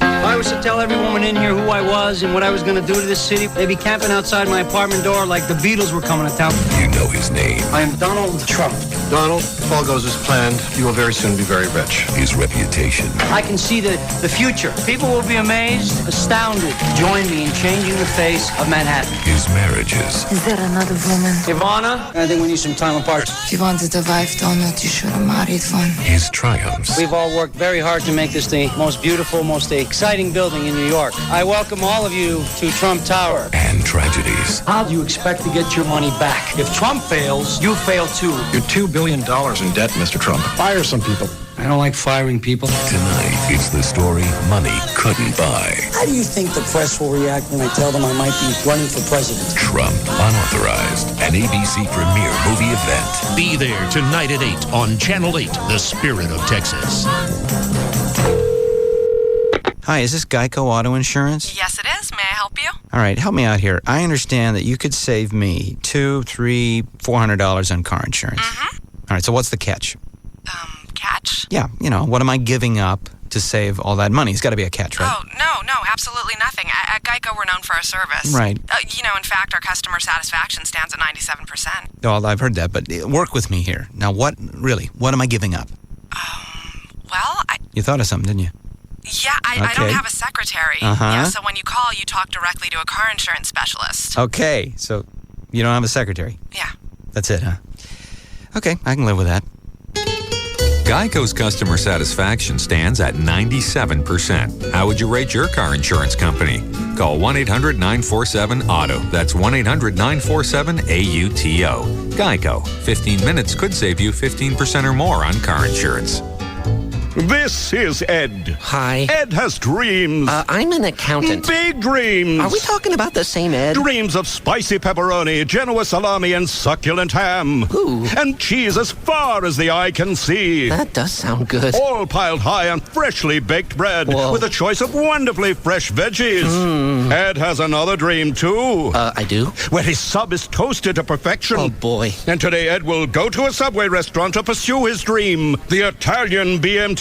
If I was to tell every woman in here who I was and what I was going to do to this city, they'd be camping outside my apartment door like the Beatles were coming to town. You know his name. I am Donald Trump. Donald, if all goes as planned, you will very soon be very rich. His reputation. I can see the future. People will be amazed, astounded. Join me in changing the face of Manhattan. His marriages. Is there another woman? Ivana, I think we need some time apart. If you wanted a wife, Donald, you should have married one. His triumphs. We've all worked very hard to make this the most beautiful, most exciting building in New York. I welcome all of you to Trump Tower. And tragedies. How do you expect to get your money back? If Trump fails, you fail too. You're $2 billion in debt, Mr. Trump. Fire some people. I don't like firing people. Tonight, it's the story money couldn't buy. How do you think the press will react when I tell them I might be running for president? Trump Unauthorized, an ABC premiere movie event. Be there tonight at 8 on Channel 8, The Spirit of Texas. Hi, is this Geico Auto Insurance? Yes, it is. May I help you? All right, help me out here. I understand that you could save me $200, $300, $400 on car insurance. Mm-hmm. All right, so what's the catch? Catch? Yeah, what am I giving up to save all that money? It's got to be a catch, right? Oh, no, absolutely nothing. At Geico, we're known for our service. Right. In fact, our customer satisfaction stands at 97%. Oh, I've heard that, but work with me here. Now, what am I giving up? You thought of something, didn't you? Yeah, I don't have a secretary. Uh-huh. Yeah, so when you call, you talk directly to a car insurance specialist. Okay, so you don't have a secretary? Yeah. That's it, huh? Okay, I can live with that. Geico's customer satisfaction stands at 97%. How would you rate your car insurance company? Call 1-800-947-AUTO. That's 1-800-947-AUTO. Geico. 15 minutes could save you 15% or more on car insurance. This is Ed. Hi. Ed has dreams. I'm an accountant. Big dreams. Are we talking about the same Ed? Dreams of spicy pepperoni, Genoa salami, and succulent ham. Ooh. And cheese as far as the eye can see. That does sound good. All piled high on freshly baked bread. Whoa. With a choice of wonderfully fresh veggies. Ed has another dream, too. I do? Where his sub is toasted to perfection. Oh, boy. And today Ed will go to a Subway restaurant to pursue his dream. The Italian BMT.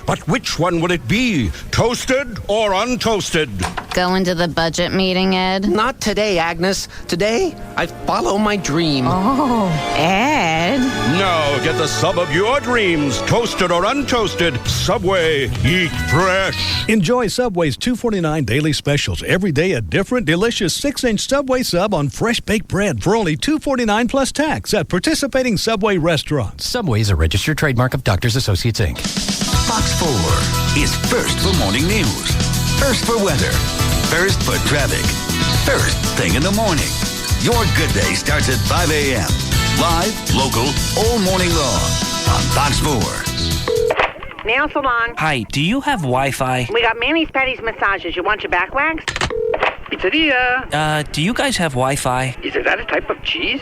But which one would it be? Toasted or untoasted? Going to the budget meeting, Ed? Not today, Agnes. Today, I follow my dream. Oh, Ed. Now get the sub of your dreams. Toasted or untoasted. Subway. Eat fresh. Enjoy Subway's $2.49 daily specials. Every day a different, delicious 6-inch Subway sub on fresh baked bread for only $2.49 plus tax at participating Subway restaurants. Subway is a registered trademark of Doctors Associates, Inc. Fox 4 is first for morning news, first for weather, first for traffic, first thing in the morning. Your good day starts at 5 a.m. Live, local, all morning long on Fox 4. Nail salon. Hi, do you have Wi-Fi? We got Manny's Petty's massages. You want your back waxed? Pizzeria. Do you guys have Wi-Fi? Is that a type of cheese?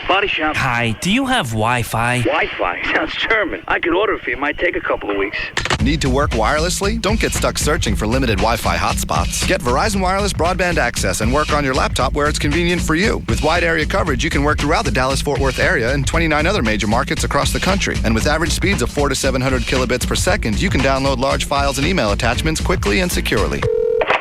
Body shop. Hi, do you have Wi-Fi? Wi-Fi? Sounds German. I could order it for you. Might take a couple of weeks. Need to work wirelessly? Don't get stuck searching for limited Wi-Fi hotspots. Get Verizon Wireless broadband access and work on your laptop where it's convenient for you. With wide area coverage, you can work throughout the Dallas-Fort Worth area and 29 other major markets across the country. And with average speeds of 400 to 700 kilobits per second, you can download large files and email attachments quickly and securely.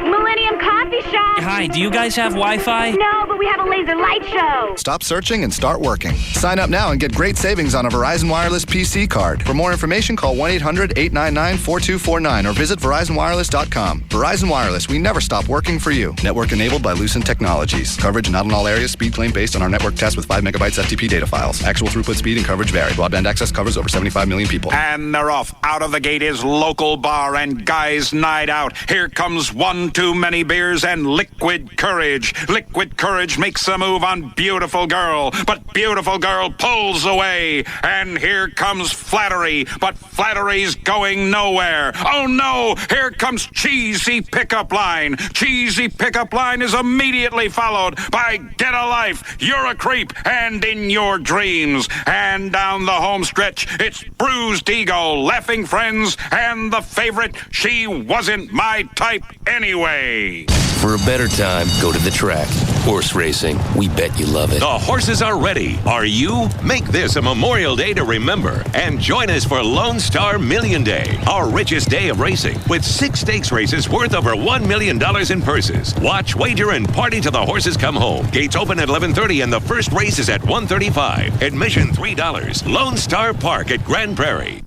Millennium Coffee Shop. Hi, do you guys have Wi-Fi? No, but we have a laser light show. Stop searching and start working. Sign up now and get great savings on a Verizon Wireless PC card. For more information, call 1-800-899-4249 or visit VerizonWireless.com. Verizon Wireless, we never stop working for you. Network enabled by Lucent Technologies. Coverage not in all areas. Speed claim based on our network test with 5 megabytes FTP data files. Actual throughput speed and coverage vary. Broadband access covers over 75 million people. And they're off. Out of the gate is Local Bar and Guys Night Out. Here comes one too many beers and Liquid Courage. Liquid Courage makes a move on Beautiful Girl, but Beautiful Girl pulls away. And here comes Flattery, but Flattery's going nowhere. Oh no, here comes Cheesy Pickup Line. Cheesy Pickup Line is immediately followed by Get a Life, You're a Creep, and In Your Dreams. And down the home stretch, it's Bruised Ego, Laughing Friends, and the favorite, She Wasn't My Type Anyway. For a better time, go to the track. Horse racing. We bet you love it. The horses are ready. Are you? Make this a Memorial Day to remember and join us for Lone Star Million Day, our richest day of racing, with 6 stakes races worth over $1 million in purses. Watch, wager, and party till the horses come home. Gates open at 11:30 and the first race is at 1:35. Admission $3. Lone Star Park at Grand Prairie.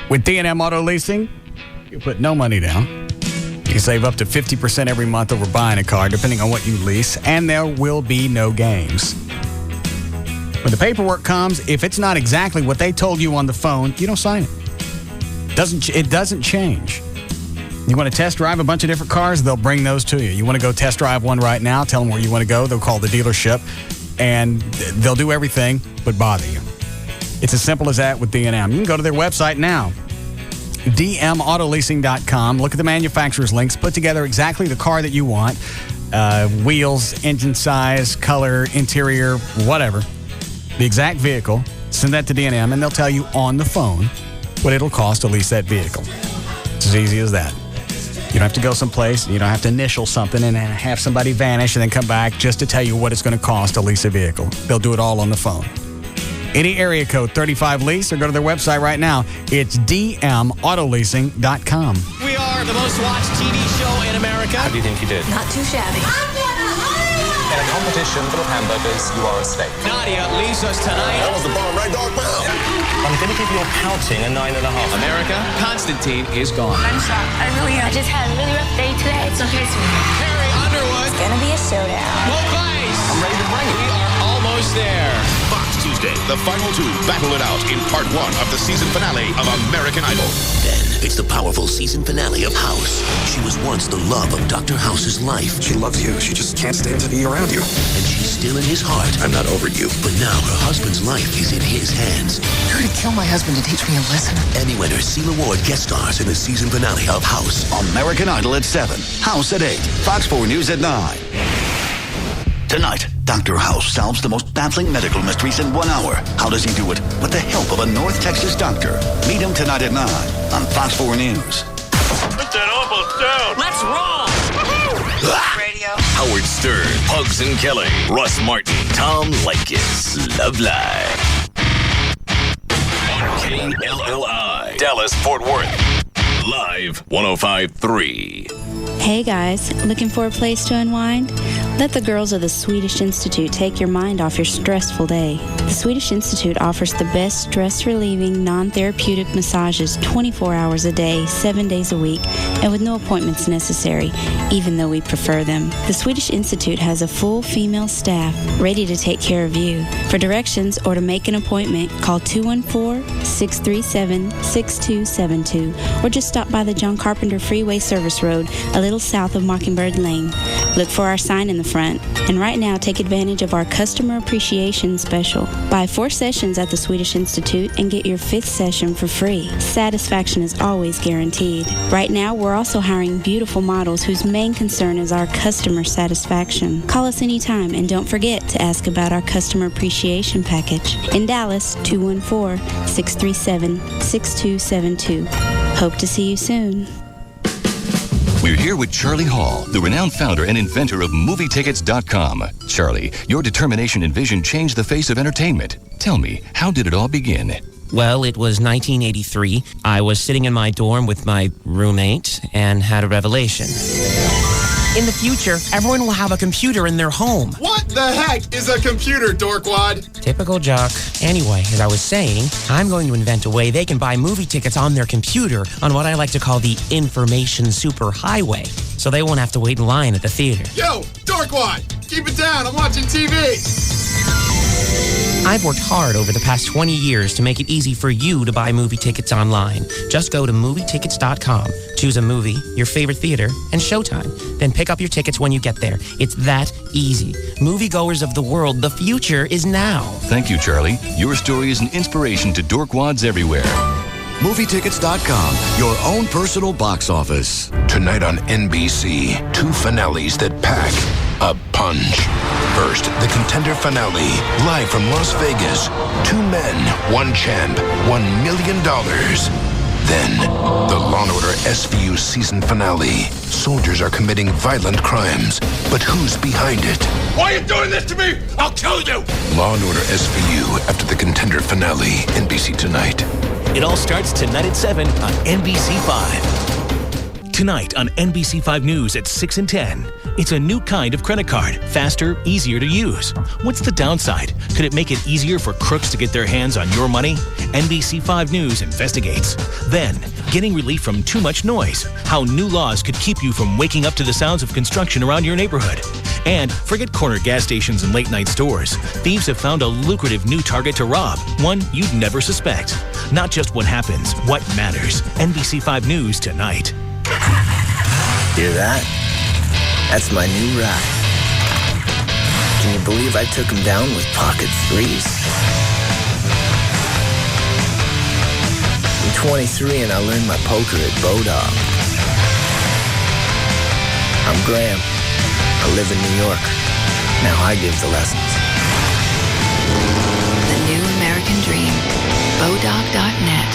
With D&M Auto Leasing, you put no money down. You can save up to 50% every month over buying a car, depending on what you lease, and there will be no games. When the paperwork comes, if it's not exactly what they told you on the phone, you don't sign it. It doesn't change. You want to test drive a bunch of different cars, they'll bring those to you. You want to go test drive one right now, tell them where you want to go, they'll call the dealership, and they'll do everything but bother you. It's as simple as that with D&M. You can go to their website now, dmautoleasing.com. Look at the manufacturer's links. Put together exactly the car that you want. Wheels, engine size, color, interior, whatever. The exact vehicle. Send that to D&M, and they'll tell you on the phone what it'll cost to lease that vehicle. It's as easy as that. You don't have to go someplace. You don't have to initial something and have somebody vanish and then come back just to tell you what it's going to cost to lease a vehicle. They'll do it all on the phone. Any area code 35 lease or go to their website right now. It's dmautoleasing.com. We are the most watched TV show in America. How do you think you did? Not too shabby. In a competition full of hamburgers, you are a steak. Nadia leaves us tonight. That was the bomb, right, dog pound? I'm going to give your pouting a 9.5. America, Constantine is gone. I'm shocked. I just had a really rough day today. It's okay, sweetheart. Carrie Underwood. It's gonna be a showdown. Mo Bice. I'm ready to bring it. We are almost there. Fox Tuesday, the final 2 battle it out in part 1 of the season finale of American Idol. Then it's the powerful season finale of House. She was once the love of Dr. House's life. She loves you. She just can't stand to be around you. And she's still in his heart. I'm not over you. But now her husband's life is in his hands. You're gonna kill my husband to teach me a lesson. Emmy winner Sela Ward guest stars in the season finale of House. American Idol at 7. House at 8. Fox 4 News at 9. Tonight, Dr. House solves the most baffling medical mysteries in 1 hour. How does he do it? With the help of a North Texas doctor. Meet him tonight at 9 on Fox 4 News. Put that almost down. Let's roll. Radio. Howard Stern, Pugs and Kelly, Russ Martin, Tom Leykis, Love Live. On KLLI, Dallas, Fort Worth. Live 105.3. Hey guys, looking for a place to unwind? Let the girls of the Swedish Institute take your mind off your stressful day. The Swedish Institute offers the best stress-relieving, non-therapeutic massages 24 hours a day, 7 days a week, and with no appointments necessary, even though we prefer them. The Swedish Institute has a full female staff ready to take care of you. For directions or to make an appointment, call 214-637-6272 or just stop by the John Carpenter Freeway Service Road, a little south of Mockingbird Lane. Look for our sign in the front. And right now, take advantage of our Customer Appreciation Special. Buy 4 sessions at the Swedish Institute and get your 5th session for free. Satisfaction is always guaranteed. Right now, we're also hiring beautiful models whose main concern is our customer satisfaction. Call us anytime and don't forget to ask about our Customer Appreciation Package. In Dallas, 214-637-6272. Hope to see you soon. We're here with Charlie Hall, the renowned founder and inventor of MovieTickets.com. Charlie, your determination and vision changed the face of entertainment. Tell me, how did it all begin? Well, it was 1983. I was sitting in my dorm with my roommate and had a revelation. In the future, everyone will have a computer in their home. What the heck is a computer, dorkwad? Typical jock. Anyway, as I was saying, I'm going to invent a way they can buy movie tickets on their computer on what I like to call the information superhighway, so they won't have to wait in line at the theater. Yo, dorkwad, keep it down. I'm watching TV. I've worked hard over the past 20 years to make it easy for you to buy movie tickets online. Just go to MovieTickets.com, choose a movie, your favorite theater, and showtime. Then pick up your tickets when you get there. It's that easy. Moviegoers of the world, the future is now. Thank you, Charlie. Your story is an inspiration to dorkwads everywhere. MovieTickets.com, your own personal box office. Tonight on NBC, 2 finales that pack a punch. First, the Contender finale, live from Las Vegas. 2 men, 1 champ, $1 million. Then, the Law & Order SVU season finale. Soldiers are committing violent crimes, but who's behind it? Why are you doing this to me? I'll kill you. Law & Order SVU after the Contender finale. NBC tonight. It all starts tonight at 7 on NBC5. Tonight on NBC5 News at 6 and 10. It's a new kind of credit card. Faster, easier to use. What's the downside? Could it make it easier for crooks to get their hands on your money? NBC5 News investigates. Then, getting relief from too much noise. How new laws could keep you from waking up to the sounds of construction around your neighborhood. And forget corner gas stations and late-night stores. Thieves have found a lucrative new target to rob. One you'd never suspect. Not just what happens, what matters. NBC5 News tonight. Hear that? That's my new ride. Can you believe I took him down with pocket threes? I'm 23 and I learned my poker at Bodog. I'm Graham. I live in New York. Now I give the lessons. The new American dream. Bodog.net,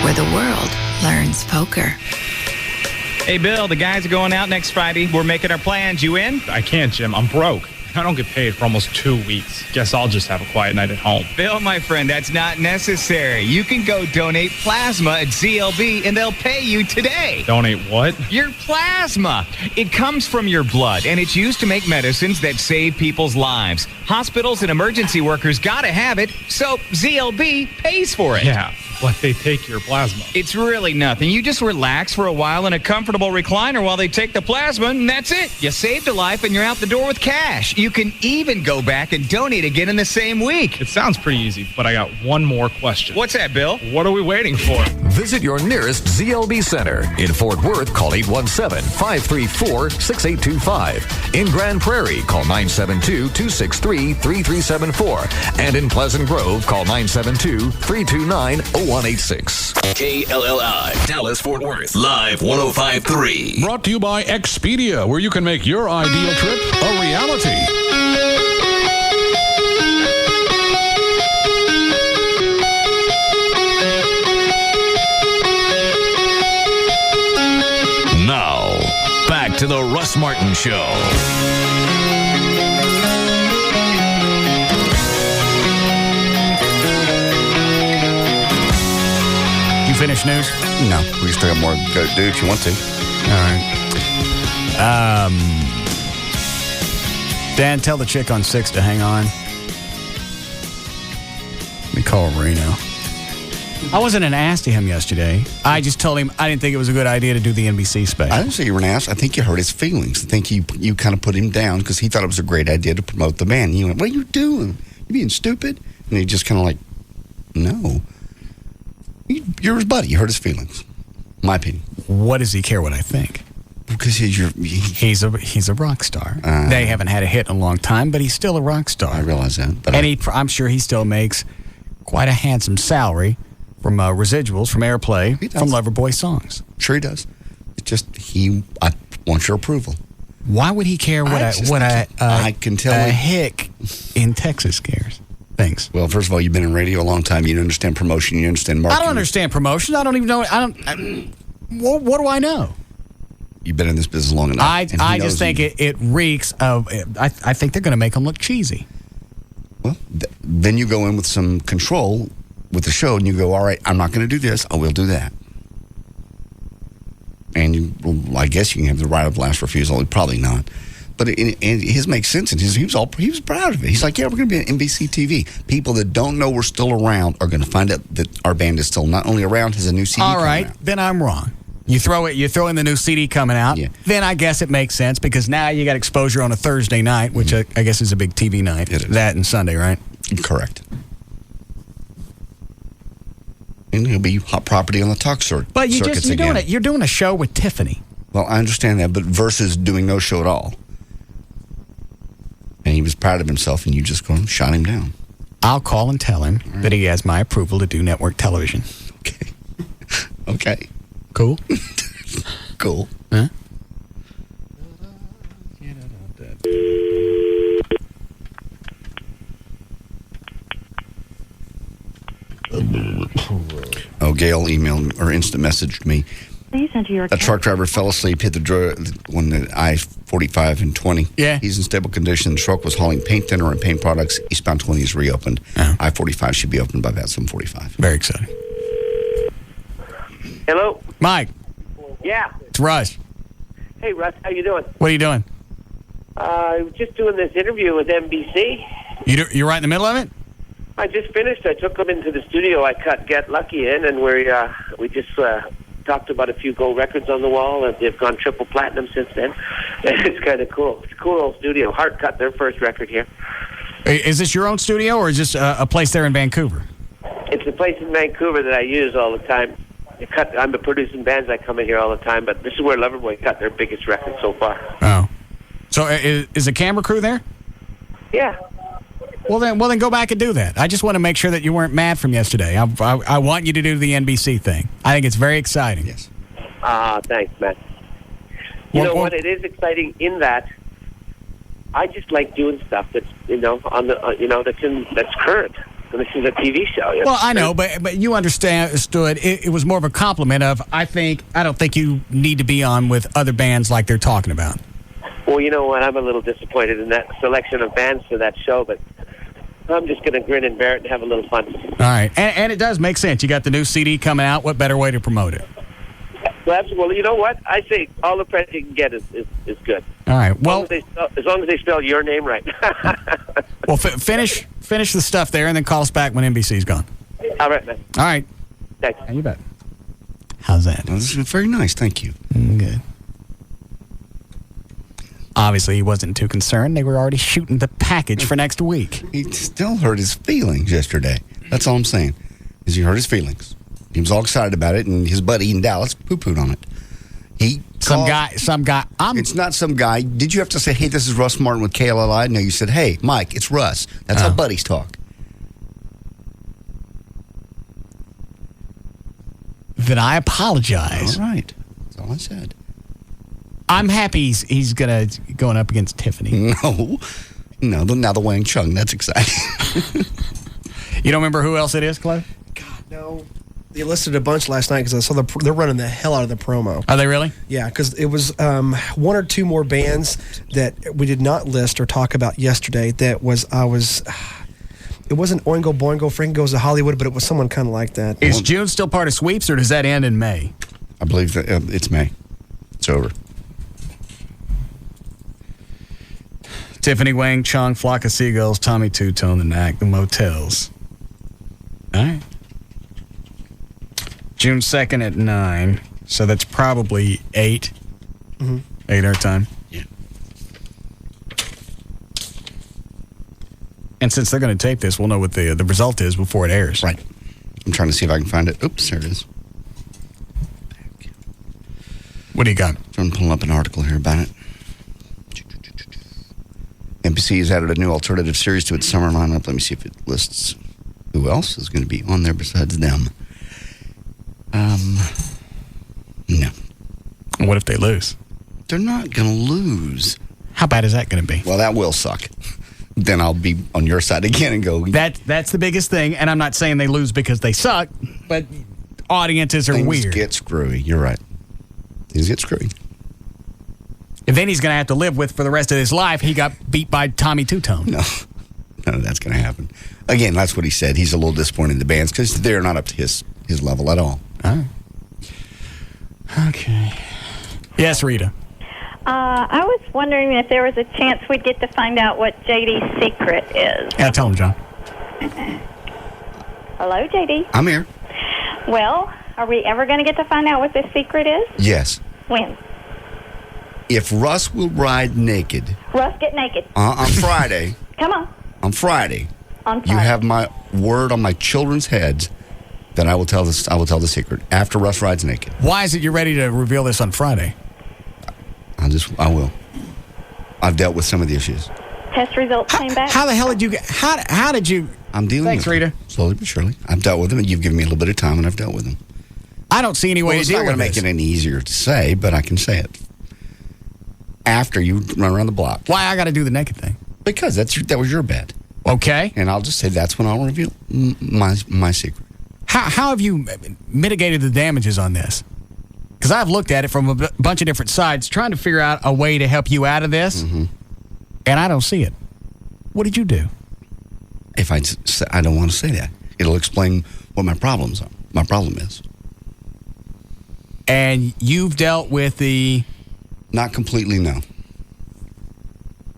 where the world learns poker. Hey, Bill, the guys are going out next Friday. We're making our plans. You in? I can't, Jim. I'm broke. I don't get paid for almost 2 weeks. Guess I'll just have a quiet night at home. Bill, my friend, that's not necessary. You can go donate plasma at ZLB, and they'll pay you today. Donate what? Your plasma. It comes from your blood, and it's used to make medicines that save people's lives. Hospitals and emergency workers gotta have it, so ZLB pays for it. Yeah, but they take your plasma. It's really nothing. You just relax for a while in a comfortable recliner while they take the plasma, and that's it. You saved a life, and you're out the door with cash. You can even go back and donate again in the same week. It sounds pretty easy, but I got one more question. What's that, Bill? What are we waiting for? Visit your nearest ZLB Center. In Fort Worth, call 817-534-6825. In Grand Prairie, call 972-263-3374. And in Pleasant Grove, call 972-329-0186. KLLI, Dallas, Fort Worth, live 105.3. Brought to you by Expedia, where you can make your ideal trip a reality. Now, back to the Russ Martin Show. You finished news? No, we still have more to go do if you want to. All right. Dan, tell the chick on 6 to hang on. Let me call Reno. I wasn't an ass to him yesterday. I just told him I didn't think it was a good idea to do the NBC special. I didn't say you were an ass. I think you hurt his feelings. I think you kind of put him down because he thought it was a great idea to promote the band. You went, what are you doing? You being stupid? And he just kind of like, no. You're his buddy. You hurt his feelings. My opinion. What does he care what I think? because he's a rock star. They haven't had a hit in a long time, but he's still a rock star. I realize that. But and I'm sure he still makes quite a handsome salary from residuals, from airplay, from Loverboy songs. Sure he does. It's just I want your approval. Why would he care what I can tell a hick in Texas cares? Thanks. Well, first of all, you've been in radio a long time. You understand promotion. You understand marketing. I don't understand promotion. I don't even know. What do I know? You've been in this business long enough. I just think it reeks of. I think they're going to make him look cheesy. Well, then you go in with some control with the show, and you go, all right, I'm not going to do this. I will do that. And I guess you can have the right of last refusal. Probably not. But his makes sense, and he was proud of it. He's like, yeah, we're going to be on NBC TV. People that don't know we're still around are going to find out that our band is still not only around, has a new CD all right, then I'm wrong. You throw in the new CD coming out, then I guess it makes sense because now you got exposure on a Thursday night, which I guess is a big TV night. It is. That and Sunday, right? Correct. And he'll be hot property on the talk circuits. But you're doing a show with Tiffany. Well, I understand that, but versus doing no show at all. And he was proud of himself, and you just go and shot him down. I'll call and tell him that he has my approval to do network television. Okay. Okay. Cool? Cool. Huh? Oh, Gail emailed or instant messaged me. Please enter your A truck driver fell asleep, hit the when the I-45 and 20. Yeah. He's in stable condition. The truck was hauling paint thinner and paint products. Eastbound 20 is reopened. I-45 should be opened by about 7:45. Very exciting. Hello? Mike. Yeah. It's Russ. Hey, Russ. How you doing? What are you doing? Just doing this interview with NBC. You're right in the middle of it? I just finished. I took them into the studio. I cut Get Lucky in, and we just talked about a few gold records on the wall, and they've gone triple platinum since then. It's kind of cool. It's a cool old studio. Heart cut their first record here. Is this your own studio, or is this a place there in Vancouver? It's a place in Vancouver that I use all the time. I'm producing bands. I come in here all the time, but this is where Loverboy cut their biggest record so far. Oh. So is the camera crew there? Yeah. Well then go back and do that. I just want to make sure that you weren't mad from yesterday. I want you to do the NBC thing. I think it's very exciting. Yes. Thanks, man. You know what? It is exciting in that I just like doing stuff that's that's current. And this is a TV show. Well, I know, but you understood. It was more of a compliment of I don't think you need to be on with other bands like they're talking about. Well, you know what? I'm a little disappointed in that selection of bands for that show, but I'm just going to grin and bear it and have a little fun. All right. And it does make sense. You got the new CD coming out. What better way to promote it? Well, you know what? I say all the press you can get is good. All right. Well, as long as they spell your name right. Well, finish the stuff there and then call us back when NBC's gone. All right, man. All right. Thanks. You bet. How's that? Well, this is very nice. Thank you. Good. Obviously, he wasn't too concerned. They were already shooting the package for next week. He still hurt his feelings yesterday. That's all I'm saying. Is he hurt his feelings. He was all excited about it, and his buddy in Dallas poo-pooed on it. Some guy. It's not some guy. Did you have to say, hey, this is Russ Martin with KLLI? No, you said, hey, Mike, it's Russ. That's how buddies talk. Then I apologize. All right. That's all I said. I'm happy he's going up against Tiffany. No, now the Wang Chung. That's exciting. You don't remember who else it is, Clive? God, no. They listed a bunch last night because I saw they're running the hell out of the promo. Are they really? Yeah, because it was one or two more bands that we did not list or talk about yesterday. It wasn't Oingo Boingo, Frank Goes to Hollywood, but it was someone kind of like that. Is June still part of Sweeps, or does that end in May? I believe that it's May. It's over. Tiffany, Wang Chung, Flock of Seagulls, Tommy Two-Tone, The Knack, The Motels. All right. June 2nd at 9. So that's probably 8. Mm-hmm. 8 our time. Yeah. And since they're going to tape this, we'll know what the result is before it airs. Right. I'm trying to see if I can find it. Oops, there it is. What do you got? I'm pulling up an article here about it. NBC has added a new alternative series to its summer lineup. Let me see if it lists who else is going to be on there besides them. No. What if they lose? They're not going to lose. How bad is that going to be? Well, that will suck. Then I'll be on your side again and go. That's the biggest thing, and I'm not saying they lose because they suck, but audiences are Things weird. Get screwy. You're right. Things get screwy. And then he's going to have to live with for the rest of his life. He got beat by Tommy Two-Tone. No, none of that's going to happen. Again, that's what he said. He's a little disappointed in the bands because they're not up to his level at all. Okay. Yes, Rita. I was wondering if there was a chance we'd get to find out what JD's secret is. Yeah, tell him, John. Hello, JD. I'm here. Well, are we ever going to get to find out what this secret is? Yes. When? If Russ will ride naked. Russ, get naked. On Friday. Come on. On Friday. On Friday. You have my word on my children's heads that I will tell this. I will tell the secret after Russ rides naked. Why is it you're ready to reveal this on Friday? I will. I've dealt with some of the issues. Test results came back. How the hell did you get? How did you? I'm dealing Thanks, with Rita. them. Slowly but surely. I've dealt with them, and you've given me a little bit of time, and I've dealt with them. I don't see any way to it's deal not going with to make it any easier to say, but I can say it. After you run around the block. Why I got to do the naked thing? Because that was your bet. Okay. And I'll just say that's when I'll reveal my secret. How have you mitigated the damages on this? Because I've looked at it from a bunch of different sides, trying to figure out a way to help you out of this, and I don't see it. What did you do? If I don't want to say that. It'll explain what my problems are. My problem is. And you've dealt with the... Not completely, no.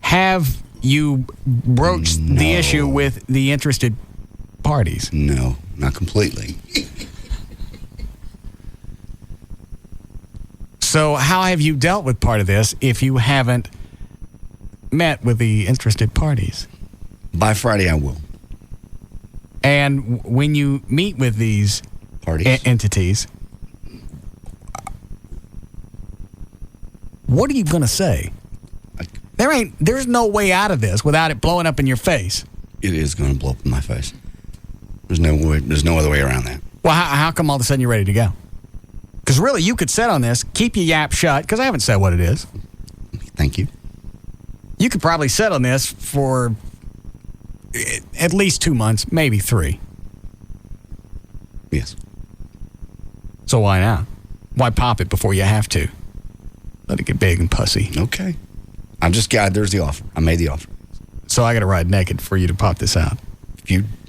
Have you broached the issue with the interested parties? No, not completely. So how have you dealt with part of this if you haven't met with the interested parties? By Friday, I will. And when you meet with these parties, entities, what are you going to say? There's no way out of this without it blowing up in your face. It is going to blow up in my face. There's no other way around that. Well, how come all of a sudden you're ready to go? Because really, you could sit on this, keep your yap shut, because I haven't said what it is. Thank you. You could probably sit on this for at least 2 months, maybe 3. Yes. So why not? Why pop it before you have to? Let it get big and pussy. Okay. There's the offer. I made the offer. So I got to ride naked for you to pop this out.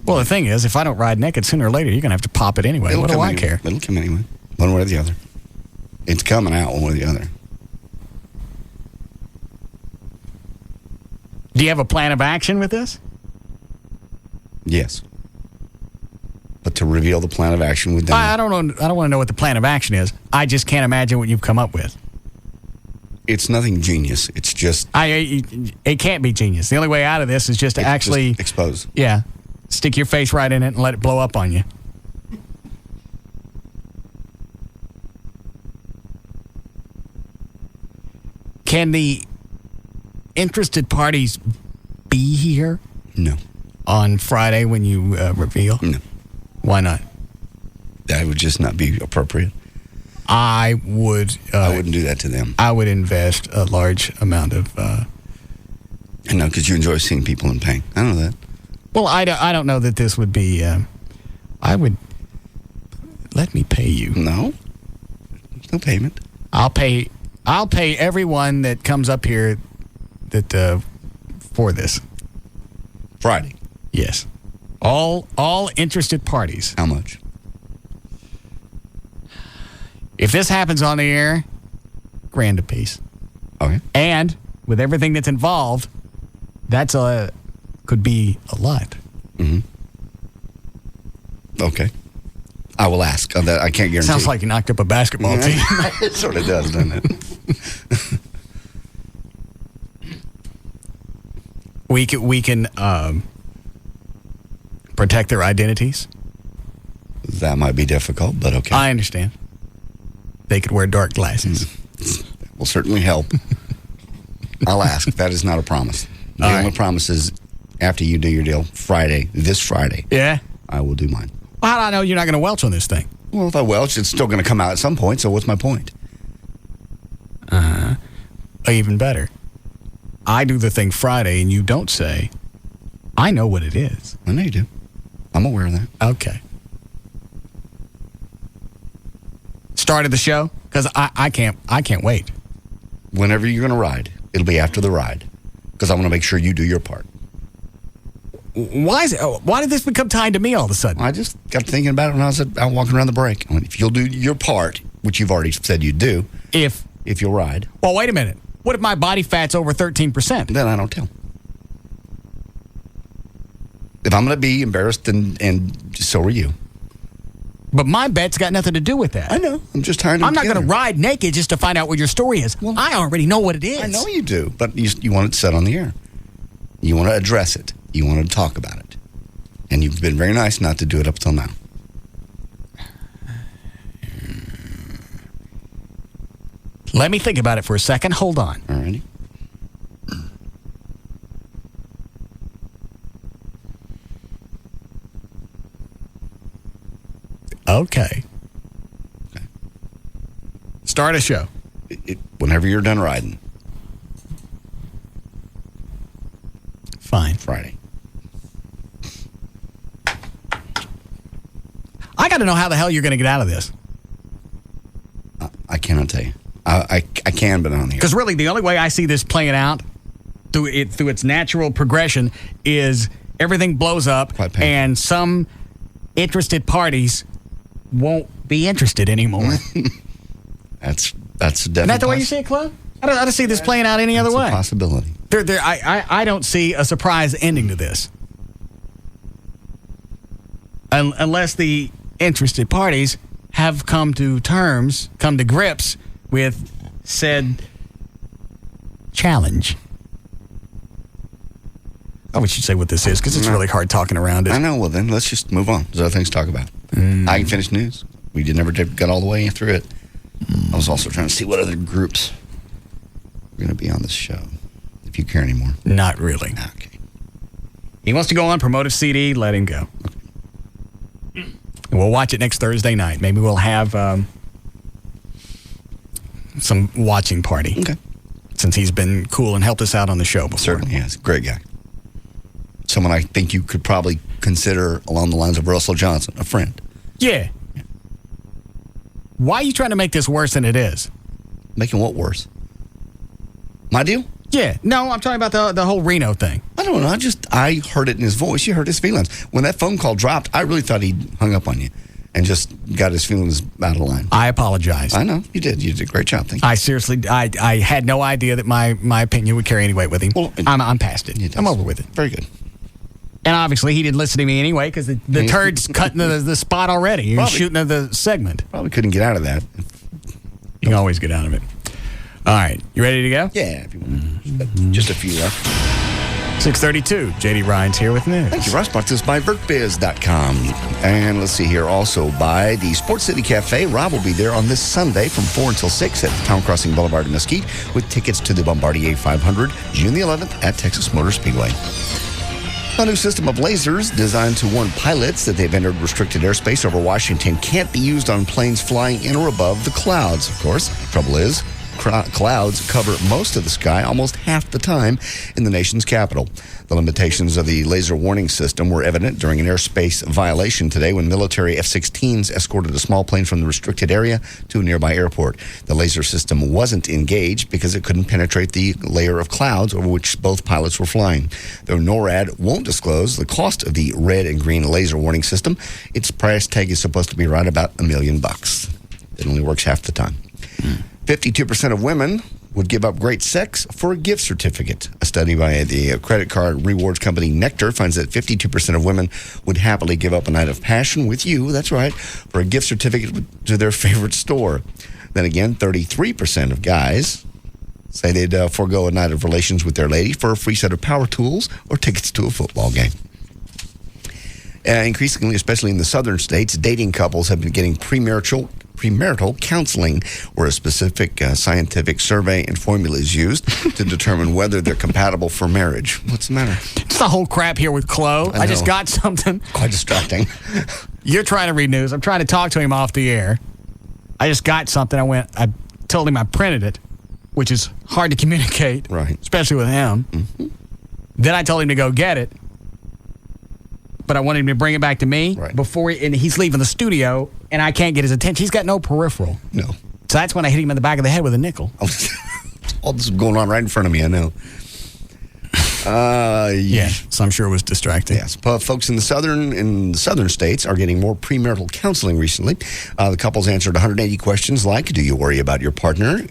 Well, the thing is, if I don't ride naked, sooner or later, you're going to have to pop it anyway. What do I care? It'll come anyway. One way or the other. It's coming out one way or the other. Do you have a plan of action with this? Yes. But to reveal the plan of action with them. I don't know. I don't want to know what the plan of action is. I just can't imagine what you've come up with. It's nothing genius. It's just... It can't be genius. The only way out of this is just to actually... expose. Yeah. Stick your face right in it and let it blow up on you. Can the interested parties be here? No. On Friday when you reveal? No. Why not? That would just not be appropriate. I would... I wouldn't do that to them. I would invest a large amount of... I know, because you enjoy seeing people in pain. I know that. Well, I don't know that this would be... I would... Let me pay you. No. There's no payment. I'll pay everyone that comes up here that for this. Friday. Yes. All interested parties. How much? If this happens on the air, $1,000 a piece. Okay. And with everything that's involved, could be a lot. Mm-hmm. Okay. I will ask. I can't guarantee. Sounds like you knocked up a basketball team. It sort of does, doesn't it? We can protect their identities. That might be difficult, but okay. I understand. They could wear dark glasses. will certainly help. I'll ask. That is not a promise. The only promise is after you do your deal this Friday. Yeah? I will do mine. Well, how do I know you're not going to welch on this thing? Well, if I welch, it's still going to come out at some point, so what's my point? Even better. I do the thing Friday, and you don't say, I know what it is. I know you do. I'm aware of that. Okay. Start of the show? Because I can't wait. Whenever you're going to ride, it'll be after the ride. Because I want to make sure you do your part. Why did this become tied to me all of a sudden? I just got thinking about it when I was out walking around the break. I mean, if you'll do your part, which you've already said you'd do. If you'll ride. Well, wait a minute. What if my body fat's over 13%? Then I don't tell. If I'm going to be embarrassed, and so are you. But my bet's got nothing to do with that. I know. I'm just tired of it. I'm not going to ride naked just to find out what your story is. Well, I already know what it is. I know you do, but you want it said on the air. You want to address it. You want to talk about it. And you've been very nice not to do it up till now. Let me think about it for a second. Hold on. All righty. Okay. Start a show. Whenever you're done riding. Fine. Friday. I got to know how the hell you're going to get out of this. I cannot tell you. I can, but not on the air. Because really, the only way I see this playing out through its natural progression is everything blows up and some interested parties won't be interested anymore. That's definitely. Isn't that the way you see it, Club? I don't see this playing out any other way. It's a possibility. I don't see a surprise ending to this. Unless the interested parties have come to grips with said challenge. We should say what this is, because it's really hard talking around it. I know. Well, then let's just move on. There's other things to talk about. I can finish news. We never got all the way through it. I was also trying to see what other groups are going to be on this show, if you care anymore. Not really. Okay. He wants to go on, promote a CD, let him go. Okay. And we'll watch it next Thursday night. Maybe we'll have some watching party. Okay. Since he's been cool and helped us out on the show before. Certainly has. Great guy. Someone I think you could probably consider along the lines of Russell Johnson, a friend. Yeah. Why are you trying to make this worse than it is? Making what worse? My deal? Yeah. No, I'm talking about the whole Reno thing. I don't know. I heard it in his voice. You heard his feelings. When that phone call dropped, I really thought he hung up on you and just got his feelings out of line. I apologize. I know. You did. You did a great job. Thank you. I seriously, I had no idea that my opinion would carry any weight with him. Well, I'm past it. I'm over with it. Very good. And obviously, he didn't listen to me anyway, because the turd's cutting the spot already. You're shooting at the segment. Probably couldn't get out of that. You can always get out of it. All right. You ready to go? Yeah, if you want. Just a few left. 6:32. JD Ryan's here with news. Thank you, Russ. Brought to us by VertBiz.com. And let's see here. Also by the Sports City Cafe. Rob will be there on this Sunday from 4 until 6 at Town Crossing Boulevard in Mesquite with tickets to the Bombardier 500 June the 11th at Texas Motor Speedway. A new system of lasers designed to warn pilots that they've entered restricted airspace over Washington can't be used on planes flying in or above the clouds, of course. Trouble is, clouds cover most of the sky almost half the time in the nation's capital. The limitations of the laser warning system were evident during an airspace violation today when military F-16s escorted a small plane from the restricted area to a nearby airport. The laser system wasn't engaged because it couldn't penetrate the layer of clouds over which both pilots were flying. Though NORAD won't disclose the cost of the red and green laser warning system, its price tag is supposed to be right about $1 million. It only works half the time. 52% of women would give up great sex for a gift certificate. A study by the credit card rewards company Nectar finds that 52% of women would happily give up a night of passion with you, that's right, for a gift certificate to their favorite store. Then again, 33% of guys say they'd forego a night of relations with their lady for a free set of power tools or tickets to a football game. Increasingly, especially in the southern states, dating couples have been getting premarital premarital counseling, where a specific scientific survey and formula is used to determine whether they're compatible for marriage. What's the matter? It's the whole crap here with Chloe. I just got something. Quite distracting. You're trying to read news. I'm trying to talk to him off the air. I just got something. I told him I printed it, which is hard to communicate, right? Especially with him. Mm-hmm. Then I told him to go get it, but I wanted him to bring it back to me before and he's leaving the studio, and I can't get his attention. He's got no peripheral. No. So that's when I hit him in the back of the head with a nickel. All this is going on right in front of me, I know. So I'm sure it was distracting. Yes, folks in the southern states are getting more premarital counseling recently. The couples answered 180 questions like, do you worry about your partner?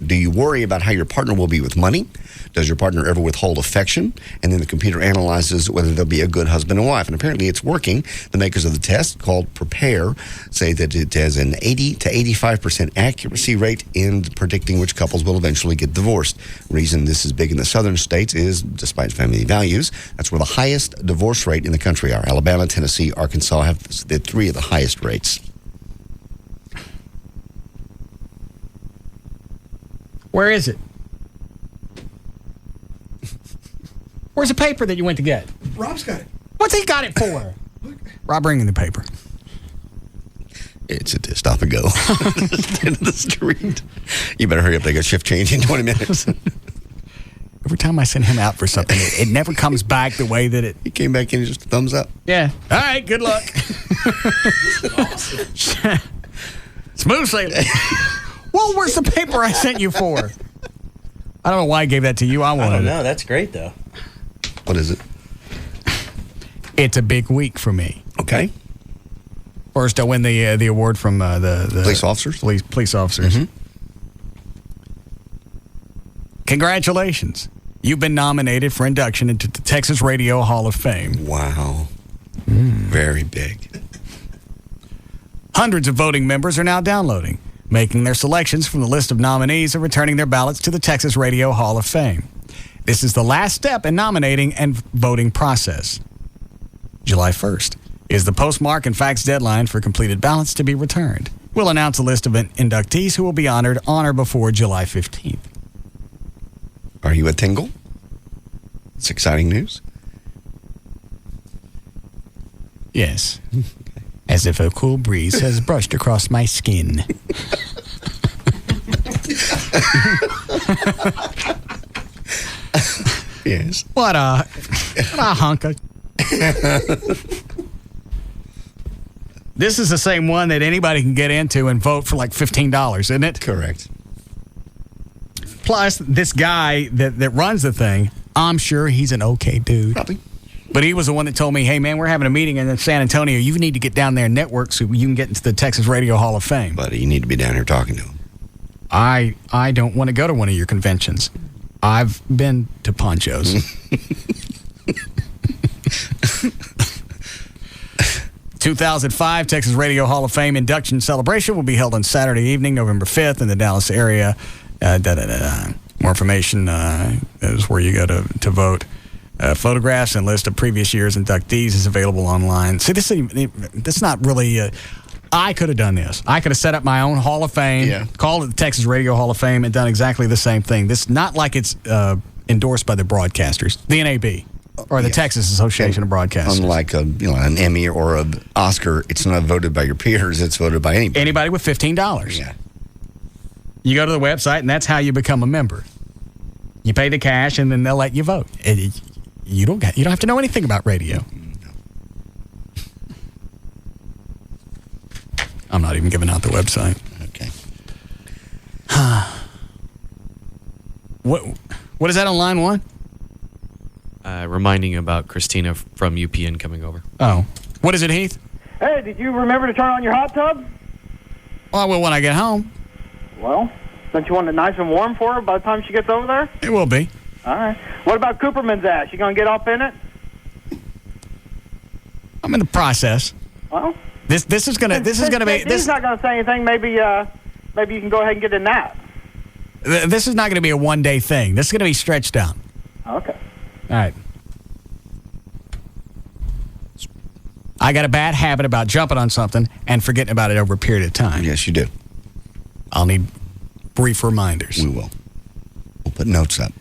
Do you worry about how your partner will be with money? Does your partner ever withhold affection? And then the computer analyzes whether they'll be a good husband and wife. And apparently it's working. The makers of the test, called Prepare, say that it has an 80 to 85% accuracy rate in predicting which couples will eventually get divorced. The reason this is big in the southern states is, despite family values, that's where the highest divorce rate in the country are. Alabama, Tennessee, Arkansas have the three of the highest rates. Where is it? Where's the paper that you went to get? Rob's got it. What's he got it for? Rob, bring in the paper. It's a stop and go. End of the street. You better hurry up. They got shift change in 20 minutes. Every time I send him out for something, it never comes back the way that it... He came back in and just a thumbs up. Yeah. All right, good luck. Smooth sailing. Well, where's the paper I sent you for? I don't know why I gave that to you. I don't know. That's great, though. What is it? It's a big week for me. Okay. First, I win the award from the police officers. Police officers. Mm-hmm. Congratulations. You've been nominated for induction into the Texas Radio Hall of Fame. Wow. Very big. Hundreds of voting members are now downloading, making their selections from the list of nominees and returning their ballots to the Texas Radio Hall of Fame. This is the last step in nominating and voting process. July 1st is the postmark and fax deadline for completed ballots to be returned. We'll announce a list of inductees who will be honored on or before July 15th. Are you a tingle? It's exciting news. Yes. As if a cool breeze has brushed across my skin. Yes. What a hunk of... This is the same one that anybody can get into and vote for like $15, isn't it? Correct. Plus, this guy that runs the thing, I'm sure he's an okay dude. Probably. But he was the one that told me, hey, man, we're having a meeting in San Antonio. You need to get down there and network so you can get into the Texas Radio Hall of Fame. Buddy, you need to be down here talking to him. I don't want to go to one of your conventions. I've been to Ponchos. 2005 Texas Radio Hall of Fame induction celebration will be held on Saturday evening, November 5th in the Dallas area. More information is where you go to vote. Photographs and list of previous year's inductees is available online. See, this not really... I could have done this. I could have set up my own Hall of Fame, called it the Texas Radio Hall of Fame, and done exactly the same thing. This not like it's endorsed by the broadcasters, the NAB, or the Texas Association of Broadcasters. Unlike an Emmy or an Oscar, it's not voted by your peers. It's voted by anybody. Anybody with $15. Yeah. You go to the website, and that's how you become a member. You pay the cash, and then they'll let you vote. You don't have to know anything about radio. I'm not even giving out the website. Okay. What is that on line one? Reminding you about Christina from UPN coming over. Oh. What is it, Heath? Hey, did you remember to turn on your hot tub? Well, I will when I get home. Well, don't you want it nice and warm for her by the time she gets over there? It will be. All right. What about Cooperman's ass? You going to get up in it? I'm in the process. Well... This is gonna be. He's not gonna say anything. Maybe you can go ahead and get in that. This is not gonna be a one-day thing. This is gonna be stretched out. Okay. All right. I got a bad habit about jumping on something and forgetting about it over a period of time. Yes, you do. I'll need brief reminders. We will. We'll put notes up.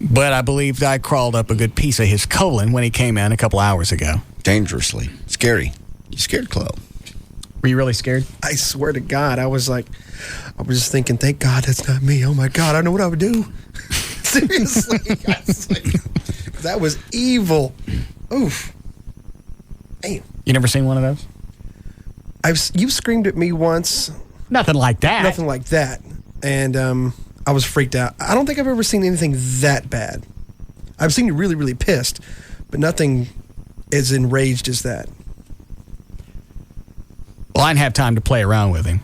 But I believe I crawled up a good piece of his colon when he came in a couple hours ago. Dangerously. Scary. You scared Chloe. Were you really scared? I swear to God, I was just thinking, thank God that's not me. Oh my God, I know what I would do. Seriously. That was evil. Oof. Damn. You never seen one of those? You screamed at me once. Nothing like that. Nothing like that. And I was freaked out. I don't think I've ever seen anything that bad. I've seen you really, really pissed, but nothing as enraged as that. Well, I didn't have time to play around with him.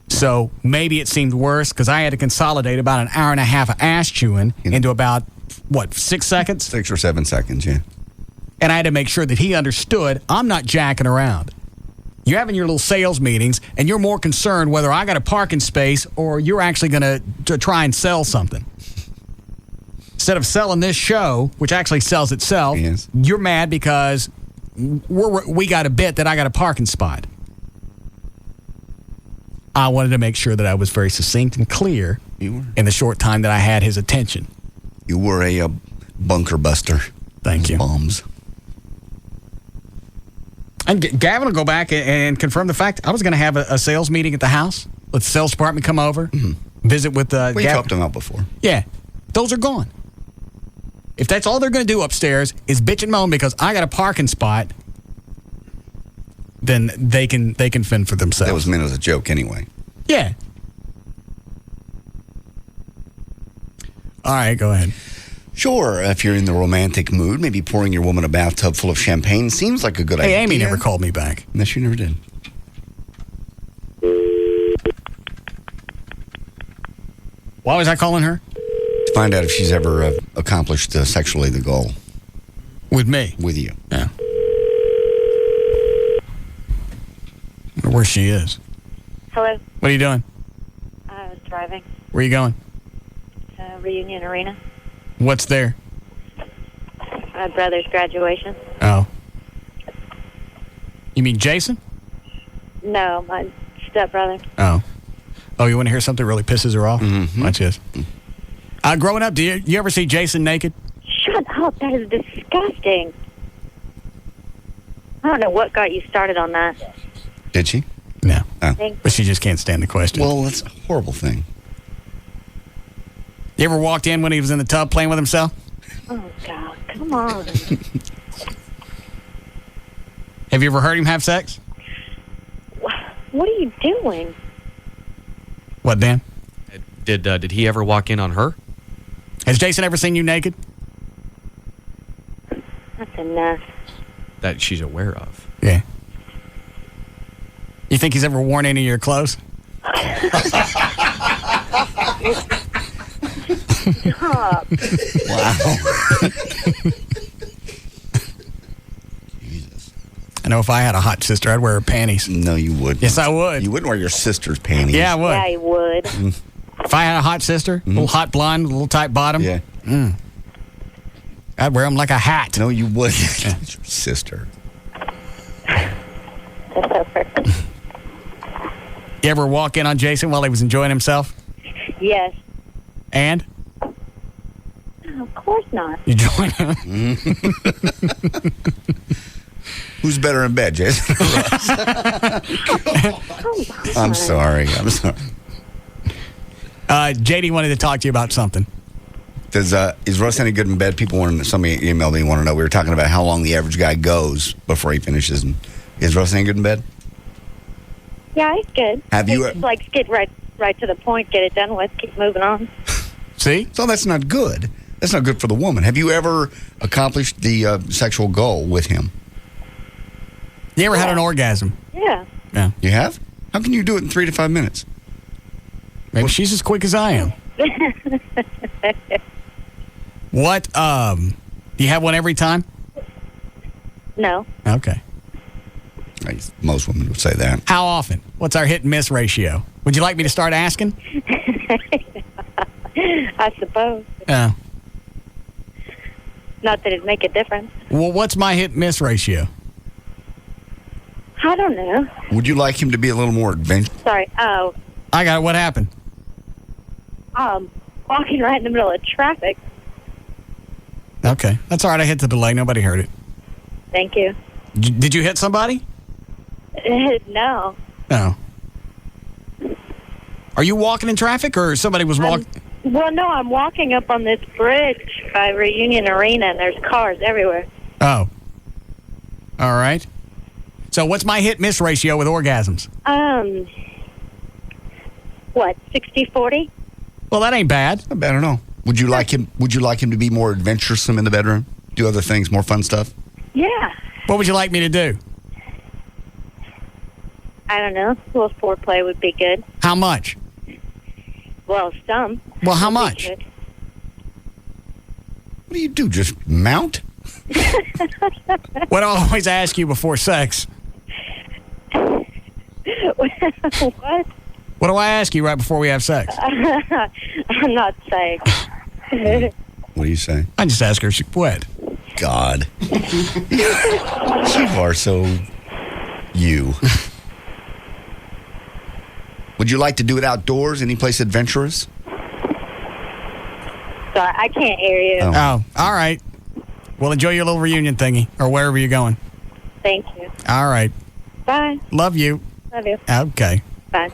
So maybe it seemed worse because I had to consolidate about an hour and a half of ass chewing into about, 6 seconds? 6 or 7 seconds, yeah. And I had to make sure that he understood I'm not jacking around. You're having your little sales meetings, and you're more concerned whether I got a parking space or you're actually going to try and sell something. Instead of selling this show, which actually sells itself, yes, you're mad because we got a bit that I got a parking spot. I wanted to make sure that I was very succinct and clear in the short time that I had his attention. You were a bunker buster. Thank you. Bombs. And Gavin will go back and confirm the fact I was going to have a sales meeting at the house. Let the sales department come over, visit with We Gavin. talked them out before. Yeah. Those are gone. If that's all they're going to do upstairs is bitch and moan because I got a parking spot, then they can fend for themselves. That was meant as a joke anyway. Yeah. All right, go ahead. Sure, if you're in the romantic mood, maybe pouring your woman a bathtub full of champagne seems like a good idea. Hey, Amy never called me back. No, she never did. Why was I calling her? To find out if she's ever accomplished sexually the goal. With me? With you. Yeah. I wonder where she is. Hello. What are you doing? I was driving. Where are you going? Reunion Arena. What's there? My brother's graduation. Oh. You mean Jason? No, my stepbrother. Oh. Oh, you want to hear something that really pisses her off? Mm-hmm. Watch this. Growing up, do you ever see Jason naked? Shut up. That is disgusting. I don't know what got you started on that. Did she? No. Oh. But she just can't stand the question. Well, that's a horrible thing. You ever walked in when he was in the tub playing with himself? Oh, God. Come on. Have you ever heard him have sex? What are you doing? What, Dan? Did he ever walk in on her? Has Jason ever seen you naked? That's enough. That she's aware of. Yeah. You think he's ever worn any of your clothes? Stop. Wow. I know if I had a hot sister, I'd wear her panties. No, you wouldn't. Yes, I would. You wouldn't wear your sister's panties. Yeah, I would. Yeah, he would. If I had a hot sister, a little hot blonde, a little tight bottom, Yeah. I'd wear them like a hat. No, you wouldn't. It's your sister. That's so perfect. You ever walk in on Jason while he was enjoying himself? Yes. And? Oh, of course not. You join him? Who's better in bed, Jason? I'm sorry. JD wanted to talk to you about something. Is Russ any good in bed? Somebody emailed me, want to know. We were talking about how long the average guy goes before he finishes. And is Russ any good in bed? Yeah, he's good. Have you? Just like get right to the point, get it done with, keep moving on. See? So that's not good. That's not good for the woman. Have you ever accomplished the sexual goal with him? You ever had an orgasm? Yeah. Yeah. You have? How can you do it in 3 to 5 minutes? Maybe she's as quick as I am. What? Do you have one every time? No. Okay. Most women would say that. How often? What's our hit and miss ratio? Would you like me to start asking? I suppose. Yeah. Not that it'd make a difference. Well, what's my hit and miss ratio? I don't know. Would you like him to be a little more adventurous? Sorry. Oh, I got it. What happened? walking right in the middle of traffic. Okay. That's all right. I hit the delay. Nobody heard it. Thank you. Did you hit somebody? No. No. Are you walking in traffic or somebody was walking? Well, no, I'm walking up on this bridge by Reunion Arena, and there's cars everywhere. Oh. All right. So what's my hit-miss ratio with orgasms? What, 60-40? Well, that ain't bad. Not bad at all. Would you like him to be more adventuresome in the bedroom? Do other things, more fun stuff? Yeah. What would you like me to do? I don't know. A little foreplay would be good. How much? Well, some. Well, how much? What do you do? Just mount? What do I always ask you before sex? What? What do I ask you right before we have sex? I'm not saying. What do you say? I just ask her if she's wet. God. You are so you. Would you like to do it outdoors? Any place adventurous? Sorry, I can't hear you. Oh, all right. Well, enjoy your little reunion thingy or wherever you're going. Thank you. All right. Bye. Love you. Love you. Okay. Bye.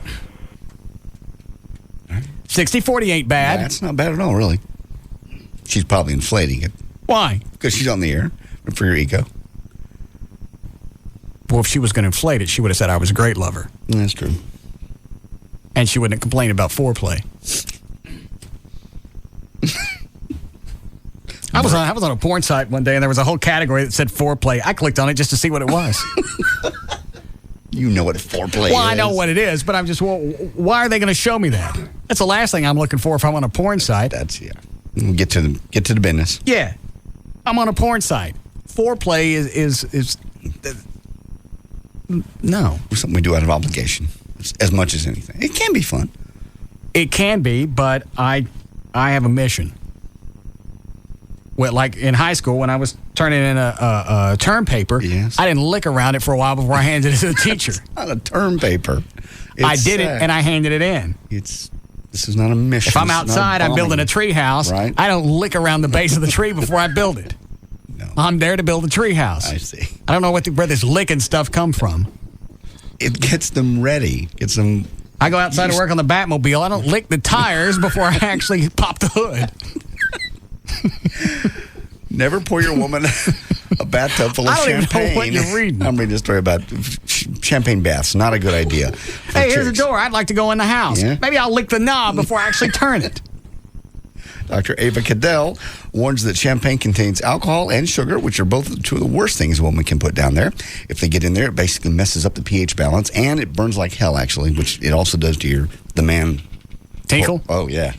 60-40 ain't bad. That's not bad at all, really. She's probably inflating it. Why? Because she's on the air for your ego. Well, if she was going to inflate it, she would have said I was a great lover. That's true. And she wouldn't have complained about foreplay. I was on a porn site one day, and there was a whole category that said foreplay. I clicked on it just to see what it was. You know what foreplay is. Well, I know what it is, but I'm just, why are they going to show me that? That's the last thing I'm looking for if I'm on a porn site. That's, yeah. Get to the business. Yeah. I'm on a porn site. Foreplay is no. Something we do out of obligation, as much as anything. It can be fun. It can be, but I have a mission. Well, like in high school, when I was turning in a term paper, yes. I didn't lick around it for a while before I handed it to the teacher. It's not a term paper. I did it, and I handed it in. This is not a mission. If I'm outside, I'm building a tree house. Right. I don't lick around the base of the tree before I build it. No. I'm there to build a tree house. I see. I don't know where this licking stuff come from. It gets them ready. Gets them. I go outside to work on the Batmobile. I don't lick the tires before I actually pop the hood. Never pour your woman a bathtub full of champagne. I don't even know what you're reading. I'm reading a story about champagne baths. Not a good idea. Hey, here's a door. I'd like to go in the house. Yeah? Maybe I'll lick the knob before I actually turn it. Dr. Ava Cadell warns that champagne contains alcohol and sugar, which are both two of the worst things a woman can put down there. If they get in there, it basically messes up the pH balance, and it burns like hell, actually, which it also does to the man. Tinkle? Oh, yeah.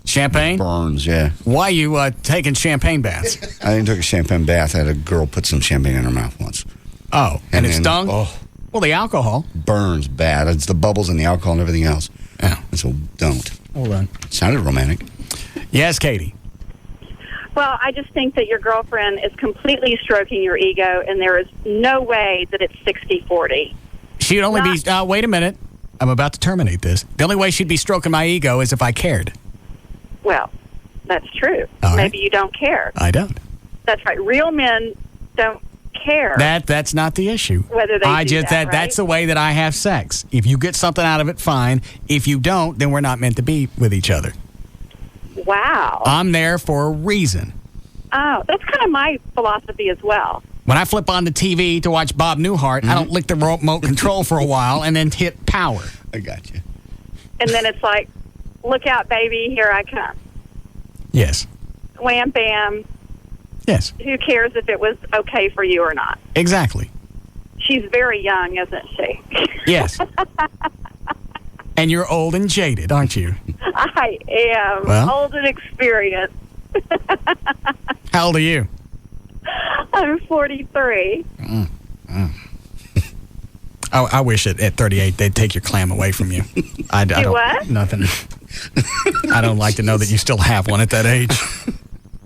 Champagne? It burns, yeah. Why are you taking champagne baths? I didn't take a champagne bath. I had a girl put some champagne in her mouth once. Oh, and it stung? Oh. Well, the alcohol. Burns bad. It's the bubbles and the alcohol and everything else. Yeah. And so don't. Hold on. Sounded romantic. Yes, Katie. Well, I just think that your girlfriend is completely stroking your ego, and there is no way that it's 60-40. She'd only be... wait a minute. I'm about to terminate this. The only way she'd be stroking my ego is if I cared. Well, that's true. All right. Maybe you don't care. I don't. That's right. Real men don't care. That's not the issue. Whether they do that, right? That's the way that I have sex. If you get something out of it, fine. If you don't, then we're not meant to be with each other. Wow. I'm there for a reason. Oh, that's kind of my philosophy as well. When I flip on the TV to watch Bob Newhart, I don't lick the remote control for a while and then hit power. I got you. And then it's like, look out, baby, here I come. Yes. Wham, bam. Yes. Who cares if it was okay for you or not? Exactly. She's very young, isn't she? Yes. And you're old and jaded, aren't you? I am. Well? Old and experienced. How old are you? I'm 43. I wish at 38 they'd take your clam away from you. I don't. What? Nothing. I don't like to know that you still have one at that age.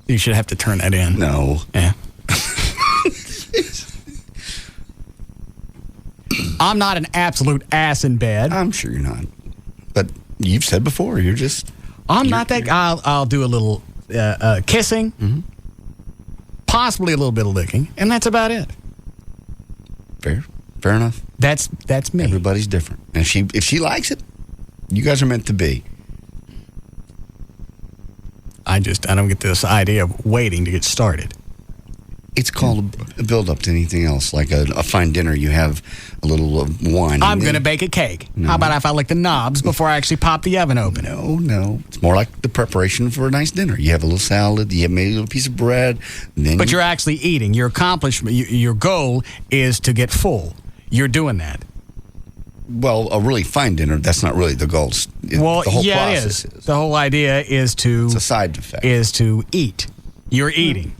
You should have to turn that in. No. Yeah. I'm not an absolute ass in bed. I'm sure you're not. But you've said before, you're just... I'm not that... I'll do a little kissing, possibly a little bit of licking, and that's about it. Fair enough. That's me. Everybody's different. And if she likes it, you guys are meant to be. I don't get this idea of waiting to get started. It's called a build-up to anything else. Like a fine dinner, you have a little wine. I'm going to bake a cake. No. How about if I lick the knobs before I actually pop the oven open? No. It's more like the preparation for a nice dinner. You have a little salad, you have maybe a little piece of bread. But you're actually eating. Your accomplishment, your goal is to get full. You're doing that. Well, a really fine dinner, that's not really the goal. Well, the whole process is. The whole idea is to... It's a side effect. Is to eat. You're eating.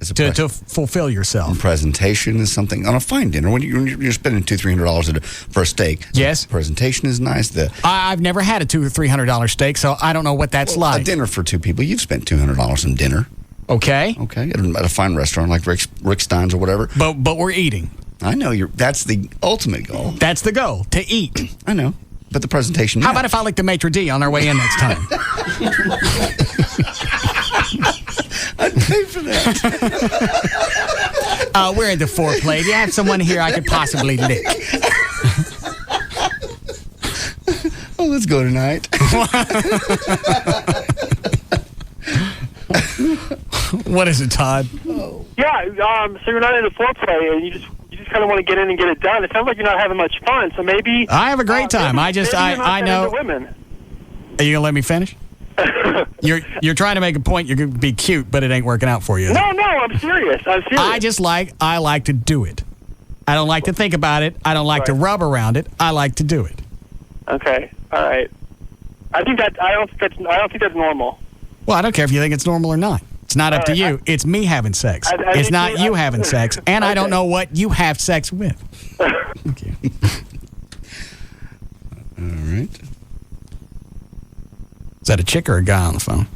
To fulfill yourself. And presentation is something... On a fine dinner, when you're spending $200-300 for a steak... Yes. Presentation is nice. I've never had a $200 or $300 steak, so I don't know what that's like. A dinner for two people, you've spent $200 on dinner. Okay. At a fine restaurant like Rick Stein's or whatever. But we're eating. I know that's the ultimate goal. That's the goal, to eat. I know, but the presentation. How about if I lick the maitre d' on our way in next time? I'd pay for that. We're into foreplay. Do you have someone here I could possibly lick? Oh, let's go tonight. What is it, Todd? Yeah, so you're not into foreplay, and you just kind of want to get in and get it done. It sounds like you're not having much fun, so maybe... I have a great time. I know... Women. Are you going to let me finish? You're trying to make a point. You're going to be cute, but it ain't working out for you. No, I'm serious. I like to do it. I don't like to think about it. I don't like to rub around it. I like to do it. Okay, all right. I don't think that's normal. Well, I don't care if you think it's normal or not. It's not up to you. It's me having sex. It's not you having sex. And I don't know what you have sex with. Thank you. All right. Is that a chick or a guy on the phone?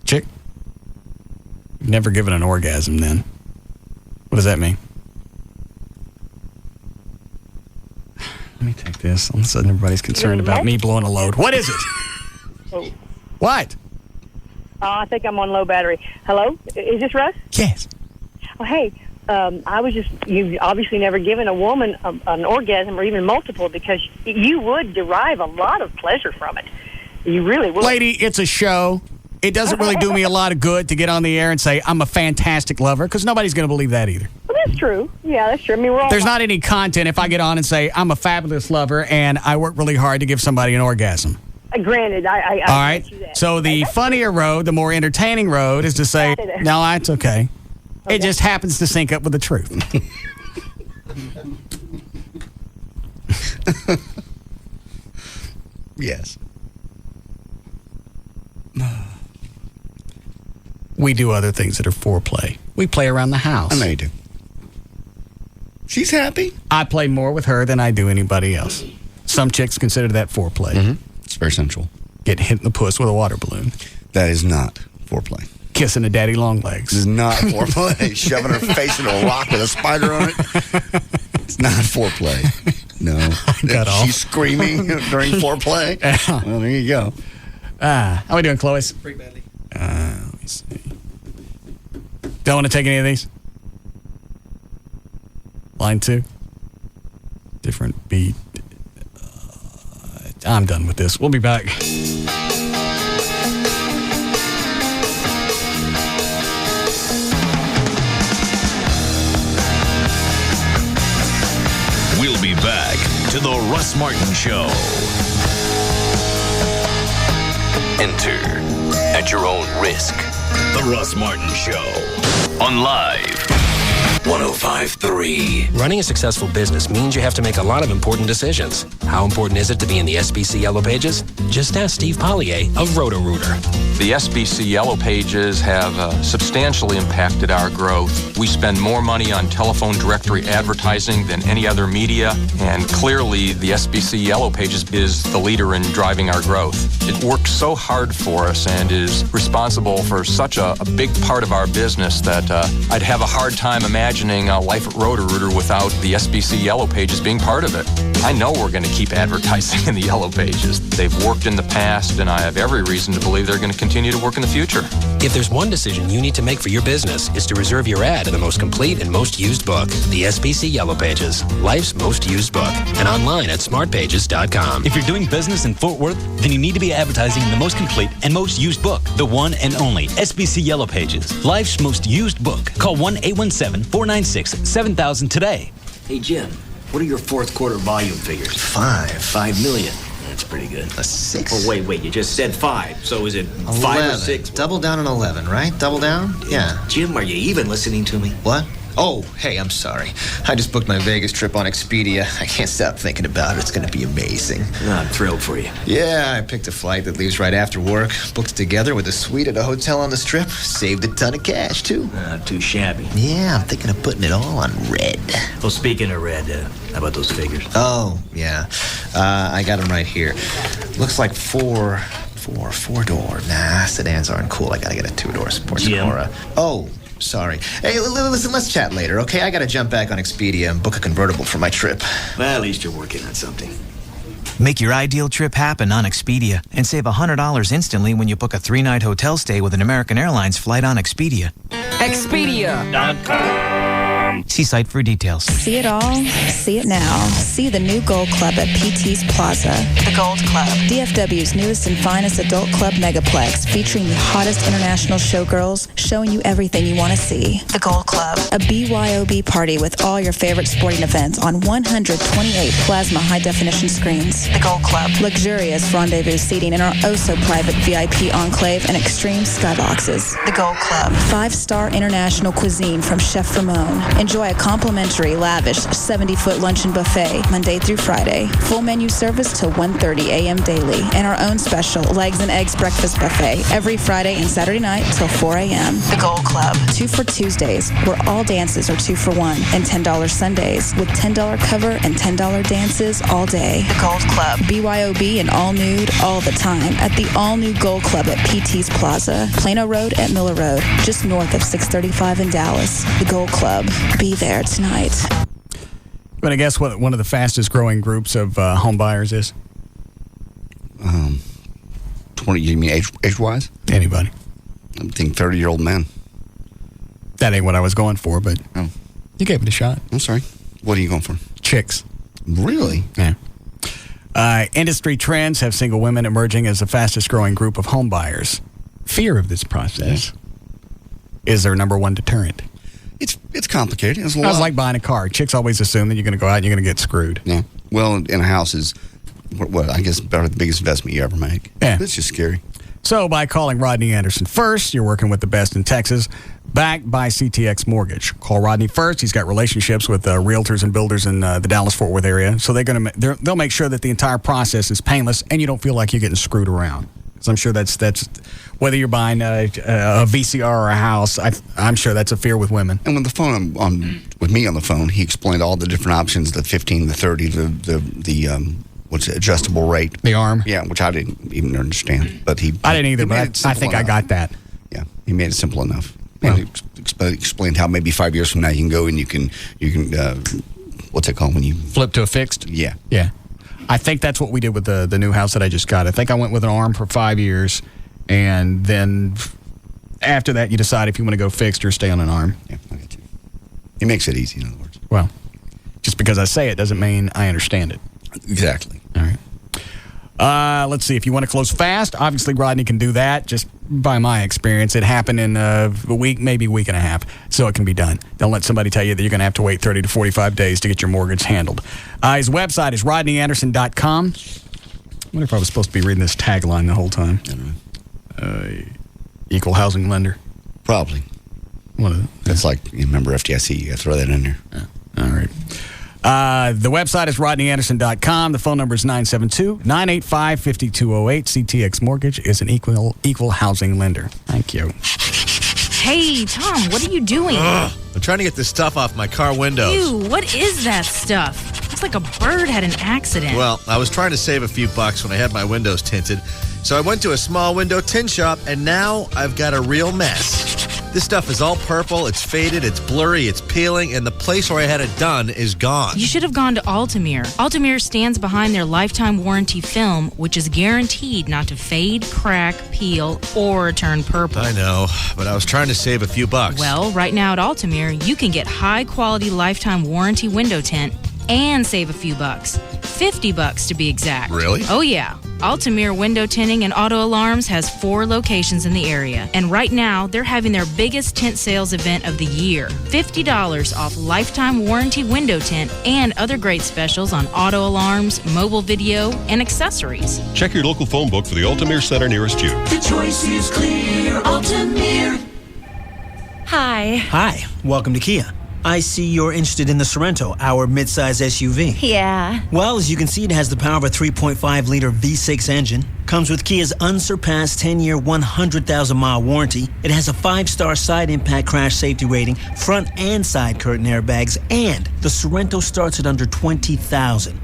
Chick? You've never given an orgasm then. What does that mean? Let me take this. All of a sudden everybody's concerned about me blowing a load. What is it? Oh. What? I think I'm on low battery. Hello? Is this Russ? Yes. Oh, hey, you've obviously never given a woman an orgasm or even multiple because you would derive a lot of pleasure from it. You really would. Lady, it's a show. It doesn't really do me a lot of good to get on the air and say I'm a fantastic lover because nobody's going to believe that either. Well, that's true. Yeah, that's true. I mean, there's not any content if I get on and say I'm a fabulous lover and I work really hard to give somebody an orgasm. Granted, I all right. That. So the funnier road, the more entertaining road is to say, no, that's okay. It just happens to sync up with the truth. Yes. We do other things that are foreplay. We play around the house. I know you do. She's happy. I play more with her than I do anybody else. Some chicks consider that foreplay. Mm-hmm. It's very sensual. Get hit in the puss with a water balloon. That is not foreplay. Kissing a daddy long legs. This is not foreplay. Shoving her face into a rock with a spider on it. It's not foreplay. No. She's screaming during foreplay. Well, there you go. How we doing, Chloe? Pretty badly. Let me see. Don't want to take any of these? Line 2. Different beat. I'm done with this. We'll be back. We'll be back to the Russ Martin Show. Enter at your own risk. The Russ Martin Show on Live 105.3. Running a successful business means you have to make a lot of important decisions. How important is it to be in the SBC Yellow Pages? Just ask Steve Pollier of Roto-Rooter. The SBC Yellow Pages have substantially impacted our growth. We spend more money on telephone directory advertising than any other media, and clearly the SBC Yellow Pages is the leader in driving our growth. It works so hard for us and is responsible for such a big part of our business that I'd have a hard time imagining imagining life at Roto-Rooter without the SBC Yellow Pages being part of it. I know we're going to keep advertising in the Yellow Pages. They've worked in the past, and I have every reason to believe they're going to continue to work in the future. If there's one decision you need to make for your business, it's to reserve your ad in the most complete and most used book, the SBC Yellow Pages, life's most used book, and online at smartpages.com. If you're doing business in Fort Worth, then you need to be advertising in the most complete and most used book, the one and only SBC Yellow Pages, life's most used book. Call 1-817-496-7000 today. Hey, Jim, what are your fourth quarter volume figures? 5 million. That's pretty good. A 6? Oh, wait, you just said 5. So is it 11. 5 or 6? Double down on 11, right? Double down? Yeah. Jim, are you even listening to me? What? Oh, hey, I'm sorry. I just booked my Vegas trip on Expedia. I can't stop thinking about it. It's going to be amazing. I'm thrilled for you. Yeah, I picked a flight that leaves right after work, booked together with a suite at a hotel on the Strip. Saved a ton of cash, too. Not too shabby. Yeah, I'm thinking of putting it all on red. Well, speaking of red, how about those figures? Oh, yeah. I got them right here. Looks like four-door. Nah, sedans aren't cool. I got to get a 2-door sports Car. Oh, sorry. Hey, listen, let's chat later, okay? I gotta jump back on Expedia and book a convertible for my trip. Well, at least you're working on something. Make your ideal trip happen on Expedia and save $100 instantly when you book a 3-night hotel stay with an American Airlines flight on Expedia. Expedia.com. See site for details. See it all, see it now. See the new Gold Club at PT's Plaza. The Gold Club, DFW's newest and finest adult club megaplex, featuring the hottest international showgirls, showing you everything you want to see. The Gold Club, a BYOB party with all your favorite sporting events on 128 plasma high-definition screens. The Gold Club, luxurious rendezvous seating in our oh-so-private VIP enclave and extreme skyboxes. The Gold Club, 5-star international cuisine from Chef Ramon. Enjoy a complimentary, lavish 70-foot luncheon buffet Monday through Friday. Full menu service till 1:30 a.m. daily. And our own special legs and eggs breakfast buffet every Friday and Saturday night till 4 a.m. The Gold Club. 2 for Tuesdays, where all dances are 2 for $1. And $10 Sundays, with $10 cover and $10 dances all day. The Gold Club. BYOB and all nude all the time at the all-new Gold Club at PT's Plaza. Plano Road at Miller Road, just north of 635 in Dallas. The Gold Club. Be there tonight. You want to guess what one of the fastest growing groups of home buyers is? 20, you mean age-wise? Anybody. I think 30-year-old men. That ain't what I was going for, but you gave it a shot. I'm sorry. What are you going for? Chicks. Really? Yeah. Industry trends have single women emerging as the fastest growing group of home buyers. Fear of this process is their number one deterrent. It's complicated. It's like buying a car. Chicks always assume that you're going to go out and you're going to get screwed. Yeah. Well, in a house is, what I guess, about the biggest investment you ever make. Yeah. It's just scary. So by calling Rodney Anderson first, you're working with the best in Texas, backed by CTX Mortgage. Call Rodney first. He's got relationships with realtors and builders in the Dallas-Fort Worth area. So they'll make sure that the entire process is painless and you don't feel like you're getting screwed around. So I'm sure that's whether you're buying a VCR or a house, I'm sure that's a fear with women. And with the phone with me on the phone, he explained all the different options: the 15, the 30, the what's it, adjustable rate, the arm. Yeah, which I didn't even understand, but I didn't either. But I think I got that. Yeah, he made it simple enough. Yeah. He explained how maybe 5 years from now you can go and you can what's it called when you flip to a fixed? Yeah. Yeah. I think that's what we did with the new house that I just got. I think I went with an arm for 5 years, and then after that, you decide if you want to go fixed or stay on an arm. Yeah, I get you. He makes it easy, in other words. Well, just because I say it doesn't mean I understand it. Exactly. All right. Let's see. If you want to close fast, obviously Rodney can do that. Just by my experience, it happened in a week, maybe a week and a half, so it can be done. Don't let somebody tell you that you're going to have to wait 30 to 45 days to get your mortgage handled. His website is rodneyanderson.com. I wonder if I was supposed to be reading this tagline the whole time. I don't know. Equal housing lender. Probably. It's like, you remember FDIC, you got to throw that in there. Yeah. All right. The website is rodneyanderson.com. The phone number is 972-985-5208. CTX Mortgage is an equal housing lender. Thank you. Hey, Tom, what are you doing? I'm trying to get this stuff off my car windows. Ew, what is that stuff? Looks like a bird had an accident. Well, I was trying to save a few bucks when I had my windows tinted. So I went to a small window tint shop, and now I've got a real mess. This stuff is all purple, it's faded, it's blurry, it's peeling, and the place where I had it done is gone. You should have gone to Altamir. Altamir stands behind their lifetime warranty film, which is guaranteed not to fade, crack, peel, or turn purple. I know, but I was trying to save a few bucks. Well, right now at Altamir, you can get high-quality lifetime warranty window tint and save a few bucks. $50 to be exact. Really? Oh, yeah. Altamir Window Tinting and Auto Alarms has 4 locations in the area. And right now, they're having their biggest tint sales event of the year. $50 off lifetime warranty window tint and other great specials on auto alarms, mobile video, and accessories. Check your local phone book for the Altamir Center nearest you. The choice is clear. Altamir. Hi. Hi. Welcome to Kia. I see you're interested in the Sorento, our midsize SUV. Yeah. Well, as you can see, it has the power of a 3.5-liter V6 engine, comes with Kia's unsurpassed 10-year, 100,000-mile warranty. It has a 5-star side impact crash safety rating, front and side curtain airbags, and the Sorento starts at under $20,000.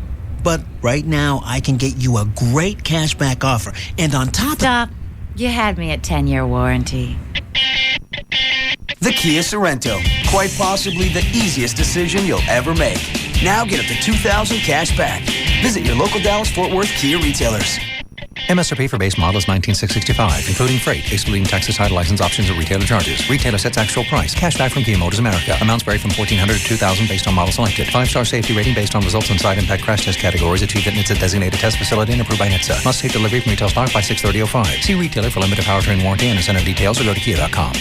But right now, I can get you a great cashback offer, and on top Stop. You had me at 10-year warranty. The Kia Sorento, quite possibly the easiest decision you'll ever make. Now get up to $2,000 cash back. Visit your local Dallas-Fort Worth Kia retailers. MSRP for base model is $19,665, including freight, excluding Texas title license options or retailer charges. Retailer sets actual price. Cashback from Kia Motors America. Amounts vary from $1,400 to $2,000 based on model selected. 5-star safety rating based on results in side impact crash test categories achieved at NHTSA designated test facility and approved by NHTSA. Must take delivery from retail stock by 6/30/05. See retailer for limited powertrain warranty and incentive details or go to kia.com.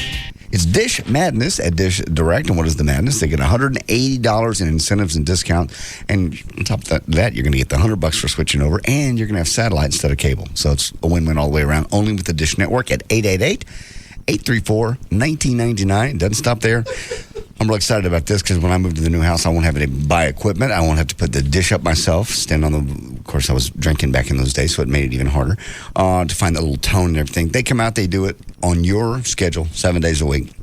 It's Dish Madness at Dish Direct. And what is the madness? They get $180 in incentives and discount. And on top of that, you're going to get the $100 for switching over. And you're going to have satellite instead of cable. So it's a win-win all the way around. Only with the Dish Network at 888-834-1999. It doesn't stop there. I'm real excited about this because when I move to the new house, I won't have to buy equipment. I won't have to put the dish up myself, stand on the... Of course, I was drinking back in those days, so it made it even harder to find that little tone and everything. They come out, they do it on your schedule, 7 days a week.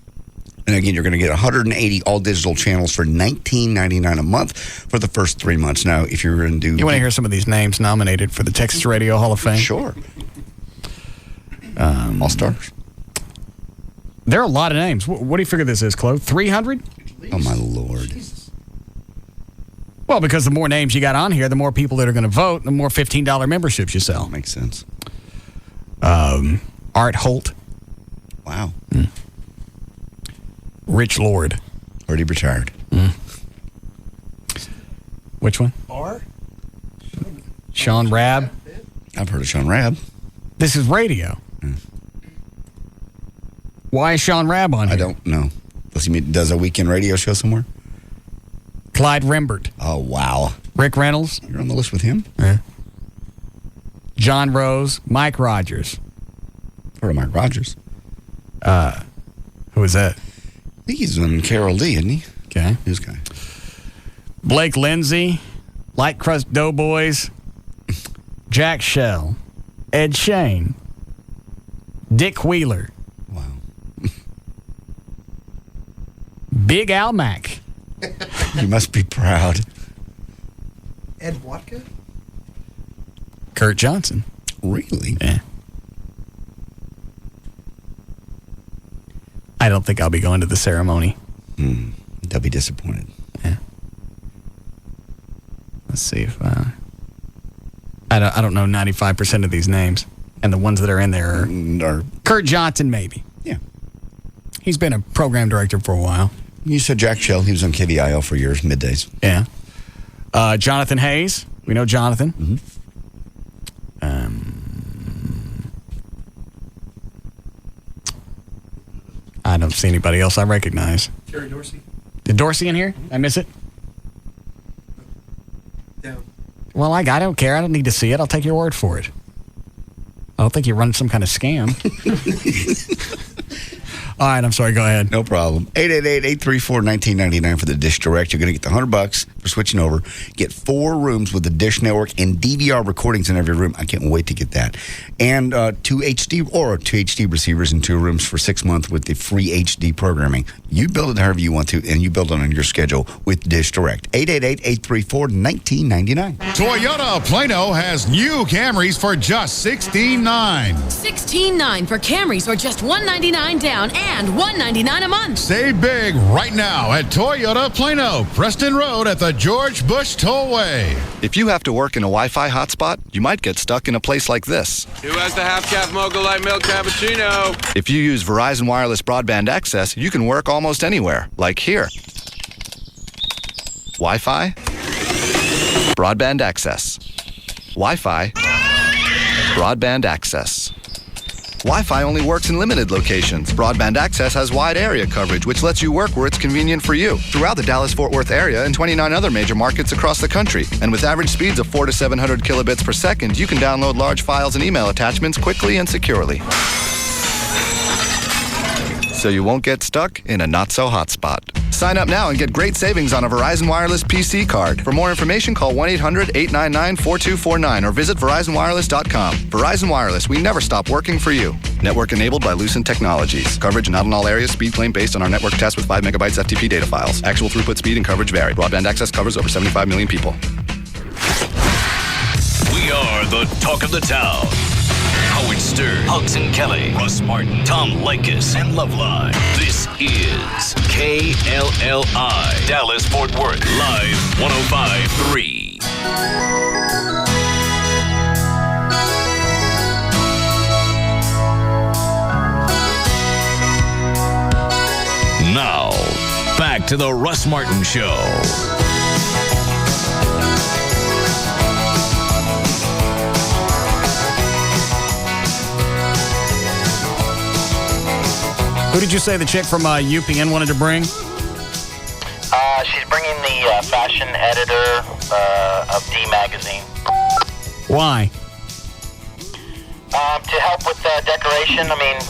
And again, you're going to get 180 all-digital channels for $19.99 a month for the first 3 months. Now, if you're going to do... You want to hear some of these names nominated for the Texas Radio Hall of Fame? Sure. All-stars. There are a lot of names. What do you figure this is, Chloe? 300? Oh, my Lord. Well, because the more names you got on here, the more people that are going to vote, the more $15 memberships you sell. Makes sense. Art Holt. Wow. Rich Lord. Already retired. Which one? Sean Rabb. I've heard of Sean Rabb. This is radio. Why is Sean Rabb on here? I don't know. Does a weekend radio show somewhere? Clyde Rembert. Oh, wow. Rick Reynolds. You're on the list with him? Yeah. John Rose. Mike Rogers. Heard of Mike Rogers. Who is that? I think he's on Carol D, isn't he? Okay. This guy. Blake Lindsay. Light Crust Doughboys. Jack Shell. Ed Shane. Dick Wheeler. Big Al Mack. You must be proud. Ed Watka? Kurt Johnson. Really? Yeah. I don't think I'll be going to the ceremony. They'll be disappointed. Yeah. Let's see if I don't know 95% of these names, and the ones that are in there are Kurt Johnson, maybe. Yeah. He's been a program director for a while. You said Jack Shell. He was on KVIL for years, middays. Yeah. Jonathan Hayes. We know Jonathan. Mm-hmm. I don't see anybody else I recognize. Terry Dorsey. Did Dorsey in here? I miss it? Down. Well, I don't care. I don't need to see it. I'll take your word for it. I don't think you run some kind of scam. All right, I'm sorry. Go ahead. No problem. 888-834-1999 for the Dish Direct. You're going to get the $100 They're switching over. Get 4 rooms with the Dish Network and DVR recordings in every room. I can't wait to get that. And 2 HD receivers in 2 rooms for 6 months with the free HD programming. You build it however you want to, and you build it on your schedule with Dish Direct. 888-834-1999. Toyota Plano has new Camrys for just $16,900. $16,900 for Camrys, or just $199 down and $199 a month. Save big right now at Toyota Plano, Preston Road at the George Bush Tollway. If you have to work in a Wi-Fi hotspot, you might get stuck in a place like this. Who has the half-cap mocha light milk cappuccino? If you use Verizon Wireless Broadband Access, you can work almost anywhere, like here. Wi-Fi, broadband access. Wi-Fi, broadband access. Wi-Fi only works in limited locations. Broadband access has wide area coverage, which lets you work where it's convenient for you. Throughout the Dallas-Fort Worth area and 29 other major markets across the country. And with average speeds of 400 to 700 kilobits per second, you can download large files and email attachments quickly and securely. So you won't get stuck in a not-so-hot spot. Sign up now and get great savings on a Verizon Wireless PC card. For more information, call 1-800-899-4249 or visit VerizonWireless.com. Verizon Wireless, we never stop working for you. Network enabled by Lucent Technologies. Coverage not in all areas. Speed claim based on our network test with 5 megabytes FTP data files. Actual throughput speed and coverage vary. Broadband access covers over 75 million people. We are the talk of the town. Howard Stern, Hudson Kelly, Russ Martin, Tom Likas, and Loveline. This is KLLI, Dallas-Fort Worth, live 105.3. Now, back to the Russ Martin Show. Who did you say the chick from UPN wanted to bring? She's bringing the fashion editor of D Magazine. Why? To help with decoration. I mean,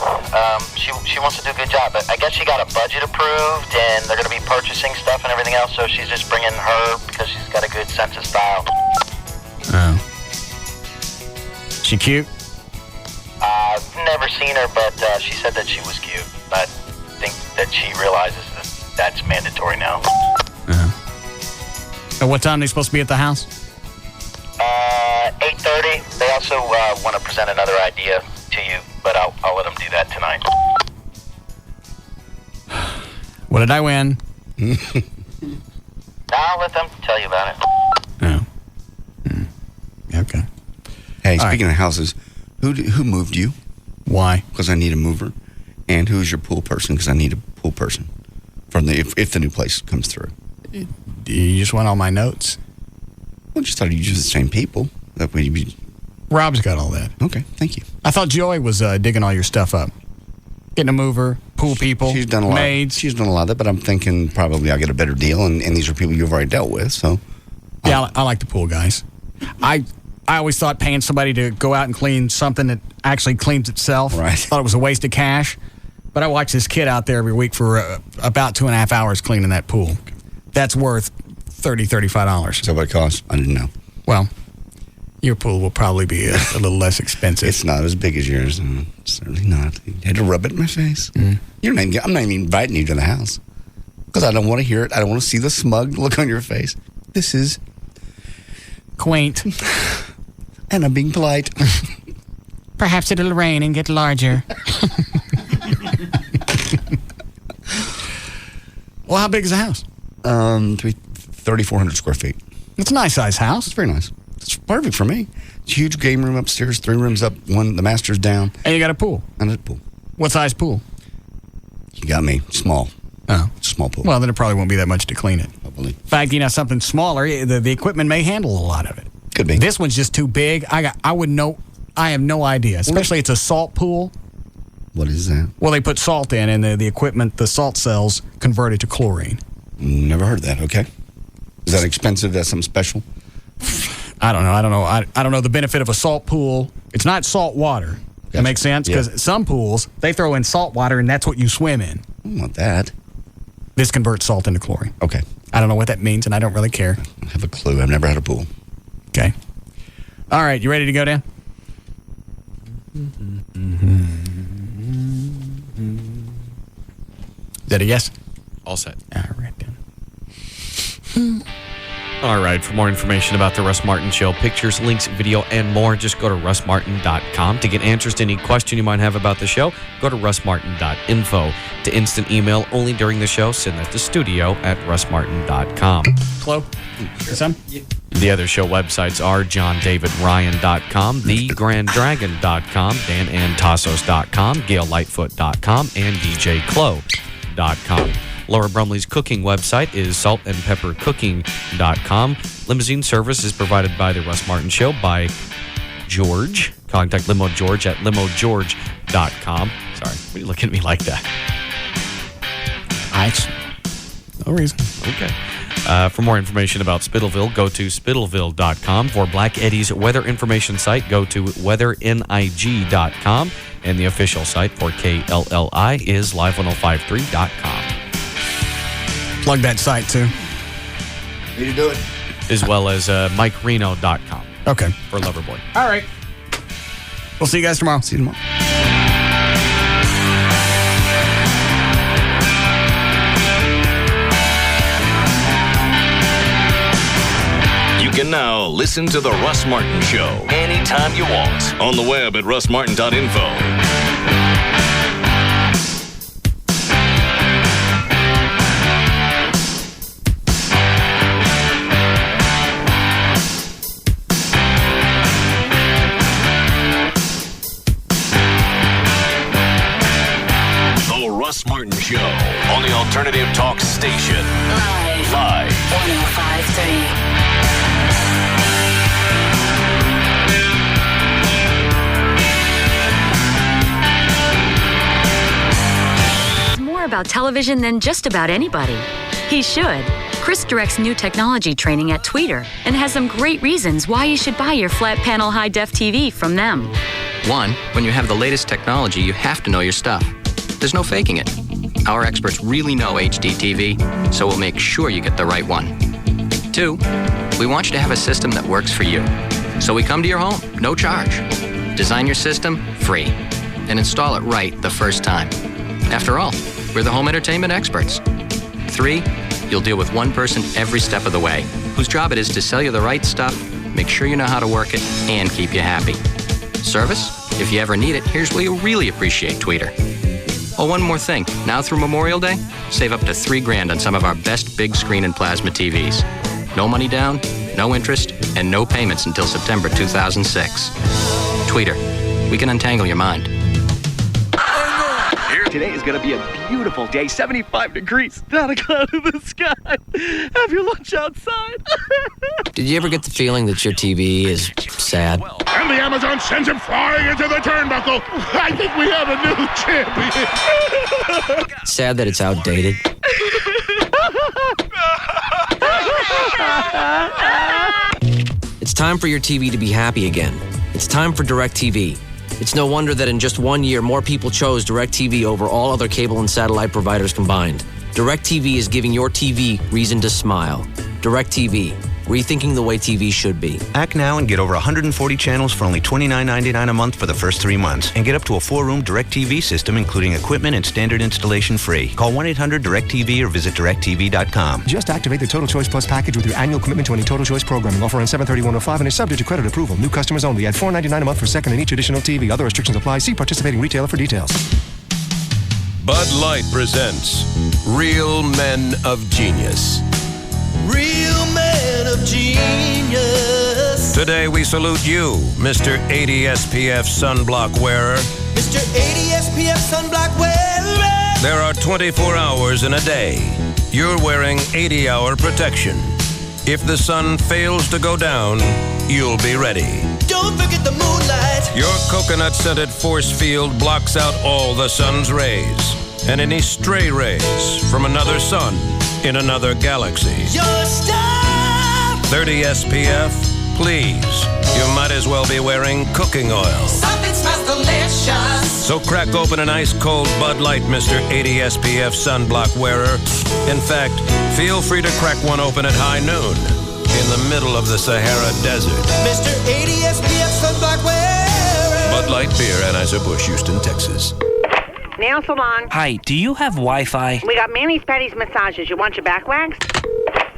she wants to do a good job, but I guess she got a budget approved, and they're going to be purchasing stuff and everything else, so she's just bringing her because she's got a good sense of style. Oh. She cute? I've never seen her, but she said that she was cute. I think that she realizes that that's mandatory now. At what time are they supposed to be at the house? 8:30. They also want to present another idea to you, but I'll let them do that tonight. What did I win? I'll let them tell you about it. Oh. Okay. Hey, speaking of houses, who moved you? Why? Because I need a mover. And who's your pool person? Because I need a pool person from if the new place comes through. You just want all my notes? Well, just thought you'd use the same people. That way you'd be... Rob's got all that. Okay, thank you. I thought Joy was digging all your stuff up. Getting a mover, pool people, she's done a lot. Maids. She's done a lot of that, but I'm thinking probably I'll get a better deal, and these are people you've already dealt with, so... Yeah, I like the pool guys. I always thought paying somebody to go out and clean something that actually cleans itself. Right. Thought it was a waste of cash. But I watch this kid out there every week for about 2.5 hours cleaning that pool. That's worth $30, $35. Is that what it costs? I didn't know. Well, your pool will probably be a little less expensive. It's not as big as yours. Certainly not. You had to rub it in my face. I'm not even inviting you to the house because I don't want to hear it. I don't want to see the smug look on your face. This is quaint. And I'm being polite. Perhaps it'll rain and get larger. Well, how big is the house? 3,400 square feet. It's a nice size house. It's very nice. It's perfect for me. It's a huge game room upstairs, 3 rooms up, the master's down. And you got a pool? And a pool. What size pool? You got me. Small. Oh. Small pool. Well, then it probably won't be that much to clean it. Probably. In fact, something smaller, the equipment may handle a lot of it. Could be. This one's just too big. I have no idea. Especially it's a salt pool. What is that? Well, they put salt in, and the equipment, the salt cells, convert it to chlorine. Never heard that. Okay. Is that expensive? That's something special? I don't know. I don't know the benefit of a salt pool. It's not salt water. That makes sense? Because some pools, they throw in salt water, and that's what you swim in. I don't want that. This converts salt into chlorine. Okay. I don't know what that means, and I don't really care. I have a clue. I've never had a pool. Okay. All right, you ready to go, Dan? Is that a yes? All set. All right, Dan. All right, for more information about the Russ Martin Show, pictures, links, video, and more, just go to russmartin.com. To get answers to any question you might have about the show, go to russmartin.info. To instant email only during the show, send that to studio@russmartin.com. Chloe, some? The other show websites are johndavidryan.com, thegranddragon.com, danandtassos.com, gaillightfoot.com, and djclo.com. Laura Brumley's cooking website is saltandpeppercooking.com. Limousine service is provided by the Russ Martin Show by George. Contact Limo George at limogeorge.com. Sorry, why are you looking at me like that? No reason. Okay. For more information about Spittleville, go to spittleville.com. For Black Eddie's weather information site, go to weathernig.com. And the official site for KLLI is live1053.com. Plug that site, too. Need to do it. As well as MikeReno.com. Okay. For Loverboy. All right. We'll see you guys tomorrow. See you tomorrow. You can now listen to The Russ Martin Show anytime you want on the web at russmartin.info. The Russ Martin Show on the Alternative Talk Station. Live. 105.3. About television than just about anybody. He should. Chris directs new technology training at Tweeter and has some great reasons why you should buy your flat panel high-def TV from them. One, when you have the latest technology, you have to know your stuff. There's no faking it. Our experts really know HD TV, so we'll make sure you get the right one. Two, we want you to have a system that works for you. So we come to your home, no charge. Design your system free and install it right the first time. After all, we're the home entertainment experts. Three, you'll deal with one person every step of the way, whose job it is to sell you the right stuff, make sure you know how to work it, and keep you happy. Service? If you ever need it, here's where you'll really appreciate Tweeter. Oh, one more thing. Now through Memorial Day, save up to $3,000 on some of our best big screen and plasma TVs. No money down, no interest, and no payments until September 2006. Tweeter. We can untangle your mind. Today is going to be a beautiful day, 75 degrees, not a cloud in the sky. Have your lunch outside. Did you ever get the feeling that your TV is sad? And the Amazon sends him flying into the turnbuckle. I think we have a new champion. Sad that it's outdated? It's time for your TV to be happy again. It's time for DirecTV. It's no wonder that in just 1 year, more people chose DirecTV over all other cable and satellite providers combined. DirecTV is giving your TV reason to smile. DirecTV, rethinking the way TV should be. Act now and get over 140 channels for only $29.99 a month for the first 3 months. And get up to a 4-room DirecTV system, including equipment and standard installation free. Call 1-800-DirecTV or visit directtv.com. Just activate the Total Choice Plus package with your annual commitment to any Total Choice programming. Offer on 7/30/105 and is subject to credit approval. New customers only. Add $4.99 a month for second and each additional TV. Other restrictions apply. See participating retailer for details. Bud Light presents Real Men of Genius. Real men of genius. Today we salute you, Mr. 80 SPF sunblock wearer. Mr. 80 SPF sunblock wearer. There are 24 hours in a day. You're wearing 80-hour protection. If the sun fails to go down, you'll be ready. Don't forget the moonlight. Your coconut-scented force field blocks out all the sun's rays and any stray rays from another sun in another galaxy. Your star. 30 SPF, please. You might as well be wearing cooking oil. Something smells delicious. So crack open an ice-cold Bud Light, Mr. 80 SPF sunblock wearer. In fact, feel free to crack one open at high noon in the middle of the Sahara Desert. Mr. 80 SPF sunblock wearer. Bud Light Beer, Anheuser-Busch, Houston, Texas. Nail salon. Hi, do you have Wi-Fi? We got manis, pedis, massages. You want your back waxed?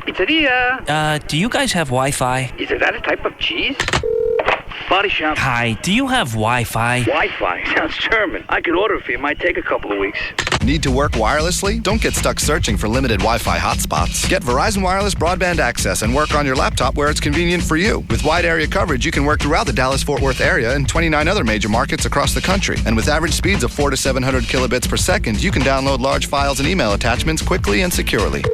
Pizzeria. Do you guys have Wi-Fi? Is that a type of cheese? Body shop. Hi, do you have Wi-Fi? Wi-Fi? Sounds German. I could order it for you. It might take a couple of weeks. Need to work wirelessly? Don't get stuck searching for limited Wi-Fi hotspots. Get Verizon Wireless broadband access and work on your laptop where it's convenient for you. With wide area coverage, you can work throughout the Dallas-Fort Worth area and 29 other major markets across the country. And with average speeds of 400 to 700 kilobits per second, you can download large files and email attachments quickly and securely.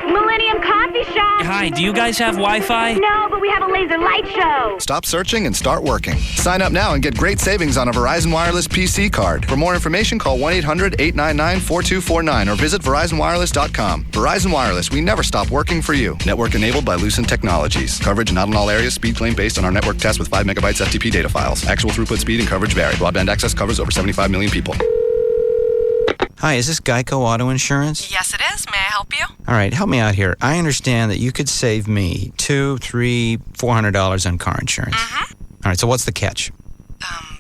Millennium Coffee Shop. Hi, do you guys have Wi-Fi? No, but we have a laser light show. Stop searching and start working. Sign up now and get great savings on a Verizon Wireless PC card. For more information, call 1-800-899-4249 or visit VerizonWireless.com. Verizon Wireless, we never stop working for you. Network enabled by Lucent Technologies. Coverage not in all areas. Speed claim based on our network test with 5 megabytes FTP data files. Actual throughput speed and coverage vary. Broadband access covers over 75 million people. Hi, is this Geico Auto Insurance? Yes, it is. May I help you? All right, help me out here. I understand that you could save me $200, $300, $400 on car insurance. Mm-hmm. All right, so what's the catch?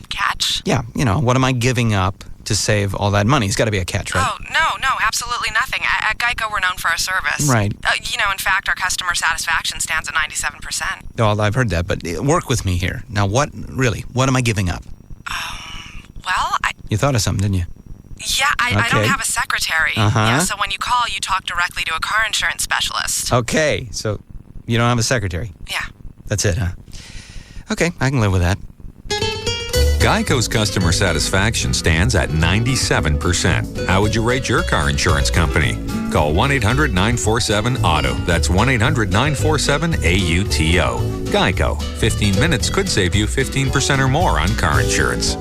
Catch? Yeah, what am I giving up to save all that money? It's got to be a catch, right? Oh, no, absolutely nothing. At Geico, we're known for our service. Right. In fact, our customer satisfaction stands at 97%. Oh, I've heard that, but work with me here. Now, what am I giving up? You thought of something, didn't you? Yeah, I don't have a secretary. Uh-huh. Yeah, so when you call, you talk directly to a car insurance specialist. Okay, so you don't have a secretary? Yeah. That's it, huh? Okay, I can live with that. Geico's customer satisfaction stands at 97%. How would you rate your car insurance company? Call 1-800-947-AUTO. That's 1-800-947-AUTO. Geico. 15 minutes could save you 15% or more on car insurance.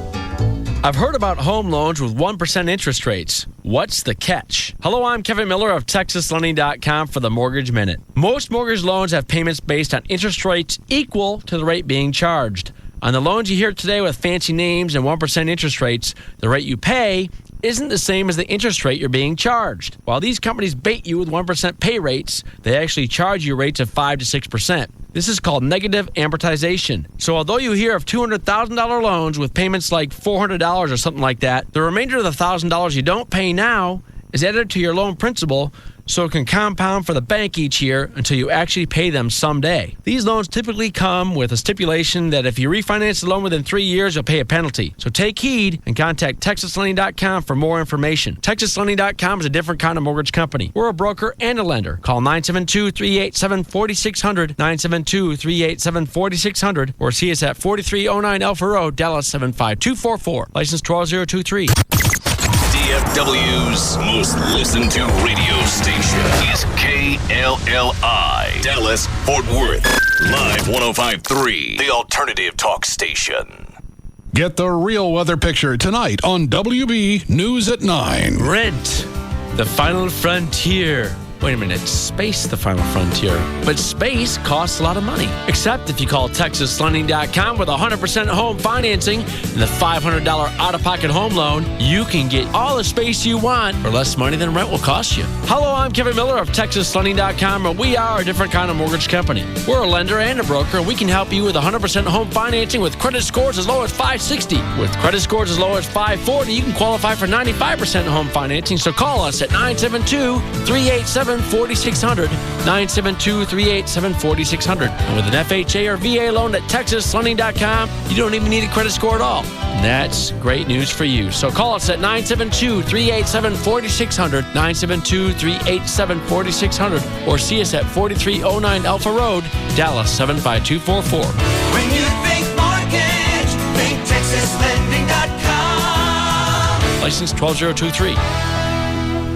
I've heard about home loans with 1% interest rates. What's the catch? Hello, I'm Kevin Miller of TexasLending.com for the Mortgage Minute. Most mortgage loans have payments based on interest rates equal to the rate being charged. On the loans you hear today with fancy names and 1% interest rates, the rate you pay isn't the same as the interest rate you're being charged. While these companies bait you with 1% pay rates, they actually charge you rates of 5 to 6%. This is called negative amortization. So although you hear of $200,000 loans with payments like $400 or something like that, the remainder of the $1,000 you don't pay now is added to your loan principal, so it can compound for the bank each year until you actually pay them someday. These loans typically come with a stipulation that if you refinance the loan within 3 years, you'll pay a penalty. So take heed and contact TexasLending.com for more information. TexasLending.com is a different kind of mortgage company. We're a broker and a lender. Call 972-387-4600, 972-387-4600, or see us at 4309 Alpha Road, Dallas 75244. License 12023. DFW's most listened to radio station is KLLI, Dallas, Fort Worth, Live 105.3, the alternative talk station. Get the real weather picture tonight on WB News at 9. Rent, the final frontier. Wait a minute, space, the final frontier. But space costs a lot of money. Except if you call TexasLending.com with 100% home financing and the $500 out-of-pocket home loan, you can get all the space you want for less money than rent will cost you. Hello, I'm Kevin Miller of TexasLending.com, and we are a different kind of mortgage company. We're a lender and a broker, and we can help you with 100% home financing with credit scores as low as 560. With credit scores as low as 540, you can qualify for 95% home financing, so call us at 972-387-4600, 972-387-4600. And with an FHA or VA loan at TexasLending.com, you don't even need a credit score at all. And that's great news for you. So call us at 972-387-4600, 972-387-4600, or see us at 4309 Alpha Road, Dallas 75244. When you think mortgage, think TexasLending.com. License 12023.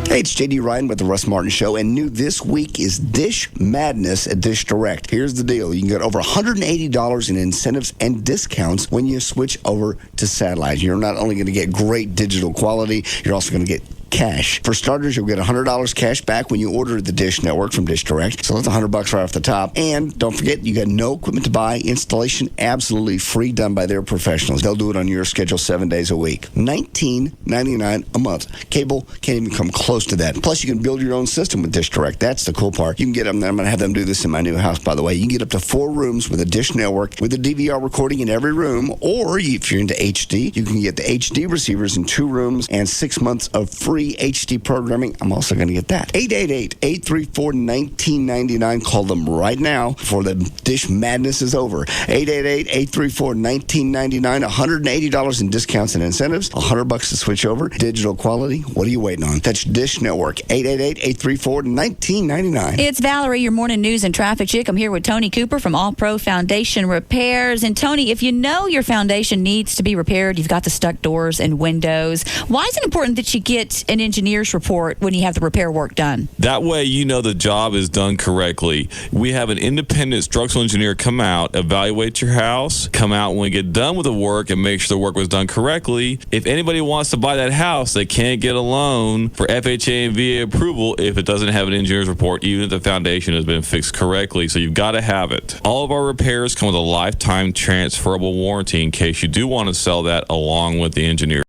Hey, it's JD Ryan with the Russ Martin Show, and new this week is Dish Madness at Dish Direct. Here's the deal. You can get over $180 in incentives and discounts when you switch over to satellite. You're not only going to get great digital quality, you're also going to get cash. For starters, you'll get $100 cash back when you order the Dish Network from Dish Direct. So that's $100 right off the top. And don't forget, you got no equipment to buy. Installation absolutely free, done by their professionals. They'll do it on your schedule 7 days a week. $19.99 a month. Cable can't even come close to that. Plus, you can build your own system with Dish Direct. That's the cool part. You can get them. I'm going to have them do this in my new house, by the way. You can get up to 4 rooms with a Dish Network with a DVR recording in every room. Or if you're into HD, you can get the HD receivers in 2 rooms and 6 months of free HD programming. I'm also going to get that. 888-834-1999. Call them right now before the Dish madness is over. 888-834-1999. $180 in discounts and incentives. $100 to switch over. Digital quality. What are you waiting on? That's Dish Network. 888-834-1999. It's Valerie, your morning news and traffic chick. I'm here with Tony Cooper from All Pro Foundation Repairs. And Tony, if you know your foundation needs to be repaired, you've got the stuck doors and windows, why is it important that you get an engineer's report when you have the repair work done? That way you know the job is done correctly. We have an independent structural engineer come out, evaluate your house, come out when we get done with the work and make sure the work was done correctly. If anybody wants to buy that house, they can't get a loan for FHA and VA approval if it doesn't have an engineer's report, even if the foundation has been fixed correctly. So you've got to have it. All of our repairs come with a lifetime transferable warranty in case you do want to sell that along with the engineer.